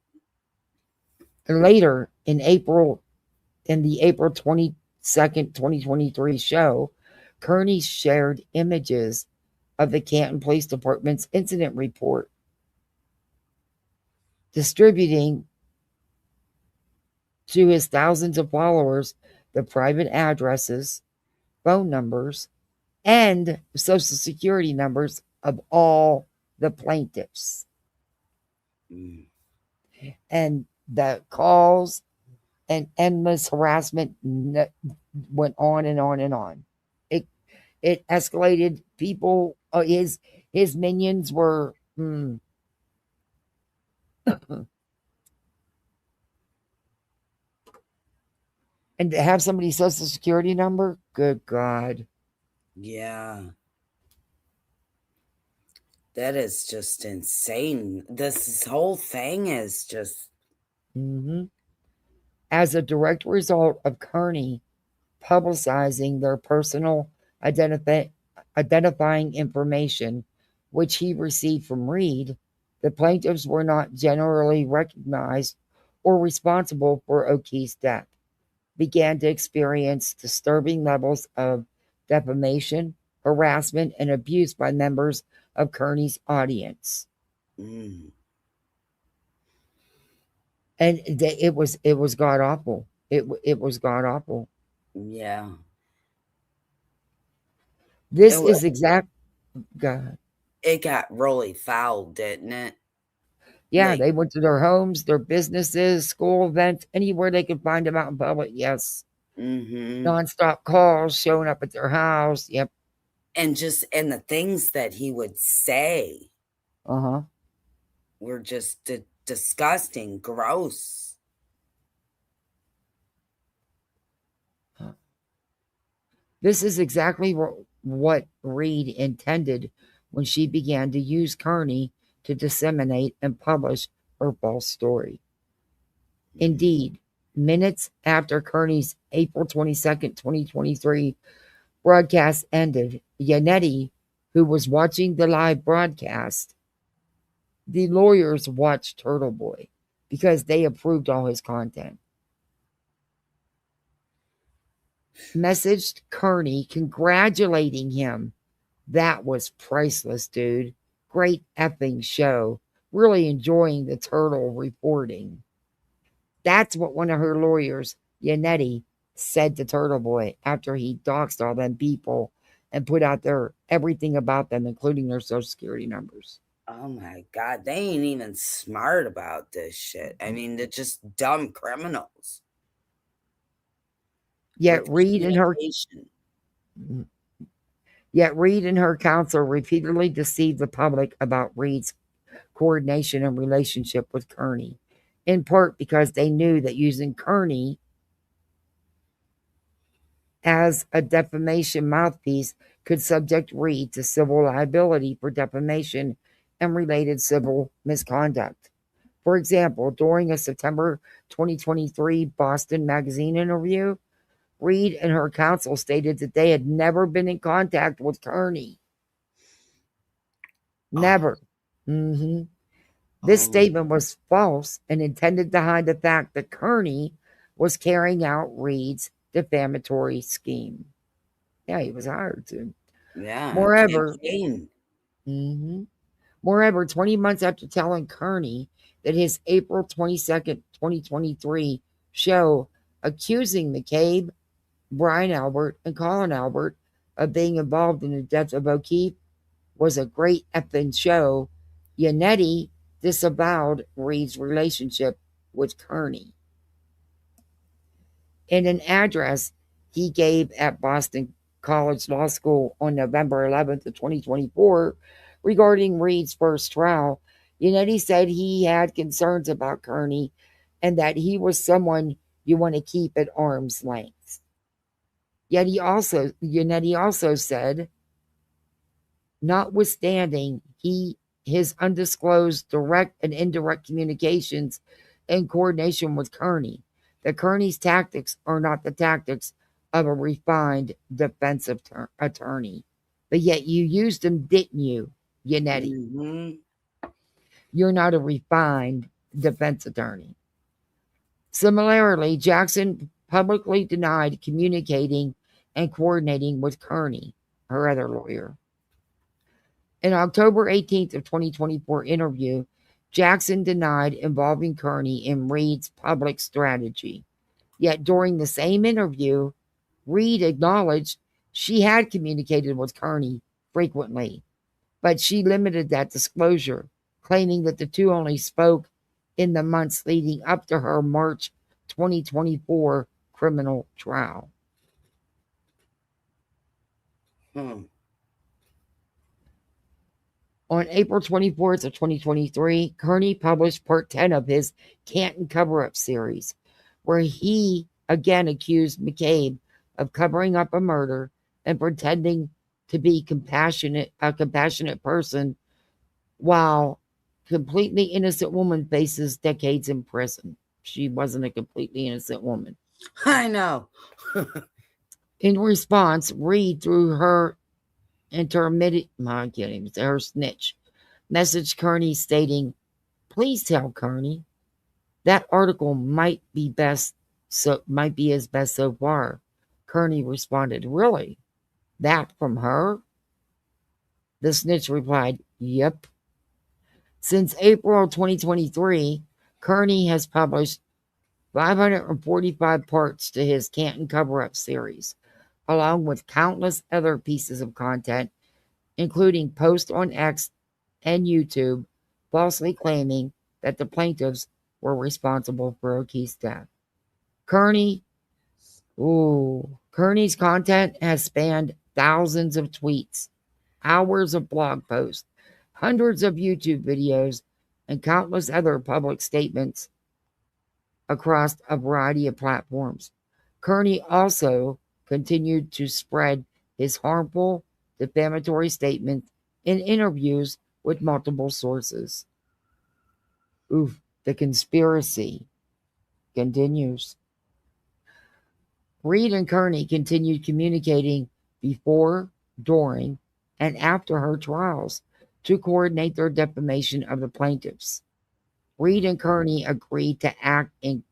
And later, in the April 22nd, 2023 show, Kearney shared images of the Canton Police Department's incident report, distributing to his thousands of followers the private addresses, phone numbers, and social security numbers of all the plaintiffs. And the calls and endless harassment went on and on and on. It escalated. People, his minions were and to have somebody's social security number, good God. Yeah. That is just insane. This whole thing is just... As a direct result of Kearney publicizing their personal identifying information, which he received from Reed, the plaintiffs were not generally recognized or responsible for O'Keefe's death, began to experience disturbing levels of defamation, harassment, and abuse by members of Kearney's audience. And it was god awful. It was god awful. Yeah. This is exact. God. It got really foul, didn't it? Yeah, they went to their homes, their businesses, school events, anywhere they could find them out in public. Yes. Nonstop calls showing up at their house. Yep. And the things that he would say were just disgusting, gross. This is exactly what Reed intended when she began to use Kearney to disseminate and publish her false story. Indeed, minutes after Kearney's April 22nd, 2023 broadcast ended, Yannetti, who was watching the live broadcast, the lawyers watched Turtleboy because they approved all his content, messaged Kearney congratulating him. That was priceless, dude. Great effing show. Really enjoying the turtle reporting. That's what one of her lawyers, Yannetti, said to Turtleboy after he doxed all them people and put out their everything about them, including their social security numbers. Oh my God, they ain't even smart about this shit. I mean, they're just dumb criminals. Yet Reed and her counsel repeatedly deceived the public about Reed's coordination and relationship with Kearney, in part because they knew that using Kearney as a defamation mouthpiece could subject Reed to civil liability for defamation and related civil misconduct. For example, during a September 2023 Boston Magazine interview, Reed and her counsel stated that they had never been in contact with Kearney. Never. This statement was false and intended to hide the fact that Kearney was carrying out Reed's defamatory scheme. Yeah, he was hired to. Yeah. Moreover, campaign. Moreover, 20 months after telling Kearney that his April 22nd, 2023 show accusing McCabe, Brian Albert, and Colin Albert of being involved in the death of O'Keefe was a great effing show, Yannetti disavowed Reed's relationship with Kearney. In an address he gave at Boston College Law School on November 11th of 2024 regarding Reed's first trial, Yannetti said he had concerns about Kearney and that he was someone you want to keep at arm's length. Yet Yannetti also said, notwithstanding his undisclosed direct and indirect communications in coordination with Kearney, that Kearney's tactics are not the tactics of a refined defense attorney. But yet you used them, didn't you, Yannetti? You're not a refined defense attorney. Similarly, Jackson publicly denied communicating and coordinating with Kearney, her other lawyer. In October 18th of 2024 interview, Jackson denied involving Kearney in Reed's public strategy. Yet during the same interview, Reed acknowledged she had communicated with Kearney frequently, but she limited that disclosure, claiming that the two only spoke in the months leading up to her March 2024 criminal trial. On April 24th of 2023, Kearney published part 10 of his Canton cover-up series, where he again accused McCabe of covering up a murder and pretending to be a compassionate person while completely innocent woman faces decades in prison. She wasn't a completely innocent woman. I know. In response, Reed, through her her snitch, messaged Kearney stating, "Please tell Kearney that article might be his best so far." Kearney responded, "Really? That from her?" The snitch replied, "Yep." Since April 2023, Kearney has published 545 parts to his Canton cover-up series, along with countless other pieces of content, including posts on X and YouTube, falsely claiming that the plaintiffs were responsible for O'Keefe's death. Kearney's content has spanned thousands of tweets, hours of blog posts, hundreds of YouTube videos, and countless other public statements across a variety of platforms. Kearney also continued to spread his harmful, defamatory statements in interviews with multiple sources. The conspiracy continues. Reed and Kearney continued communicating before, during, and after her trials to coordinate their defamation of the plaintiffs. Reed and Kearney agreed to act in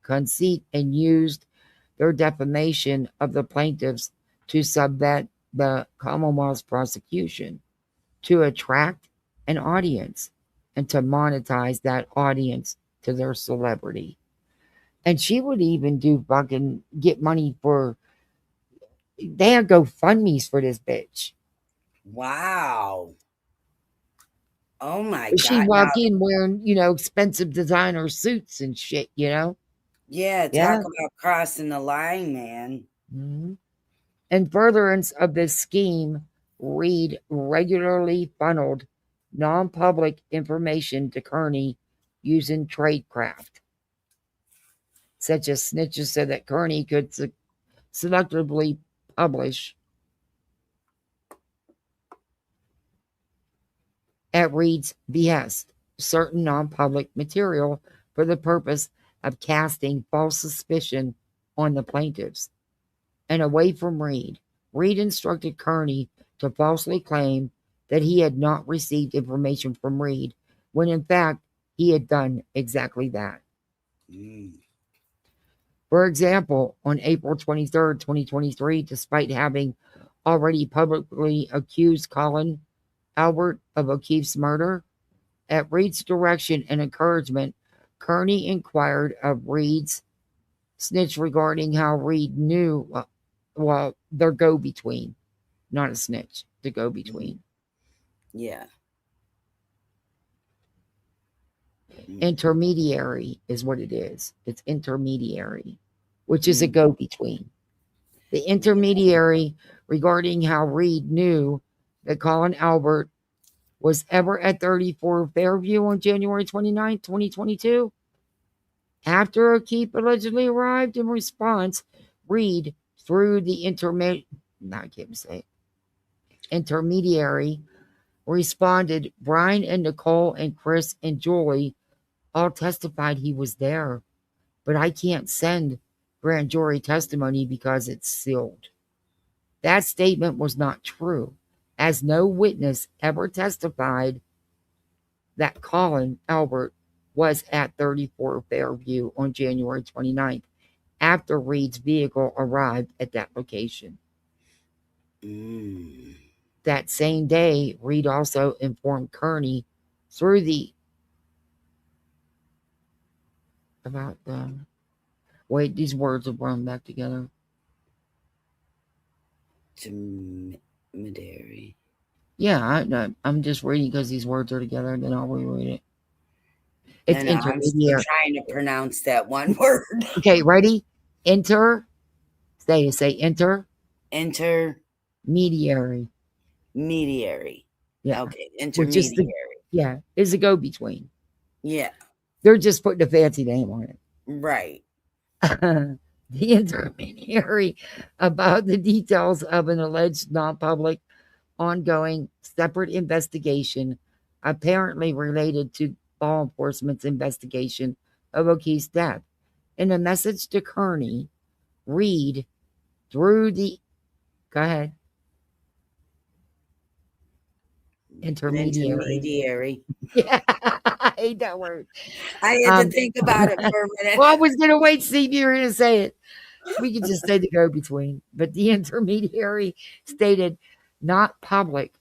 conceit and used their defamation of the plaintiffs to subvert the Commonwealth's prosecution, to attract an audience, and to monetize that audience to their celebrity. And she would even get money for, they had GoFundMe's for this bitch. Wow. Oh my God. She walked in wearing, expensive designer suits and shit, Yeah, talk about crossing the line, man. In furtherance of this scheme, Reed regularly funneled non-public information to Kearney using tradecraft, such as snitches so that Kearney could selectively publish at Reed's behest certain non-public material for the purpose of casting false suspicion on the plaintiffs. And away from Reed, Reed instructed Kearney to falsely claim that he had not received information from Reed, when in fact he had done exactly that. For example, on April 23rd, 2023, despite having already publicly accused Colin Albert of O'Keefe's murder, at Reed's direction and encouragement, Kearney inquired of Reed's snitch regarding how Reed knew, well, their go-between, not a snitch, the go-between. Yeah. Intermediary is what it is. It's intermediary, which is a go-between. The intermediary regarding how Reed knew that Colin Albert was ever at 34 Fairview on January 29, 2022. After O'Keefe allegedly arrived in response, Reed, through the intermediary, responded. Brian and Nicole and Chris and Julie all testified he was there, but I can't send grand jury testimony because it's sealed. That statement was not true, as no witness ever testified that Colin Albert was at 34 Fairview on January 29th, after Reed's vehicle arrived at that location. That same day, Reed also informed Kearney through the about them. Wait, these words are brought back together. Intermediary. Yeah, I'm just reading because these words are together, then I'll reread it. It's I'm still intermediary. trying to pronounce that one word. Okay, ready? Say enter. Intermediary. Yeah. Okay, intermediary. Is a go-between. Yeah. They're just putting a fancy name on it. Right. The intermediary about the details of an alleged non-public, ongoing, separate investigation, apparently related to law enforcement's investigation of O'Keefe's death. In a message to Kearney, Reed, through the intermediary. Yeah, I hate that word. I had to think about it for a minute. Well, I was going to wait to see if you were going to say it. We could just say the go-between. But the intermediary stated, not public.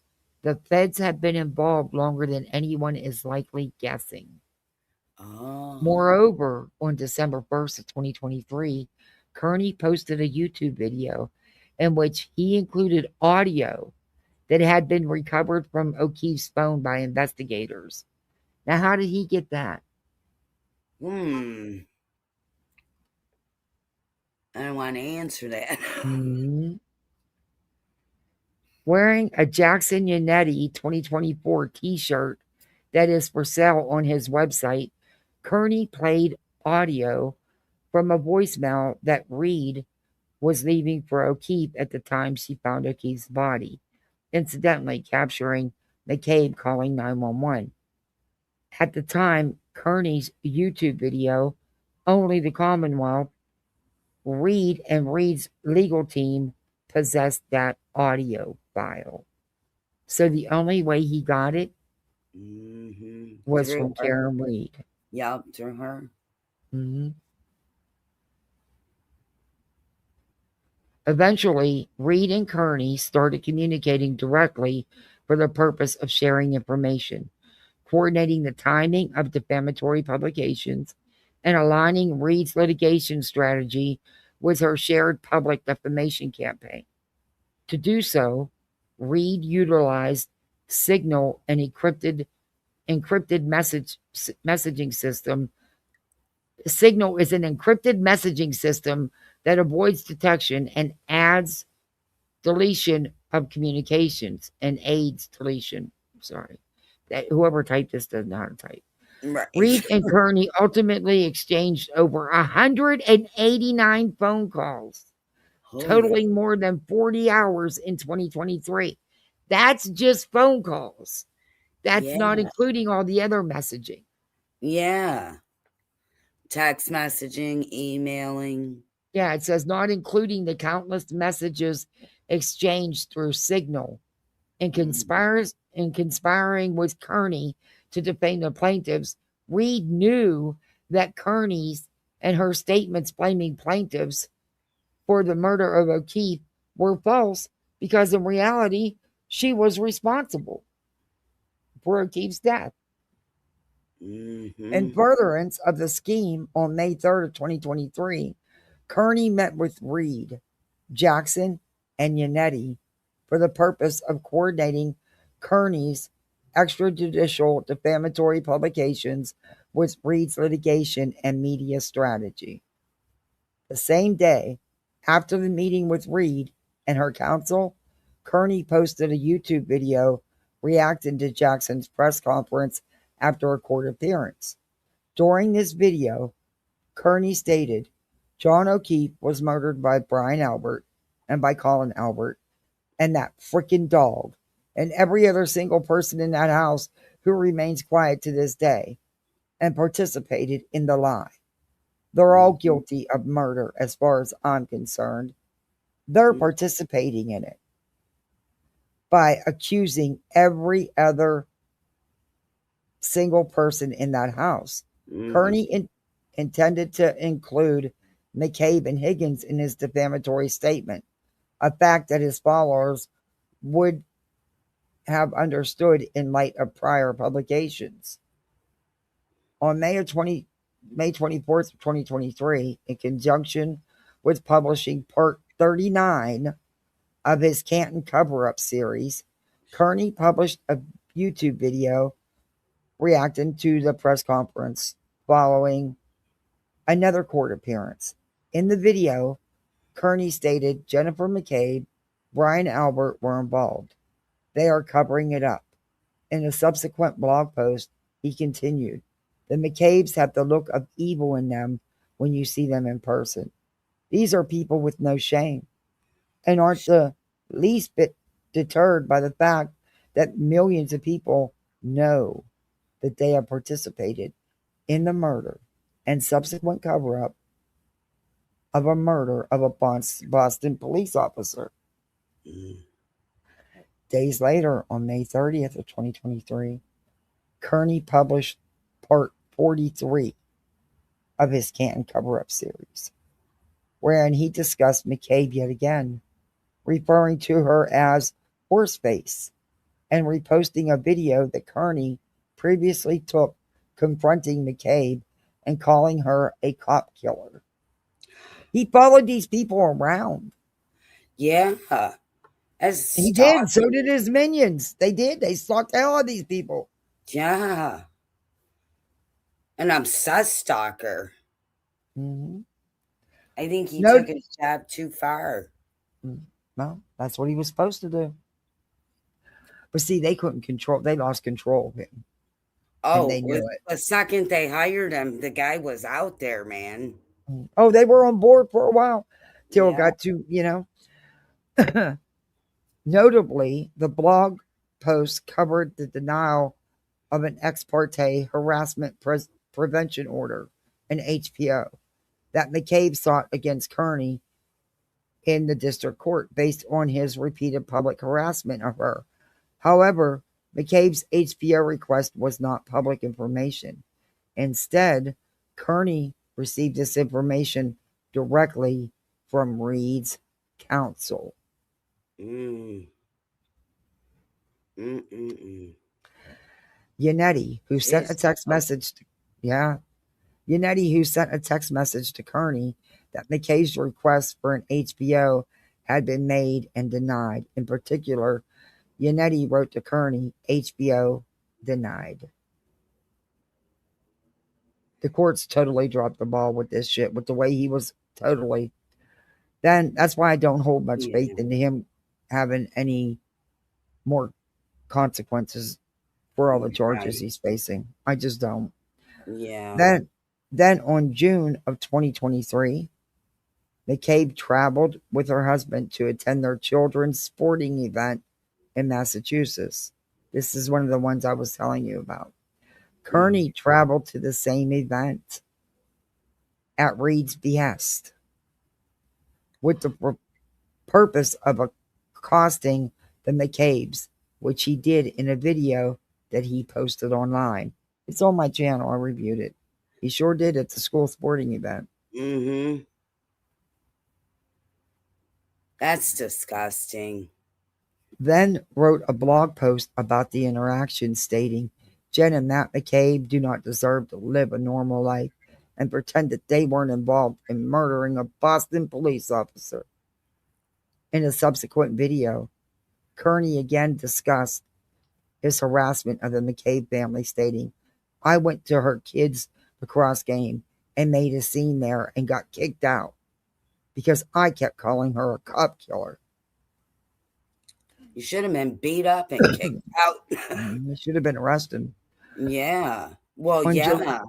The feds have been involved longer than anyone is likely guessing. Moreover, on December 1st of 2023, Kearney posted a YouTube video in which he included audio that had been recovered from O'Keefe's phone by investigators. Now, how did he get that? I don't want to answer that. Wearing a Jackson Yannetti 2024 t-shirt that is for sale on his website, Kearney played audio from a voicemail that Reed was leaving for O'Keefe at the time she found O'Keefe's body, incidentally capturing McCabe calling 911. At the time, Kearney's YouTube video, Only the Commonwealth, Reed and Reed's legal team possessed that audio file. So the only way he got it was Through from her. Karen Reed. Yep, through her. Eventually, Reed and Kearney started communicating directly for the purpose of sharing information, coordinating the timing of defamatory publications, and aligning Reed's litigation strategy with her shared public defamation campaign. To do so, Reed utilized Signal, an encrypted messaging system. Signal is an encrypted messaging system that avoids detection and adds deletion of communications and aids deletion. Sorry. That whoever typed this doesn't know how to type. Right. Reed and Kearney ultimately exchanged over 189 phone calls, totaling more than 40 hours in 2023. That's just phone calls. That's not including all the other messaging. Yeah. Text messaging, emailing. Yeah, it says not including the countless messages exchanged through Signal and conspiring with Kearney to defame the plaintiffs. Reed knew that Kearney's and her statements blaming plaintiffs for the murder of O'Keefe were false because in reality, she was responsible for O'Keefe's death. In furtherance of the scheme, on May 3rd of 2023, Kearney met with Reed, Jackson, and Yannetti for the purpose of coordinating Kearney's extrajudicial defamatory publications with Reed's litigation and media strategy. The same day, after the meeting with Reed and her counsel, Kearney posted a YouTube video reacting to Jackson's press conference after a court appearance. During this video, Kearney stated John O'Keefe was murdered by Brian Albert and by Colin Albert and that freaking dog and every other single person in that house who remains quiet to this day and participated in the lie. They're all guilty of murder as far as I'm concerned. They're participating in it by accusing every other single person in that house. Kearney intended to include McCabe and Higgins in his defamatory statement, a fact that his followers would have understood in light of prior publications. On May 24th of 2023, in conjunction with publishing part 39 of his Canton cover-up series, Kearney published a YouTube video reacting to the press conference following another court appearance. In the video, Kearney stated Jennifer McCabe, Brian Albert were involved. They are covering it up. In a subsequent blog post, he continued, the McCabes have the look of evil in them when you see them in person. These are people with no shame and aren't the least bit deterred by the fact that millions of people know that they have participated in the murder and subsequent cover-up of a murder of a Boston police officer. Days later, on May 30th of 2023, Kearney published part 43 of his Canton cover-up series, wherein he discussed McCabe yet again, referring to her as Horseface and reposting a video that Kearney previously took confronting McCabe and calling her a cop killer. He followed these people around. Yeah. He did. So did his minions. They did. They stalked the hell out of these people. Yeah. An obsessed stalker. I think he took his job too far. Well, that's what he was supposed to do. But see, they couldn't control. They lost control of him. Oh, they knew it. The second they hired him, the guy was out there, man. Oh, they were on board for a while till it got to, Notably, the blog post covered the denial of an ex parte harassment prevention order, an HPO, that McCabe sought against Kearney in the district court based on his repeated public harassment of her. However, McCabe's HPO request was not public information. Instead, Kearney received this information directly from Reed's counsel. Yannetti, who sent a text message to Kearney that McCabe's request for an HBO had been made and denied. In particular, Yannetti wrote to Kearney, HBO denied. The courts totally dropped the ball with this shit, with the way he was totally. Then that's why I don't hold much faith in him having any more consequences for all the charges he's facing. I just don't. Yeah. Then on June of 2023, McCabe traveled with her husband to attend their children's sporting event in Massachusetts. This is one of the ones I was telling you about. Kearney traveled to the same event at Reed's behest with the purpose of accosting the McCabes, which he did in a video that he posted online. It's on my channel. I reviewed it. He sure did at the school sporting event. Mm-hmm. That's disgusting. Then wrote a blog post about the interaction, stating, Jen and Matt McCabe do not deserve to live a normal life and pretend that they weren't involved in murdering a Boston police officer. In a subsequent video, Kearney again discussed his harassment of the McCabe family, stating, I went to her kids' lacrosse game and made a scene there and got kicked out because I kept calling her a cop killer. You should have been beat up and kicked out. You should have been arrested. Yeah. Well, On yeah.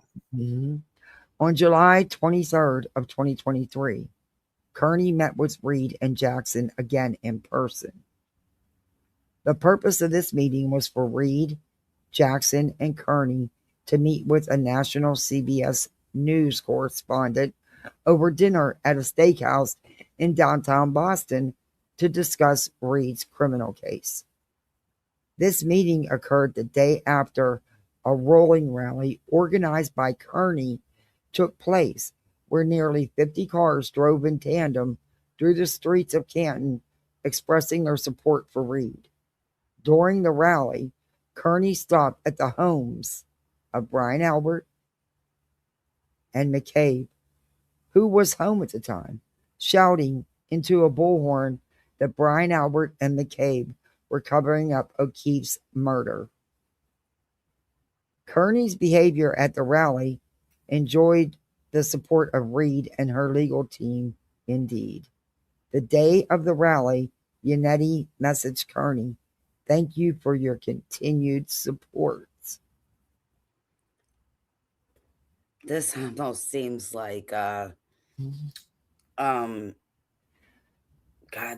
On July 23rd of 2023, Kearney met with Reed and Jackson again in person. The purpose of this meeting was for Reed, Jackson, and Kearney to meet with a national CBS News correspondent over dinner at a steakhouse in downtown Boston to discuss Reed's criminal case. This meeting occurred the day after a rolling rally organized by Kearney took place, where nearly 50 cars drove in tandem through the streets of Canton expressing their support for Reed. During the rally, Kearney stopped at the homes of Brian Albert and McCabe, who was home at the time, shouting into a bullhorn that Brian Albert and McCabe were covering up O'Keefe's murder. Kearney's behavior at the rally enjoyed the support of Reed and her legal team indeed. The day of the rally, Yannetti messaged Kearney, thank you for your continued support. This almost seems like God,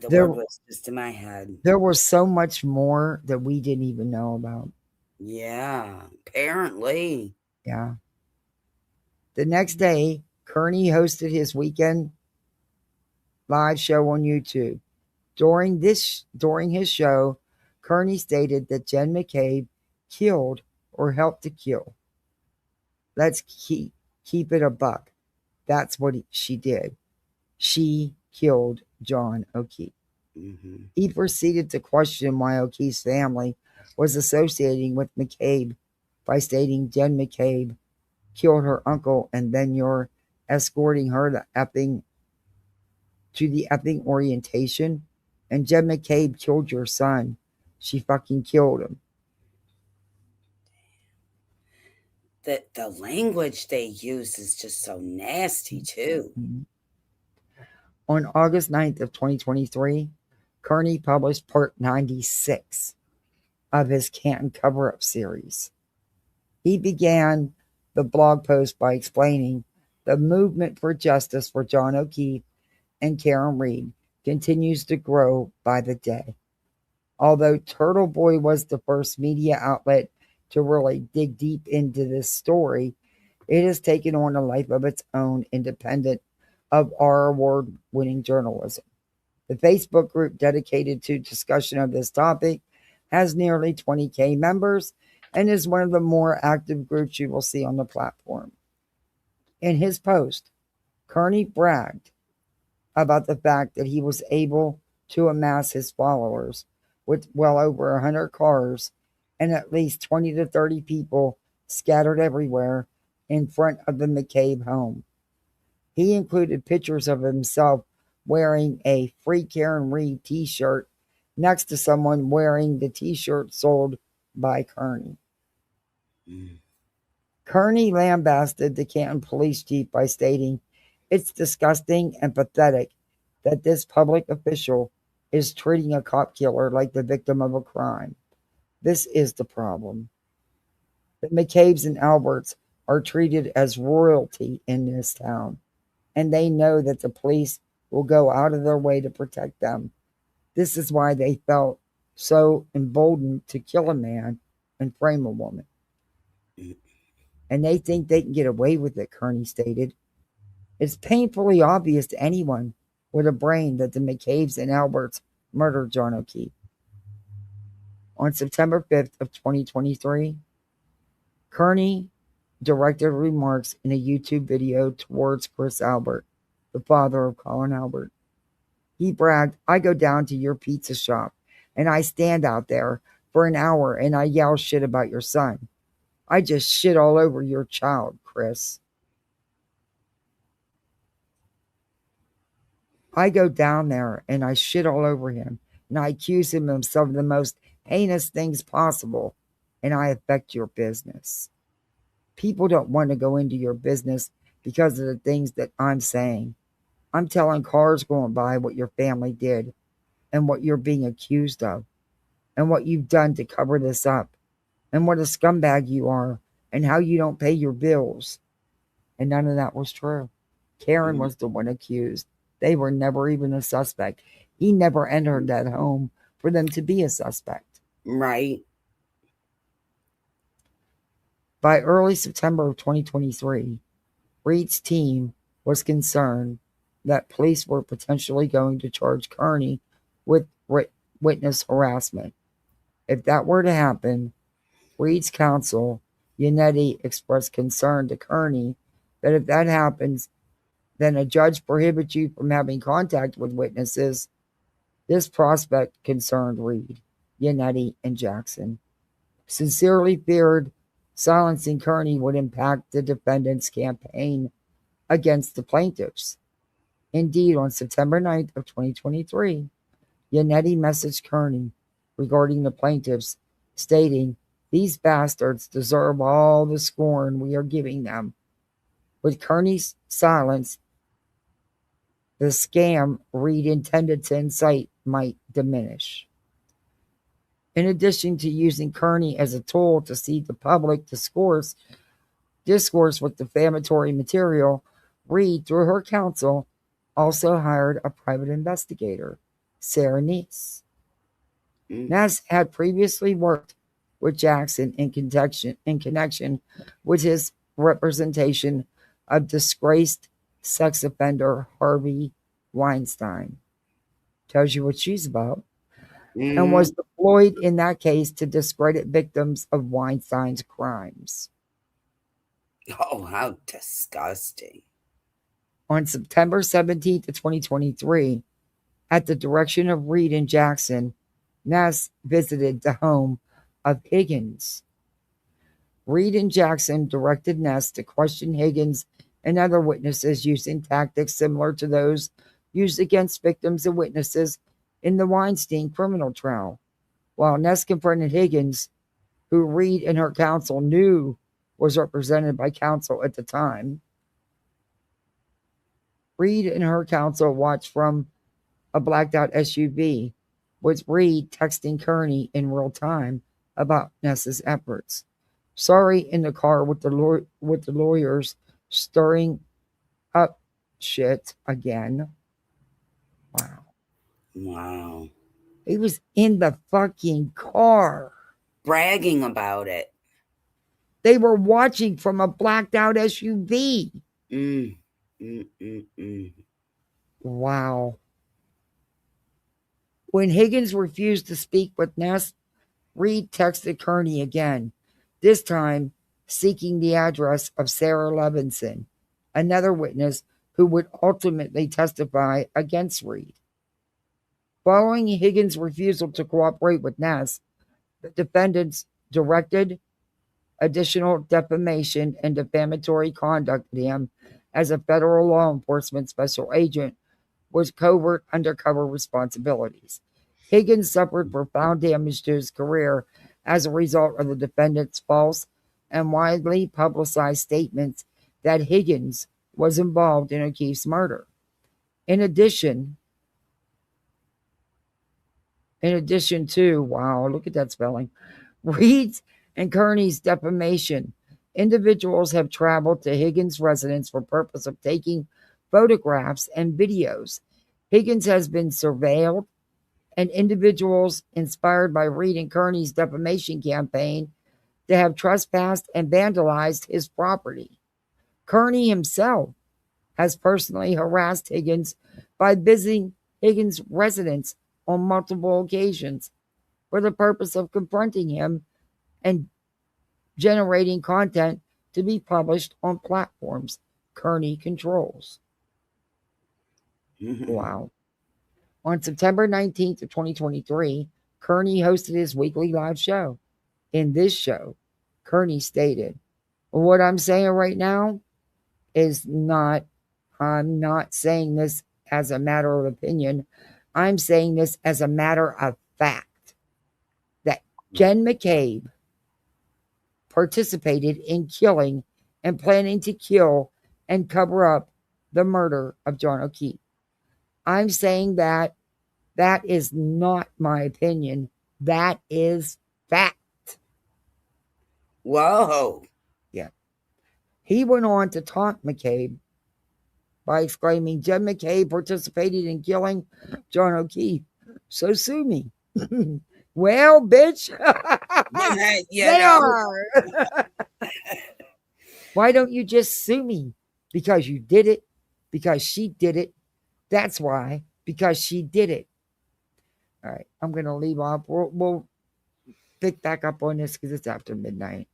the word was just in my head. There was so much more that we didn't even know about. Yeah, apparently. Yeah. The next day, Kearney hosted his weekend live show on YouTube. During his show, Kearney stated that Jen McCabe killed or helped to kill. Let's keep it a buck. That's what she did. She killed John O'Keefe. Mm-hmm. He proceeded to question why O'Keefe's family was associating with McCabe by stating Jen McCabe killed her uncle and then you're escorting her to the effing orientation, and Jen McCabe killed your son. She fucking killed him. The language they use is just so nasty too. Mm-hmm. On August 9th of 2023, Kearney published part 96 of his Canton cover-up series. He began the blog post by explaining the movement for justice for John O'Keefe and Karen Reed continues to grow by the day. Although Turtleboy was the first media outlet to really dig deep into this story, it has taken on a life of its own independent of our award-winning journalism. The Facebook group dedicated to discussion of this topic has nearly 20,000 members and is one of the more active groups you will see on the platform. In his post, Kearney bragged about the fact that he was able to amass his followers with well over 100 cars and at least 20 to 30 people scattered everywhere in front of the McCabe home. He included pictures of himself wearing a Free Karen Reed t-shirt next to someone wearing the t-shirt sold by Kearney. Kearney lambasted the Canton police chief by stating, it's disgusting and pathetic that this public official is treating a cop killer like the victim of a crime. This is the problem. The McCabes and Alberts are treated as royalty in this town, and they know that the police will go out of their way to protect them. This is why they felt so emboldened to kill a man and frame a woman. And they think they can get away with it, Kearney stated. It's painfully obvious to anyone with a brain that the McCabes and Alberts murdered John O'Keefe. On September 5th of 2023, Kearney directed remarks in a YouTube video towards Chris Albert, the father of Colin Albert. He bragged, "I go down to your pizza shop and I stand out there for an hour and I yell shit about your son. I just shit all over your child, Chris. I go down there and I shit all over him and I accuse him of some of the most heinous things possible and I affect your business. People don't want to go into your business because of the things that I'm saying. I'm telling cars going by what your family did and what you're being accused of and what you've done to cover this up and what a scumbag you are and how you don't pay your bills." And none of that was true. Karen was the one accused. They were never even a suspect. He never entered that home for them to be a suspect. Right. By early September of 2023, Reed's team was concerned that police were potentially going to charge Kearney with witness harassment. If that were to happen, Reed's counsel, Yannetti, expressed concern to Kearney that if that happens, then a judge prohibits you from having contact with witnesses. This prospect concerned Reed, Yannetti, and Jackson. Sincerely feared silencing Kearney would impact the defendant's campaign against the plaintiffs. Indeed, on September 9th of 2023, Yannetti messaged Kearney regarding the plaintiffs, stating, "These bastards deserve all the scorn we are giving them." With Kearney's silence, the scam Reed intended to incite might diminish. In addition to using Kearney as a tool to seed the public discourse with defamatory material, Reed, through her counsel, also hired a private investigator, Sarah Neese. Ness had previously worked with Jackson in connection with his representation of disgraced sex offender Harvey Weinstein. Tells you what she's about. And was deployed in that case to discredit victims of Weinstein's crimes. Oh, how disgusting. On September 17th of 2023, at the direction of Reed and Jackson, Ness visited the home of Higgins. Reed and Jackson directed Ness to question Higgins and other witnesses using tactics similar to those used against victims and witnesses in the Weinstein criminal trial, while Ness confronted Higgins, who Reed and her counsel knew was represented by counsel at the time. Reed and her counsel watched from a blacked-out SUV, with Reed texting Kearney in real time about Ness's efforts. Sorry in the car with the lawyers stirring up shit again. Wow. He was in the fucking car. Bragging about it. They were watching from a blacked out SUV. Wow. When Higgins refused to speak with Ness, Reed texted Kearney again, this time seeking the address of Sarah Levinson, another witness who would ultimately testify against Reed. Following Higgins' refusal to cooperate with Ness, the defendants directed additional defamation and defamatory conduct at him as a federal law enforcement special agent with covert undercover responsibilities. Higgins suffered profound damage to his career as a result of the defendant's false and widely publicized statements that Higgins was involved in O'Keefe's murder. In addition to, wow, look at that spelling, Reed's and Kearney's defamation, individuals have traveled to Higgins' residence for purpose of taking photographs and videos. Higgins has been surveilled, and individuals inspired by Reed and Kearney's defamation campaign to have trespassed and vandalized his property. Kearney himself has personally harassed Higgins by visiting Higgins' residence on multiple occasions for the purpose of confronting him and generating content to be published on platforms Kearney controls. Wow. On September 19th of 2023, Kearney hosted his weekly live show. In this show, Kearney stated, what I'm saying right now is I'm not saying this as a matter of opinion. I'm saying this as a matter of fact that Jen McCabe participated in killing and planning to kill and cover up the murder of John O'Keefe. I'm saying that is not my opinion. That is fact. Whoa. Yeah. He went on to taunt McCabe by exclaiming, Jen McCabe participated in killing John O'Keefe, so sue me. Well, bitch, they are. Why don't you just sue me? Because you did it. Because she did it. That's why. Because she did it. All right, I'm going to leave off. We'll pick back up on this because it's after midnight.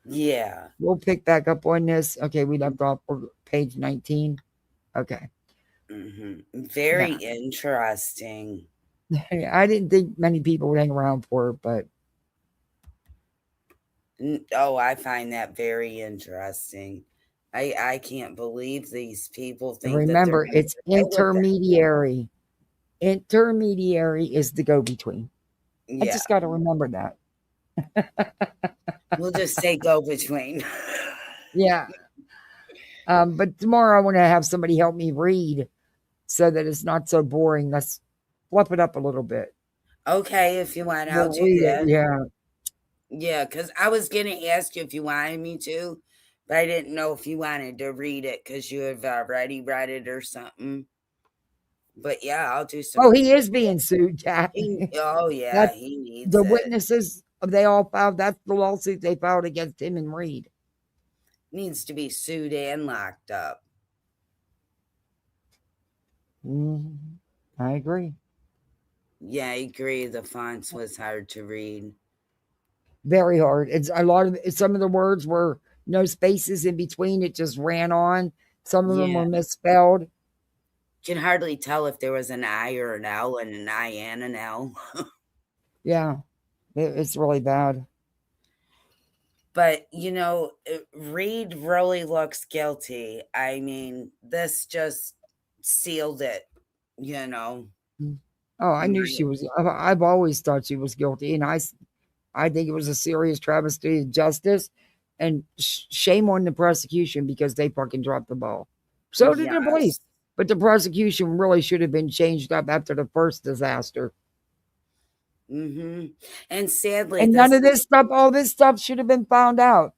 Yeah. We'll pick back up on this. Okay, we left off page 19. Okay. Very interesting. I didn't think many people would hang around for it, but. Oh, I find that very interesting. I can't believe these people think. Remember, it's intermediary. Intermediary is the go-between. Yeah. I just got to remember that. We'll just say go-between. Yeah. But tomorrow I want to have somebody help me read so that it's not so boring. Let's fluff it up a little bit. Okay, if you want, I'll do that. Yeah. Yeah, because I was going to ask you if you wanted me to, but I didn't know if you wanted to read it because you have already read it or something. But yeah, I'll do some. Oh, he is being sued, Jack. Oh, yeah, he needs the it. witnesses, they all filed. That's the lawsuit they filed against him and Reed. Needs to be sued and locked up. I agree. Yeah, I agree. The fonts was hard to read. Very hard. It's a lot of some of the words were no spaces in between. It just ran on. Some of them were misspelled. Can hardly tell if there was an I or an L and an I and an L. Yeah, it's really bad. But, Reed really looks guilty. I mean, this just sealed it, Oh, I knew she was. I've always thought she was guilty. And I think it was a serious travesty of justice. And shame on the prosecution because they fucking dropped the ball. So did the police. But the prosecution really should have been changed up after the first disaster. And sadly, and none of this stuff, all this stuff should have been found out.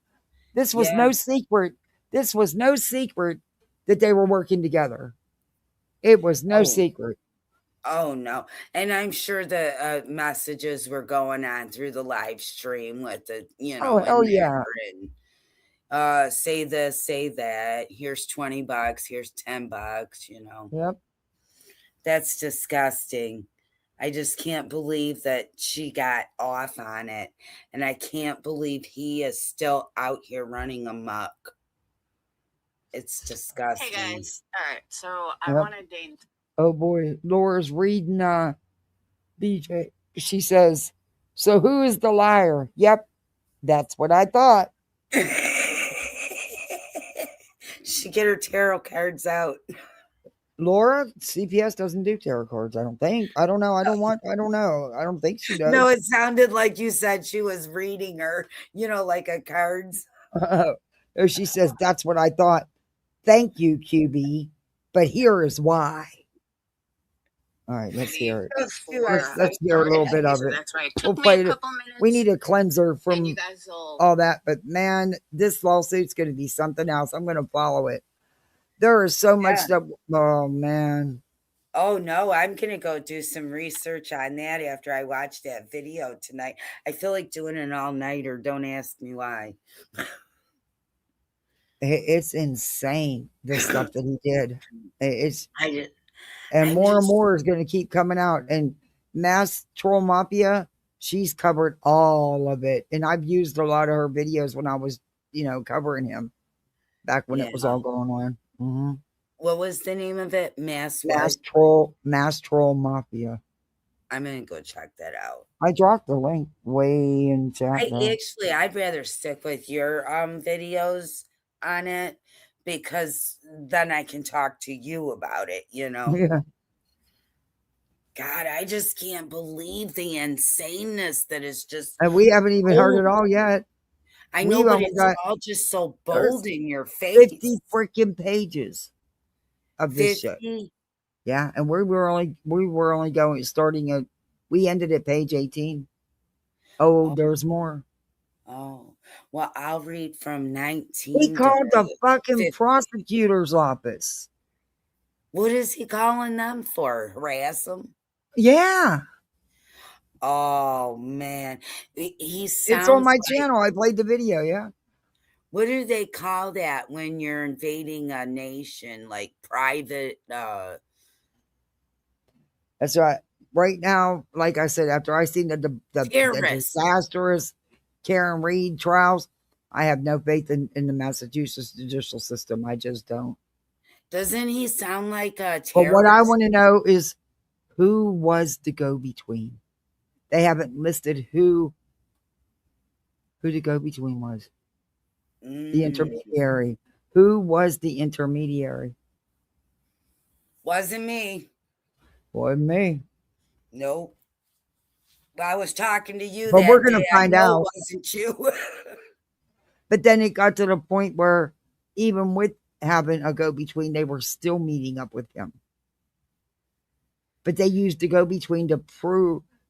This was no secret. This was no secret that they were working together. It was no secret. Oh, no. And I'm sure the messages were going on through the live stream with the, Oh, yeah. And, say this, say that. Here's $20. Here's $10, Yep. That's disgusting. I just can't believe that she got off on it. And I can't believe he is still out here running amok. It's disgusting. Hey, guys. All right. So I wanted Dane. Oh, boy. Laura's reading BJ. She says, so who is the liar? Yep. That's what I thought. She get her tarot cards out. Laura, CPS doesn't do tarot cards, I don't think. I don't know. I don't know. I don't think she does. No, it sounded like you said she was reading her, like a cards. She says, that's what I thought. Thank you, QB. But here is why. All right, let's hear it. Let's hear a little bit of it. That's right. We'll play it. We need a cleanser from all that. But man, this lawsuit's going to be something else. I'm going to follow it. There is so much that. Oh man. Oh no, I'm going to go do some research on that after I watch that video tonight. I feel like doing an all-nighter. Don't ask me why. It's insane, the stuff that he did. And more is going to keep coming out. And Mass Troll Mafia, she's covered all of it. And I've used a lot of her videos when I was, covering him. back when it was all going on. Mm-hmm. What was the name of it? Mass Troll Mafia. I'm gonna go check that out. I dropped the link way in chat. I'd rather stick with your videos on it because then I can talk to you about it, you know. Yeah. God, I just can't believe the insaneness that is just. And we haven't even heard it all yet. I know, but it's all just so bold in your face. 50 freaking pages of this shit. Yeah, and we were only starting at. We ended at page 18. Oh, there's more. Oh, well, I'll read from 19. He called the fucking prosecutor's office. What is he calling them for? Harass them? Yeah. Oh, man. He sounds It's on my channel. I played the video, yeah. What do they call that when you're invading a nation? Like private... That's right. Right now, like I said, after I seen the disastrous Karen Reed trials, I have no faith in the Massachusetts judicial system. I just don't. Doesn't he sound like a terrorist? But what I want to know is who was the go-between? They haven't listed who the go-between was. The intermediary. Who was the intermediary? Wasn't me. Wasn't me. Nope. I was talking to you. But that we're going to day. find I know out. It wasn't you. But then it got to the point where even with having a go-between, they were still meeting up with him. But they used the go-between to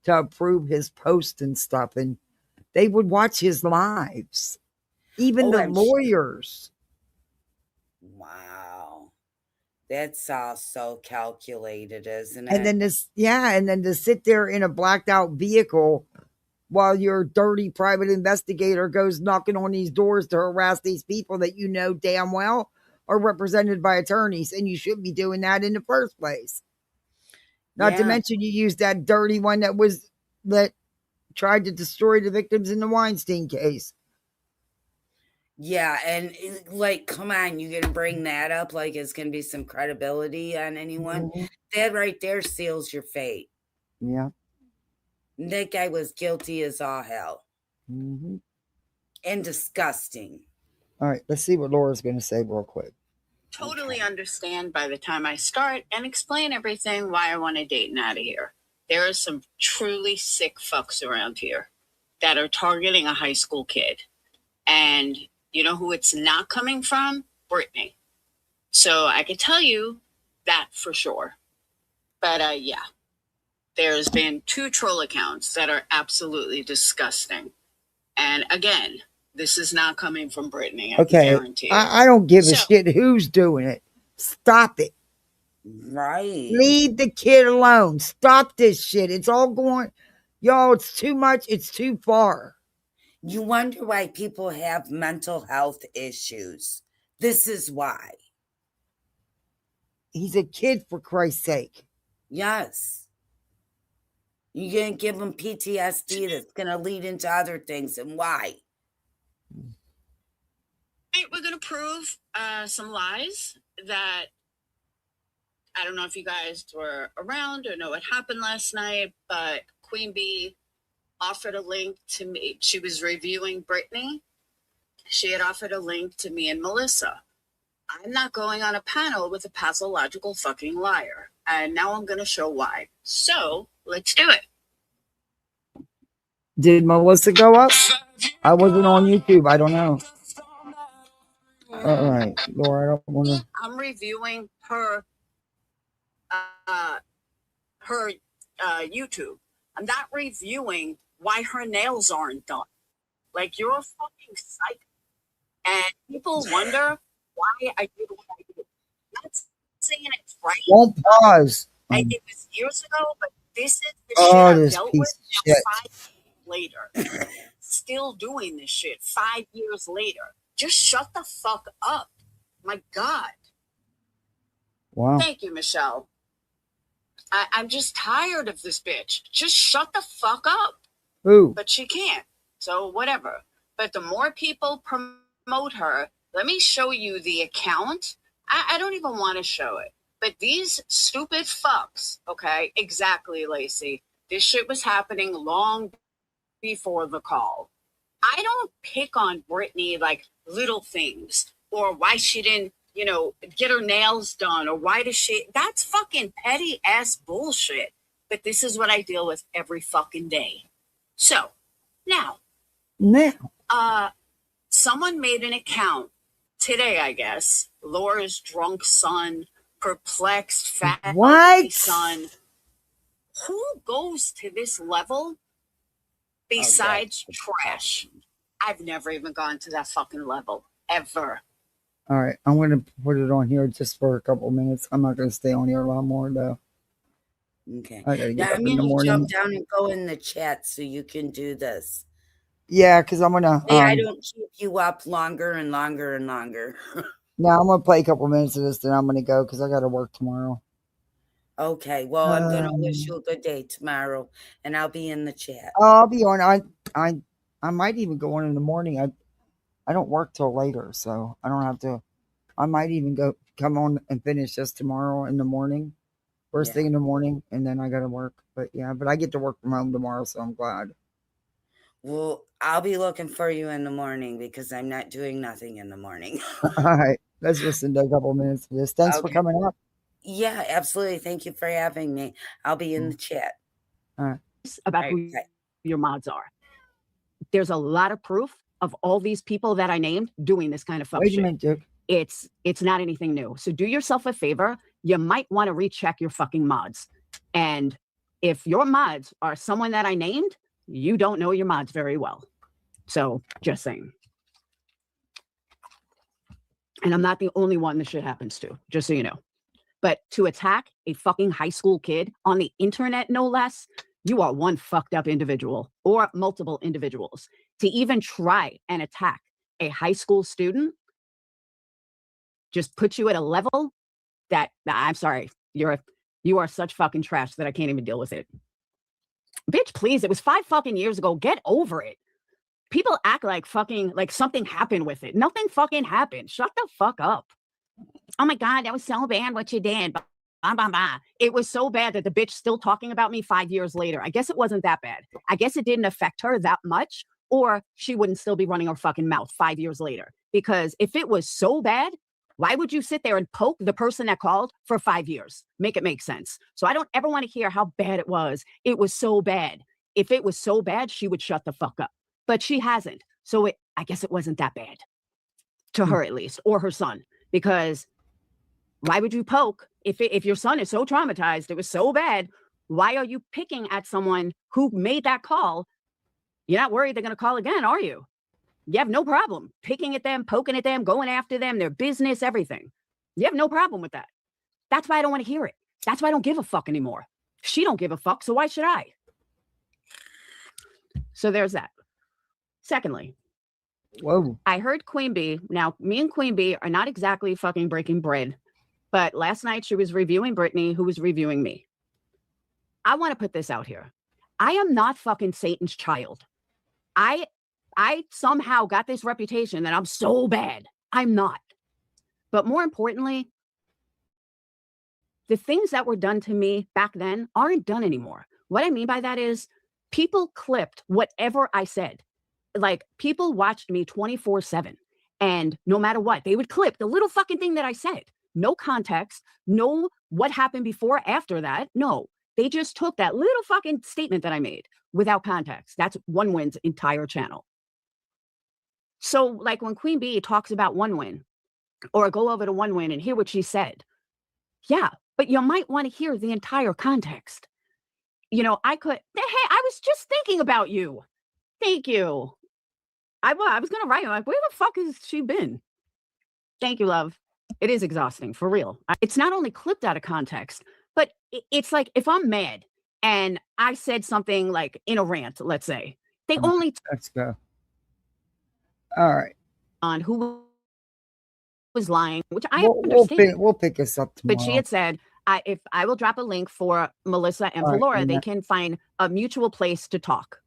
approve his post and stuff. And they would watch his lives. Even the lawyers. Wow. That's all so calculated, isn't it? And then and then to sit there in a blacked out vehicle while your dirty private investigator goes knocking on these doors to harass these people that you know damn well are represented by attorneys, and you shouldn't be doing that in the first place. Not to mention you used that dirty one that tried to destroy the victims in the Weinstein case. Yeah, and like, come on, you gonna bring that up like it's gonna be some credibility on anyone? Mm-hmm. That right there seals your fate. Yeah. That guy was guilty as all hell. Mm-hmm. And disgusting. All right, let's see what Laura's gonna say real quick. Totally understand by the time I start and explain everything why I want to date out of here. There are some truly sick fucks around here that are targeting a high school kid. And you know who it's not coming from? Brittany. So I could tell you that for sure. But yeah, there's been 2 troll accounts that are absolutely disgusting. And again, this is not coming from Brittany. I guarantee. I don't give a shit who's doing it. Stop it. Right. Leave the kid alone. Stop this shit. It's all going, y'all, it's too much. It's too far. You wonder why people have mental health issues. This is why. He's a kid, for Christ's sake. Yes. You're going to give him PTSD that's going to lead into other things. And why? We're going to prove some lies that I don't know if you guys were around or know what happened last night, but Queen Bee offered a link to me. She was reviewing Brittany. She had offered a link to me and Melissa. I'm not going on a panel with a pathological fucking liar. And now I'm going to show why. So let's do it. Did Melissa go up? I wasn't on YouTube. I don't know. All right, Laura, I don't want to. I'm reviewing her YouTube. I'm not reviewing why her nails aren't done. Like, you're a fucking psycho. And people wonder why I did what I did. I'm not saying it's right. Won't pause. It was years ago, but this is the shit I dealt with now 5 years later. Still doing this shit 5 years later. Just shut the fuck up. My God. Wow. Thank you, Michelle. I'm just tired of this bitch. Just shut the fuck up. Who? But she can't. So whatever. But the more people promote her, Let me show you the account. I don't even want to show it. But these stupid fucks, okay, exactly, Lacey. This shit was happening long before the call. I don't pick on Brittany like little things or why she didn't, get her nails done or why does she. That's fucking petty ass bullshit. But this is what I deal with every fucking day. So now, someone made an account today, I guess. Laura's drunk son, perplexed, fat ugly son. Who goes to this level besides trash? I've never even gone to that fucking level, ever. All right, I'm going to put it on here just for a couple minutes. I'm not going to stay on here a lot more, though. Okay. I gotta get Now up I'm in the going to morning. jump down and go in the chat so you can do this. Yeah, because I'm going to... Hey, I don't keep you up longer and longer and longer. Now I'm going to play a couple minutes of this, then I'm going to go because I got to work tomorrow. Okay, well, I'm going to wish you a good day tomorrow, and I'll be in the chat. I'll be on. I might even go on in the morning. I don't work till later, so I don't have to. I might even come on and finish this tomorrow in the morning, first thing in the morning, and then I got to work. But I get to work from home tomorrow, so I'm glad. Well, I'll be looking for you in the morning because I'm not doing nothing in the morning. All right, let's listen to a couple minutes of this. Thanks for coming up. Yeah, absolutely. Thank you for having me. I'll be in the chat. All right. About who your mods are. There's a lot of proof of all these people that I named doing this kind of fuck Wait a shit. minute, Duke. It's not anything new. So do yourself a favor. You might want to recheck your fucking mods. And if your mods are someone that I named, you don't know your mods very well. So just saying. And I'm not the only one this shit happens to, just so you know. But to attack a fucking high school kid on the internet, no less, you are one fucked up individual or multiple individuals. To even try and attack a high school student just puts you at a level that, I'm sorry, you are such fucking trash that I can't even deal with it. Bitch, please, it was 5 fucking years ago. Get over it. People act like something happened with it. Nothing fucking happened. Shut the fuck up. Oh my God, that was so bad what you did. Bah, bah, bah. It was so bad that the bitch still talking about me 5 years later. I guess it wasn't that bad. I guess it didn't affect her that much, or she wouldn't still be running her fucking mouth 5 years later. Because if it was so bad, why would you sit there and poke the person that called for 5 years? Make it make sense. So I don't ever want to hear how bad it was. It was so bad. If it was so bad, she would shut the fuck up. But she hasn't. So I guess it wasn't that bad. To her at least, or her son. Because why would you poke? If your son is so traumatized, it was so bad, why are you picking at someone who made that call? You're not worried they're going to call again, are you? You have no problem picking at them, poking at them, going after them, their business, everything. You have no problem with that. That's why I don't want to hear it. That's why I don't give a fuck anymore. She don't give a fuck, so why should I? So there's that. Secondly, whoa, I heard Queen Bee. Now, me and Queen Bee are not exactly fucking breaking bread, but last night she was reviewing Brittany, who was reviewing me. I want to put this out here. I am not fucking Satan's child. I somehow got this reputation that I'm so bad. I'm not. But more importantly, the things that were done to me back then aren't done anymore. What I mean by that is people clipped whatever I said. Like, people watched me 24/7, and no matter what, they would clip the little fucking thing that I said. No context, no what happened before, after that. No, they just took that little fucking statement that I made without context. That's One Win's entire channel. So, like, when Queen Bee talks about One Win, or go over to One Win and hear what she said, yeah, but you might want to hear the entire context. Hey, I was just thinking about you. Thank you. I was going to write, like, where the fuck has she been? Thank you, love. It is exhausting, for real. It's not only clipped out of context, but it's like if I'm mad and I said something like in a rant, let's say, they only... Let's go. All right. On who was lying, which I understand. We'll pick this up tomorrow. But she had said, if I will drop a link for Melissa and for Laura, they can find a mutual place to talk.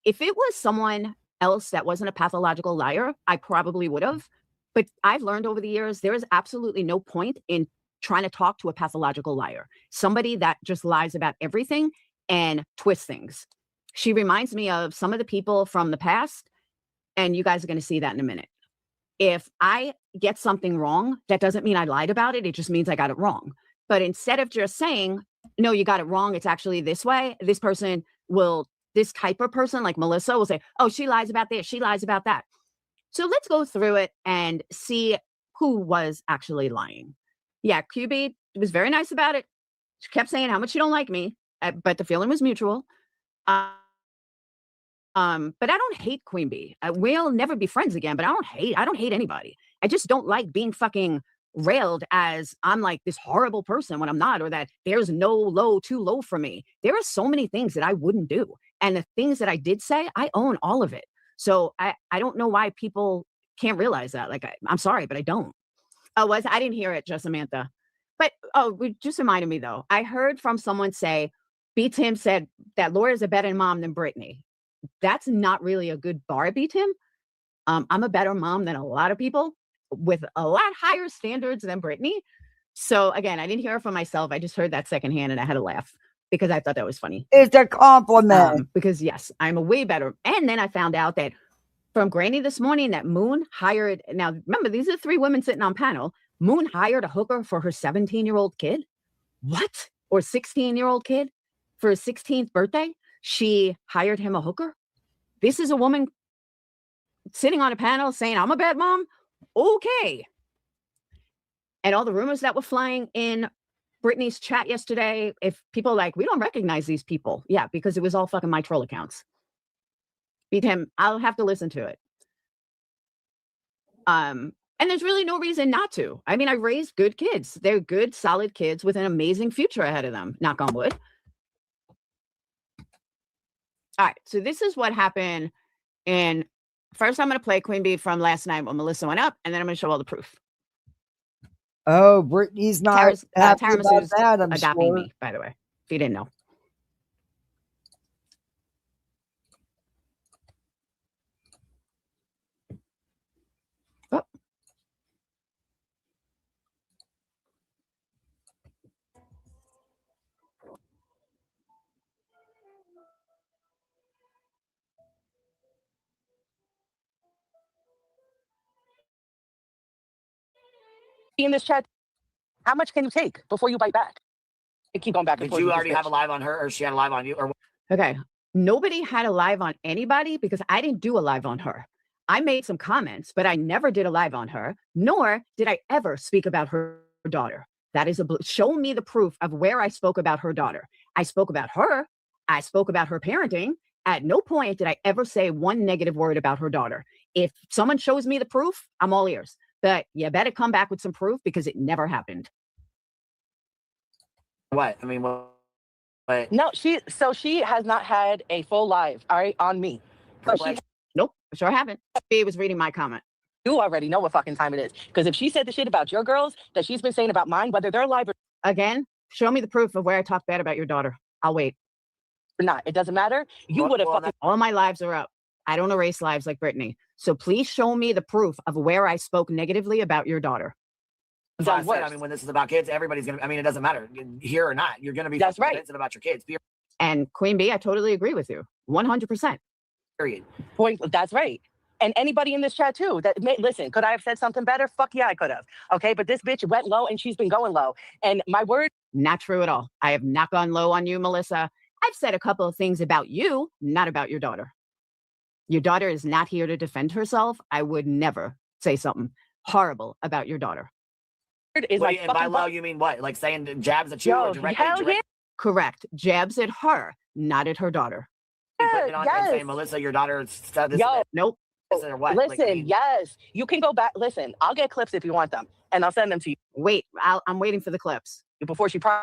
If it was someone else that wasn't a pathological liar, I probably would have. But I've learned over the years, there is absolutely no point in trying to talk to a pathological liar, somebody that just lies about everything and twists things. She reminds me of some of the people from the past, and you guys are going to see that in a minute. If I get something wrong, that doesn't mean I lied about it. It just means I got it wrong. But instead of just saying, no, you got it wrong, it's actually this way, this type of person like Melissa will say, oh, she lies about this, she lies about that. So let's go through it and see who was actually lying. Yeah, QB was very nice about it. She kept saying how much she don't like me, but the feeling was mutual. But I don't hate Queen Bee. We'll never be friends again, but I don't hate anybody. I just don't like being fucking railed as I'm like this horrible person when I'm not, or that there's no low too low for me. There are so many things that I wouldn't do. And the things that I did say, I own all of it. So I don't know why people can't realize that. Like, I'm sorry, but I don't. I didn't hear it, just Samantha. But, it just reminded me, though. I heard from someone say, B. Tim said that Laura's a better mom than Brittany. That's not really a good bar, B. Tim. I'm a better mom than a lot of people with a lot higher standards than Brittany. So, again, I didn't hear it from myself. I just heard that secondhand, and I had to laugh because I thought that was funny. It's a compliment. Because, yes, I'm a way better. And then I found out that from Granny this morning that Moon hired. Now, remember, these are 3 women sitting on panel. Moon hired a hooker for her 17-year-old kid. What? Or 16-year-old kid for his 16th birthday. She hired him a hooker. This is a woman sitting on a panel saying, I'm a bad mom. Okay. And all the rumors that were flying in Brittany's chat yesterday, if people are like, we don't recognize these people. Yeah, because it was all fucking my troll accounts. Beat him. I'll have to listen to it. And there's really no reason not to. I mean, I raised good kids. They're good, solid kids with an amazing future ahead of them. Knock on wood. All right. So this is what happened. And first, I'm going to play Queen Bee from last night when Melissa went up, and then I'm going to show all the proof. Oh, Brittany's not happy about that, I'm adopting sure. me, by the way, if you didn't know. In this chat, how much can you take before you bite back? You keep going back and Did forth. you with already this have a bitch. live on her, or she had a live on you? Or Okay. Nobody had a live on anybody because I didn't do a live on her. I made some comments, but I never did a live on her, nor did I ever speak about her daughter. That is show me the proof of where I spoke about her daughter. I spoke about her. I spoke about her parenting. At no point did I ever say one negative word about her daughter. If someone shows me the proof, I'm all ears. But you better come back with some proof because it never happened. what? I mean, what? No, she has not had a full live, all right, on me. But she, Nope, I sure haven't. She was reading my comment. You already know what fucking time it is. Because if she said the shit about your girls that she's been saying about mine, whether they're live or Again, show me the proof of where I talked bad about your daughter. I'll wait. or not, it doesn't matter. You would have fucking. All my lives are up. I don't erase lives like Brittany. So please show me the proof of where I spoke negatively about your daughter. That's what I said. I mean, when this is about kids, everybody's gonna. I mean, it doesn't matter here or not. You're gonna be. That's right. Defensive about your kids. And Queen Bee, I totally agree with you. 100%. Period. Point. That's right. And anybody in this chat too. Listen, could I have said something better? Fuck yeah, I could have. Okay, but this bitch went low and she's been going low. And my word. Not true at all. I have not gone low on you, Melissa. I've said a couple of things about you, not about your daughter. Your daughter is not here to defend herself. I would never say something horrible about your daughter. Is Wait, and by low, you mean what? Like saying jabs at you or directly? Correct. Jabs at her, not at her daughter. Putting it on and saying, Melissa, your daughter said this. Nope. Or what? Listen, yes, you can go back. Listen, I'll get clips if you want them, and I'll send them to you. Wait, I'm waiting for the clips before she privates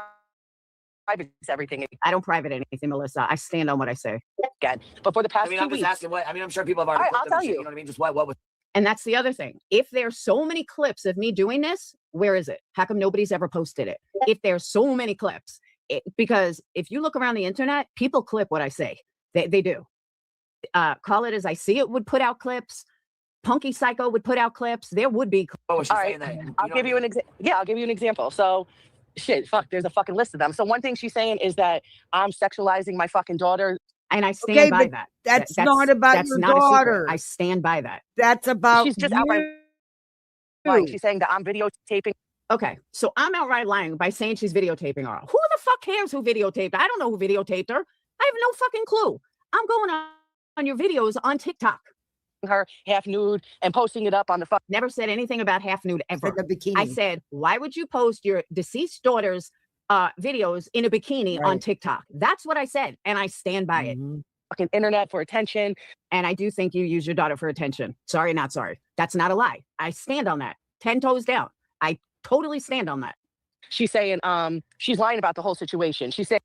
everything. I don't private anything, Melissa. I stand on what I say. Again, but for the past 2 I'm weeks, just asking what. I mean, I'm sure people have already. All right, I'll tell you. You know what I mean? Just what was. And that's the other thing. If there's so many clips of me doing this, where is it? How come nobody's ever posted it? If there's so many clips, because if you look around the internet, people clip what I say. They do. Call it as I see it would put out clips. Punky Psycho would put out clips. There would be. All right, I'll give you an example. Yeah, I'll give you an example. So, shit, fuck, there's a fucking list of them. So one thing she's saying is that I'm sexualizing my fucking daughter. And I stand by but that. That's not about that's your not a secret. daughter. I stand by that. That's about She's just you. outright lying. She's saying that I'm videotaping. Okay, so I'm outright lying by saying she's videotaping her. Who the fuck cares who videotaped her? I don't know who videotaped her. I have no fucking clue. I'm going on your videos on TikTok. Her half nude and posting it up on the fuck. Never said anything about half nude ever. The bikini. I said, why would you post your deceased daughter's videos in a bikini on TikTok? That's what I said, and I stand by it. Fucking internet for attention. And I do think you use your daughter for attention. Sorry, not sorry. That's not a lie. I stand on that. 10 toes down. I totally stand on that. She's saying she's lying about the whole situation. She said,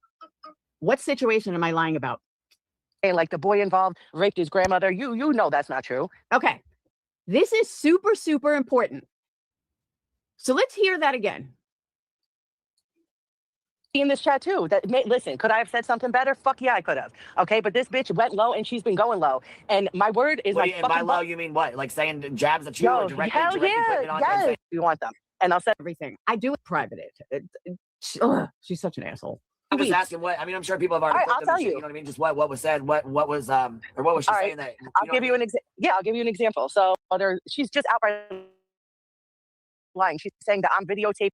what situation am I lying about? And like the boy involved raped his grandmother. You know that's not true. Okay. This is super, super important. So let's hear that again. In this chat too. Listen, could I have said something better? Fuck yeah, I could have. Okay, but this bitch went low and she's been going low. And my word is like by low, you mean what? Like saying jabs at you or directly hell putting yeah, it on yes. You want them. And I'll say everything. I do it private. She's such an asshole. I'm just asking what. I mean, I'm sure people have already. All right, I'll tell you. You know what I mean? Just what was said. What was or what was she saying that? I'll give you an example. Yeah, I'll give you an example. So she's just outright lying. She's saying that I'm videotaping.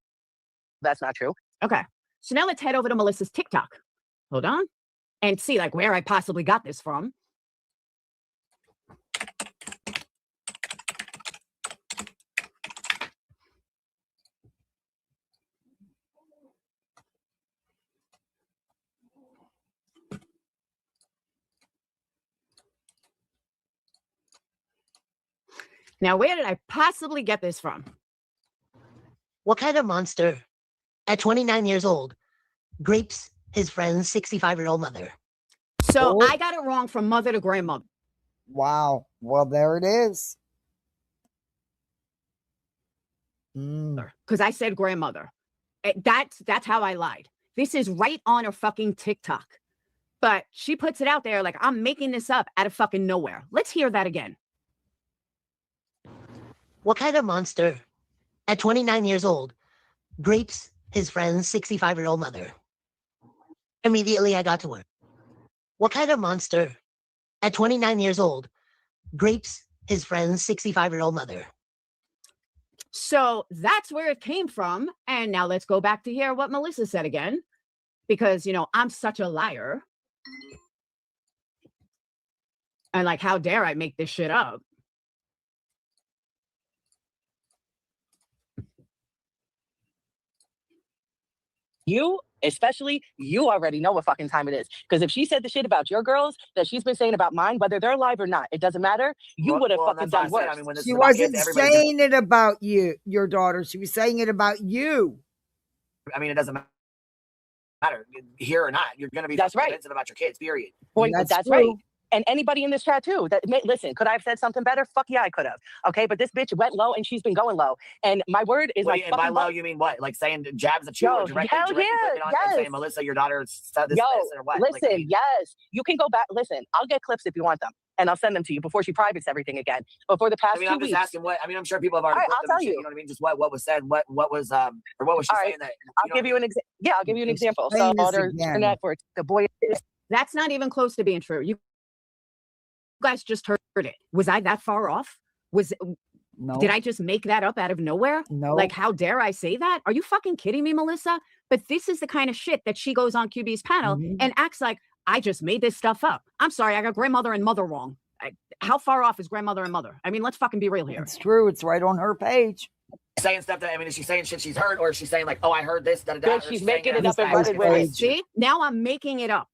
That's not true. Okay. So now let's head over to Melissa's TikTok. Hold on. And see like where I possibly got this from. Now, where did I possibly get this from? What kind of monster, at 29 years old, grapes his friend's 65-year-old mother? So I got it wrong from mother to grandmother. Wow. Well, there it is. Because I said grandmother. That's how I lied. This is right on her fucking TikTok. But she puts it out there like I'm making this up out of fucking nowhere. Let's hear that again. What kind of monster, at 29 years old, grapes his friend's 65-year-old mother? Immediately I got to work. What kind of monster, at 29 years old, grapes his friend's 65-year-old mother? So that's where it came from. And now let's go back to hear what Melissa said again. Because, you know, I'm such a liar. And like, how dare I make this shit up? You, especially, you already know what fucking time it is. Because if she said the shit about your girls that she's been saying about mine, whether they're alive or not, it doesn't matter. You would have fucking done worse. I mean, she wasn't saying it about you, your daughter. She was saying it about you. I mean, it doesn't matter here or not. You're going to be convinced about your kids, period. Boy, that's right. And anybody in this chat too. Listen, could I have said something better? Fuck yeah, I could have. Okay, but this bitch went low and she's been going low. And my word is like. And by low, you mean what? Like saying jabs at you or directly putting it on and saying, Melissa, your daughter said this or what? Listen, yes, you can go back. Listen, I'll get clips if you want them, and I'll send them to you before she privates everything again. But for the past 2 weeks, I'm just asking what. I mean, I'm sure people have already. I'll tell you. You know what I mean? Just what was said. What was or what was she saying that? I'll give you an example. Yeah, I'll give you an example. So there's internet for the boy. That's not even close to being true. You guys just heard it. Was I that far off? No. Did I just make that up out of nowhere? No. Like, how dare I say that? Are you fucking kidding me, Melissa? But this is the kind of shit that she goes on QB's panel and acts like I just made this stuff up. I'm sorry, I got grandmother and mother wrong. How far off is grandmother and mother? I mean, let's fucking be real here. It's true. It's right on her page. Saying stuff that, I mean, is she saying shit she's heard, or is she saying like, oh, I heard this, she's making it up and running with it. See, now I'm making it up.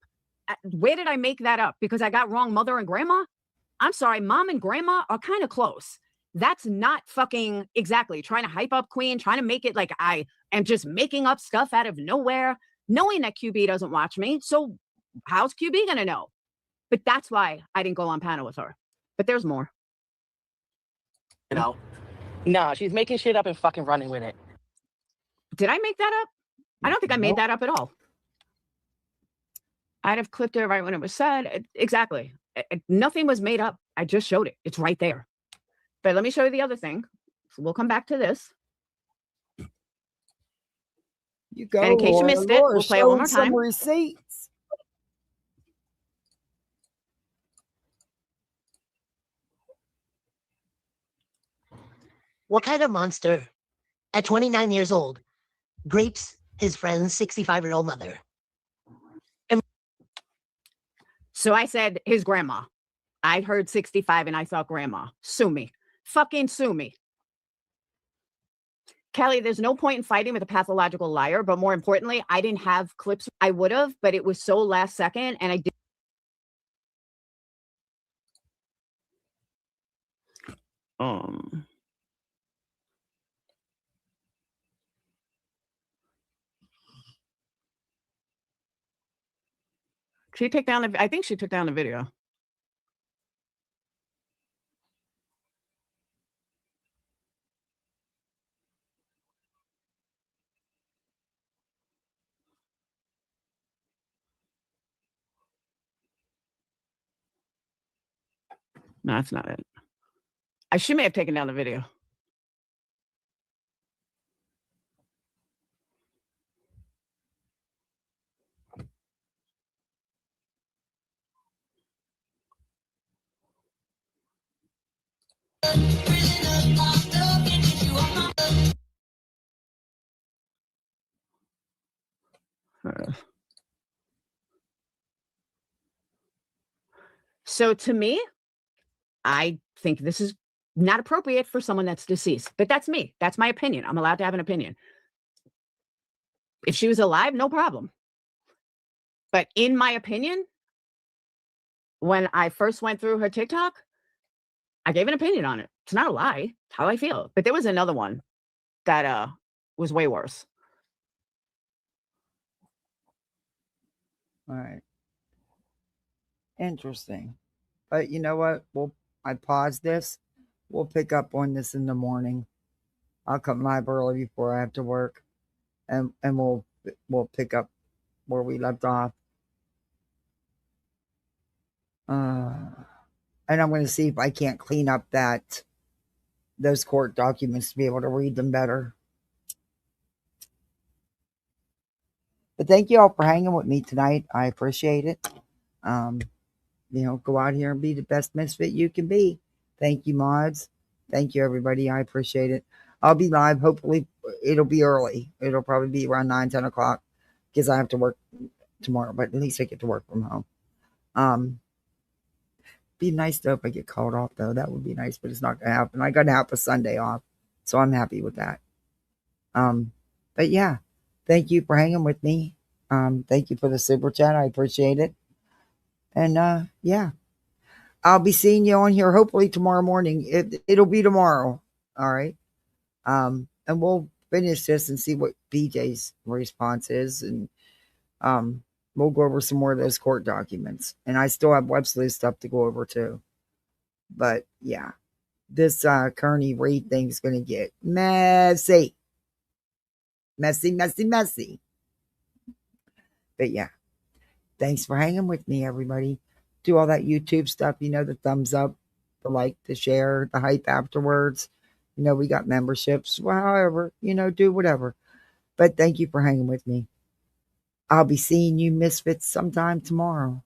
Where did I make that up? Because I got wrong mother and grandma? I'm sorry, mom and grandma are kind of close. That's not fucking exactly trying to hype up Queen, trying to make it like I am just making up stuff out of nowhere, knowing that QB doesn't watch me. So how's QB going to know? But that's why I didn't go on panel with her. But there's more. You know? No, she's making shit up and fucking running with it. Did I make that up? I don't think I made that up at all. I'd have clipped it right when it was said. Exactly. Nothing was made up. I just showed it. It's right there. But let me show you the other thing. So we'll come back to this. You go, And in case you Laura. missed it, Laura, we'll play it show one him more some time. receipts. What kind of monster at 29 years old grapes his friend's 65-year-old mother? So I said his grandma. I heard 65 and I thought grandma. Sue me. Fucking sue me. Kelly, there's no point in fighting with a pathological liar, but more importantly, I didn't have clips. I would have, but it was so last second and I did. She took down the, I think she took down the video. No, that's not it. She may have taken down the video. So to me, I think this is not appropriate for someone that's deceased, but that's me. That's my opinion. I'm allowed to have an opinion. If she was alive, no problem. But in my opinion, when I first went through her TikTok, I gave an opinion on it. It's not a lie. It's how I feel. But there was another one that was way worse. All right. Interesting. But you know what? I paused this. We'll pick up on this in the morning. I'll come live early before I have to work. And we'll pick up where we left off. And I'm going to see if I can't clean up those court documents to be able to read them better. But thank you all for hanging with me tonight. I appreciate it. Go out here and be the best misfit you can be. Thank you, mods. Thank you, everybody. I appreciate it. I'll be live. Hopefully, it'll be early. It'll probably be around 9, 10 o'clock because I have to work tomorrow, but at least I get to work from home. Be nice though if I get called off, though. That would be nice, but it's not going to happen. I got to have a Sunday off, so I'm happy with that. But yeah, thank you for hanging with me. Thank you for the super chat. I appreciate it. And yeah, I'll be seeing you on here hopefully tomorrow morning. It'll be tomorrow. All right. And we'll finish this and see what BJ's response is. And we'll go over some more of those court documents. And I still have web sleuth stuff to go over too. But yeah, this Kearney Reed thing is going to get messy. Messy, messy, messy. But yeah, thanks for hanging with me, everybody. Do all that YouTube stuff, the thumbs up, the like, the share, the hype afterwards. We got memberships. Well, however, do whatever. But thank you for hanging with me. I'll be seeing you misfits sometime tomorrow.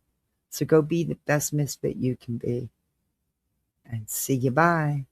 So go be the best misfit you can be. And see you. Bye.